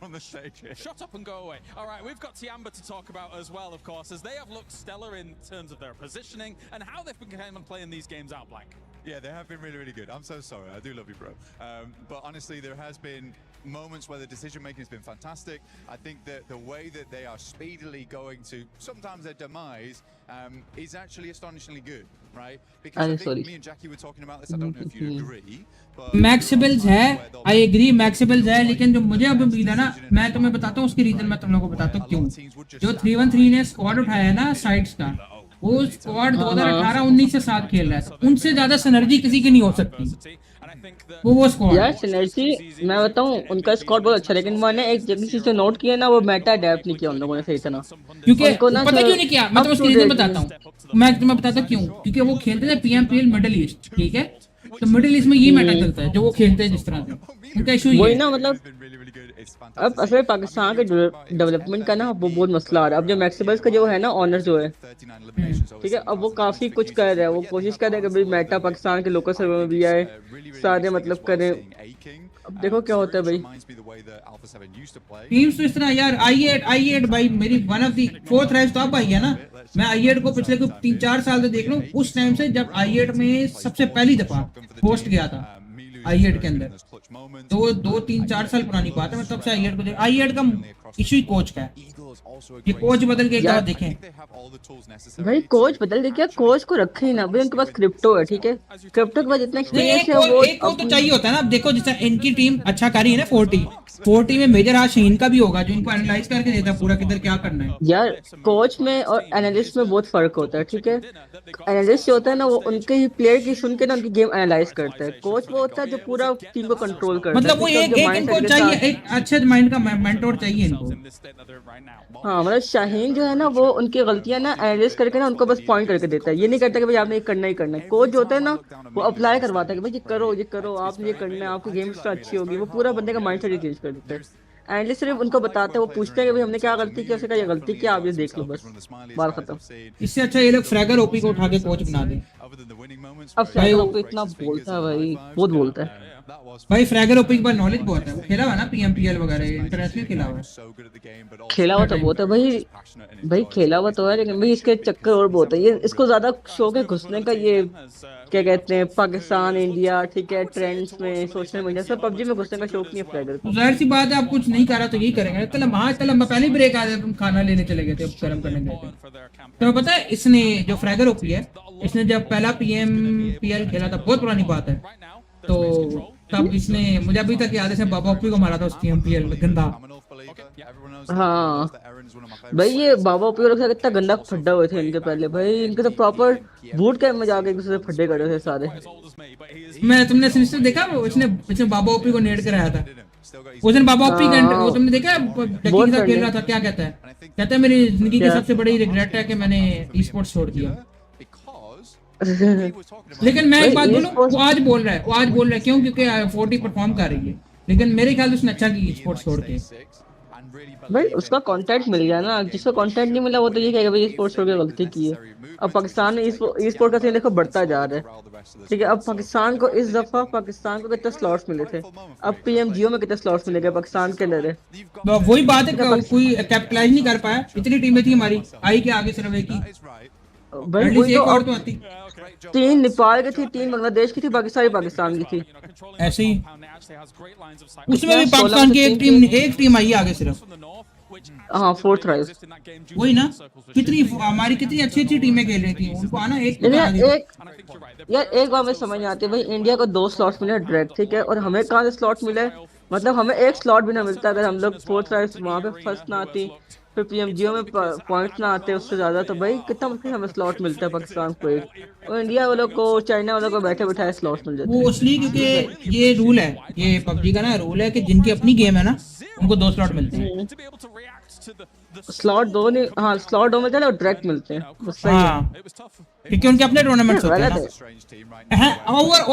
S10: on the stage here.
S13: Shut up and go away. All right, we've got Tiamba to talk about as well, of course, as they have looked stellar in terms of their positioning and how they've been playing these games out, Blank.
S10: Yeah, they have been really, really good. I'm so sorry. I do love you, bro. But honestly, there has been moments where the decision making has been fantastic. I think that the way that they are speedily going to sometimes their demise is actually astonishingly good, right? Because I think me and Jackie were talking about this. I don't know if you agree.
S3: मैक्सिबल्स है, I agree मैक्सिबल्स है, लेकिन जो मुझे अब उम्मीद है ना, मैं तुम्हें बताता हूँ उसकी रीजन, मैं तुम लोगों को बताता हूँ क्यों। जो 313 ने स्क्वाड उठाया है ना साइड्स का, वो स्क्वाड 2018-19 से साथ खेल रहा है, उनसे ज्यादा सिनर्जी किसी की नहीं हो सकती। वो स्क्वाड
S1: यार सिनर्जी, मैं बताऊं उनका स्क्वाड बहुत अच्छा, लेकिन मैंने एक चीज से नोट किया ना, वो मेटा अडैप्ट नहीं किया उन लोगों ने सही तरह।
S3: क्योंकि पता क्यों नहीं किया, मैं तो उसकी रीजन बताता हूँ, मैं तुम्हें बताता हूँ क्यों। क्योंकि वो खेलते थे पीएमपीएल मिडिल ईस्ट, ठीक है, तो मिडिल ईस्ट में ये मैटर चलता है जो वो खेलते हैं जिस तरह से, उनका इशू ये
S1: वही ना, मतलब अब असल में पाकिस्तान के डेवलपमेंट का ना वो बहुत मसला आ रहा है। अब जो मैक्सिबल्स का जो है ना ऑनर जो है, ठीक है, अब वो काफी कुछ कर रहा है, वो कोशिश कर रहा है कि भाई मेटा पाकिस्तान के लोकल सर्वर में भी आए, सारे मतलब करें। अब देखो क्या होता है भाई।
S3: टीम्स तो इस तरह यार, i8 भाई मेरी one of the fourth rise तो अब आई है ना। मैं i8 को पिछले 3-4 साल से देख लूं, उस टाइम से जब i8 में सबसे पहली दफा पोस्ट गया था i8 के अंदर, तो 2-3-4 साल पुरानी बात है। मैं तब से i8 को देख, i8 का इशू ही कोच का है। ये कोच बदल के क्या देखें
S1: भाई, कोच बदल के क्या, कोच को रखे ही ना भाई, उनके पास क्रिप्टो है, ठीक है, क्रिप्टो के बाद इतना एक्सपीरियंस है वो
S3: एक तो चाहिए होता है ना। अब देखो जैसे इनकी टीम अच्छा कर रही है ना, 40 में मेजर हाथ शहीन का भी होगा जो इनको एनालाइज करके देता है पूरा किधर क्या करना है।
S1: यार कोच में और एनालिस्ट में बहुत फर्क होता है, ठीक है। एनालिस्ट जो होता है ना, वो उनके ही प्लेयर की सुन के ना उनकी गेम एनालाइज करता है। कोच वो होता है जो पूरा टीम को कंट्रोल करता है।
S3: मतलब वो एक इनको चाहिए, एक अच्छे माइंड का मेंटोर चाहिए इनको।
S1: हाँ, मतलब शाहीन जो है ना, वो उनकी गलतियां ना एनालाइज करके ना उनको बस पॉइंट करके देता है। ये नहीं करता कि भाई आपने ये करना ही करना है। कोच जो होता है ना, वो अप्लाई करवाता है कि भाई ये करो आपने ये करना है, आपकी गेम स्टाइल अच्छी होगी। वो पूरा बंदे का माइंडसेट चेंज कर देता है। एनालिस्ट सिर्फ उनको बताते हैं, वो पूछते हैं कि भाई हमने क्या गलती की, उसने कहा ये गलती क्या, आप ये देख लो, बस बात खत्म।
S3: इससे अच्छा ये लोग फ्रैगर ओपी को उठा के कोच बना दें।
S1: अब फ्रैगर ओपी इतना बोलता है भाई, बहुत बोलता है
S3: भाई। फ्रैगर ओपी के बाद नॉलेज बहुत है, वो खेला हुआ ना पीएमपीएल वगैरह, इंटरनेशनल खेला हुआ है।
S1: खेला हुआ तो बहुत है भाई खेला हुआ तो है, लेकिन भाई इसके चक्कर और बहुत है। ये इसको ज्यादा शौक है घुसने का, ये क्या कहते हैं, पाकिस्तान इंडिया, ठीक है, ट्रेंड्स में, सोशल मीडिया सब, पबजी में घुसने का शौक नहीं है फ्रैगर को।
S3: जाहिर सी बात है, आप कुछ नहीं कर रहा तो यही करेंगे। चलो पहले ब्रेक आ जाए, तुम खाना लेने चले गए थे, गर्म करने गए थे। तो पता है इसने जो फ्रैगर ओपी है, इसने जब पहला पीएमपीएल खेला था, बहुत पुरानी बात है, तो तब इसने, मुझे अभी तक याद है, बाबा ओपी को मारा था उस पीएमपीएल में, गंदा।
S1: हाँ भाई, ये बाबा ओपी और कितना गंदा फड्डा हुए थे इनके पहले भाई। इनके तो प्रॉपर बूट कैंप में जाके एक दूसरे से फड्डे करे थे सारे।
S3: तुमने सिनिस्टर देखा, वो इसने बाबा ओपी को नेट कराया था उस दिन। बाबा ओपी वो तुमने देखा, के साथ खेल रहा था, क्या कहता है मेरी जिंदगी की सबसे बड़ी रिग्रेट है कि मैंने ई स्पोर्ट्स छोड़ दिया। लेकिन मैं एक बात बोलूं, वो आज बोल रहा है क्यों? क्योंकि 40 परफॉर्म कर रही है, लेकिन मेरे ख्याल से उसने अच्छा की स्पोर्ट्स छोड़ के।
S1: भाई उसका कंटेंट मिल गया ना, जिसको कंटेंट नहीं मिला वो तो ये कहेगा भाई स्पोर्ट्स छोड़ के गलती की है। अब पाकिस्तान में ई स्पोर्ट का सीन देखो बढ़ता जा रहा है, ठीक है। अब पाकिस्तान को इस दफा कितने स्लॉट्स मिले थे, अब पीएमजीओ में कितने स्लॉट्स मिले पाकिस्तान के अंदर।
S3: वही बात है, कोई कैपिटलाइज नहीं कर पाया। इतनी टीमें थी हमारी, आई के आगे सिर्फ एक ही
S1: भाई, एक और तो आती। 3 नेपाल की थी, 3 बांग्लादेश की थी, पाकिस्तान की थी।
S3: ऐसे ही उसमें भी पाकिस्तान की एक टीम आई आगे सिर्फ।
S1: हाँ 4th राइज।
S3: वही ना, कितनी हमारी कितनी अच्छी अच्छी टीमें खेल रही थी, उनको आना एक तो
S1: यार एक बार मैं समझ नहीं आती भाई, इंडिया को 2 स्लॉट्स मिले डायरेक्ट, ठीक है, और हमें कहाँ से स्लॉट मिले? मतलब हमें एक स्लॉट भी ना मिलता अगर हम लोग 4th राइज वहां पे फर्स्ट ना आती, फिर पीएमजीओ में पॉइंट्स ना आते उससे ज्यादा, तो भाई कितना मुश्किल हमें स्लॉट मिलता है पाकिस्तान को एक, और इंडिया वालों को चाइना वालों को बैठे बैठाए स्लॉट मिल जाते
S3: वो इसलिए क्योंकि ये रूल है, ये पबजी का ना रूल है कि जिनकी अपनी गेम है ना उनको 2 स्लॉट मिलते हैं।
S1: स्लॉट 2 नहीं, हाँ स्लॉट 2 मिलते हैं और डायरेक्ट मिलते हैं, बस सही है,
S3: क्योंकि उनके अपने टूर्नामेंट्स होते हैं ना।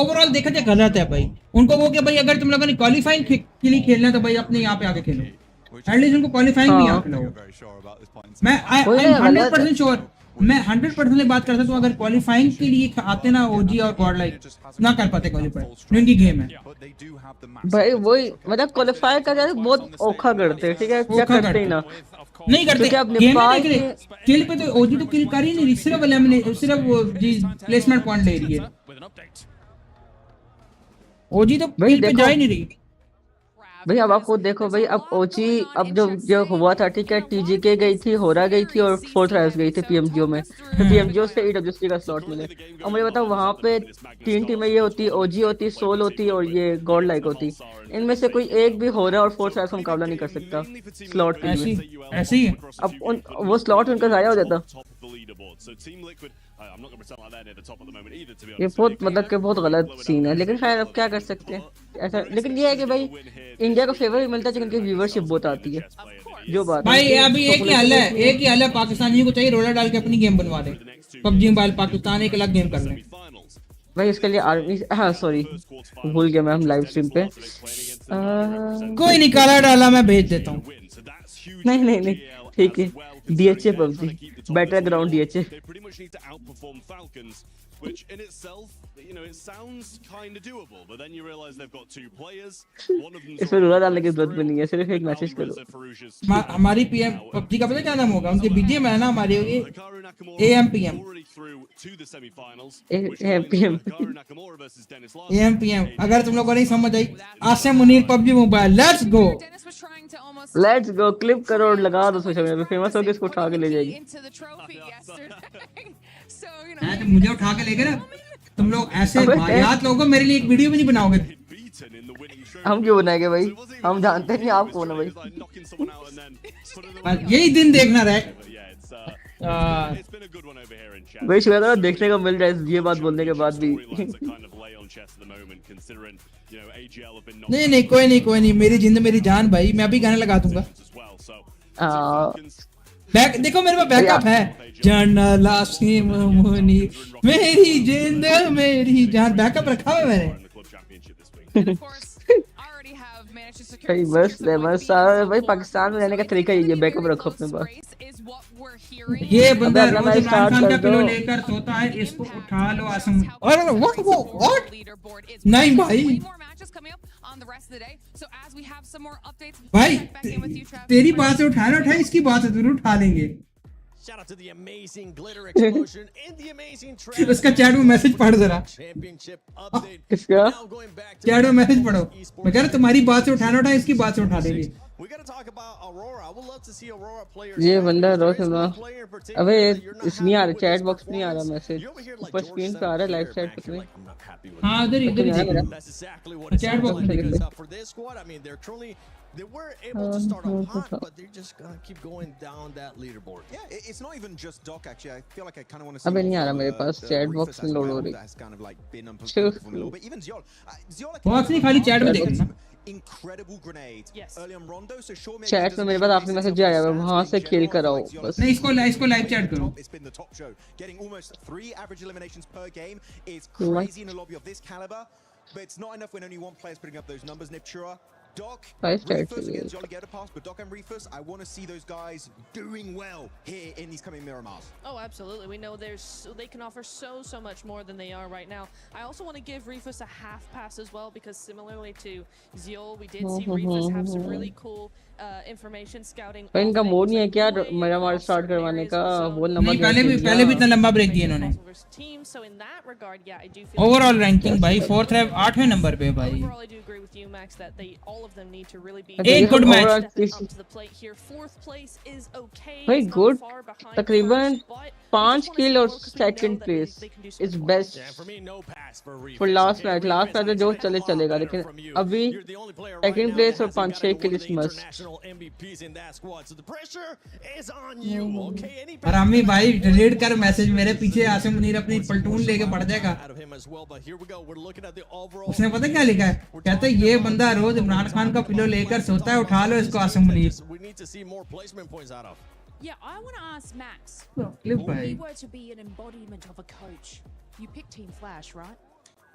S3: ओवरऑल देखा जाए गलत है भाई, उनको वो कि भाई अगर तुम लोगों ने क्वालिफाइंग के लिए खेलना है तो भाई अपने यहाँ पे आके खेलो, एटलीस्ट उनको क्वालिफाइंग भी यहाँ खिलाओ। मैं 100% श्योर, मैं 100% बात करता हूँ, अगर क्वालिफाइंग के लिए आते ना ओजी और गॉड लाइक ना कर पाते क्वालिफाई, उनकी गेम है
S1: भाई, वही मतलब क्वालिफाई का जाए बहुत औखा करते हैं, ठीक है, क्या करते ही ना,
S3: नहीं करते गेम में देख रहे किल पे, तो ओजी तो किल कर ही नहीं रही, सिर्फ एलिमिनेट, सिर्फ वो जी प्लेसमेंट पॉइंट ले रही है, ओजी तो किल पे जा ही नहीं रही
S1: भाई। अब आप खुद देखो भाई, अब ओजी अब जो हुआ था, ठीक है, टीजीके गई थी, होरा गई थी और 4th राइज गई थी पीएमजीओ में, तो पीएमजीओ से ईडब्ल्यूसी का स्लॉट मिले। और मुझे बताओ वहां पे 3 टीमें ये होती, ओजी होती, सोल होती और ये गॉड लाइक होती, इनमें से कोई एक भी होरा और 4th राइज का मुकाबला नहीं कर सकता स्लॉट के लिए,
S3: ऐसे ही
S1: अब वो स्लॉट उनका जाया हो जाता। ये बहुत मतलब कि बहुत गलत सीन है, लेकिन खैर अब क्या कर सकते हैं ऐसा, लेकिन ये है कि भाई इंडिया को फेवर भी मिलता है क्योंकि व्यूवरशिप बहुत आती है, जो बात
S3: भाई है। अभी एक ही हाल है, एक ही हाल है, पाकिस्तानियों को चाहिए रोलर डाल के अपनी गेम बनवा दे, पबजी मोबाइल पाकिस्तान एक अलग गेम कर ले
S1: भाई। इसके लिए आर्मी, हाँ सॉरी भूल गया मैं, हम लाइव स्ट्रीम पे
S3: कोई निकाला डाला, मैं भेज देता हूँ।
S1: नहीं ठीक है, DHA PUBG battle ground DHA,
S2: which in itself, you know, it sounds kind of doable, but then you realize they've got 2 players. One of them's
S1: इसमें रोला डालने की जरूरत भी नहीं है, सिर्फ एक मैसेज करो।
S3: हमारी पीएम पबजी का पता क्या नाम होगा, उनके बीजीएम है ना, हमारी होगी एएमपीएम, एएमपीएम। अगर तुम लोगों को नहीं समझ आई, Asim Munir PUBG mobile, let's go,
S1: clip करो और लगा दो सोशल मीडिया पे, फेमस होके इसको उठा के ले जाएगी।
S3: तो मुझे उठा के लेके ना, तुम लोग ऐसे याद लोगों मेरे लिए एक वीडियो भी नहीं बनाओगे।
S1: हम क्यों बनाएंगे भाई, हम जानते नहीं आप कौन है भाई।
S3: यही दिन देखना रहे
S1: भाई, शुक्र देखने को मिल जाए ये बात बोलने के बाद भी।
S3: नहीं कोई नहीं, मेरी जिंद मेरी जान भाई, मैं अभी गाना लगा दूंगा। बैक देखो मेरे पास बैकअप है, जनरल आसिम मुनीर मेरी जिंद मेरी जान, बैकअप रखा हुआ है मैंने।
S1: बस भाई, पाकिस्तान में रहने का तरीका यही है, बैकअप रखो अपने पास।
S3: ये बंदा रोज इमरान खान का पिलो लेकर सोता है, इसको उठा लो आसम। और व्हाट नहीं भाई, भाई तेरी बात से उठा इसकी बात से जरूर उठा लेंगे। उसका चैट में मैसेज पढ़ जरा,
S1: किसका
S3: चैट में मैसेज पढ़ो, मैं कह रहा तुम्हारी बात से उठाना इसकी बात से उठा देंगे।
S1: ये बंदा रोशन, अबे इसमें आ रहा, चैट बॉक्स नहीं आ रहा मैसेज, ऊपर स्क्रीन पे आ रहा है लाइव चैट पे।
S3: हाँ इधर chat box
S18: they were able to start off hot, but they're just gonna keep going down that leaderboard. Yeah, it's not even just Doc actually. I feel like I kind of want to see.
S1: अबे नहीं आ रहा मेरे पास, chat box में load हो रही।
S3: Box नहीं, खाली chat में देखना।
S18: Incredible grenade. Early on Rondo, so sure.
S1: Chat में मेरे पास आपने मैसेज आया है, वहां से खेल कर आओ बस।
S3: नहीं इसको लाइव चैट करो।
S18: It's been the top show, getting almost 3 average eliminations per game. It's crazy in a lobby of this caliber, but it's not enough when only one player's putting up those numbers. Niptura. Doc, Reefus against Jolly get a pass, but Doc and Reefus, I want to see those guys doing well here in these coming Miramars.
S17: Oh, absolutely. We know they can offer so much more than they are right now. I also want to give Reefus a half pass as well, because similarly to Ziol, we did see Reefus have some really cool information scouting.
S1: इनका mode नहीं है क्या Miramar start करवाने का? बोल number
S3: पहले भी इतना लंबा ब्रेक दिया इन्होंने।
S17: team. So in that regard, yeah, I do feel
S3: overall ranking भाई 4th है 8वें नंबर पे भाई.
S17: overall I do agree with you, Max, that they all of them need to really be
S3: एक good match.
S17: up to the plate here. 4th place is okay.
S1: भाई
S17: It's not
S1: good
S17: far behind
S1: तकरीबन
S17: first,
S1: 5 किल और second place is best for last match जो चले चलेगा, लेकिन अभी second place और 5-6 किल इज मस्ट.
S3: रामी भाई डिलीट कर मैसेज, मेरे पीछे आसिम मुनीर अपनी पलटून लेके पड़ जाएगा. उसने पता क्या लिखा है, कहता है ये बंदा रोज इमरान खान का पिलो लेकर सोता है, उठा लो इसको Asim Munir.
S5: Yeah, I want to ask Max.
S3: Clip
S5: If
S3: bhai.
S5: you were to be an embodiment of a coach, you pick Team Flash, right?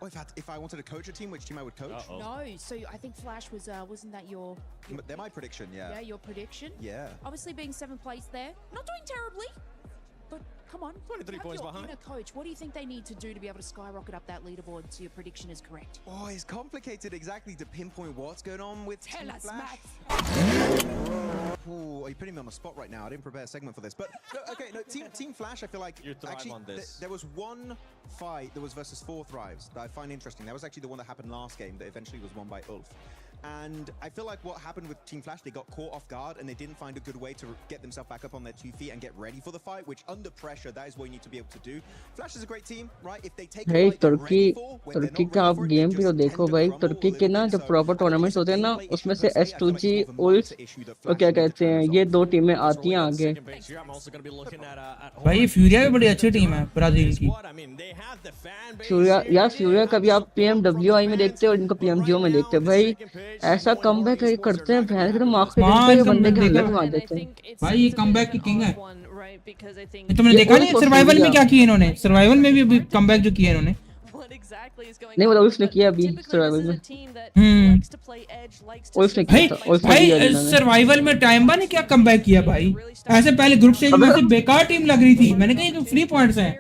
S18: Oh, if I wanted to coach a team, which team I would coach?
S5: No, so I think Flash was wasn't that your
S18: They're my prediction, yeah.
S5: Yeah, your prediction.
S18: Yeah.
S5: Obviously being 7th place there, not doing terribly, but come on,
S18: 23 points behind.
S5: Inner coach, what do you think they need to do to be able to skyrocket up that leaderboard so your prediction is correct?
S18: Oh, it's complicated exactly to pinpoint what's going on with
S5: Tell
S18: Team
S5: us,
S18: Flash.
S5: Max.
S18: Oh, you're putting me on the spot right now. I didn't prepare a segment for this, but no, Team Flash. I feel like actually there was one fight that was versus 4 Thrives that I find interesting. That was actually the one that happened last game that eventually was won by Ulf. And I feel like what happened with Team Flash, they got caught off guard and they didn't find a good way to get themselves back up on their 2 feet and get ready for the fight, which under pressure, that is what you need to be able to do. Flash is a great team, right? If they take
S1: भाई तुर्की का आप game भी तो देखो भाई. तुर्की के ना जो प्रॉपर टूर्नामेंट्स होते हैं ना, उसमें से S2G उल्फ और क्या कहते हैं, ये 2 टीमें आती हैं आगे.
S3: भाई फ्यूरिया भी बड़ी अच्छी टीम है ब्राजील की.
S1: फ्यूरिया कभी आप PMWI में देखते हो और इनको PMGO में देखते हो. भाई ऐसा कमबैक करते हैं, भैंस एकदम आखिरी दिन पे बंदे की हालत मार देते हैं.
S3: भाई ये कमबैक की किंग है. तुमने देखा नहीं सर्वाइवल में क्या किया इन्होंने? सर्वाइवल में भी कमबैक जो किया इन्होंने.
S1: नहीं मतलब उसने किया अभी सर्वाइवल में. उसने
S3: भाई भाई सर्वाइवल में टाइम ने क्या कमबैक किया भाई. ऐसे पहले ग्रुप स्टेज में से बेकार टीम लग रही थी, मैंने कहा ये तो फ्री पॉइंट्स हैं,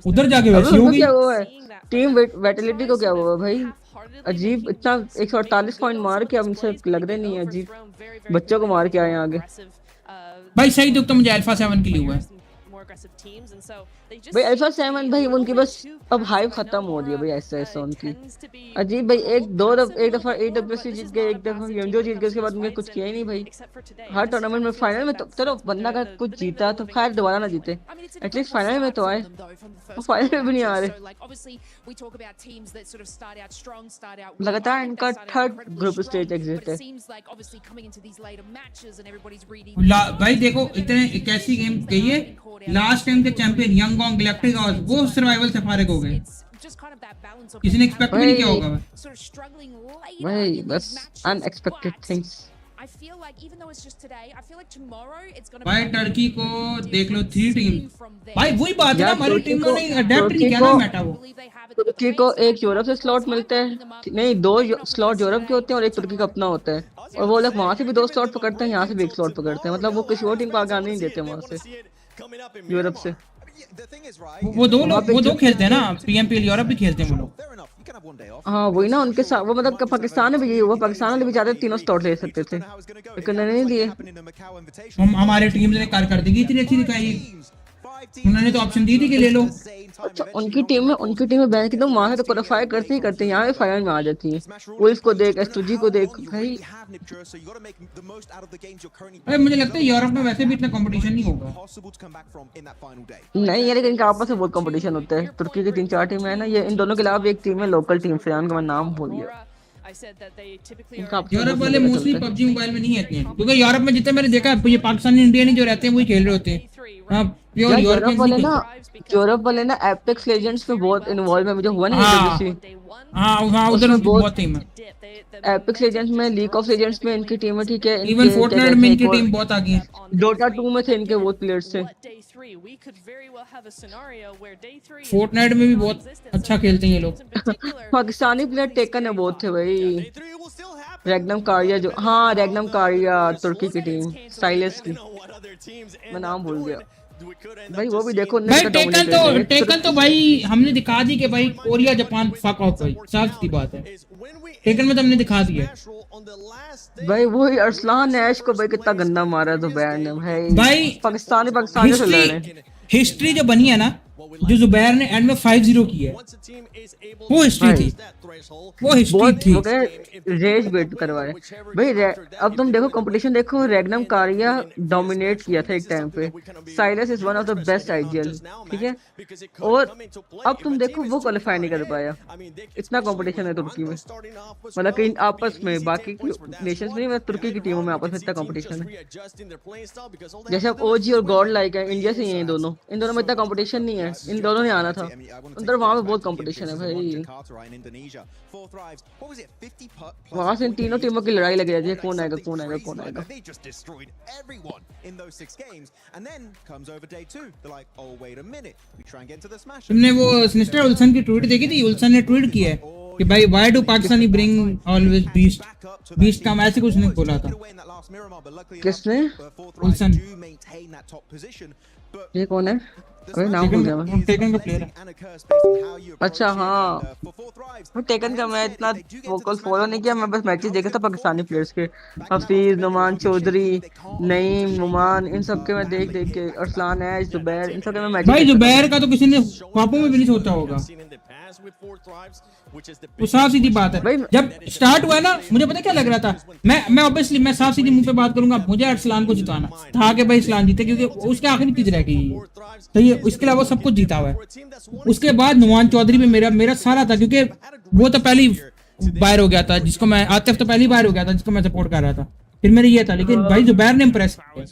S3: उधर जाके वैसी हो गई.
S1: टीम वेटेलिटी को क्या हुआ भाई, अजीब. इतना 148 पॉइंट मार के अब इनसे लग रहे नहीं है. अजीब बच्चों को मार के आए आगे.
S3: भाई सही दुख तो मुझे अल्फा 7 के लिए हुआ है
S1: भाई. अल्फा 7 भाई उनकी बस अब हाइप खत्म हो रही है भाई. ऐसा उनकी अजीब भाई. एक दफा AWC जीत गए, एक दफा एमजो जीत गए, उसके बाद उन्होंने कुछ किया ही नहीं भाई. हर टूर्नामेंट में फाइनल में तो चलो बंदा का कुछ जीता तो खैर दोबारा ना जीते, एटलीस्ट फाइनल में तो आए. वो फाइनल में भी नहीं आ रहे. लगातार इनका 3rd ग्रुप स्टेज एग्जिट है.
S3: भाई देखो इतने कैसी गेम गई है. लास्ट टाइम के चैंपियन यंगोंग गैलेक्टिक वो सर्वाइवल से फारिग हो गए. किसी ने एक्सपेक्ट भी नहीं किया होगा
S1: भाई. बस अनएक्सपेक्टेड थिंग्स.
S3: भाई टर्की को देख लो 3 टीम. भाई वही बात है ना, हमारी टीम ने अडैप्ट नहीं किया ना मेटा. वो
S1: तुर्की को एक यूरोप से स्लॉट मिलते हैं, नहीं 2 स्लॉट यूरोप के होते हैं और एक तुर्की का अपना होता है, और वो लोग वहां से भी 2 स्लॉट पकड़ते हैं, यहाँ से भी 1 स्लॉट पकड़ते हैं. मतलब वो किसी और टीम को आगे आने नहीं देते वहां से यूरोप से.
S3: वो दो खेलते हैं ना, PMPL यूरोप भी खेलते हैं वो लोग.
S1: हाँ वही ना उनके साथ. वो मतलब पाकिस्तान में भी यही हुआ, पाकिस्तान वाले भी चाहते 3 स्लॉट ले सकते थे लेकिन नहीं दिए.
S3: हमारे टीम ने कारकर्दगी इतनी अच्छी दिखाई, उन्होंने तो ऑप्शन दी थी कि ले लो.
S1: अच्छा उनकी टीम में बैन की तो वहां से तो क्वालीफाई करते ही करते हैं, यहाँ पे फाइनल में आ जाती है. वुल्फ को देख, S2G को देख भाई.
S3: अरे मुझे लगता है यूरोप में वैसे भी इतना कंपटीशन नहीं होगा.
S1: नहीं यार इनका आपस में बहुत कंपटीशन होता है. तुर्की की 3-4 टीमें है ना, ये इन दोनों के अलावा एक टीम है लोकल टीम से, उनका मैं नाम भूल गया.
S3: यूरोप वाले मोस्टली PUBG मोबाइल में नहीं है इतने, क्योंकि यूरोप में जितने मैंने देखा है ये पाकिस्तानी इंडियन जो रहते हैं वही खेल रहे होते हैं.
S1: यूरोप वाले ना एपेक्स लेजेंड्स में बहुत इन्वॉल्व है, मुझे हुआ ना AWC.
S3: हाँ उधर बहुत टीम है.
S1: एपेक्स लेजेंड्स में, लीग ऑफ लेजेंड्स में इनकी टीम है. ठीक है,
S3: इवन फोर्टनाइट में इनकी टीम बहुत आगे है.
S1: डोटा 2 में थे इनके वो प्लेयर्स थे.
S3: फोर्टनाइट में भी बहुत अच्छा खेलते हैं ये लोग.
S1: पाकिस्तानी प्लेयर टेकन है बहुत थे भाई. रैग्नम कारिया जो, हाँ रैग्नम कारिया तुर्की की टीम, स्टाइलिश की, मैं नाम भूल गया भाई. वो भी देखो
S3: भाई टेकन तो भाई हमने दिखा दी कि भाई कोरिया जापान फक ऑफ भाई, साफ सी बात है. टेकन में तो हमने दिखा दिया
S1: भाई. वो अरसलान ऐश को भाई कितना गंदा मारा तो बैन है भाई. पाकिस्तानी से लड़ रहे हैं.
S3: हिस्ट्री जो बनी है ना जो जुबैर ने एंड में 5-0 की है, वो हिस्ट्री थी, वो हिस्ट्री थी।
S1: वो रेज बेट करवाए भाई। अब तुम देखो कंपटीशन देखो, रेगनम कारिया डोमिनेट किया था एक टाइम पे, Silas is one of the best IGL, ठीक है, और अब तुम देखो वो क्वालिफाई नहीं कर पाया। इतना कंपटीशन है तुर्की में, मतलब कि आपस में बाकी नेशंस में, मतलब तुर्की की टीमों में आपस में इतना कंपटीशन है। जैसे अब ओजी और गॉड लाइक है, इंडिया से ही है दोनों, इन दोनों में इतना कंपटीशन नहीं है, इन दोनों ने आना था, अंदर वहां पे बहुत कंपटीशन है भाई। वहां से इन तीनों टीमों की लड़ाई लगी रहती है, कौन आएगा कौन आएगा कौन आएगा।
S3: तुमने वो सिनिस्टर उल्सन की ट्वीट देखी थी? उल्सन ने ट्वीट किया है कि भाई why do Pakistani bring always beast का मैच कुछ नहीं बोला था।
S1: किसने?
S3: उल्सन।
S1: ये कौन है? अरे नाम भूल गया मैं।
S3: टेकन का प्लेयर है।
S1: अच्छा हाँ, मैं टेकन का मैं इतना वोकल फॉलो नहीं किया, मैं बस मैचेस देखा था पाकिस्तानी प्लेयर्स के, हफीज, नुमान चौधरी, नईम, नुमान, इन सब के मैं देख के, अरसलान है, जुबैर, इन सब के मैं मैचेस।
S3: भाई जुबैर का तो किसी ने ख्वाबों में भी नहीं सोचा होगा, वो साफ सीधी बात है। जब स्टार्ट हुआ ना, मुझे पता क्या लग रहा था, मैं ऑब्वियसली मैं साफ सीधी मुंह पे बात करूंगा, मुझे अरसलान को जिताना था कि भाई अरसलान जीते, क्योंकि उसके आखिरी चीज रह गई, तो ये इसके अलावा सब कुछ जीता हुआ है। उसके बाद नुमान चौधरी में मेरा सारा था, क्योंकि वो तो पहले ही बाहर हो गया था, जिसको मैं आतिफ तो पहले ही बाहर हो गया था, जिसको मैं सपोर्ट कर रहा था, फिर मेरा ये था। लेकिन भाई जुबैर ने इम्प्रेस किया।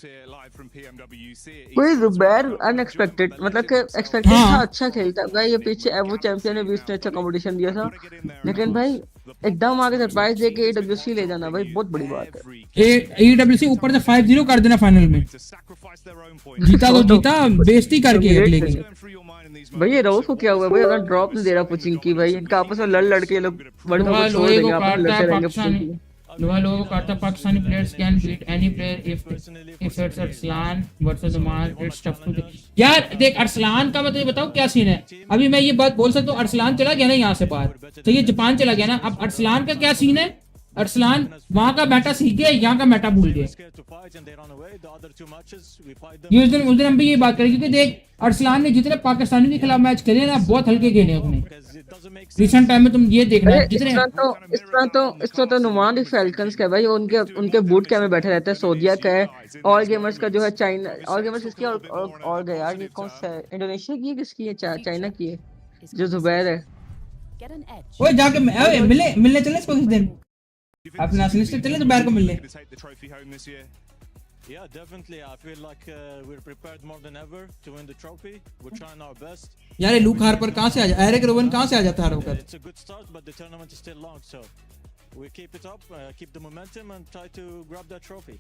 S1: कोई जुबैर अनएक्सपेक्टेड, मतलब कि एक्सपेक्टेड था, अच्छा खेलता भाई, ये पीछे वो चैंपियन ने भी इसने अच्छा कंपटीशन दिया था, लेकिन भाई एकदम आगे सरप्राइज देके एडब्ल्यूसी ले जाना भाई बहुत बड़ी बात है।
S3: एडब्ल्यूसी ऊपर से 5-0 कर देना फाइनल में, जीता तो जीता, बेइज्जती करके। लेकिन
S1: भाई ये रोज को क्या हुआ भाई, अगर ड्रॉप नहीं दे रहा पुचिंग की भाई, इनका आपस में लड़ के लोग बड़े को छोड़ देंगे, आपस में लड़ते रहेंगे।
S3: लोगों को काटता Pakistani players can beat any player if it's Arsalan versus Oman, it's tough too. यार देख, अरसलान का मैं तुझे बताऊं क्या सीन है, अभी मैं ये बात बोल सकता हूँ, अरसलान चला गया ना यहाँ से बाहर, तो ये जापान चला गया ना, अब अरसलान का क्या सीन है, अरसलान वहां का मैटा सीख गया, यहाँ का मैटा भूल गया। ये उस दिन हम भी ये बात करें, क्योंकि देख अरसलान ने जितने पाकिस्तानी के खिलाफ मैच खेले ना, बहुत हल्के खेले उसने रिसेंट टाइम में। तुम ये देखना जितने
S1: इस तरह तो नुमान फैल्कन्स का भाई, उनके बूट कैंप में बैठे रहते हैं, सोदिया का है, ऑल गेमर्स का जो है, चाइना ऑल गेमर्स किसकी और गया यार, ये कौन सा है, इंडोनेशिया की है, किसकी है, चाइना की है, जो जुबैर है।
S3: ओए जाके मिलने चले इसको किस दिन, अपना सिनिस्टर चले जुबैर को मिलने।
S4: Yeah, definitely. I feel like we're prepared more than ever to win the trophy. We're trying our best.
S3: यार ये लूक हार्पर कहाँ से आ जाए, एरिक रोवन कहाँ से आ जाता है हर वक्त।
S4: It's a good start, but the tournament is still long, so we keep it up, keep the momentum, and try to grab that trophy.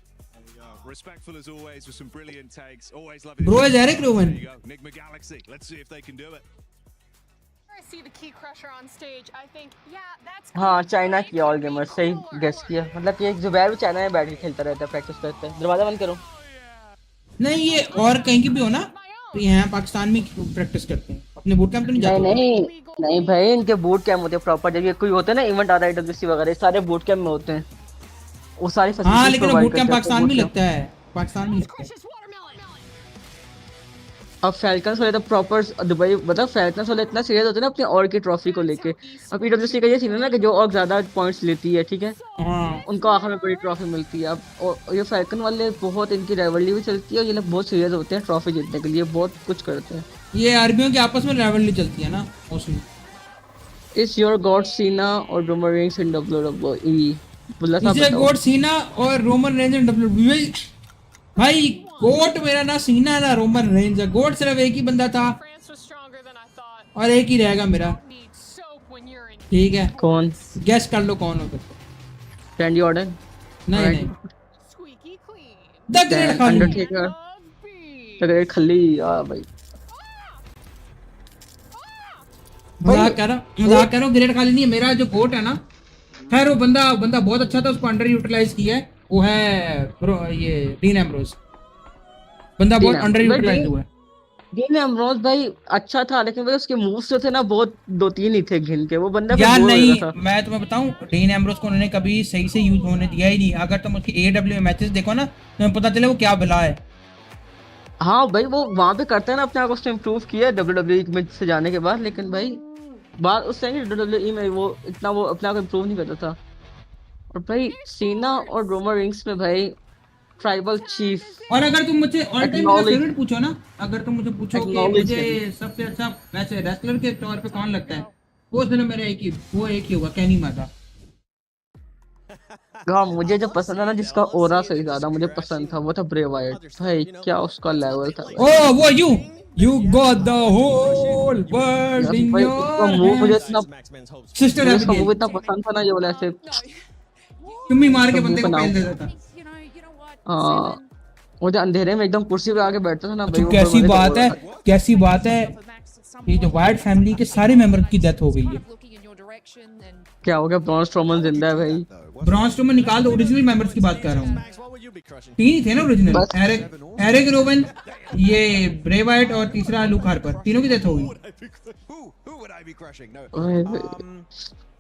S2: Respectful as always with some brilliant takes. Always love it.
S3: Bro is Eric Rowan.
S2: There you go. Enigma Galaxy. Let's see if they can do it.
S1: हाँ China की all gamers, सही guess किया, मतलब कि एक जुबैर भी China में बैठ के खेलता रहता है, प्रैक्टिस करता है। दरवाजा बंद करो।
S3: नहीं ये और कहीं की भी हो ना, तो यहाँ पाकिस्तान में प्रैक्टिस करते हैं, अपने बूट कैंप तो नहीं जाते।
S1: नहीं भाई, इनके बूट कैंप होते हैं प्रॉपर, जब ये कोई होता है ना इवेंट आता है डब्ल्यूसी वगैरह, सारे बूट कैंप में होते हैं वो सारी फैसिलिटीज।
S3: हाँ लेकिन बूट कैंप पाकिस्तान में लगता है, पाकिस्तान में लगता है।
S1: अब फैल्कन्स वाले तो प्रॉपर दुबई, मतलब फैल्कन्स वाले इतना सीरियस होते हैं ना अपने और की ट्रॉफी को लेके। अब पीडब्ल्यूसी का ये सीन है ना कि जो और ज्यादा पॉइंट्स लेती है, ठीक है, उनको आखिर में बड़ी ट्रॉफी मिलती है। अब और ये फैल्कन वाले बहुत, इनकी राइवलरी भी चलती है और ये लोग बहुत सीरियस होते हैं ट्रॉफी जीतने के लिए, बहुत कुछ करते हैं।
S3: ये आर्मियों के आपस में राइवलरी चलती है ना मोस्टली।
S1: इस योर गॉड सीना और रोमन रेंज इन डब्ल्यूडब्ल्यूई, बुल्ला साहब बताओ।
S3: गॉड सीना और रोमन रेंज इन डब्ल्यूडब्ल्यूई। भाई गोट मेरा ना सीना ना रोमन रेंज है, गोट सिर्फ एक ही बंदा था और एक ही रहेगा मेरा, ठीक है।
S1: कौन?
S3: गेस कर लो कौन हो सकता है।
S1: Randy Orton?
S3: नहीं the great
S1: Undertaker, the great Khali. यार भाई
S3: मजाक कर रहा हूँ, ग्रेट खाली नहीं है मेरा जो गोट है ना। खैर वो बंदा बहुत अच्छा था, उसको अंडर यूटिलाइज किया है, वो है ये डीन एम्ब्रोज, बंदा बहुत अंडर यूटिलाइज हुआ है।
S1: डीन एम्ब्रोज भाई अच्छा था, लेकिन भाई उसके मूव्स जो थे ना बहुत 2-3 ही थे गिन के, वो बंदा
S3: यार नहीं था। मैं तुम्हें बताऊं, डीन एम्ब्रोज को उन्होंने कभी सही से यूज होने दिया ही नहीं। अगर तुम उसके एडब्ल्यू मैचेस देखो ना, तुम्हें पता चले वो क्या बला है।
S1: हाँ भाई वो वहां पे करता है ना अपने आप को, उसने इम्प्रूव किया WWE में से जाने के बाद, लेकिन भाई बात उस टाइम WWE में वो इतना वो अपने आप को इम्प्रूव नहीं करता था। और भाई सीना और रोमन रिंग्स में भाई ट्राइबल चीफ।
S3: और अगर तुम मुझे ऑल टाइम मेरा फेवरेट पूछो ना, अगर तुम मुझे पूछो कि मुझे सबसे अच्छा वैसे रेसलर के तौर पे कौन लगता है, वो सिर्फ मेरा एक ही होगा, कैनी माता।
S1: हाँ मुझे जो पसंद है ना, जिसका ओरा से ज्यादा मुझे पसंद था, वो था ब्रे वाइट। भाई क्या उसका लेवल था।
S3: ओ वो you got the whole world in your
S1: move मुझे इतना
S3: सिस्टर
S1: उसका मूव इतना पसंद था ना, ये वाला ऐसे
S3: चुम्मी मार के बंदे को पहन देता था।
S1: हाँ मुझे अंधेरे में एकदम कुर्सी पे आके बैठता था ना भाई।
S3: कैसी बात है ये जो वाइट फैमिली के सारे मेंबर की डेथ हो गई है।
S1: क्या हो गया? ब्रॉन स्ट्रोमन जिंदा है भाई।
S3: ब्रॉन स्ट्रोमन निकाल दो, ओरिजिनल मेंबर्स की बात कर रहा हूँ। 3 थे ना ओरिजिनल, एरिक रोवन, ये ब्रे वाइट और तीसरा लुक हार्पर, तीनों की डेथ हो गई।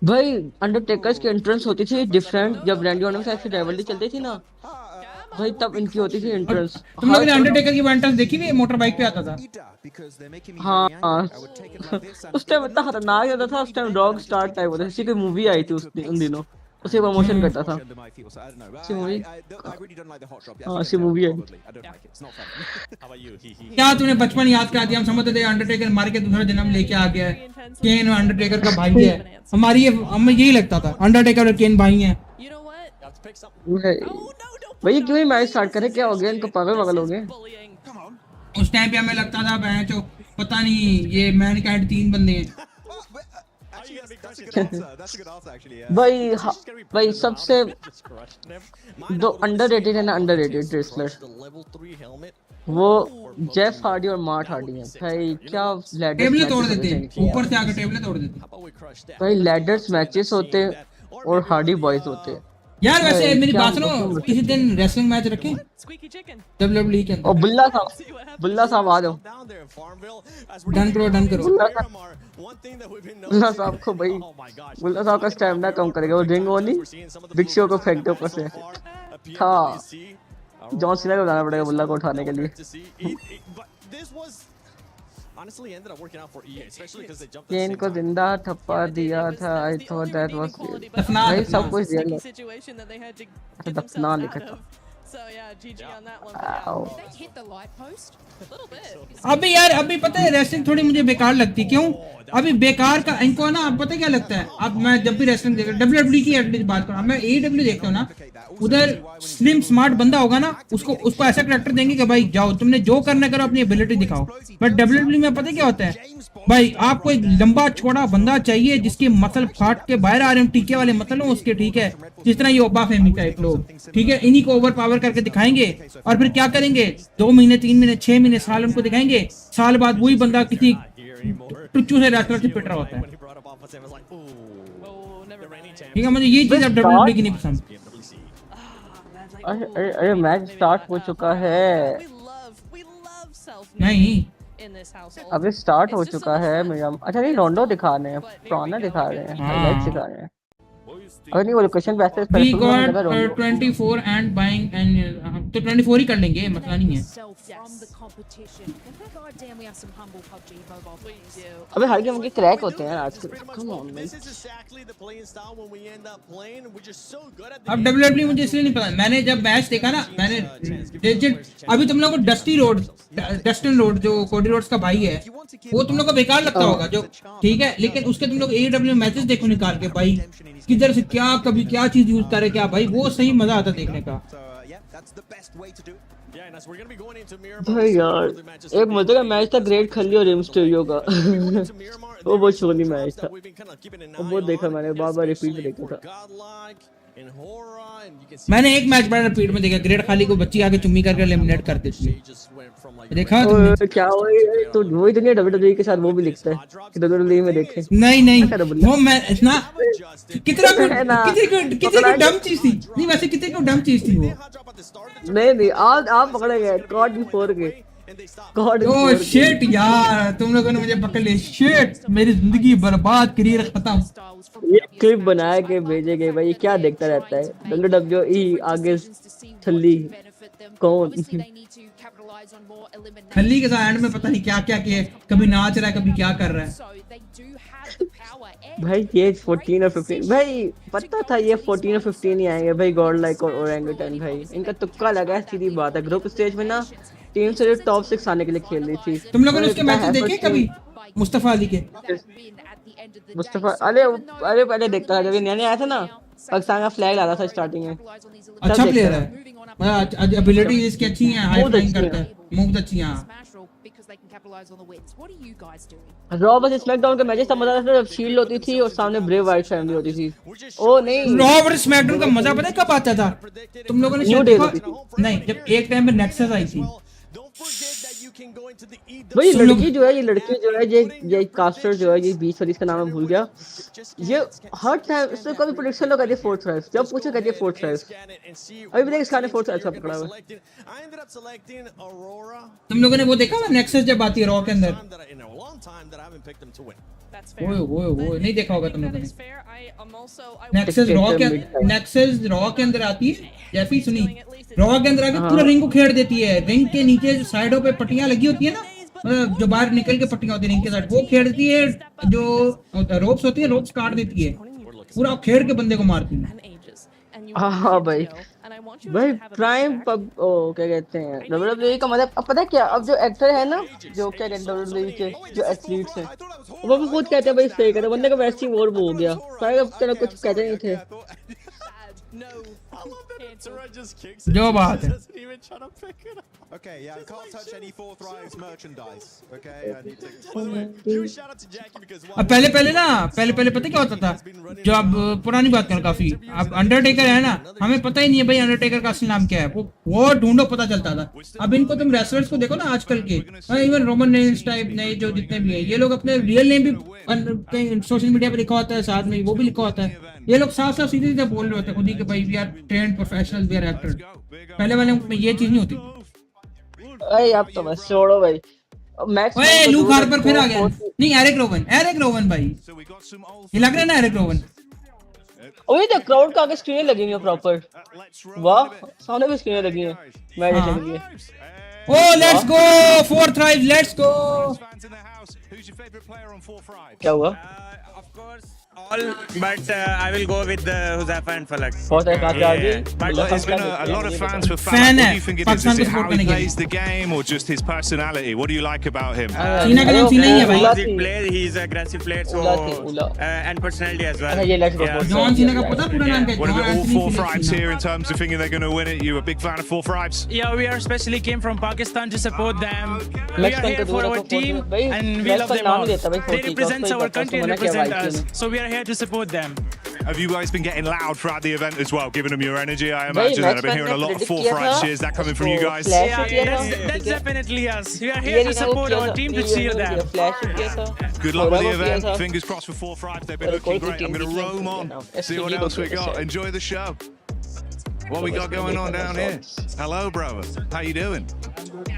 S1: भाई अंडरटेकर्स की एंट्रेंस होती थी डिफरेंट, जब रैंडी ऑर्टन से ऐसी राइवलरी चलती थी ना भाई, तब इनकी होती थी एंट्रेंस।
S3: तुम लोगों ने अंडरटेकर की एंट्रेंस देखी भी? मोटर बाइक पे आता था।
S1: हाँ उस टाइम इतना खतरनाक होता था, उस टाइम डॉग स्टार टाइप होता था। इसी की मूवी आई थी उन दिनों, उसे प्रमोशन करता था। सी मूवी है।
S3: क्या तूने बचपन याद करा दिया? हम समझते थे अंडरटेकर मार के दूसरा जन्म लेके आ गया है, केन अंडरटेकर का भाई है। हमें यही लगता था अंडरटेकर और केन भाई हैं।
S1: भाई क्यों ही मैच स्टार्ट करे? क्या हो गया इनको? पागल हो गए।
S3: उस टाइम पे हमें लगता था बहनचो पता नहीं ये मैनकाइंड 3 बंदे हैं।
S1: भाई सबसे जो अंडररेटेड है ना, अंडररेटेड रेसलर, वो जेफ हार्डी और मार्ट हार्डी हैं। भाई क्या
S3: टेबलें तोड़ देते हैं, ऊपर से आकर टेबलें तोड़ देते।
S1: भाई लैडर्स मैचेस होते हैं और हार्डी बॉयज होते हैं
S3: यार। वैसे मेरी बात सुनो, किसी दिन रेसलिंग मैच रखें WWE के अंदर।
S1: और बुल्ला साहब आ जाओ।
S3: डन करो।
S1: बुल्ला साहब को भाई, बुल्ला साहब का स्टैमिना कम करेगा वो रिंग ओनली बिग शो को फेंक दे ऊपर से। था जॉन सीना को लाना पड़ेगा बुल्ला को उठाने के लिए। केन को जिंदा ठप्पा दिया था। आई थॉट दैट वाज भाई सब कुछ रियल है। दफना लिखा था।
S3: अभी पता है रेसलिंग थोड़ी मुझे बेकार लगती। क्यों? अभी बेकार का इनको ना, अब पता क्या लगता है? अब मैं जब भी रेसलिंग देख WWE की एटलीस्ट बात करूं, मैं AEW देखता हूं ना, उधर स्लिम स्मार्ट बंदा होगा ना, उसको ऐसा कैरेक्टर देंगे कि भाई जाओ तुमने जो करना करो, अपनी एबिलिटी दिखाओ। बट WWE में पता क्या होता है भाई? आपको एक लंबा चौड़ा बंदा चाहिए जिसकी मसल फाट के बाहर आ रहे हैं, टीके वाले मसल हो उसके, ठीक है? जिस तरह ये ओबा फेमी टाइप लोग, ठीक है, इन्हीं को ओवर पावर करके दिखाएंगे और फिर क्या करेंगे? 2 महीने 3 महीने 6 महीने साल उनको दिखाएंगे। साल बाद वही बंदा किसी टुच्चू से रेसलर से पिट रहा होता है। ठीक है, मुझे ये चीज अब WWE की नहीं पसंद।
S1: अरे मैच स्टार्ट हो चुका है।
S3: नहीं
S1: अभी स्टार्ट हो चुका है मेरा। अच्छा नहीं, रोंडो दिखा रहे हैं, पुराना दिखा रहे हैं, हाइलाइट्स दिखा रहे हैं। अरे नहीं वो लोकेशन वैसे
S3: We got 24 and buying and तो 24 ही कर लेंगे, मसला नहीं है।
S1: अबे हर गेम के क्रैक होते हैं आजकल। Come on man.
S3: अब WWE मुझे इसलिए नहीं पता। मैंने जब मैच देखा ना, मैंने अभी तुम लोगों को डस्टिन रोड जो कोडी रोड्स का भाई है, वो तुम लोग को बेकार लगता होगा जो, ठीक है, लेकिन उसके तुम लोग AEW मैचेस देखो निकाल के भाई, किधर से क्या कभी क्या चीज यूज करे क्या भाई, वो सही मजा आता देखने का।
S1: भाई यार एक मजे का मैच था ग्रेट खली और रेमस्टेरियो का। वो बहुत शोनी मैच था, वो देखा मैंने, बार बार रिपीट में देखा था।
S3: मैंने एक मैच बड़ा रिपीट में देखा, ग्रेट खाली को बच्ची आके चुम्मी करके एलिमिनेट कर देती है। देखा तुमने?
S1: क्या तो वही दुनिया WWE के साथ वो भी लिखता है कि WWE में देखे।
S3: नहीं वो मैं इतना कितने को डम चीज थी। नहीं वैसे कितने को डम चीज थी वो।
S1: नहीं आज आप पकड़े गए गॉड बिफोर के।
S3: ओह शिट यार, तुम लोगों ने मुझे पकड़ लिया। शिट, मेरी जिंदगी बर्बाद, करियर खत्म।
S1: ये क्लिप बनाया के भेजे गए भाई, क्या देखता रहता है WWE आगे छल्ली कौन।
S3: खली के साथ एंड में पता नहीं क्या क्या किए, कभी नाच रहा है कभी क्या कर रहा है।
S1: भाई ये 14 और 15 भाई पता था ये 14 और 15 ही आएंगे भाई, गॉड लाइक और ओरेंगुटन भाई इनका तुक्का लगा है, सीधी बात है। ग्रुप स्टेज में ना टीम से टॉप 6 आने के लिए खेल रही थी।
S3: तुम लोगों ने उसके मैचेस देखे कभी मुस्तफा अली के?
S1: मुस्तफा अरे पहले देखता था जब ये नया आया था ना, पाकिस्तान का फ्लैग लगा था स्टार्टिंग में।
S3: अच्छा प्लेयर है, एबिलिटी इसकी अच्छी है, हाई फ्लाइंग करता है, मूव्स अच्छी हैं।
S1: रॉ बस स्मैकडाउन के मैचेस तब मजा आता था जब शील्ड होती थी और सामने ब्रेव वाइट फैमिली होती थी। ओ नहीं,
S3: रॉ वर्सेस स्मैकडाउन का मजा पता है कब आता था? तुम लोगों ने शायद देखा नहीं, जब एक टाइम पे नेक्सस आई थी।
S1: भाई लड़की जो है ये कास्टर जो है, ये 20 वाली, इसका नाम मैं भूल गया। ये हर टाइम इससे कभी प्रेडिक्शन लो कहती है 4th राइफ, जब पूछो कहती है 4th राइफ। अभी भी देख इसका ने 4th राइफ पकड़ा हुआ है।
S3: तुम लोगों ने वो देखा ना नेक्सस जब आती है रॉ के अंदर? वो नहीं देखा होगा तुम लोगों ने। नेक्सस रॉ के अंदर आती है, जैसे सुनी रॉ के अंदर आके पूरा रिंग को खेड़ देती है। रिंग के नीचे जो साइडों पे पट्टियां लगी होती है ना, मतलब जो बाहर निकल के पट्टियां होती है रिंग के साइड, वो खेड़ देती है। जो रोप्स होती है रोप्स काट देती है, पूरा खेड़ के बंदे को मारती है।
S1: हाँ भाई प्राइम पब क्या कहते हैं WWE का मतलब, अब पता है क्या, अब जो एक्टर है ना, जो क्या कहते हैं WWE के जो एथलीट्स हैं, वो भी खुद कहते हैं भाई फेक है, बंदे का वैसे ही वो हो गया। चलो कुछ कहते नहीं थे।
S3: जो बात है
S18: Okay, yeah, can't touch any 4th Rise merchandise. Okay, I need to huge shout out to Jackie because
S3: अब पहले पता क्या होता था? जो अब पुरानी बात कर काफी, अब अंडरटेकर है ना, हमें पता ही नहीं है भाई अंडरटेकर का असली नाम क्या है, वो ढूंढो पता चलता था। अब इनको तुम रेसलर्स को देखो ना आजकल के, इवन रोमन रेंस टाइप नए जो जितने भी हैं, ये लोग अपने रियल नेम भी कहीं सोशल मीडिया पे लिखा होता है, साथ में वो भी लिखा होता है। ये लोग साफ साफ सीधे सीधे बोल रहे होते हैं खुद ही कि भाई we are trained professional, we are actor. पहले वाले में ये चीज नहीं होती।
S1: अरे अब तो बस छोड़ो भाई। मैक्स
S3: ओए लूक हार्पर फिर आ गया। नहीं एरिक रोवन भाई, ये लग रहा है ना एरिक रोवन।
S1: ओए तो क्राउड का आगे स्क्रीन लगी हुई है प्रॉपर, वाह सामने भी स्क्रीन लगी है मैच देखने के लिए।
S3: ओ लेट्स गो 4th राइफ, लेट्स गो।
S1: क्या हुआ?
S19: All, but I will go with Huzaifa and Falak.
S6: There's been a lot of fans for Falak. What do you think it is? Is it how he plays the game or just his personality? What do you like about him?
S3: सीना का नाम सीना ही है भाई।
S19: He's an aggressive player, so and personality as well.
S3: John Cena का पता पूरा नाम क्या है?
S6: What about all 4th Rives here in terms of thinking they're going to win it? You a big fan of 4th Rives?
S19: Yeah, we are especially came from Pakistan to support them. We are here for our team and we love them all. They represent our country and represent us. So we are here to support them.
S6: Have you guys been getting loud throughout the event as well, giving them your energy? I imagine that. I've been hearing a lot of 4th Rives cheers. That coming from you guys?
S19: Yeah, that's definitely us. We are here to support our team, to cheer them.
S6: Good luck with the event. Fingers crossed for 4th Rives. They've been looking great. I'm going to roam on, see what else we got. Enjoy the show. What we got going on down here? Hello, brother. How you doing?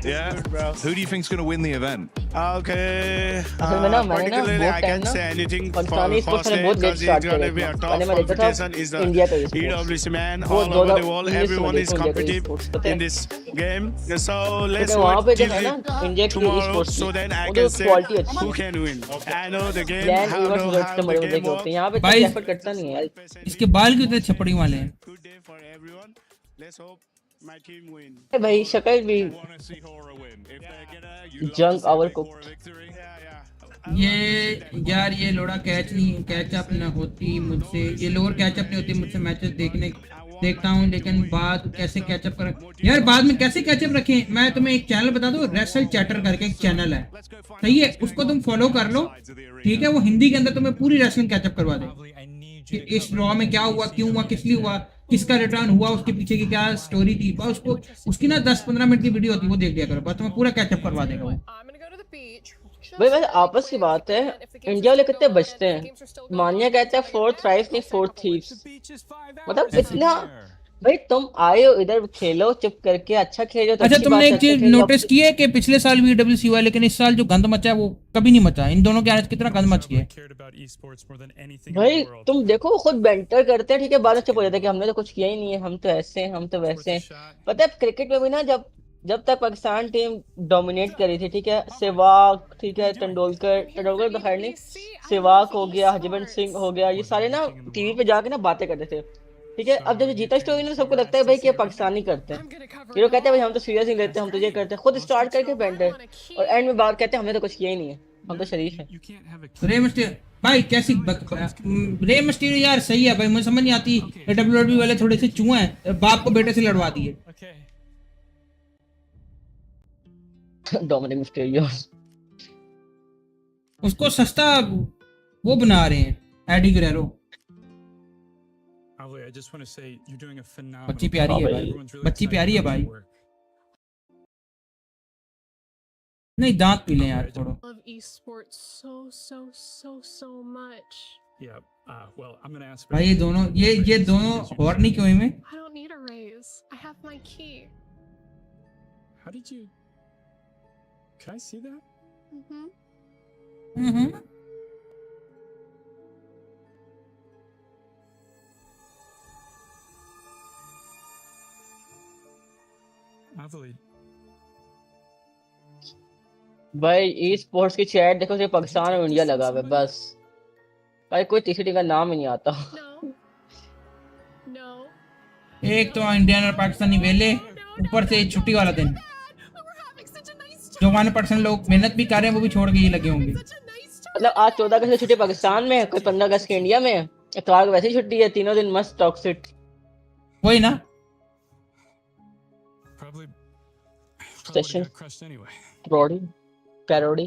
S6: Yeah, who do you think's going to win the event?
S19: Okay, particularly I can't say anything for first day because it's going to be a tough competition. Is the EWC man all over the world. Everyone is competitive in this game. So let's wait till tomorrow so then I can say who can win. I know the game, how the game works.
S1: भाई effort करता नहीं है।
S3: इसके बाल क्यों इतने छपड़ी वाले हैं?
S19: Good day for everyone. Let's hope my team win.
S1: भाई शक्ल भी जंक आवर को
S3: ये यार ये लोड़ा कैचअप न होती मुझसे, ये लोअर कैचअप नहीं होती मुझसे। मैचेस देखता हूँ लेकिन बाद कैसे कैचअप कर यार, बाद में कैसे कैचअप रखें? मैं तुम्हें एक चैनल बता दूं, रेसल चैटर करके एक चैनल है, सही है, उसको तुम फॉलो कर लो, ठीक है। वो हिंदी के अंदर तुम्हें पूरी रेसलिंग कैचअप करवा दे कि इस रॉ में क्या हुआ, क्यों हुआ, किस लिए हुआ, किसका रिटर्न हुआ, उसके पीछे की क्या स्टोरी थी। बस उसको उसकी ना 10-15 मिनट की वीडियो होती है, वो देख लिया करो, बस तुम्हें पूरा कैचअप करवा देगा वो।
S1: भाई वैसे आपस की बात है, इंडिया वाले कितने बचते हैं। मानिया कहते हैं 4th राइफ नहीं 4th थीव्स, मतलब इतना भाई तुम आए हो इधर खेलो चुप करके, अच्छा खेलो तो
S3: अच्छा तुमने एक चीज नोटिस की है कि पिछले साल VWC हुआ लेकिन इस साल जो गंद मचा है वो कभी नहीं मचा। इन दोनों के आने से कितना गंद मच गया
S1: भाई। तुम देखो खुद बेंटर करते हैं, ठीक है, बाद में चुप हो जाते हैं कि हमने तो कुछ किया ही नहीं है, हम तो ऐसे हैं, हम तो वैसे हैं। पता है क्रिकेट में भी ना जब जब तक पाकिस्तान टीम डोमिनेट करी थी, ठीक है, सहवाग, ठीक है, तेंदुलकर तो खैर नहीं, सहवाग हो गया, हरजिंदर सिंह हो गया, ये सारे ना टीवी पे जाके ना बातें करते थे, ठीक है। अब जब जीता स्टोरी ना, सबको लगता है भाई कि ये पाकिस्तानी करते हैं, ये लोग कहते हैं भाई हम तो सीरियस नहीं लेते, हम तो ये करते हैं, खुद स्टार्ट करके बैठे और एंड में बात कहते हैं हमने तो कुछ किया ही नहीं है, हम तो शरीफ हैं।
S3: रे मिस्टर भाई कैसी रे मिस्टर यार सही है भाई, मुझे समझ नहीं आती, डब्ल्यूडब्ल्यू वाले थोड़े से चूहे हैं, बाप को बेटे से लड़वा दिए।
S1: डोमिनिक मिस्टीरियो
S3: उसको सस्ता वो बना रहे हैं, एडी गुरेरो। बच्ची प्यारी है भाई, बच्ची प्यारी है भाई। नहीं दांत पी लें यार थोड़ा।
S8: Love esports so much.
S3: भाई ये दोनों और नहीं क्यों में?
S8: I don't need a raise. I have my key.
S21: How did you? Can I see that? Lovely.
S1: भाई ई स्पोर्ट्स की चैट देखो, सिर्फ पाकिस्तान और इंडिया लगा हुआ है बस, भाई कोई तीसरी टीम का नाम ही नहीं आता।
S3: एक तो इंडियन और पाकिस्तानी वेले, ऊपर से छुट्टी वाला दिन, जो 1% लोग मेहनत भी कर रहे हैं वो भी छोड़ के ही लगे होंगे।
S1: मतलब आज 14 अगस्त की छुट्टी पाकिस्तान में, कोई 15 अगस्त की इंडिया में, इतवार को वैसे ही छुट्टी है, तीनों दिन मस्त टॉक्सिक।
S3: वही ना
S1: सेशन पैरोडी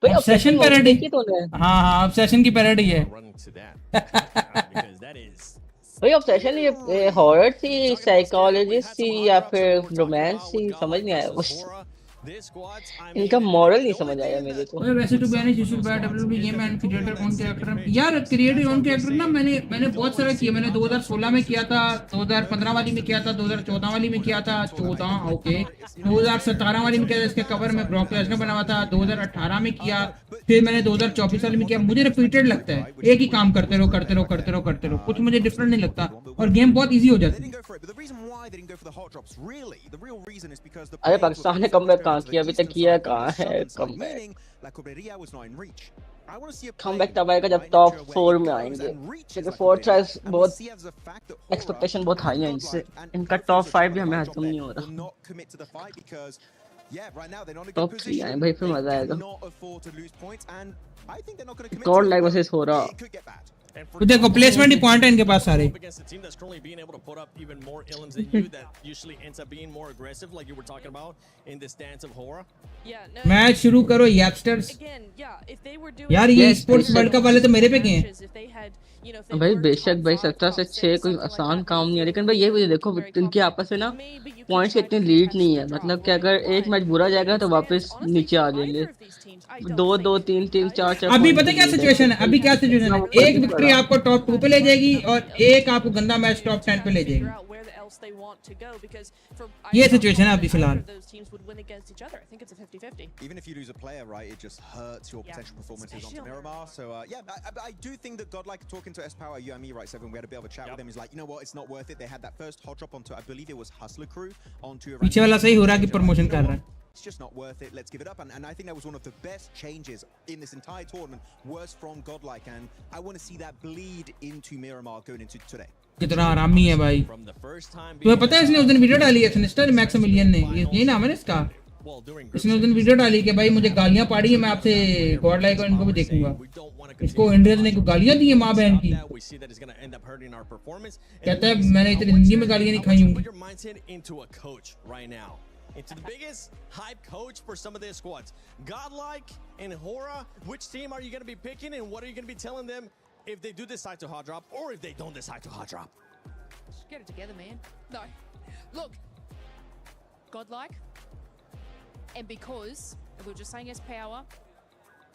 S1: भाई,
S3: ऑब्सेशन पैरोडी
S1: की तो है।
S3: हाँ ऑब्सेशन की पैरोडी है
S1: भाई। ऑब्सेशन ये हॉरर थी, साइकोलॉजिस्ट थी या फिर रोमांस थी, समझ नहीं आया बस, इनका मॉरल नहीं समझ आया मेरे को।
S3: वैसे तो ban issue bye WB game and creator on character यार, क्रिएटर ऑन कैरेक्टर ना मैंने बहुत सारा किया। मैंने 2016 में किया था, 2015 वाली में किया था, 2014 वाली में किया था, 14 ओके, 2017 वाली में किया था, इसके कवर में ब्रॉक लेसनर बना हुआ था, 2018 में किया, फिर मैंने 2024 वाली में किया। मुझे रिपीटेड लगता है, एक ही काम करते रहो, कुछ मुझे डिफरेंट नहीं लगता और गेम बहुत इजी हो जाती है।
S1: अरे पाकिस्तान ने कमबैक कहाँ किया, अभी तक किया कहाँ है कमबैक? कमबैक तब आएगा जब टॉप 4 में आएंगे, क्योंकि फोर्ट्रेस बहुत एक्सपेक्टेशन बहुत हाई है इनसे, इनका टॉप 5 भी हमें हासिल नहीं हो रहा। टॉप 3 आए भाई, फिर मजा आएगा। गॉड लाइक वर्सेस हो रहा,
S3: तो देखो प्लेसमेंट ही पॉइंट है इनके पास सारे। मैच शुरू करो यंगस्टर्स। यार ये स्पोर्ट्स वर्ल्ड कप वाले तो मेरे पे गए हैं
S1: भाई। बेशक भाई 17 से 6 कोई आसान काम नहीं है, लेकिन भाई ये भी देखो इनके आपस में ना पॉइंट्स की इतनी लीड नहीं है, मतलब कि अगर एक मैच बुरा जाएगा तो वापस नीचे आ जाएंगे, 2-2 3-3 4-4।
S3: अभी पता क्या सिचुएशन है, अभी क्या सिचुएशन है, एक विक्ट्री आपको टॉप 2 पे ले जाएगी और एक आपको गंदा मैच टॉप 10 पे ले जाएगी। ये सिचुएशन है अभी फिलहाल।
S18: Even if you lose a player, right, it just hurts your potential performances onto Miramar. So I do think that Godlike talking to S-Power, you and me, right, Seven, we had a bit of a chat with them. He's like, you know what, it's not worth it. They had that first hot drop onto, I believe it was Hustler Crew, onto
S3: पीछे वाला सही हो रहा है कि promotion कर रहा है।
S18: It's just not worth it. Let's give it up. And I think that was one of the best changes in this entire tournament, was from Godlike, and I want to see that bleed into Miramar going into today.
S3: कितना आरामी है भाई। तुम्हें पता है इसने उस दिन video डाली है, सिनिस्टर मैक्सिमिलियन ने, यही नाम है ना इसका, इसने उस दिन वीडियो डाली कि भाई मुझे गालियां पाड़ी है, मैं आपसे गॉड लाइक और इनको भी देखूंगा। इसको इंडियंस ने गालियां दी है माँ बहन की, कहता है मैंने इतनी हिंदी में गालियां नहीं खाई होंगी।
S16: Into the biggest hype coach for some of their squads. Godlike and Hora, which team are you going to be picking and what are you going to be telling them if they do decide to hot drop or if they don't decide to hot drop?
S5: Just get it together, man. No. Look. Godlike. And because, we were just saying as power,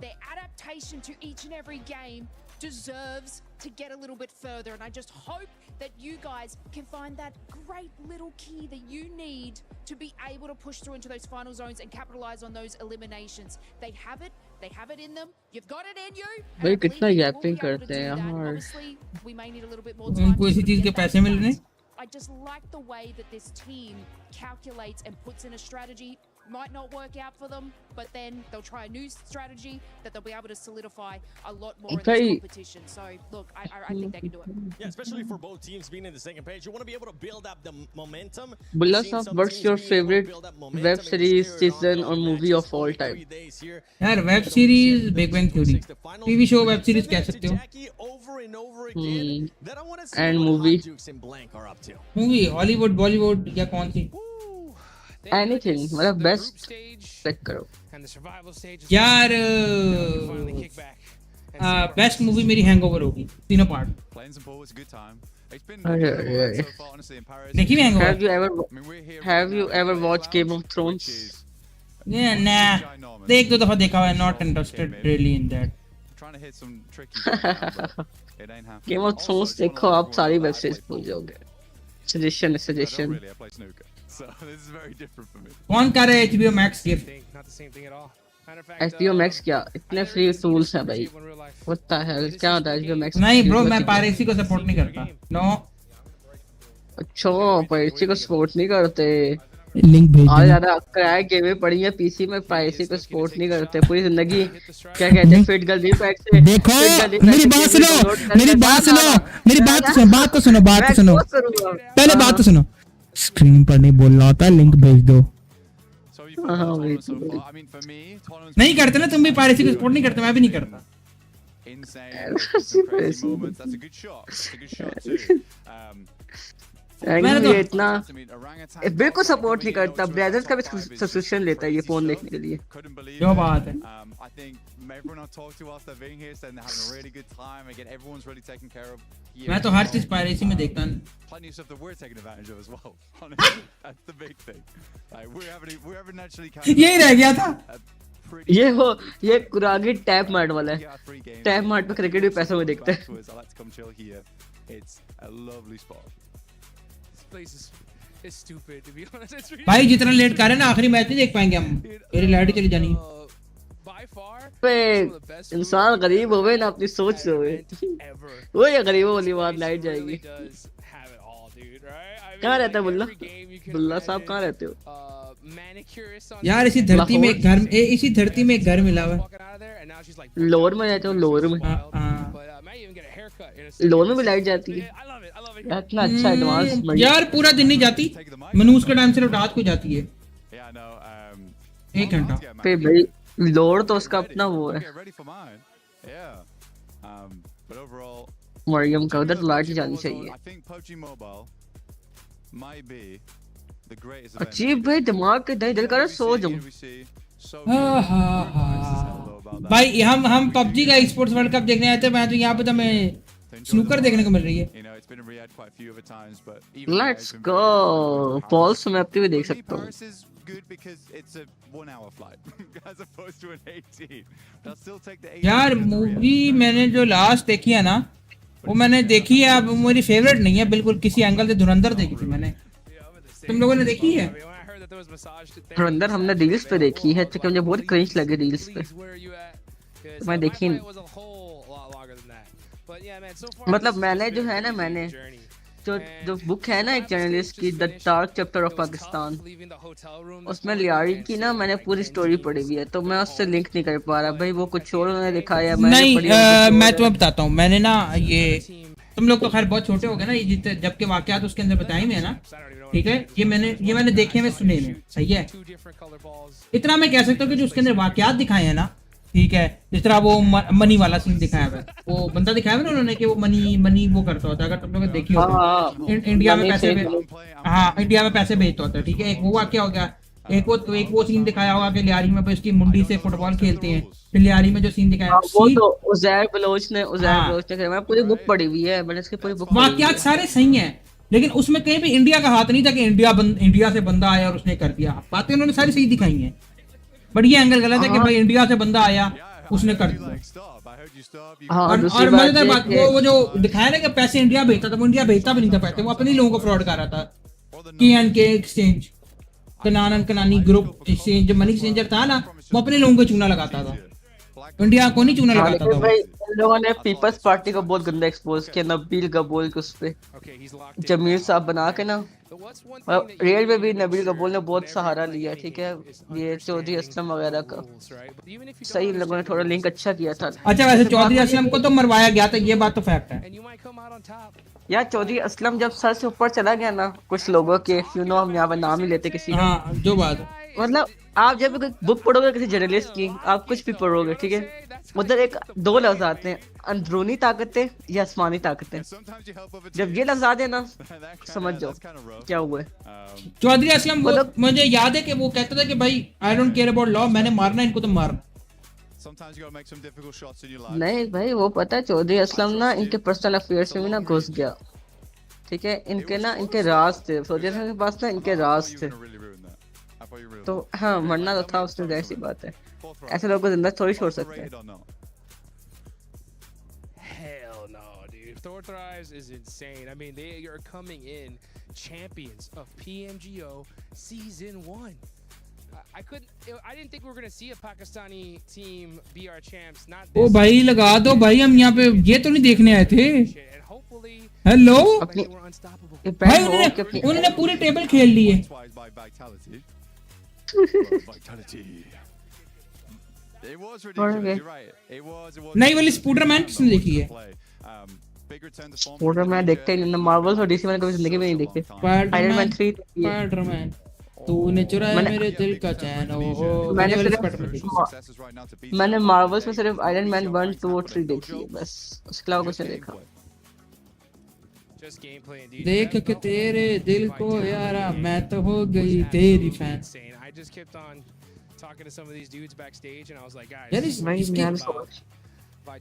S5: their adaptation to each and every game deserves to get a little bit further, and I just hope that you guys can find that great little key that you need to be able to push through into those final zones and capitalize on those eliminations. They have it in them. You've got it in you.
S1: भाई कितना gapping करते हैं यार,
S5: we may need a little bit more time.
S3: उनको इसी चीज के पैसे मिल रहे हैं।
S5: I just like the way that this team calculates and puts in a strategy. Might not work out for them, but then they'll try a new strategy that they'll be able to solidify a lot more in this competition. So look, I think they can do it.
S16: Yeah, especially for both teams being in the second page, you want to be able to build up the momentum.
S1: Bulla sir, what's your favorite web series, season or movie of all time?
S3: यार web series big bang theory, TV show web series कह सकते हो।
S1: And movie
S3: movie Hollywood Bollywood या कौन सी?
S1: Anything, मतलब best pick करो
S3: यार। Best movie मेरी हैंगओवर होगी, तीनों पार्ट। देखी भी hangover?
S1: Have you ever watched Game of Thrones?
S3: Yeah, nah. एक दो दफा देखा हुआ है, not interested really in that.
S1: Game of Thrones देखो, आप सारी वेब सीरीज भूल जाओगे। Suggestion suggestion.
S22: So this is very different for me.
S3: कौन कर रहा है HBO Max gift?
S1: HBO Max क्या? इतने फ्री टूल्स हैं भाई। What the hell? क्या होता है HBO Max?
S3: नहीं ब्रो, मैं पायरेसी को सपोर्ट नहीं करता। नो।
S1: अच्छा, पायरेसी को सपोर्ट नहीं करते।
S3: लिंक भेज दो।
S1: आज ज्यादा क्रैक गेमें पड़ी हैं पीसी में, पायरेसी को सपोर्ट नहीं करते पूरी जिंदगी। क्या कहते हैं, फिट गर्ल पैक से।
S3: देखो मेरी बात सुनो, मेरी बात सुनो, मेरी बात सुनो, बात तो सुनो, बात तो सुनो, पहले बात तो सुनो। स्क्रीन पर नहीं बोल रहा होता, लिंक भेज दो। नहीं करते ना तुम भी, पायरेसी को सपोर्ट नहीं करते, मैं भी नहीं करता।
S1: मैंने तो इतना बिल्कुल सपोर्ट नहीं करता। ब्रदर्स का भी सब्सक्रिप्शन लेता है ये फोन देखने के लिए।
S3: क्या बात है? मैं तो हर चीज पायरेसी में देखता हूँ। यही रह गया था।
S1: ये कुरागी टैप मार्ट वाला है। टैप मार्ट पे क्रिकेट भी पैसों में देखता है।
S3: भाई जितना लेट कर रहे ना, आखिरी मैच नहीं देख पाएंगे हम, मेरी लाइट चली जानी।
S1: इंसान गरीब होवे ना, अपनी सोच से होवे। वो ये गरीबों वाली बात, लाइट जाएगी। कहाँ रहता है बुल्ला? बुल्ला साहब कहाँ रहते हो
S3: यार? इसी धरती में एक घर, इसी धरती में एक घर मिला हुआ है।
S1: लोअर में रहते हो? लोअर में? लोअर में भी लाइट जाती है? इतना अच्छा एडवांस।
S3: यार पूरा दिन नहीं जाती, मनूस का टाइम सिर्फ रात को जाती है, 1 घंटा
S1: पे भाई। लोअर तो उसका अपना वो है, मरियम का उधर लाइट जानी चाहिए। अजीब भाई, दिमाग के दही दिल कर सो जाऊं।
S3: भाई हम पबजी का स्पोर्ट्स वर्ल्ड कप देखने आए थे, मैं तो यहाँ पे तो मैं स्नूकर देखने को मिल रही है।
S1: Let's go. पॉल्स मैं अपनी भी देख सकता हूँ।
S3: यार मूवी मैंने जो लास्ट देखी है ना, वो मैंने देखी है, अब मेरी फेवरेट नहीं है बिल्कुल किसी एंगल से। धुरंधर देखी थी मैंने, तुम लोगों ने देखी है?
S1: धुरंधर हमने रील्स पे देखी है, क्योंकि मुझे बहुत क्रिंज लगे रील्स पे, तो मैं देखी नहीं। मतलब मैंने जो है ना, मैंने जो बुक है ना एक जर्नलिस्ट की, the dark chapter of Pakistan, उसमें लियारी की ना मैंने पूरी स्टोरी पढ़ी हुई है, तो मैं उससे लिंक नहीं कर पा रहा भाई। वो कुछ और उन्होंने लिखा है,
S3: नहीं मैं तुम्हें बताता हूँ। मैंने ना ये, तुम लोग तो खैर बहुत छोटे हो गए ना, ये जबकि वाकयात उसके अंदर बताए हुए हैं ना, ठीक है? ये मैंने देखे हुए सुने में, सही है? इतना मैं कह सकता हूँ कि जो उसके अंदर वाकयात दिखाए हैं ना, ठीक है, जिस तरह वो मनी वाला सीन दिखाया हुआ है, वो बंदा दिखाया हुआ ना उन्होंने कि वो मनी वो करता होता है, अगर तुम लोग देखी हो इंडिया में पैसे, हाँ इंडिया में पैसे भेजता होता है, ठीक है? एक वो वाकया हो गया, एक वो सीन दिखाया होगा कि लियारी में उसकी मुंडी से फुटबॉल खेलते हैं, फिर लियारी में जो सीन दिखाया
S1: वो तो उज़ैर बलोच ने मैं पूरी बुक पढ़ी हुई है, मैंने इसकी पूरी बुक।
S3: वाकयात सारे सही हैं, लेकिन उसमें कहीं भी इंडिया का हाथ नहीं था कि इंडिया से बंदा आया और उसने कर दिया। बातें उन्होंने सारी सही दिखाई हैं, बट ये एंगल गलत है कि भाई इंडिया से बंदा आया उसने कर दिया। और मजेदार बात वो जो दिखाया ना कि पैसे इंडिया भेजता था, वो इंडिया भेजता भी नहीं था पैसे, वो अपने लोगों को फ्रॉड कर रहा था। के एक्सचेंज, कनानी ग्रुप एक्सचेंज, जो मनी एक्सचेंजर था ना, वो अपने लोगों को चूना लगाता था। इंडिया को नहीं चूना लगाता था
S1: भाई इन लोगों ने पीपल्स पार्टी को बहुत गंदा एक्सपोज किया, नबील गबोल के उस पे जमील साहब बना के ना, और रियल में भी नबील गबोल ने बहुत सहारा लिया, ठीक है, ये चौधरी असलम वगैरह का सही इन लोगों ने थोड़ा लिंक अच्छा किया था।
S3: अच्छा वैसे चौधरी असलम को तो मरवाया गया था, ये बात तो फैक्ट है
S1: यार चौधरी असलम जब सर से ऊपर चला गया ना कुछ लोगों के, यू नो, हम यहाँ पर नाम ही लेते किसी का,
S3: हाँ जो बात है,
S1: मतलब आप जब कोई बुक पढ़ोगे किसी जर्नलिस्ट की, आप कुछ भी पढ़ोगे, ठीक है, उधर एक दो लफ्ज आते हैं, अंदरूनी ताकतें या आसमानी ताकतें। जब ये लफ्ज आते हैं ना, समझ जाओ क्या हुआ है।
S3: चौधरी असलम मतलब मुझे याद है कि वो कहता था कि भाई I don't care about law, मैंने मारना इनको तो मारना।
S1: नहीं भाई वो पता है चौधरी असलम ना इनके पर्सनल अफेयर्स में भी ना घुस गया, ठीक है, इनके ना इनके राज थे चौधरी असलम के पास ना, इनके राज थे, तो हाँ मरना तो था उसने, ऐसी बात है, ऐसे लोगों को जिंदा थोड़ी छोड़ सकते हैं।
S9: Hell no, dude. Thor Thrives is insane. I mean, they are coming in champions of PMGO Season 1. I didn't think we were going to see a Pakistani team be our champs. Not this.
S3: ओ भाई लगा दो भाई, हम यहाँ पे ये तो नहीं देखने आए थे। हेलो भाई उन्होंने पूरे टेबल खेल लिए। नहीं वाली स्पूडरमैन किसने देखी है?
S1: स्पूडरमैन देखते ही नहीं, मार्वल्स और डीसी मैंने कभी जिंदगी में नहीं देखे। आयरन मैन 3
S3: स्पाइडरमैन तूने चुराया मेरे दिल का चैन, ओ
S1: मैंने मार्वल्स में सिर्फ आयरन मैन 1, 2 और 3 देखी है बस, उसके अलावा कुछ नहीं देखा।
S3: देख के तेरे दिल को यारा मैं तो हो गई तेरी fan.
S9: Talking to some of these dudes backstage and I was like, guys,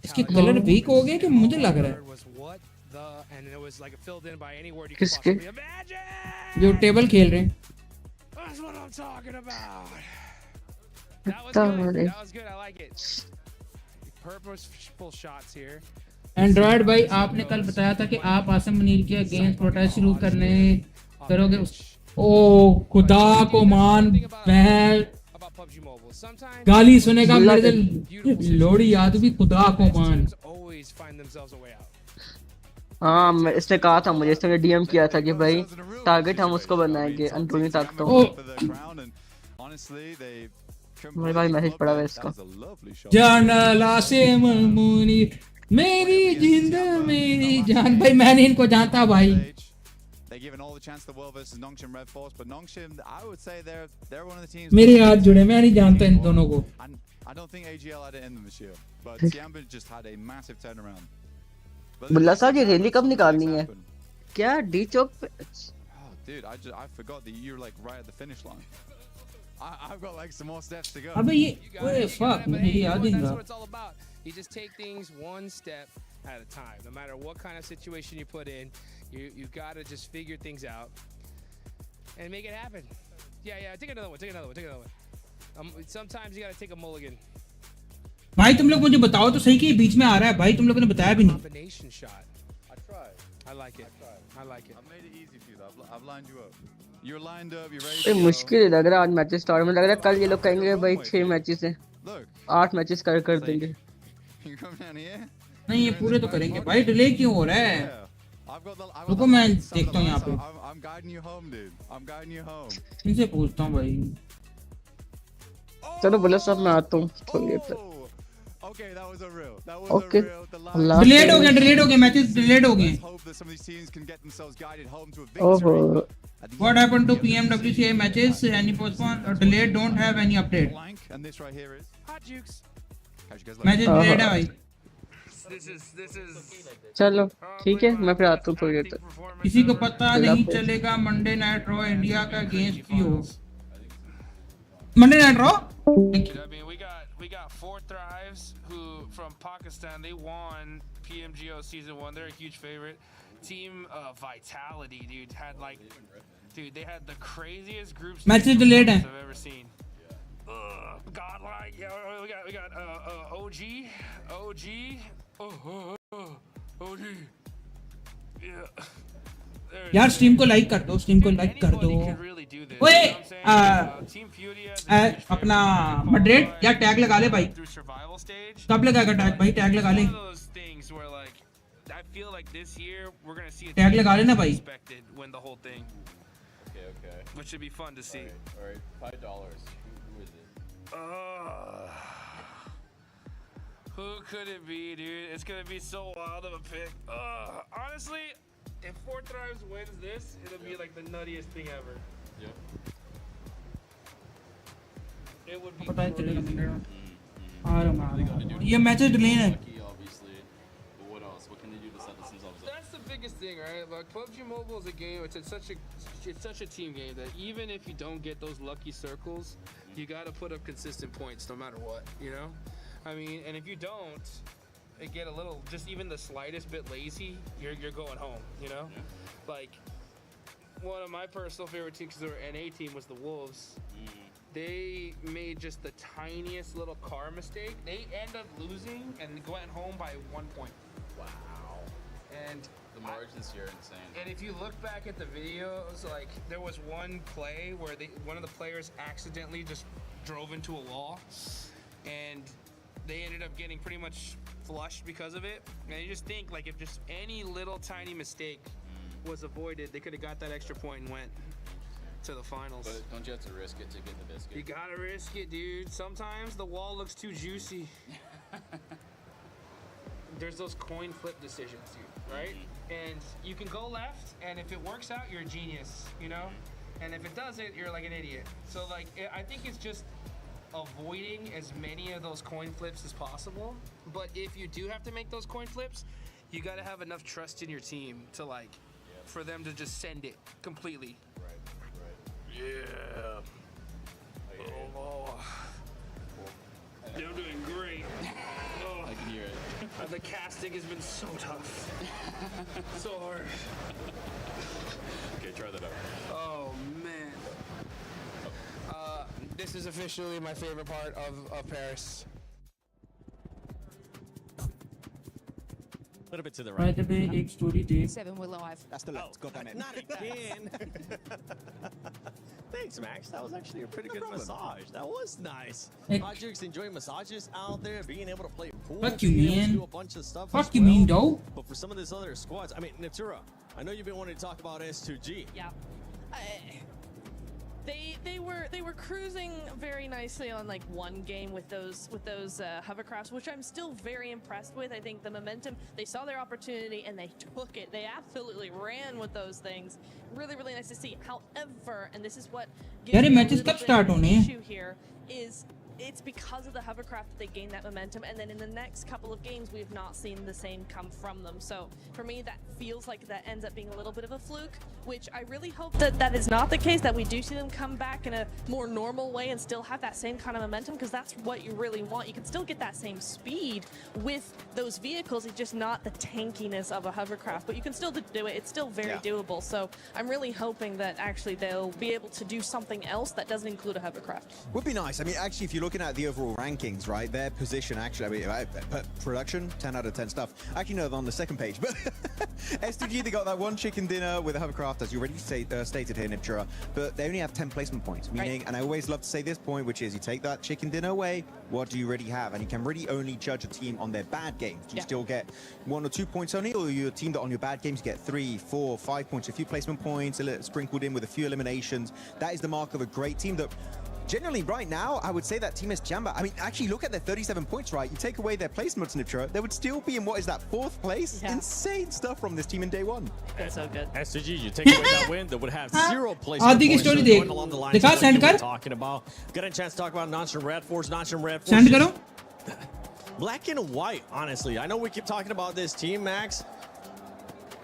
S3: इसके कलर वीक हो गए कि मुझे लग रहा है
S9: and it was like filled in by any word you could
S1: किसके
S9: possibly imagine.
S3: जो टेबल खेल रहे हैं।
S9: That's what I'm talking about. That was good. That was good. I like it. Purposeful shots here.
S3: Android भाई आपने कल बताया था कि आप आसम मुनीर के अगेंस्ट प्रोटेस्ट शुरू करोगे। ओ खुदा को मान, मैं गाली सुनेगा मेरे दिल लोड़ी याद भी, खुदा को मान।
S1: हाँ इसने कहा था मुझे, इसने डीएम किया था कि भाई टारगेट हम उसको बनाएंगे अंदरूनी ताकतों। मेरे भाई मैसेज पड़ा हुआ इसका,
S3: जाना से मुनीर मेरी जिंदा मेरी जान। भाई मैंने इनको जानता भाई, मेरे हाथ जुड़े, मैं नहीं जानता इन दोनों को।
S1: बुल्ला साहब ये रैली कब निकालनी है? क्या डी चौक पे?
S3: अबे ये ओए फक मुझे याद ही नहीं।
S9: You just take things one step at a time. No matter what kind of situation you put in, you gotta just figure things out and make it happen. Yeah. Take another one. Sometimes you gotta take a mulligan.
S3: भाई तुम लोग मुझे बताओ तो सही कि बीच में आ रहा है भाई, तुम लोगों ने बताया भी नहीं।
S9: Combination shot. I tried. I like it. I made it easy for you. I've lined you up.
S1: You're lined up. You're ready. ये मुश्किल लग रहा है आज मैचेस स्टार्ट में, लग रहा है कल ये लोग कहेंगे भाई 6 मैचेस हैं, 8 मैचेस कर देंगे।
S3: नहीं ये पूरे तो करेंगे भाई, डिले क्यों हो रहा है? रुको मैं देखता हूँ यहाँ पे, इनसे पूछता हूँ भाई।
S1: चलो बोलो सब मैं आता हूँ थोड़ी देर तक। ओके
S3: डिलेड हो गया मैचेस डिलेड हो गए।
S1: ओहो
S3: What happened to PMWCA matches? Any postponed or delayed? Don't have any update. Matches delayed है भाई।
S1: चलो ठीक है मैं फिर आता हूँ थोड़ी देर तक।
S3: किसी को पता नहीं चलेगा मंडे नाइट रॉ इंडिया का अगेंस्ट की हो। Monday night raw
S9: we got 4 Thrives who from Pakistan, they won PMGO season 1. They're a huge favorite. Team Vitality, dude, had they had the craziest groups
S3: matches delayed
S9: I've ever seen. Godlike, yeah, we got OG, OG, yeah.
S3: यार stream को like कर दो, stream को like कर दो। ओए अपना moderate या टैग लगा ले भाई। कब लगाएगा टैग भाई? टैग लगा ले, टैग लगा लेना भाई।
S9: Which should be fun to see.
S12: All right, $5. Who is it?
S9: Who could it be, dude? It's gonna be so wild of a pick. Honestly, if 4 Thrives wins this, it'll be like the nuttiest thing ever.
S12: Yep.
S9: It would be
S3: पता है चलेगा
S9: crazy.
S3: ये matches delay है।
S12: Obviously, but what else? What can they do to set themselves up?
S9: That's the biggest thing, right? Like PUBG Mobile is a game. It's such a team game that even if you don't get those lucky circles, you got to put up consistent points no matter what. You know, I mean, and if you don't, it get a little just even the slightest bit lazy, you're going home. You know, like one of my personal favorite teams, because they were NA team, was the Wolves. They made just the tiniest little car mistake. They end up losing and went home by 1 point.
S12: Wow.
S9: And
S12: the margins here are insane.
S9: And if you look back at the videos, like there was one play where one of the players accidentally just drove into a wall, and they ended up getting pretty much flushed because of it. And you just think like if just any little tiny mistake was avoided, they could have got that extra point and went to the finals.
S12: But don't you have to risk it to get the biscuit?
S9: You gotta risk it, dude. Sometimes the wall looks too juicy. There's those coin flip decisions, dude, right? And you can go left, and if it works out, you're a genius, you know? And if it doesn't, you're like an idiot. So like, I think it's just avoiding as many of those coin flips as possible. But if you do have to make those coin flips, you gotta have enough trust in your team to like, for them to just send it completely. Yeah. Oh. You're doing great. Oh.
S12: I can hear it.
S9: The casting has been so tough. So hard.
S12: Okay, try that out.
S9: Oh, man. This is officially my favorite part of Paris.
S12: A little bit to the
S3: right. By the way, एक story थी।
S5: 7 we're live.
S18: That's the left. God damn it.
S16: Not again. Thanks, Max. That was actually a pretty good massage. That was nice. Projects enjoying massages out there, being able to play pool.
S3: Fuck you, man.
S16: Do a bunch of stuff.
S3: Fuck you, mean, though.
S16: But for some of these other squads, I mean, Neptura, I know you've been wanting to talk about S2G.
S17: Yeah. They were cruising very nicely on like one game with those hovercrafts, which I'm still very impressed with. I think the momentum, they saw their opportunity and they took it. They absolutely ran with those things. Really, really nice to see. However, and this is what gives me a little bit of an issue here, is it's because of the hovercraft that they gained that momentum, and then in the next couple of games we've not seen the same come from them. So for me, that feels like that ends up being a little bit of a fluke, which I really hope that that is not the case, that we do see them come back in a more normal way and still have that same kind of momentum, because that's what you really want. You can still get that same speed with those vehicles, it's just not the tankiness of a hovercraft, but you can still do it. It's still very doable. So I'm really hoping that actually they'll be able to do something else that doesn't include a hovercraft.
S18: Would be nice. I mean, actually, if you're looking at the overall rankings, right, their position actually, I mean, production, 10 out of 10 stuff. Actually, no, they're on the second page, but S2G, they got that one chicken dinner with a hovercraft, as you already stated here, Niptura, but they only have 10 placement points, meaning, and I always love to say this point, which is you take that chicken dinner away, what do you really have? And you can really only judge a team on their bad games. Do you still get 1 or 2 points only, or you're a team that on your bad games you get 3, 4, 5 points, a few placement points, a little sprinkled in with a few eliminations? That is the mark of a great team that generally right now, I would say that Team S Jamba, I mean, actually look at their 37 points, right? You take away their placements, Niptra, they would still be in what is that 4th place?
S17: Yeah.
S18: Insane stuff from this team in day 1.
S17: That's so good.
S16: S2G, you take away that win, they would have 0 placement
S3: आदि की
S16: points.
S3: story
S16: So
S3: देख।
S16: going along the lines
S3: दिखा,
S16: of what
S3: send
S16: you were
S3: कर।
S16: talking about. Got a chance to talk about Nonchalant Red Force. Nonchalant Red Force.
S3: Send करो।
S16: Black and white, honestly. I know we keep talking about this team, Max.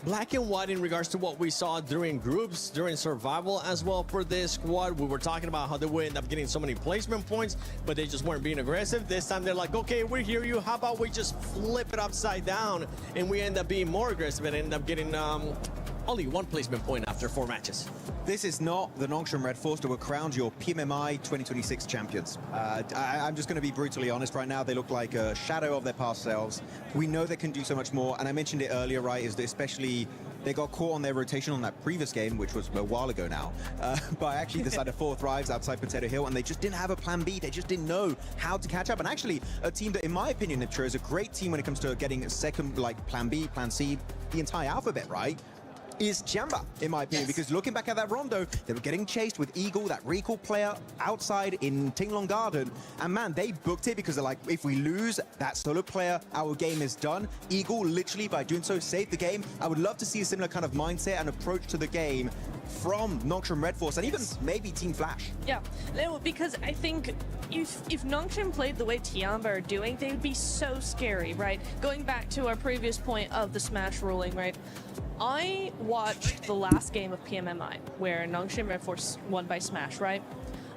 S16: Black and white in regards to what we saw during groups, during survival as well for this squad. We were talking about how they would end up getting so many placement points, but they just weren't being aggressive. This time they're like, okay, we hear you. How about we just flip it upside down and we end up being more aggressive and end up getting only 1 placement point after 4 matches.
S18: This is not the Nongshim Red Force that were crowned your PMMI 2026 champions. I'm just going to be brutally honest right now. They look like a shadow of their past selves. We know they can do so much more, and I mentioned it earlier, right, is that especially they got caught on their rotation on that previous game, which was a while ago now, by actually the side of 4 Thrives outside Potato Hill, and they just didn't have a plan B. They just didn't know how to catch up. And actually, a team that, in my opinion, Niptra, is a great team when it comes to getting a second, like, plan B, plan C, the entire alphabet, right? Is Jamba, in my opinion, because looking back at that Rondo, they were getting chased with Eagle, that recall player, outside in Tinglong Garden, and man, they booked it because they're like, if we lose that solo player, our game is done. Eagle, literally, by doing so, saved the game. I would love to see a similar kind of mindset and approach to the game from Nongshim Red Force, and even maybe Team Flash.
S17: Yeah, because I think if Nongshim played the way Tiamba are doing, they would be so scary, right? Going back to our previous point of the Smash ruling, right? I watched the last game of PMMI, where Nongshim Red Force won by Smash, right?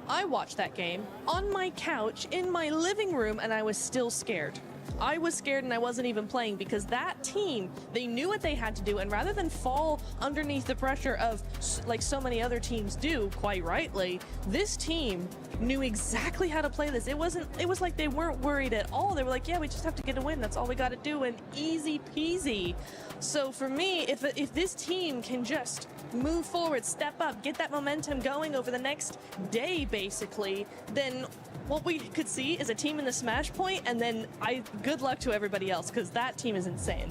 S17: I watched that game on my couch in my living room, and I was still scared. I was scared and I wasn't even playing because that team, they knew what they had to do, and rather than fall underneath the pressure of like so many other teams do, quite rightly, this team knew exactly how to play this. It was like they weren't worried at all. They were like, yeah, we just have to get a win. That's all we got to do, and easy peasy. So for me, if this team can just move forward, step up, get that momentum going over the next day, basically, then what we could see is a team in the Smash point, and then good luck to everybody else, because that team is insane.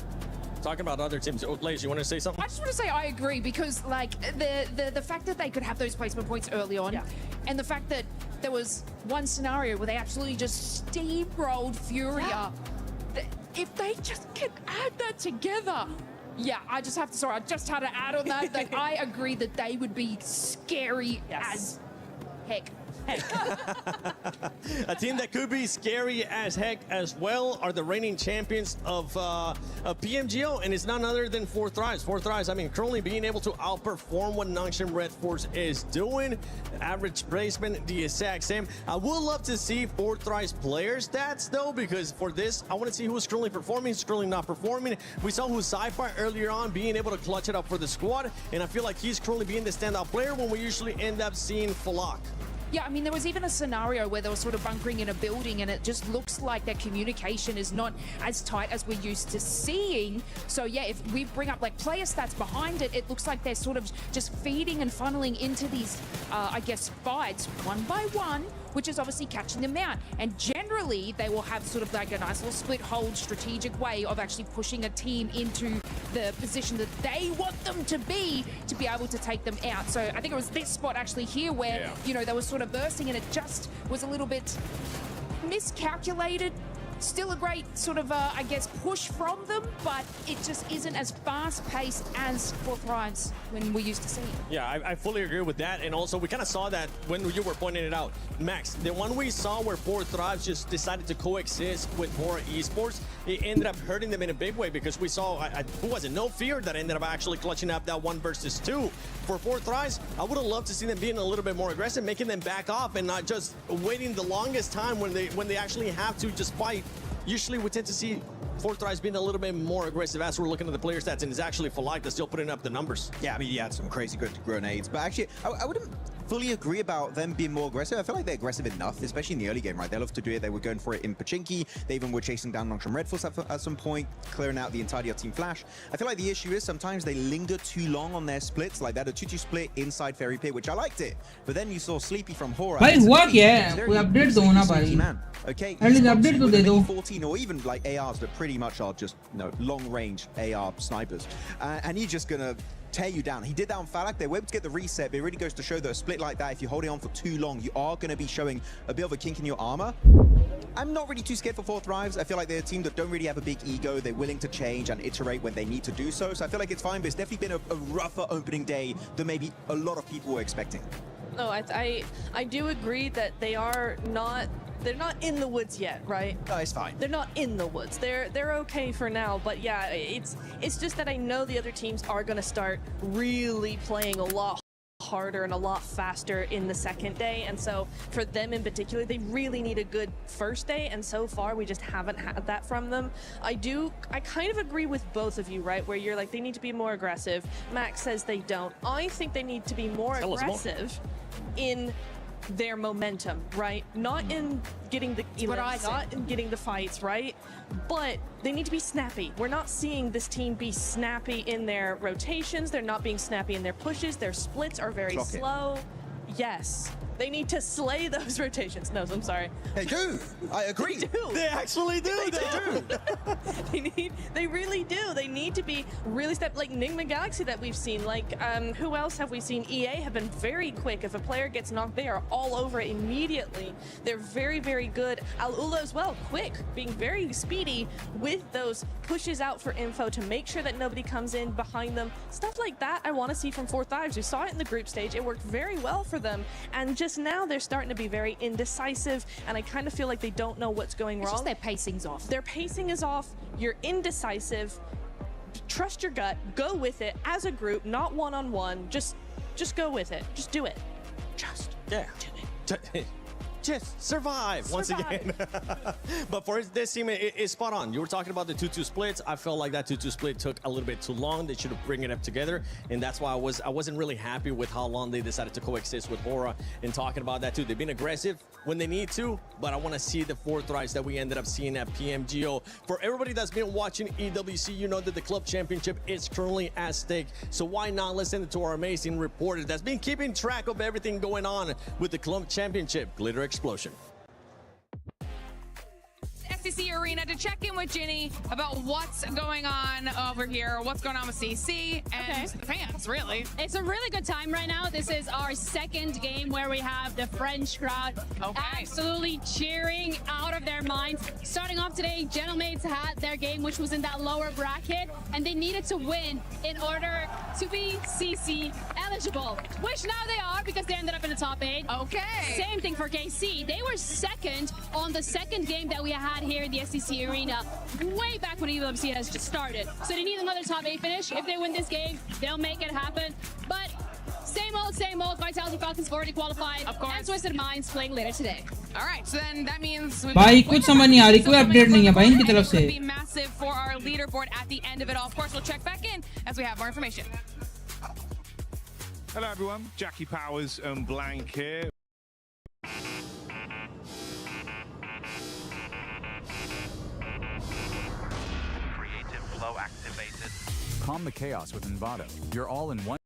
S16: Talking about other teams, Lays, you want to say something?
S5: I just want to say I agree, because like the fact that they could have those placement points early on, and the fact that there was one scenario where they absolutely just steamrolled Furia. If they just can add that together, yeah, I just have to, sorry, I just had to add on that, that I agree that they would be scary as heck.
S16: A team that could be scary as heck as well are the reigning champions of PMGO, and it's none other than 4 Thrives. 4 Thrives, I mean, currently being able to outperform what Nongshim Red Force is doing. Average placement, the exact same. I would love to see 4 Thrives player stats, though, because for this, I want to see who's currently performing, who's currently not performing. We saw who's Sci-Fi earlier on being able to clutch it up for the squad, and I feel like he's currently being the standout player when we usually end up seeing Falak.
S5: Yeah, I mean, there was even a scenario where they were sort of bunkering in a building, and it just looks like their communication is not as tight as we're used to seeing. So yeah, if we bring up like player stats behind it, it looks like they're sort of just feeding and funneling into these, I guess, fights one by one, which is obviously catching them out. And generally, they will have sort of like a nice little split hold strategic way of actually pushing a team into the position that they want them to be able to take them out. So I think it was this spot actually here where, you know, they were sort of bursting, and it just was a little bit miscalculated. Still a great sort of, I guess, push from them, but it just isn't as fast-paced as 4 Thrives when we used to see it.
S16: Yeah, I fully agree with that, and also we kind of saw that when you were pointing it out. Max, the one we saw where 4 Thrives just decided to coexist with more esports, it ended up hurting them in a big way, because we saw, who was it, No Fear, that ended up actually clutching up that 1 versus 2. For 4 Thrives, I would have loved to see them being a little bit more aggressive, making them back off and not just waiting the longest time when they actually have to just fight. Usually we tend to see 4 Thrives being a little bit more aggressive as we're looking at the player stats, and it's actually Falak that's still putting up the numbers.
S18: Yeah, I mean, he had some crazy good grenades, but actually, I wouldn't fully agree about them being more aggressive. I feel like they're aggressive enough, especially in the early game, right? They love to do it. They were going for it in Pachinki. They even were chasing down Nongshim Red Force at some point, clearing out the entirety of Team Flash. I feel like the issue is sometimes they linger too long on their splits, like that a 2-2 split inside Fairy Pit, which I liked it. But then you saw Sleepy from Hora.
S3: भाई हुआ क्या है? कोई update दो ना भाई.
S18: Okay,
S3: at least update तो दे दो.
S18: 14 or even like ARs that pretty much are just, you know, long range AR snipers, and he's just gonna tear you down. He did that on Falak. They were able to get the reset, but it really goes to show that a split like that, if you're holding on for too long, you are going to be showing a bit of a kink in your armor. I'm not really too scared for 4 Thrives. I feel like they're a team that don't really have a big ego. They're willing to change and iterate when they need to do so. So I feel like it's fine, but it's definitely been a rougher opening day than maybe a lot of people were expecting.
S17: No, I do agree that they're not in the woods yet, right?
S18: No, it's fine.
S17: They're not in the woods. They're okay for now, but yeah, it's just that I know the other teams are going to start really playing a lot harder and a lot faster in the second day. And so for them in particular, they really need a good first day. And so far, we just haven't had that from them. I kind of agree with both of you, right? Where you're like, they need to be more aggressive. Max says they don't. I think they need to be more aggressive in their momentum, right? Not in getting the elims, not in getting the fights, right? But they need to be snappy. We're not seeing this team be snappy in their rotations. They're not being snappy in their pushes. Their splits are very slow. Yes. They need to slay those rotations. No, I'm sorry.
S18: They do. I agree.
S17: They do.
S16: They actually do.
S17: They really do. They need to be really like Enigma Galaxy that we've seen. Like, who else have we seen? EA have been very quick. If a player gets knocked, they are all over it immediately. They're very, very good. Al-Ula as well, quick, being very speedy with those pushes out for info to make sure that nobody comes in behind them. Stuff like that I want to see from Fourth Dives. We saw it in the group stage. It worked very well for them. And just now they're starting to be very indecisive, and I kind of feel like they don't know what's going wrong.
S5: Just their pacing's off.
S17: Their pacing is off. You're indecisive. Trust your gut. Go with it as a group, not one-on-one. Just go with it. Just do it. Just do it.
S16: Just survive once again. But for this team, it's spot on. You were talking about the 2-2 splits. I felt like that 2-2 split took a little bit too long. They should have bring it up together, and that's why I wasn't really happy with how long they decided to coexist with Hora. And talking about that too, they've been aggressive when they need to, but I want to see the 4 thrives that we ended up seeing at PMGO. For everybody that's been watching EWC, you know that the club championship is currently at stake. So why not listen to our amazing reporter that's been keeping track of everything going on with the club championship, Glitter Explosion.
S14: SCC Arena to check in with Ginny about what's going on over here, what's going on with CC and the fans, really.
S20: It's a really good time right now. This is our second game where we have the French crowd absolutely cheering out of their minds. Starting off today, Gentlemates had their game, which was in that lower bracket, and they needed to win in order to be CC eligible, which now they are because they ended up in the top 8. Same thing for KC. They were second on the second game that we had here in the SCC Arena way back when EWC has just started. So they need another top 8 finish. If they win this game, they'll make it happen. But same old, Vitality Falcons already qualified. Of course. And Twisted Minds playing later today.
S14: All right, so then that means
S3: भाई कुछ समझ नहीं आ रही, कोई update नहीं है भाई इनकी तरफ से.
S14: Be massive for our leaderboard at the end of it all. Of course, we'll check back in as we have more information.
S6: Hello everyone, Jackie Powers and Blank here.
S23: Creative flow activated.
S24: Calm the chaos with Envato. You're all in one.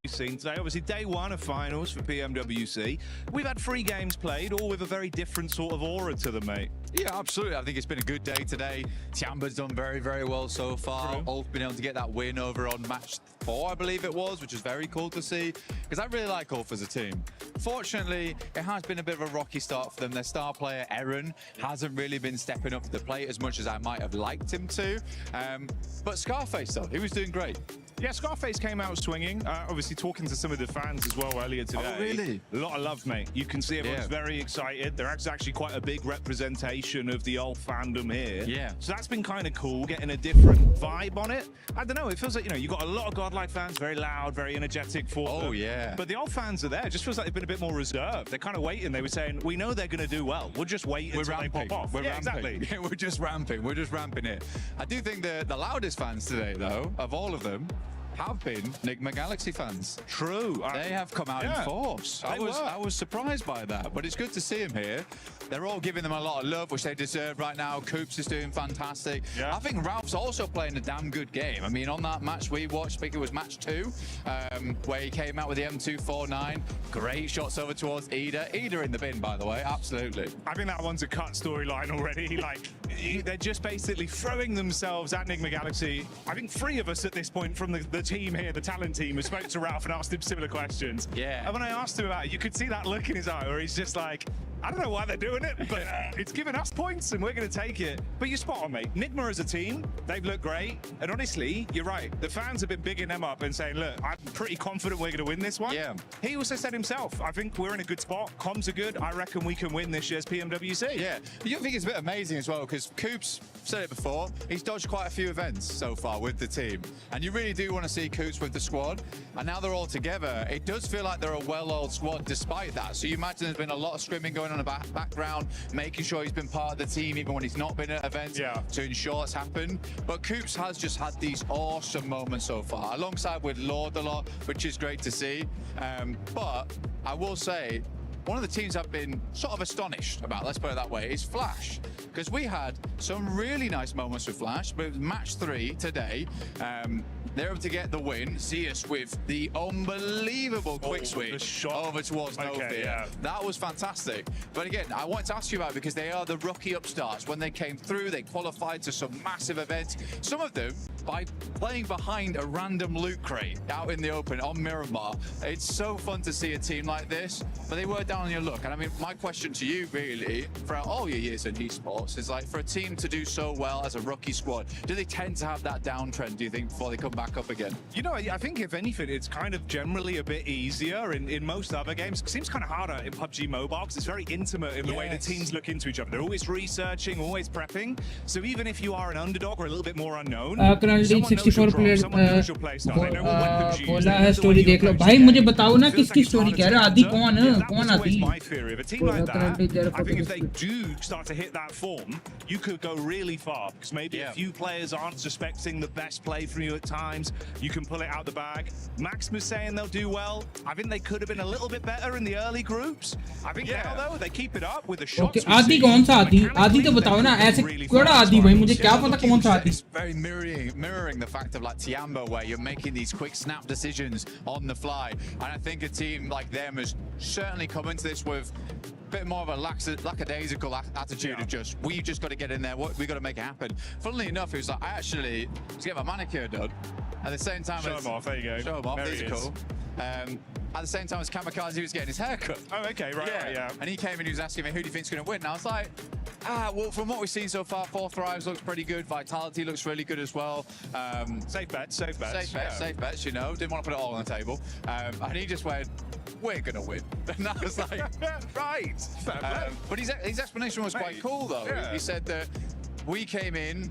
S6: Seen today, obviously day 1 of finals for PMWC. We've had 3 games played, all with a very different sort of aura to them, mate.
S10: Yeah, absolutely. I think it's been a good day today. Tiamba's done very, very well so far. Ulf been able to get that win over on match 4, I believe it was, which is very cool to see, because I really like Ulf as a team. Fortunately, it has been a bit of a rocky start for them. Their star player, Eren, hasn't really been stepping up to the plate as much as I might have liked him to. But Scarface, though, he was doing great.
S6: Yeah, Scarface came out swinging. Obviously talking to some of the fans as well earlier today.
S10: Oh, really?
S6: A lot of love, mate. You can see everyone's very excited. They're actually quite a big representation of the old fandom here.
S10: Yeah.
S6: So that's been kind of cool, getting a different vibe on it. I don't know, it feels like, you know, you've got a lot of Godlike fans, very loud, very energetic for them.
S10: Oh, yeah.
S6: But the old fans are there. It just feels like they've been a bit more reserved. They're kind of waiting. They were saying, we know they're going to do well. We'll just wait until they pop off.
S10: We're
S6: ramping.
S10: Exactly. Yeah, we're just ramping. We're just ramping it. I do think the loudest fans today, though, of all of them, have been Enigma Galaxy fans.
S6: True.
S10: They have come out in force. I was surprised by that, but it's good to see him here. They're all giving them a lot of love, which they deserve right now. Coops is doing fantastic.
S6: Yeah.
S10: I think Ralph's also playing a damn good game. I mean, on that match we watched, I think it was match 2, where he came out with the M249. Great shots over towards Ida. Ida in the bin, by the way, absolutely.
S6: I think that one's a cut storyline already. Like, they're just basically throwing themselves at Enigma Galaxy. I think 3 of us at this point from the team here, the talent team, we spoke to Ralph and asked him similar questions.
S10: Yeah.
S6: And when I asked him about it, you could see that look in his eye where he's just like, I don't know why they're doing it, but it's giving us points and we're going to take it. But you're spot on, mate. Nigma as a team, they've looked great. And honestly, you're right. The fans have been bigging them up and saying, look, I'm pretty confident we're going to win this one.
S22: Yeah.
S6: He also said himself, I think we're in a good spot. Comms are good. I reckon we can win this year's PMWC.
S10: Yeah. You think it's a bit amazing as well, because Coops said it before, he's dodged quite a few events so far with the team. And you really do want to see Coops with the squad. And now they're all together. It does feel like they're a well-oiled squad despite that. So you imagine there's been a lot of scrimming going on in the background, making sure he's been part of the team even when he's not been at events to ensure it's happened. But Coops has just had these awesome moments so far, alongside with Lord a lot, which is great to see. But I will say, one of the teams I've been sort of astonished about, let's put it that way, is Flash. Because we had some really nice moments with Flash, but match 3 today. They're able to get the win. Zeus with the unbelievable quick switch over towards Novia. That was fantastic. But again, I wanted to ask you about it because they are the rookie upstarts. When they came through, they qualified to some massive events. Some of them by playing behind a random loot crate out in the open on Miramar. It's so fun to see a team like this, but they were down on your luck. And I mean, my question to you really, throughout all your years in esports, is like, for a team to do so well as a rookie squad, do they tend to have that downtrend, do you think, before they come back up again?
S6: You know, I think if anything, it's kind of generally a bit easier in most other games. It seems kind of harder in PUBG Mobile because it's very intimate in the way the teams look into each other. They're always researching, always prepping. So even if you are an underdog or a little bit more unknown,
S3: currently 64 player बोला है story देख लो भाई मुझे बताओ ना किसकी story कह रहा है आदि कौन आदि
S6: my theory of a team like that. I think if they do start to hit that form, you could go really far because maybe a few players aren't suspecting the best play from you at times. You can pull it out the bag. Max was saying they'll do well. I think they could have been a little bit better in the early groups. I think now though they keep it up with the shots.
S3: आदि कौन सा आदि तो बताओ ना ऐसे केड़ा आदि भाई मुझे क्या पता कौन सा आदि.
S10: It's very mirroring the fact of like Tiambo, where you're making these quick snap decisions on the fly, and I think a team like them has certainly come into this with a bit more of a lackadaisical attitude of just, we just got to get in there, we got to make it happen. Funnily enough, it was like, I actually was getting my manicure done at the same time.
S6: Show him off, there you go.
S10: Show him off,
S6: there
S10: these are cool. At the same time as Kamikaze was getting his haircut.
S6: Oh, okay, right, yeah.
S10: And he came and he was asking me, who do you think's going to win? And I was like, well, from what we've seen so far, 4 Thrives looks pretty good. Vitality looks really good as well.
S6: Safe bets.
S10: Safe bets, you know. Didn't want to put it all on the table. And he just went, we're going to win. And I was like, right. But his explanation was quite cool, though. He said that we came in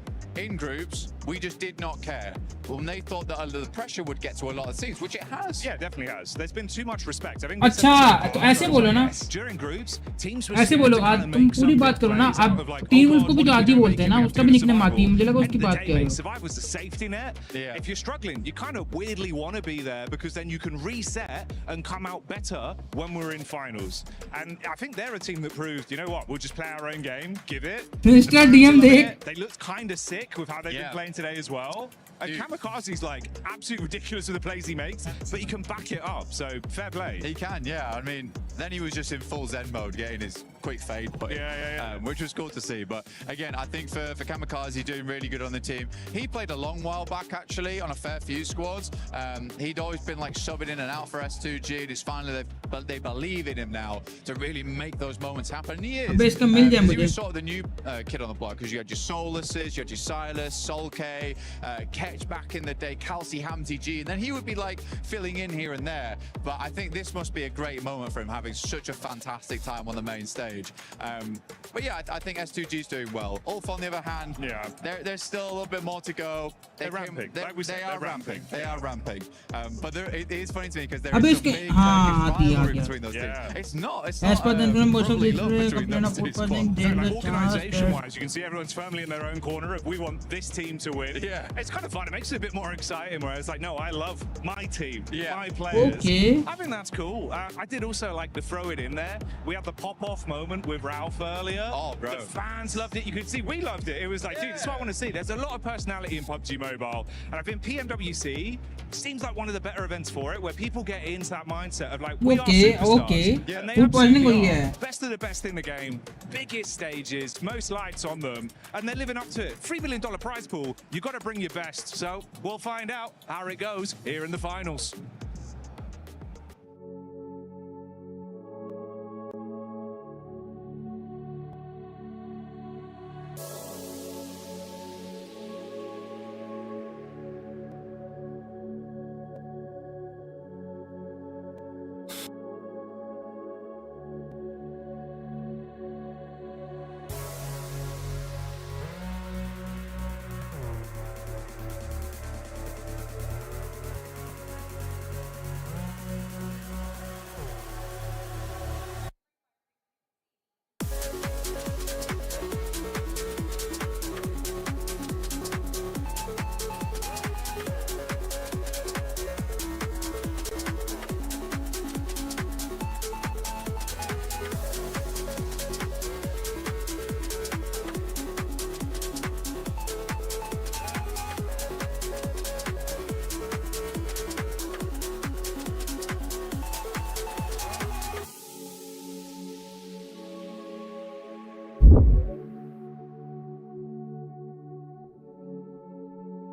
S10: groups, we just did not care. Well, they thought that the pressure would get to a lot of teams, which it has.
S6: Yeah, definitely has. There's been too much respect. I think
S3: अच्छा तो ऐसे बोलो ना
S6: during groups, teams
S3: ऐसे बोलो आज तुम पूरी बात करो ना अब टीम उसको भी तो आदि बोलते हैं ना उसका भी निकनेम आदि है मुझे लगा उसकी बात कर रहे हो.
S6: Survive was the safety net. If you're struggling, you kind of weirdly want to be there because then you can reset and come out better when we're in finals. And I think they're a team that proved, you know what, we'll just play our own game, give it.
S3: Mr. DM देख.
S6: They looked kind of sick with how they've been playing today as well. And Kamikaze's like absolutely ridiculous with the plays he makes, but he can back it up. So fair play.
S10: He can, yeah. I mean, then he was just in full Zen mode, getting his quick fade, but which was cool to see. But again, I think for Kamikaze doing really good on the team. He played a long while back actually on a fair few squads. He'd always been like subbing in and out for S2G. And it's finally they believe in him now to really make those moments happen. And he is. He was sort of the new kid on the block because you had your Solaces, you had your Silas, Sol K, Ketch back in the day, Kelsey Hamty G, and then he would be like filling in here and there. But I think this must be a great moment for him, having such a fantastic time on the main stage. But yeah, I think S2G's doing well. Ulf, on the other hand, there's still a little bit more to go.
S6: They're ramping.
S10: They are ramping. They are ramping. But it is funny to me because there is a big rivalry between those teams. It's not probably love between those two squads.
S6: Organization-wise, you can see everyone's firmly in their own corner. If we want this team to win, it's kind of fun. It makes it a bit more exciting. Where it's like, no, I love my team, my players.
S3: Okay.
S6: I think that's cool. I did also like to throw it in there. We had the pop-off moment with Ralph earlier.
S10: Oh, bro.
S6: The fans loved it. You could see we loved it. It was like, dude, this is what I want to see. There's a lot of personality in PUBG Mobile, and I think PMWC seems like one of the better events for it, where people get into that mindset of like, we are superstars.
S3: Yeah,
S6: and they absolutely are. Best of the best in the game, biggest stages, most lights on them, and they're living up to it. $3 million prize pool. You got to bring your best. So we'll find out how it goes here in the finals.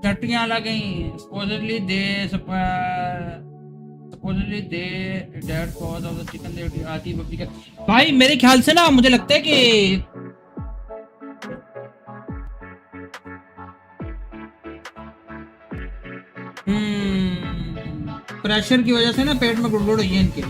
S3: टट्टियां लग गई supposedly they dead cause of the chicken they आती PUBG का। भाई मेरे ख्याल से ना मुझे लगता है कि प्रेशर की वजह से ना पेट में गड़बड़ हुई है इनके।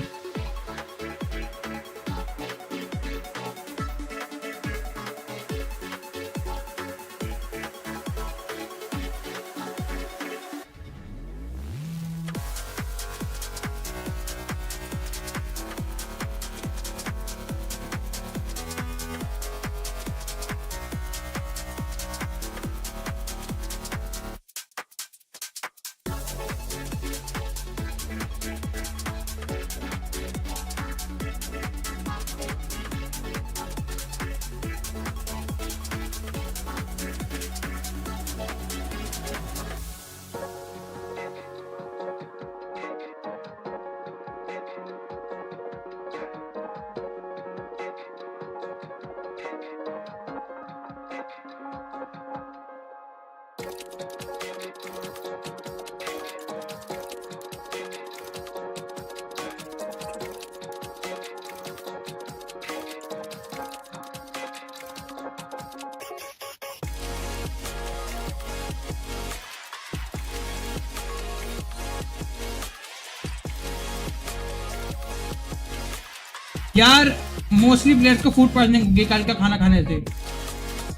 S3: यार मोस्टली प्लेयर्स को फूड पॉइजनिंग होगी कल का खाना खाने से,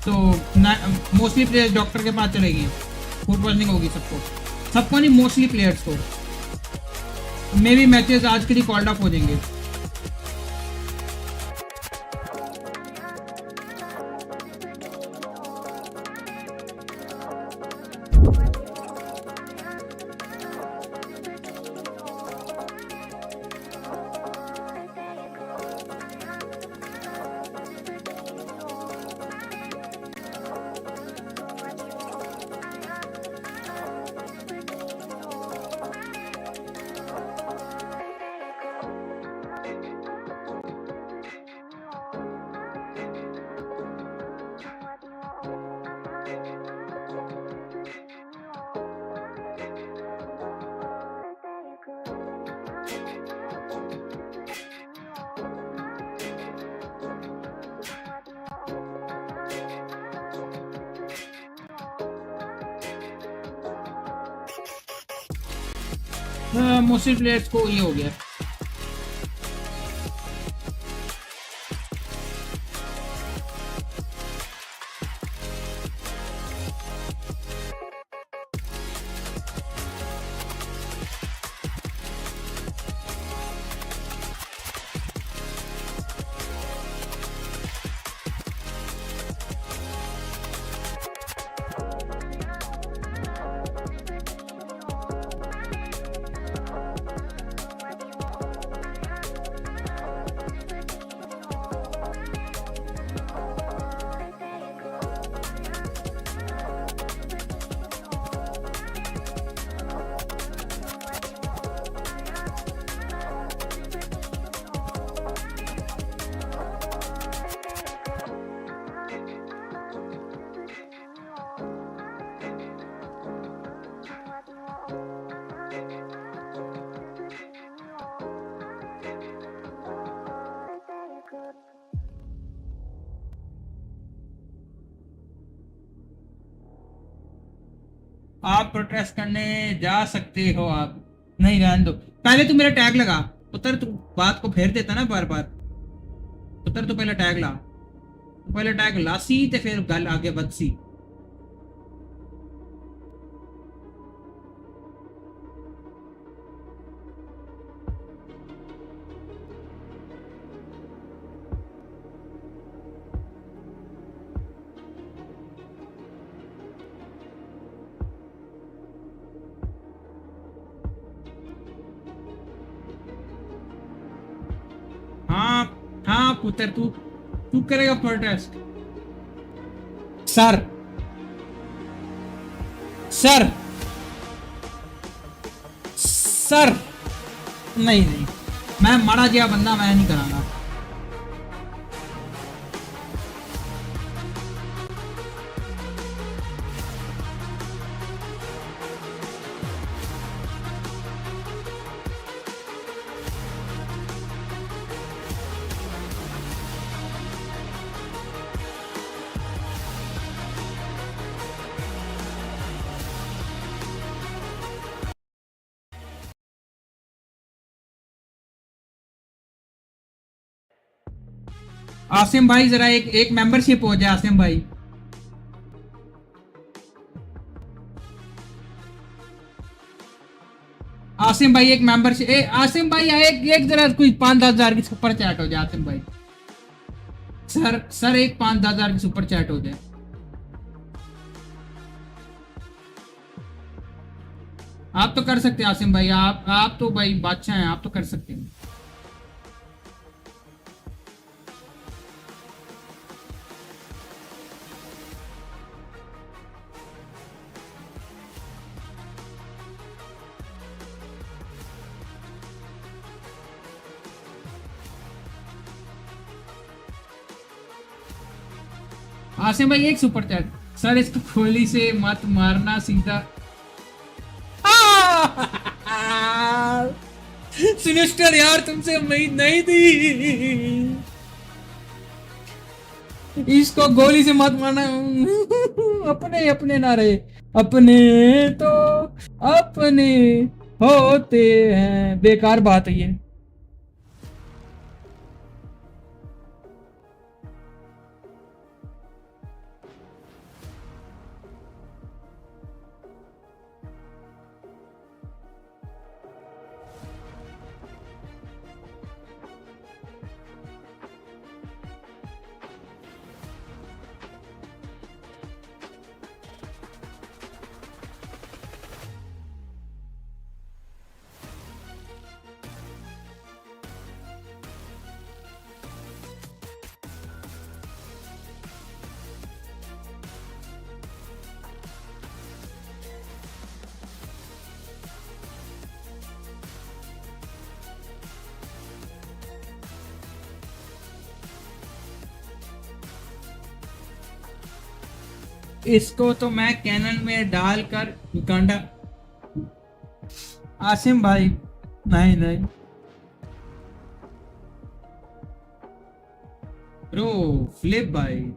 S3: तो मोस्टली प्लेयर्स डॉक्टर के पास चलेगी, फूड पॉइजनिंग होगी सबको नहीं, मोस्टली प्लेयर्स को। मे बी मैचेस आज के लिए कॉल्ड ऑफ हो जाएंगे। मोस्टली प्लेयर्स को ये हो गया। आप प्रोटेस्ट करने जा सकते हो, आप नहीं रहने दो। पहले तू मेरा टैग लगा पुत्र, तू बात को फेर देता ना बार बार। पुत्र तू पहले टैग ला, पहले टैग लासी ते फिर गल आगे बदसी। हाँ पुत्र तू करेगा प्रोटेस्ट। सर सर सर नहीं मैं माड़ा जिया बंदा, मैं नहीं करांगा। आसिम भाई जरा एक मेंबरशिप हो जाए आसिम भाई। आसिम भाई एक मेंबरशिप, आसिम भाई एक जरा कोई 5-10 हज़ार की सुपर चैट हो जाए आसिम भाई। सर एक 5-10 हज़ार की सुपर चैट हो जाए। आप तो कर सकते हैं आसिम भाई, आप तो भाई बादशाह हैं, आप तो कर सकते हैं। आसिम भाई एक सुपर चैट। सर इसको खोली से मत मारना सीधा। सिनिस्टर यार तुमसे उम्मीद नहीं थी, इसको गोली से मत मारना। अपने अपने ना रहे, अपने तो अपने होते हैं, बेकार बात है ये। इसको तो मैं कैनन में डालकर गंडा। आसिम भाई नहीं नहीं ब्रो, फ्लिप भाई।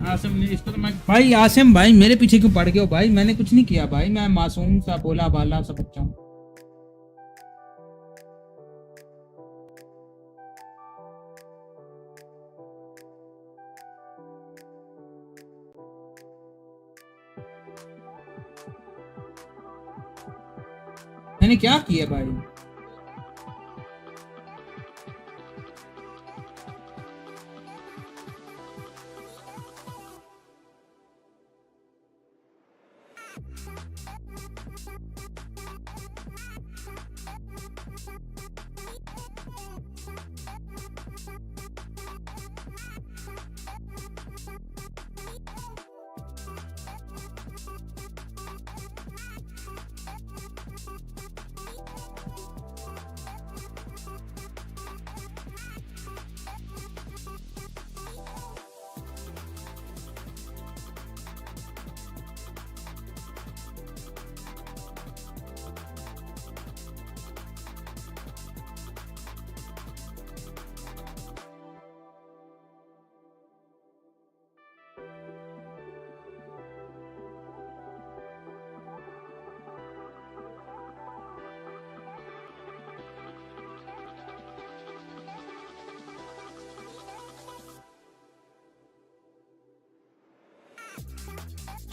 S3: आसिम ने इसको तो मैं भाई, आसिम भाई मेरे पीछे क्यों पड़ गए हो भाई? मैंने कुछ नहीं किया भाई, मैं मासूम सा बोला बाला सा बच्चा हूँ। मैंने क्या किया भाई?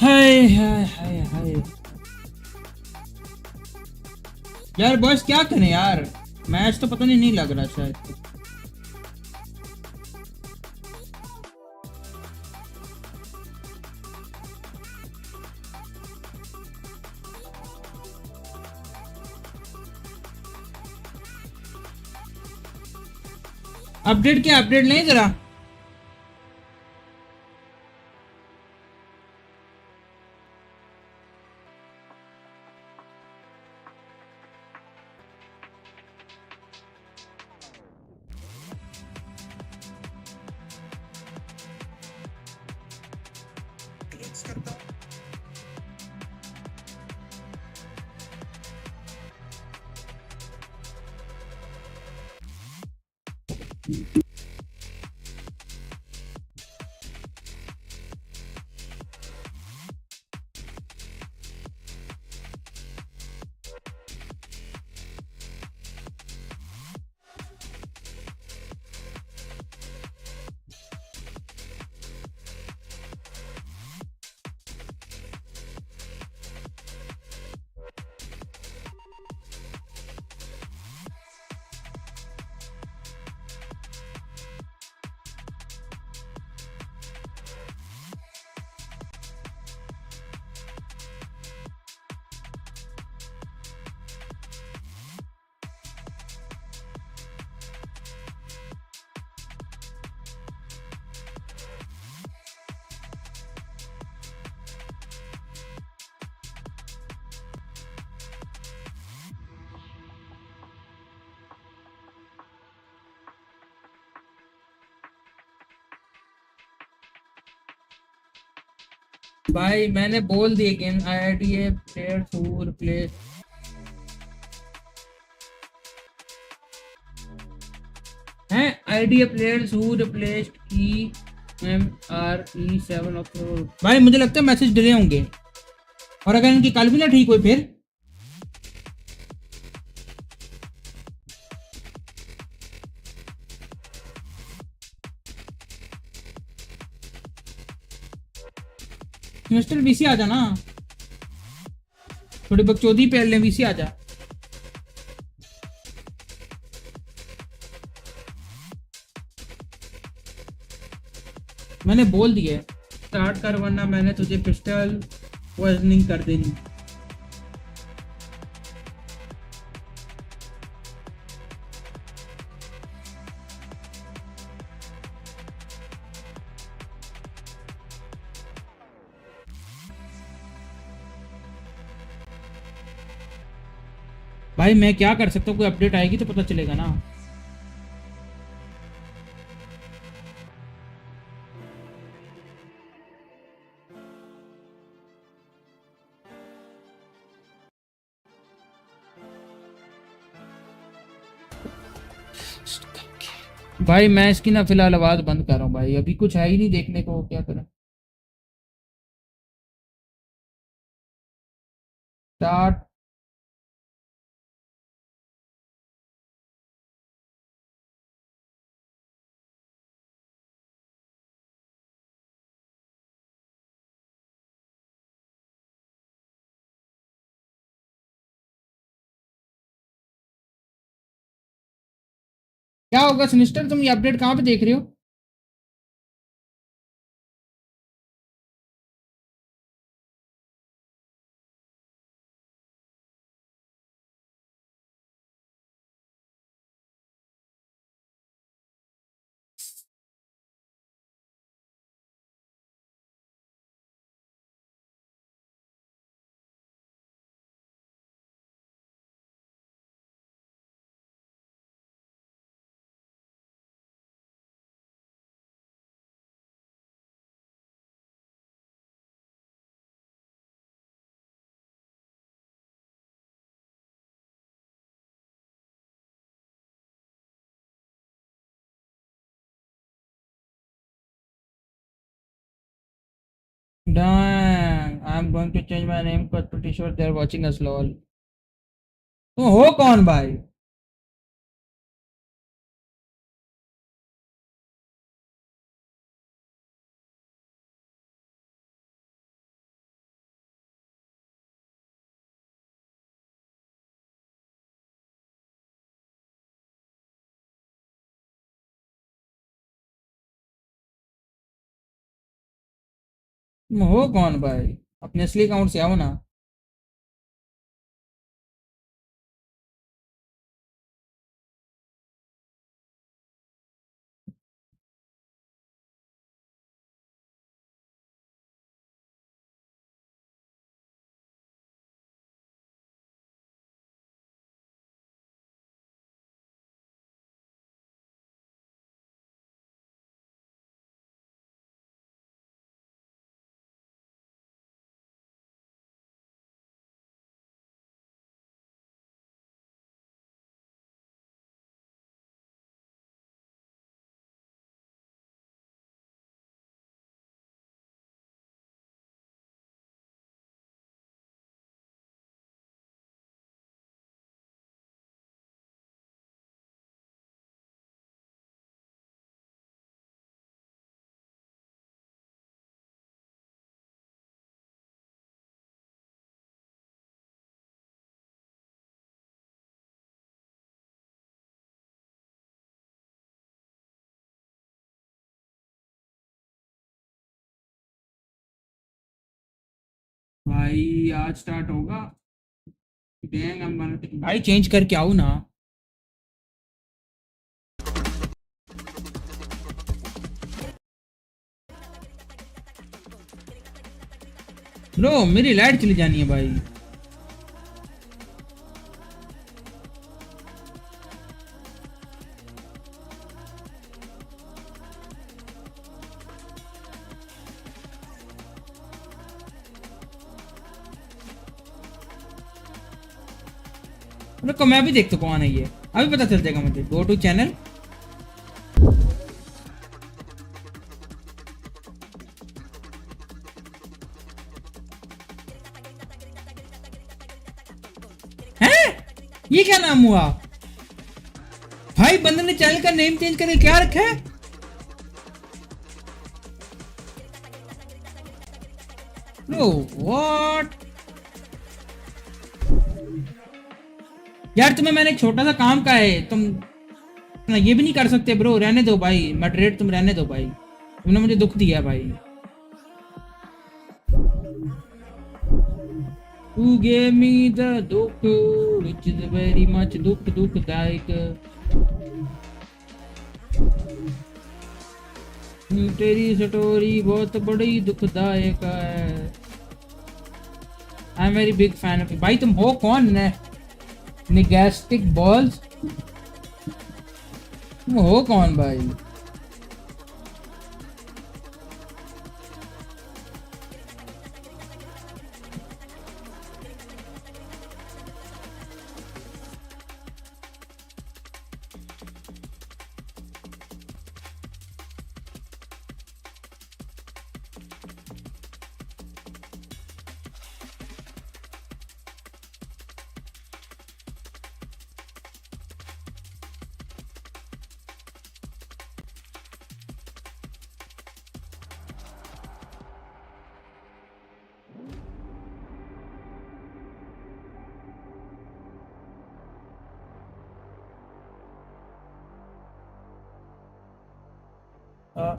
S3: हाय हाय हाय हाय यार बॉयज क्या करें यार, मैच तो पता नहीं लग रहा शायद। अपडेट क्या अपडेट नहीं जरा भाई मैंने बोल दिए game ID player who replace हैं ID players who replaced EMRE7 of भाई मुझे लगता है मैसेज डिले होंगे और अगर इनकी कल भी ना ठीक हुई फिर मिस्टर वीसी आ जा ना थोड़ी बकचोदी पेड़ ले वीसी आ जा मैंने बोल दिया स्टार्ट कर वरना मैंने तुझे पिस्टल पॉइजनिंग कर देनी भाई मैं क्या कर सकता हूँ कोई अपडेट आएगी तो पता चलेगा ना भाई मैं इसकी ना फिलहाल आवाज बंद कर रहा हूँ भाई अभी कुछ है ही नहीं देखने को क्या करें स्टार्ट क्या होगा सिनिस्टर तुम ये अपडेट कहाँ पे देख रहे हो Dang, I'm going to change my name because pretty sure they're watching us lol. तो हो कौन भाई तुम हो कौन भाई अपने असली अकाउंट से आओ ना भाई आज स्टार्ट होगा। भाई चेंज करके आओ ना। लो मेरी लाइट चली जानी है भाई। रुको मैं भी देखता हूँ कौन है ये, अभी पता चल जाएगा मुझे। Go to channel. ये क्या नाम हुआ भाई? बंदे ने चैनल का नेम चेंज करके क्या रखा है? नो व्हाट यार, तुम्हें मैंने एक छोटा सा काम कहा है, तुम ना ये भी नहीं कर सकते ब्रो। रहने दो भाई, मॉडरेट तुम रहने दो भाई, तुमने मुझे दुख दिया भाई। You gave me the दुख which is very much दुखदायक। तेरी स्टोरी बहुत बड़ी दुखदायक है। I am very big fan of. भाई तुम हो कौन है? निगेस्टिक बॉल्स तुम हो कौन भाई?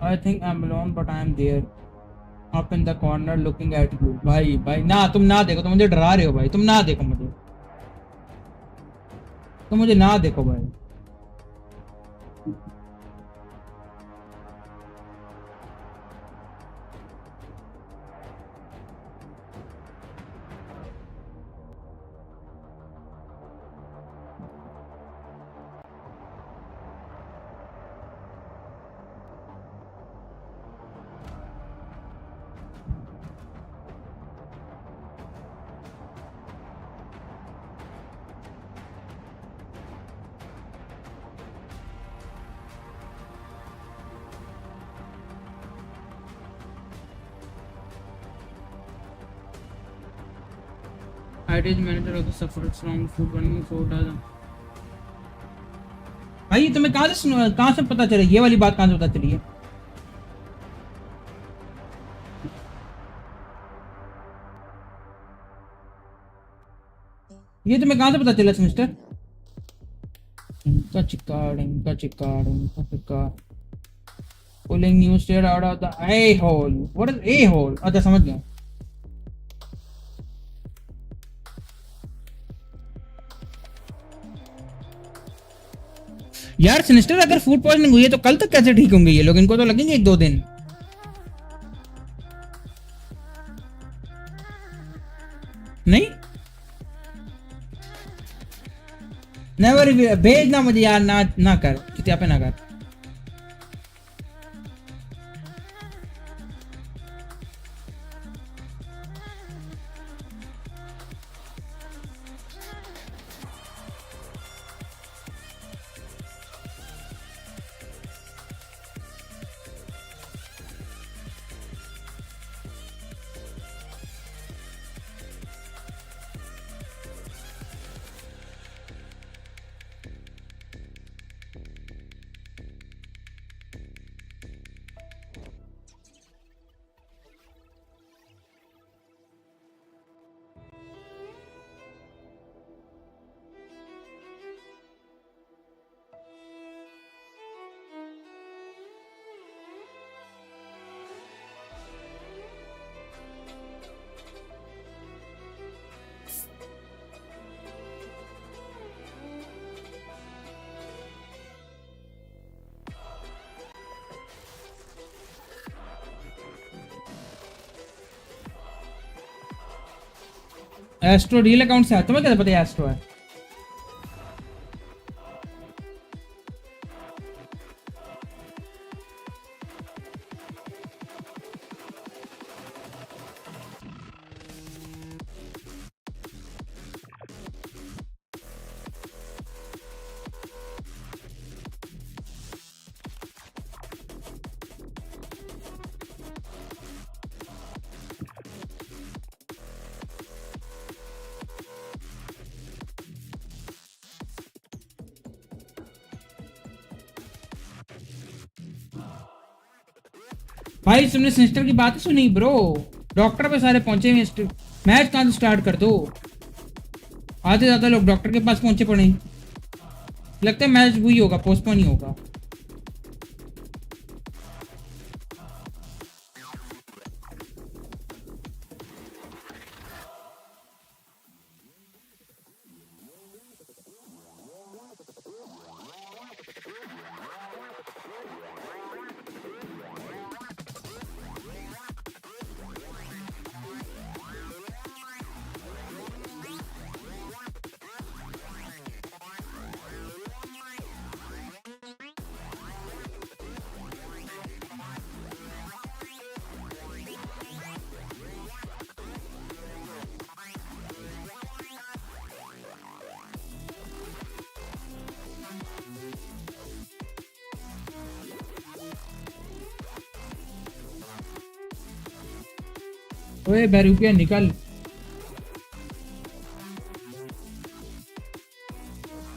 S3: I think I'm alone but I'm there up in the corner looking at you। भाई ना, तुम ना देखो, तुम मुझे डरा रहे हो भाई। तुम ना देखो मुझे, तुम मुझे ना देखो भाई। It manager also suffered from food running for dozen। भाई तुम्हें कहाँ से पता चला? ये वाली बात कहाँ से पता चली है? ये तुम्हें कहाँ से पता चला mister? Pulling new state out of the a-hole। What is a-hole? अच्छा समझ गया। यार सिनिस्टर, अगर फूड पॉइजनिंग हुई है तो कल तक कैसे ठीक होंगे ये लोग? इनको तो लगेंगे 1-2 दिन। नहीं नेवर भेजना मुझे यार, ना कर कितना पे ना कर। एस्ट्रो रियल अकाउंट से है, तुम्हें कैसे पता है एस्ट्रो है? भाई तुमने सिस्टर की बात सुनी ब्रो? डॉक्टर पे सारे पहुंचे हुए, मैच कहां से स्टार्ट कर दो। आधे ज्यादा लोग डॉक्टर के पास पहुंचे पड़े, लगता है मैच वही होगा, पोस्टपोन ही होगा। ओए बेरूपिया निकल।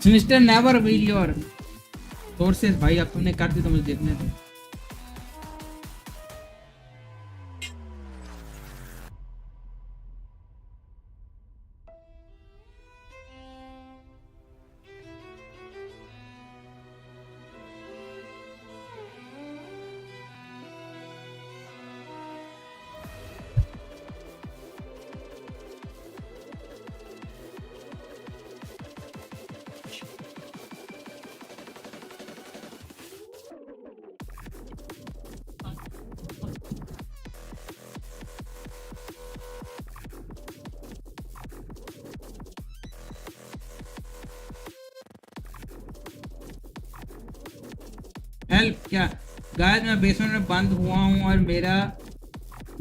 S3: Sinister never read your sources भाई, अब तुमने कर दी तो मुझे देखने दो। हेल्प क्या गाइस, मैं बेसमेंट में बंद हुआ हूँ और मेरा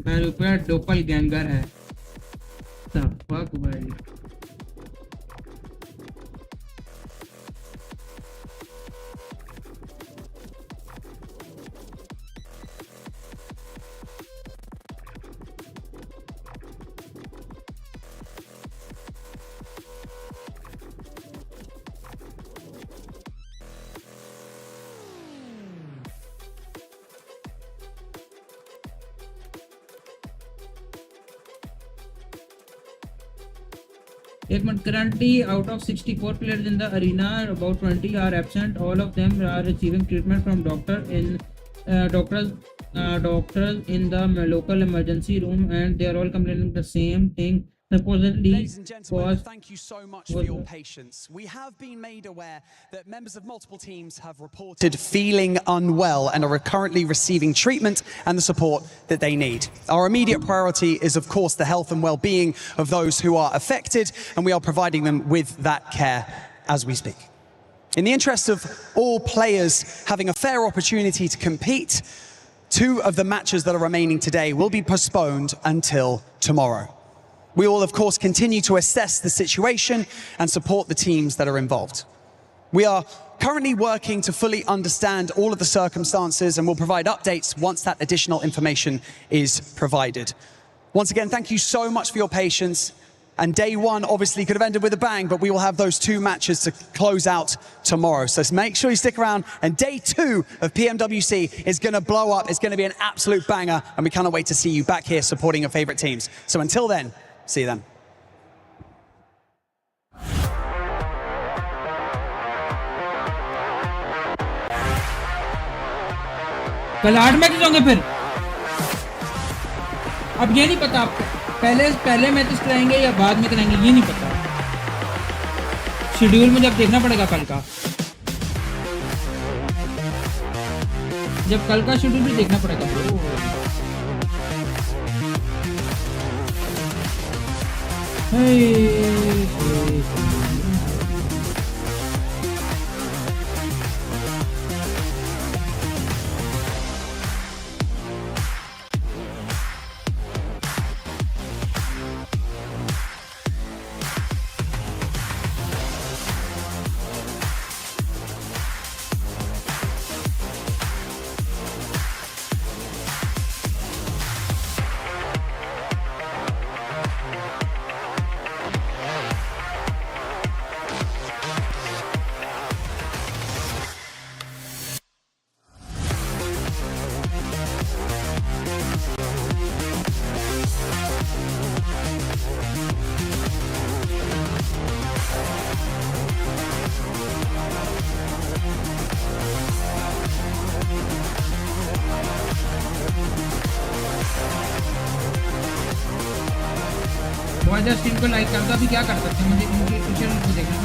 S3: बेरूपिया डोपल गैंगर है। फक भाई। एक minute, currently out of 64 players in the arena, about 20 are absent. All of them are receiving treatment from doctors in the local emergency room, and they are all complaining the same thing. Supposedly,
S7: ladies and gentlemen, thank you so much for your patience. We have been made aware that members of multiple teams have reported feeling unwell and are currently receiving treatment and the support that they need. Our immediate priority is, of course, the health and well-being of those who are affected, and we are providing them with that care as we speak. In the interest of all players having a fair opportunity to compete, 2 of the matches that are remaining today will be postponed until tomorrow. We will, of course, continue to assess the situation and support the teams that are involved. We are currently working to fully understand all of the circumstances, and will provide updates once that additional information is provided. Once again, thank you so much for your patience. And day 1 obviously could have ended with a bang, but we will have those 2 matches to close out tomorrow. So make sure you stick around. And day 2 of PMWC is going to blow up. It's going to be an absolute banger. And we cannot wait to see you back here supporting your favorite teams. So until then, see you then.
S3: कल 8 matches होंगे फिर। अब ये नहीं पता पहले matches कराएंगे या बाद में कराएंगे, ये नहीं पता। शेड्यूल मुझे अब देखना पड़ेगा कल का, जब कल का शेड्यूल भी देखना पड़ेगा। जस्ट इनको लाइक करता भी क्या कर सकते हैं, मुझे इनके पिक्चर को देखना।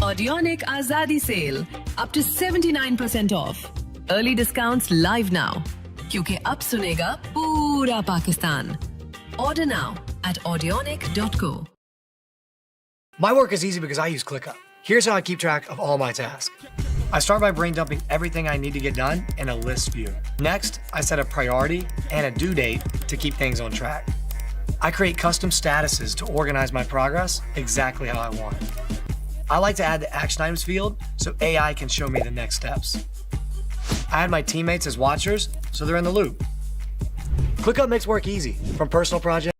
S4: Audionic Azadi sale up to 79% off. Early discounts live now. क्योंकि अब सुनेगा पूरा Pakistan. Order now at audionic.co.
S11: My work is easy because I use ClickUp. Here's how I keep track of all my tasks. I start by brain dumping everything I need to get done in a list view. Next, I set a priority and a due date to keep things on track. I create custom statuses to organize my progress exactly how I want. I like to add the action items field so AI can show me the next steps. I add my teammates as watchers so they're in the loop. ClickUp makes work easy, from personal projects.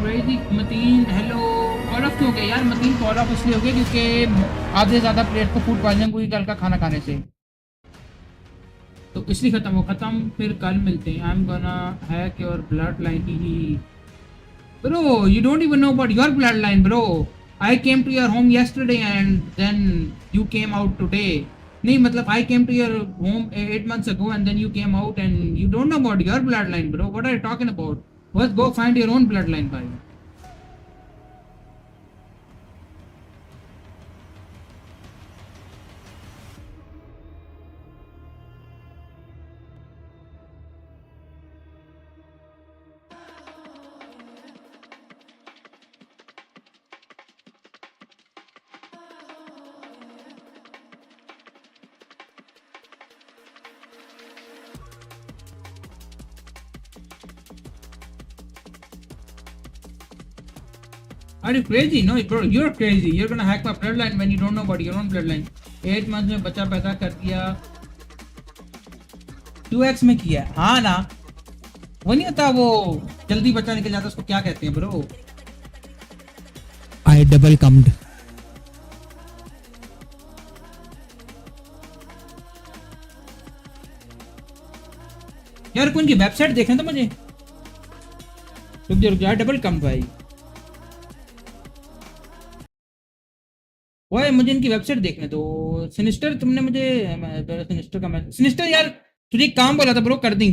S3: Crazy Mateen hello. Call off क्यों हो गया यार Mateen? Call of इसलिए हो गया क्योंकि आधे से ज़्यादा प्लेयर को फूड पॉइजनिंग हुई कल का खाना खाने से, तो इसलिए ख़त्म। फिर कल मिलते हैं। I am gonna hack your bloodline ही bro, you don't even know about your bloodline bro. I came to your home yesterday and then you came out today. नहीं मतलब I came to your home 8 months ago and then you came out and you don't know about your bloodline bro. What are you talking about? Let's go find your own bloodline, bhai. Are you crazy? No, bro, you're crazy. You're gonna hack my bloodline when you don't know about your own bloodline. 8 months में बच्चा पैदा कर दिया, 2x में किया। हाँ ना, वो नहीं होता वो जल्दी बच्चा निकल जाता, उसको क्या कहते हैं ब्रो? I double cummed. यार कौन की वेबसाइट देखना था मुझे। रुक जा डबल कम्ड भाई। ओए मुझे इनकी वेबसाइट देखने दो। सिनिस्टर तुमने मुझे सिनिस्टर का मैं सिनिस्टर यार तुझे काम बोला था ब्रो, कर दी।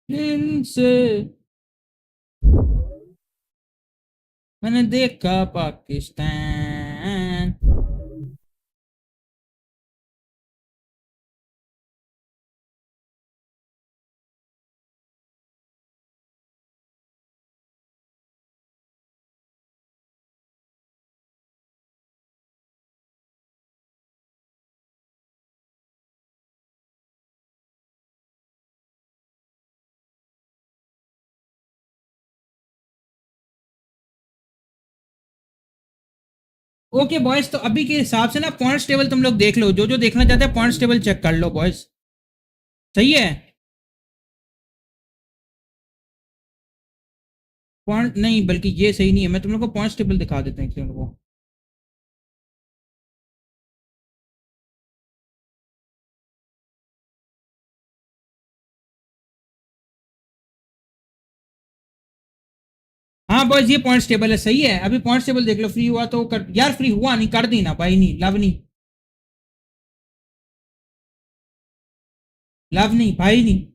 S3: इनसे मैंने देखा पाकिस्तान। ओके बॉयज, तो अभी के हिसाब से ना पॉइंट्स टेबल तुम लोग देख लो, जो जो देखना चाहते हैं पॉइंट्स टेबल चेक कर लो बॉयज, सही है। पॉइंट नहीं, बल्कि ये सही नहीं है, मैं तुम लोग को पॉइंट्स टेबल दिखा देता हूँ तुम लोग को। हाँ बॉयज, ये पॉइंट्स टेबल है, सही है। अभी पॉइंट्स टेबल देख लो, फ्री हुआ तो कर, यार फ्री हुआ नहीं, कर दी ना भाई, नहीं लव नहीं, लव नहीं भाई, नहीं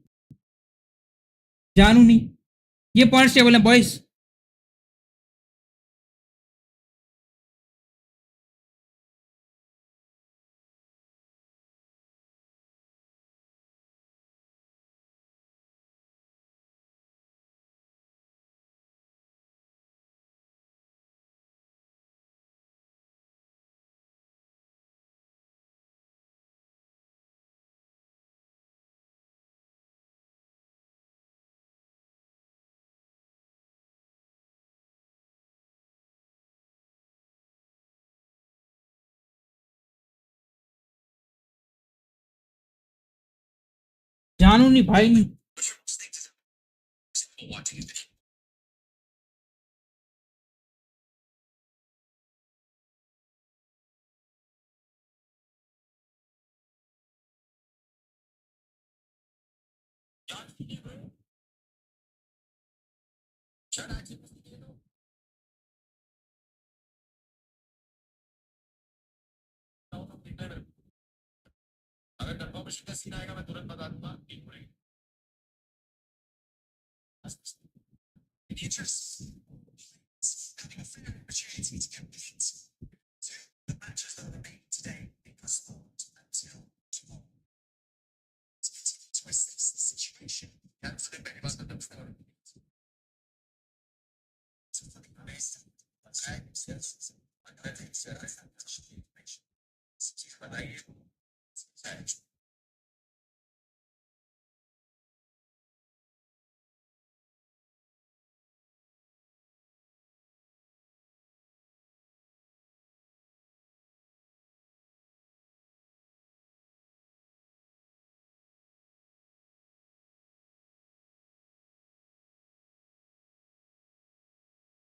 S3: जानू नहीं, ये पॉइंट्स टेबल है बॉयज। जानू नहीं भाई, नहीं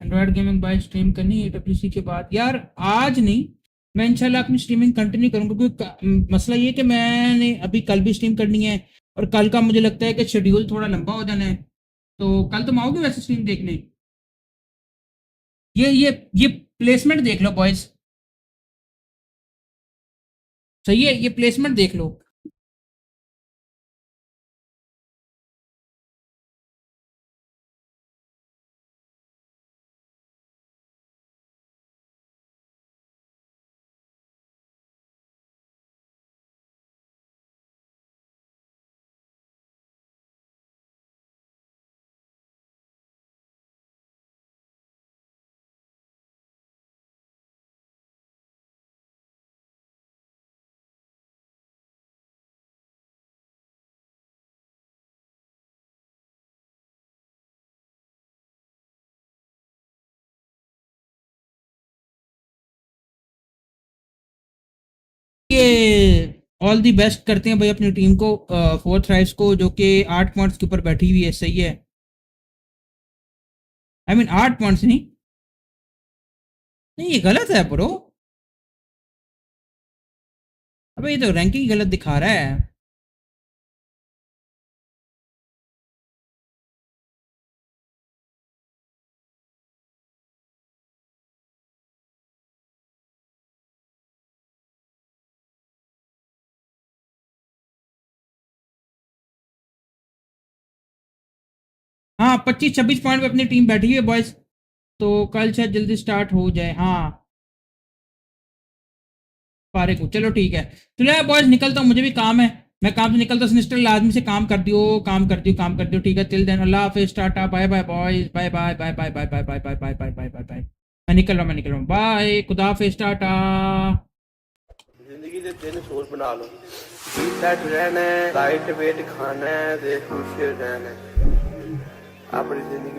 S3: एंड्रॉइड गेमिंग बाय स्ट्रीम करनी है AWC के बाद, यार आज नहीं, मैं इंशाल्लाह अपनी स्ट्रीमिंग कंटिन्यू करूंगा, क्योंकि मसला ये कि मैंने अभी कल भी स्ट्रीम करनी है, और कल का मुझे लगता है कि शेड्यूल थोड़ा लंबा हो जाना है, तो कल तुम आओगे वैसे स्ट्रीम देखने? ये प्लेसमेंट देख लो बॉयज, सही है, ये प्लेसमेंट देख लो। ये ऑल दी बेस्ट करते हैं भाई अपनी टीम को, 4th राइस को, जो कि 8 पॉइंट्स के ऊपर बैठी हुई है, सही है। आई मीन 8 पॉइंट्स नहीं, नहीं ये गलत है ब्रो, अबे ये तो रैंकिंग गलत दिखा रहा है। हाँ 25-26 पॉइंट पे अपनी टीम बैठी हुई है बॉयज, तो कल शायद जल्दी स्टार्ट हो जाए। हाँ पारे को, चलो ठीक है, चलो यार बॉयज निकलता हूँ, मुझे भी काम है, मैं काम से निकलता हूँ। सिनिस्टर लाजमी से काम कर दियो, काम कर दियो, काम कर दियो, ठीक है। टिल देन अल्लाह हाफिज, tata bye bye boys, bye bye bye bye bye bye bye bye bye bye bye bye bye. मैं निकल रहा हूँ, बाय, खुदा हाफिज, टाटा।
S2: जिंदगी के दिन सोच बना लो, सेट रहना है, लाइट वेट खाना है, खुश रहना है अपनी जिंदगी।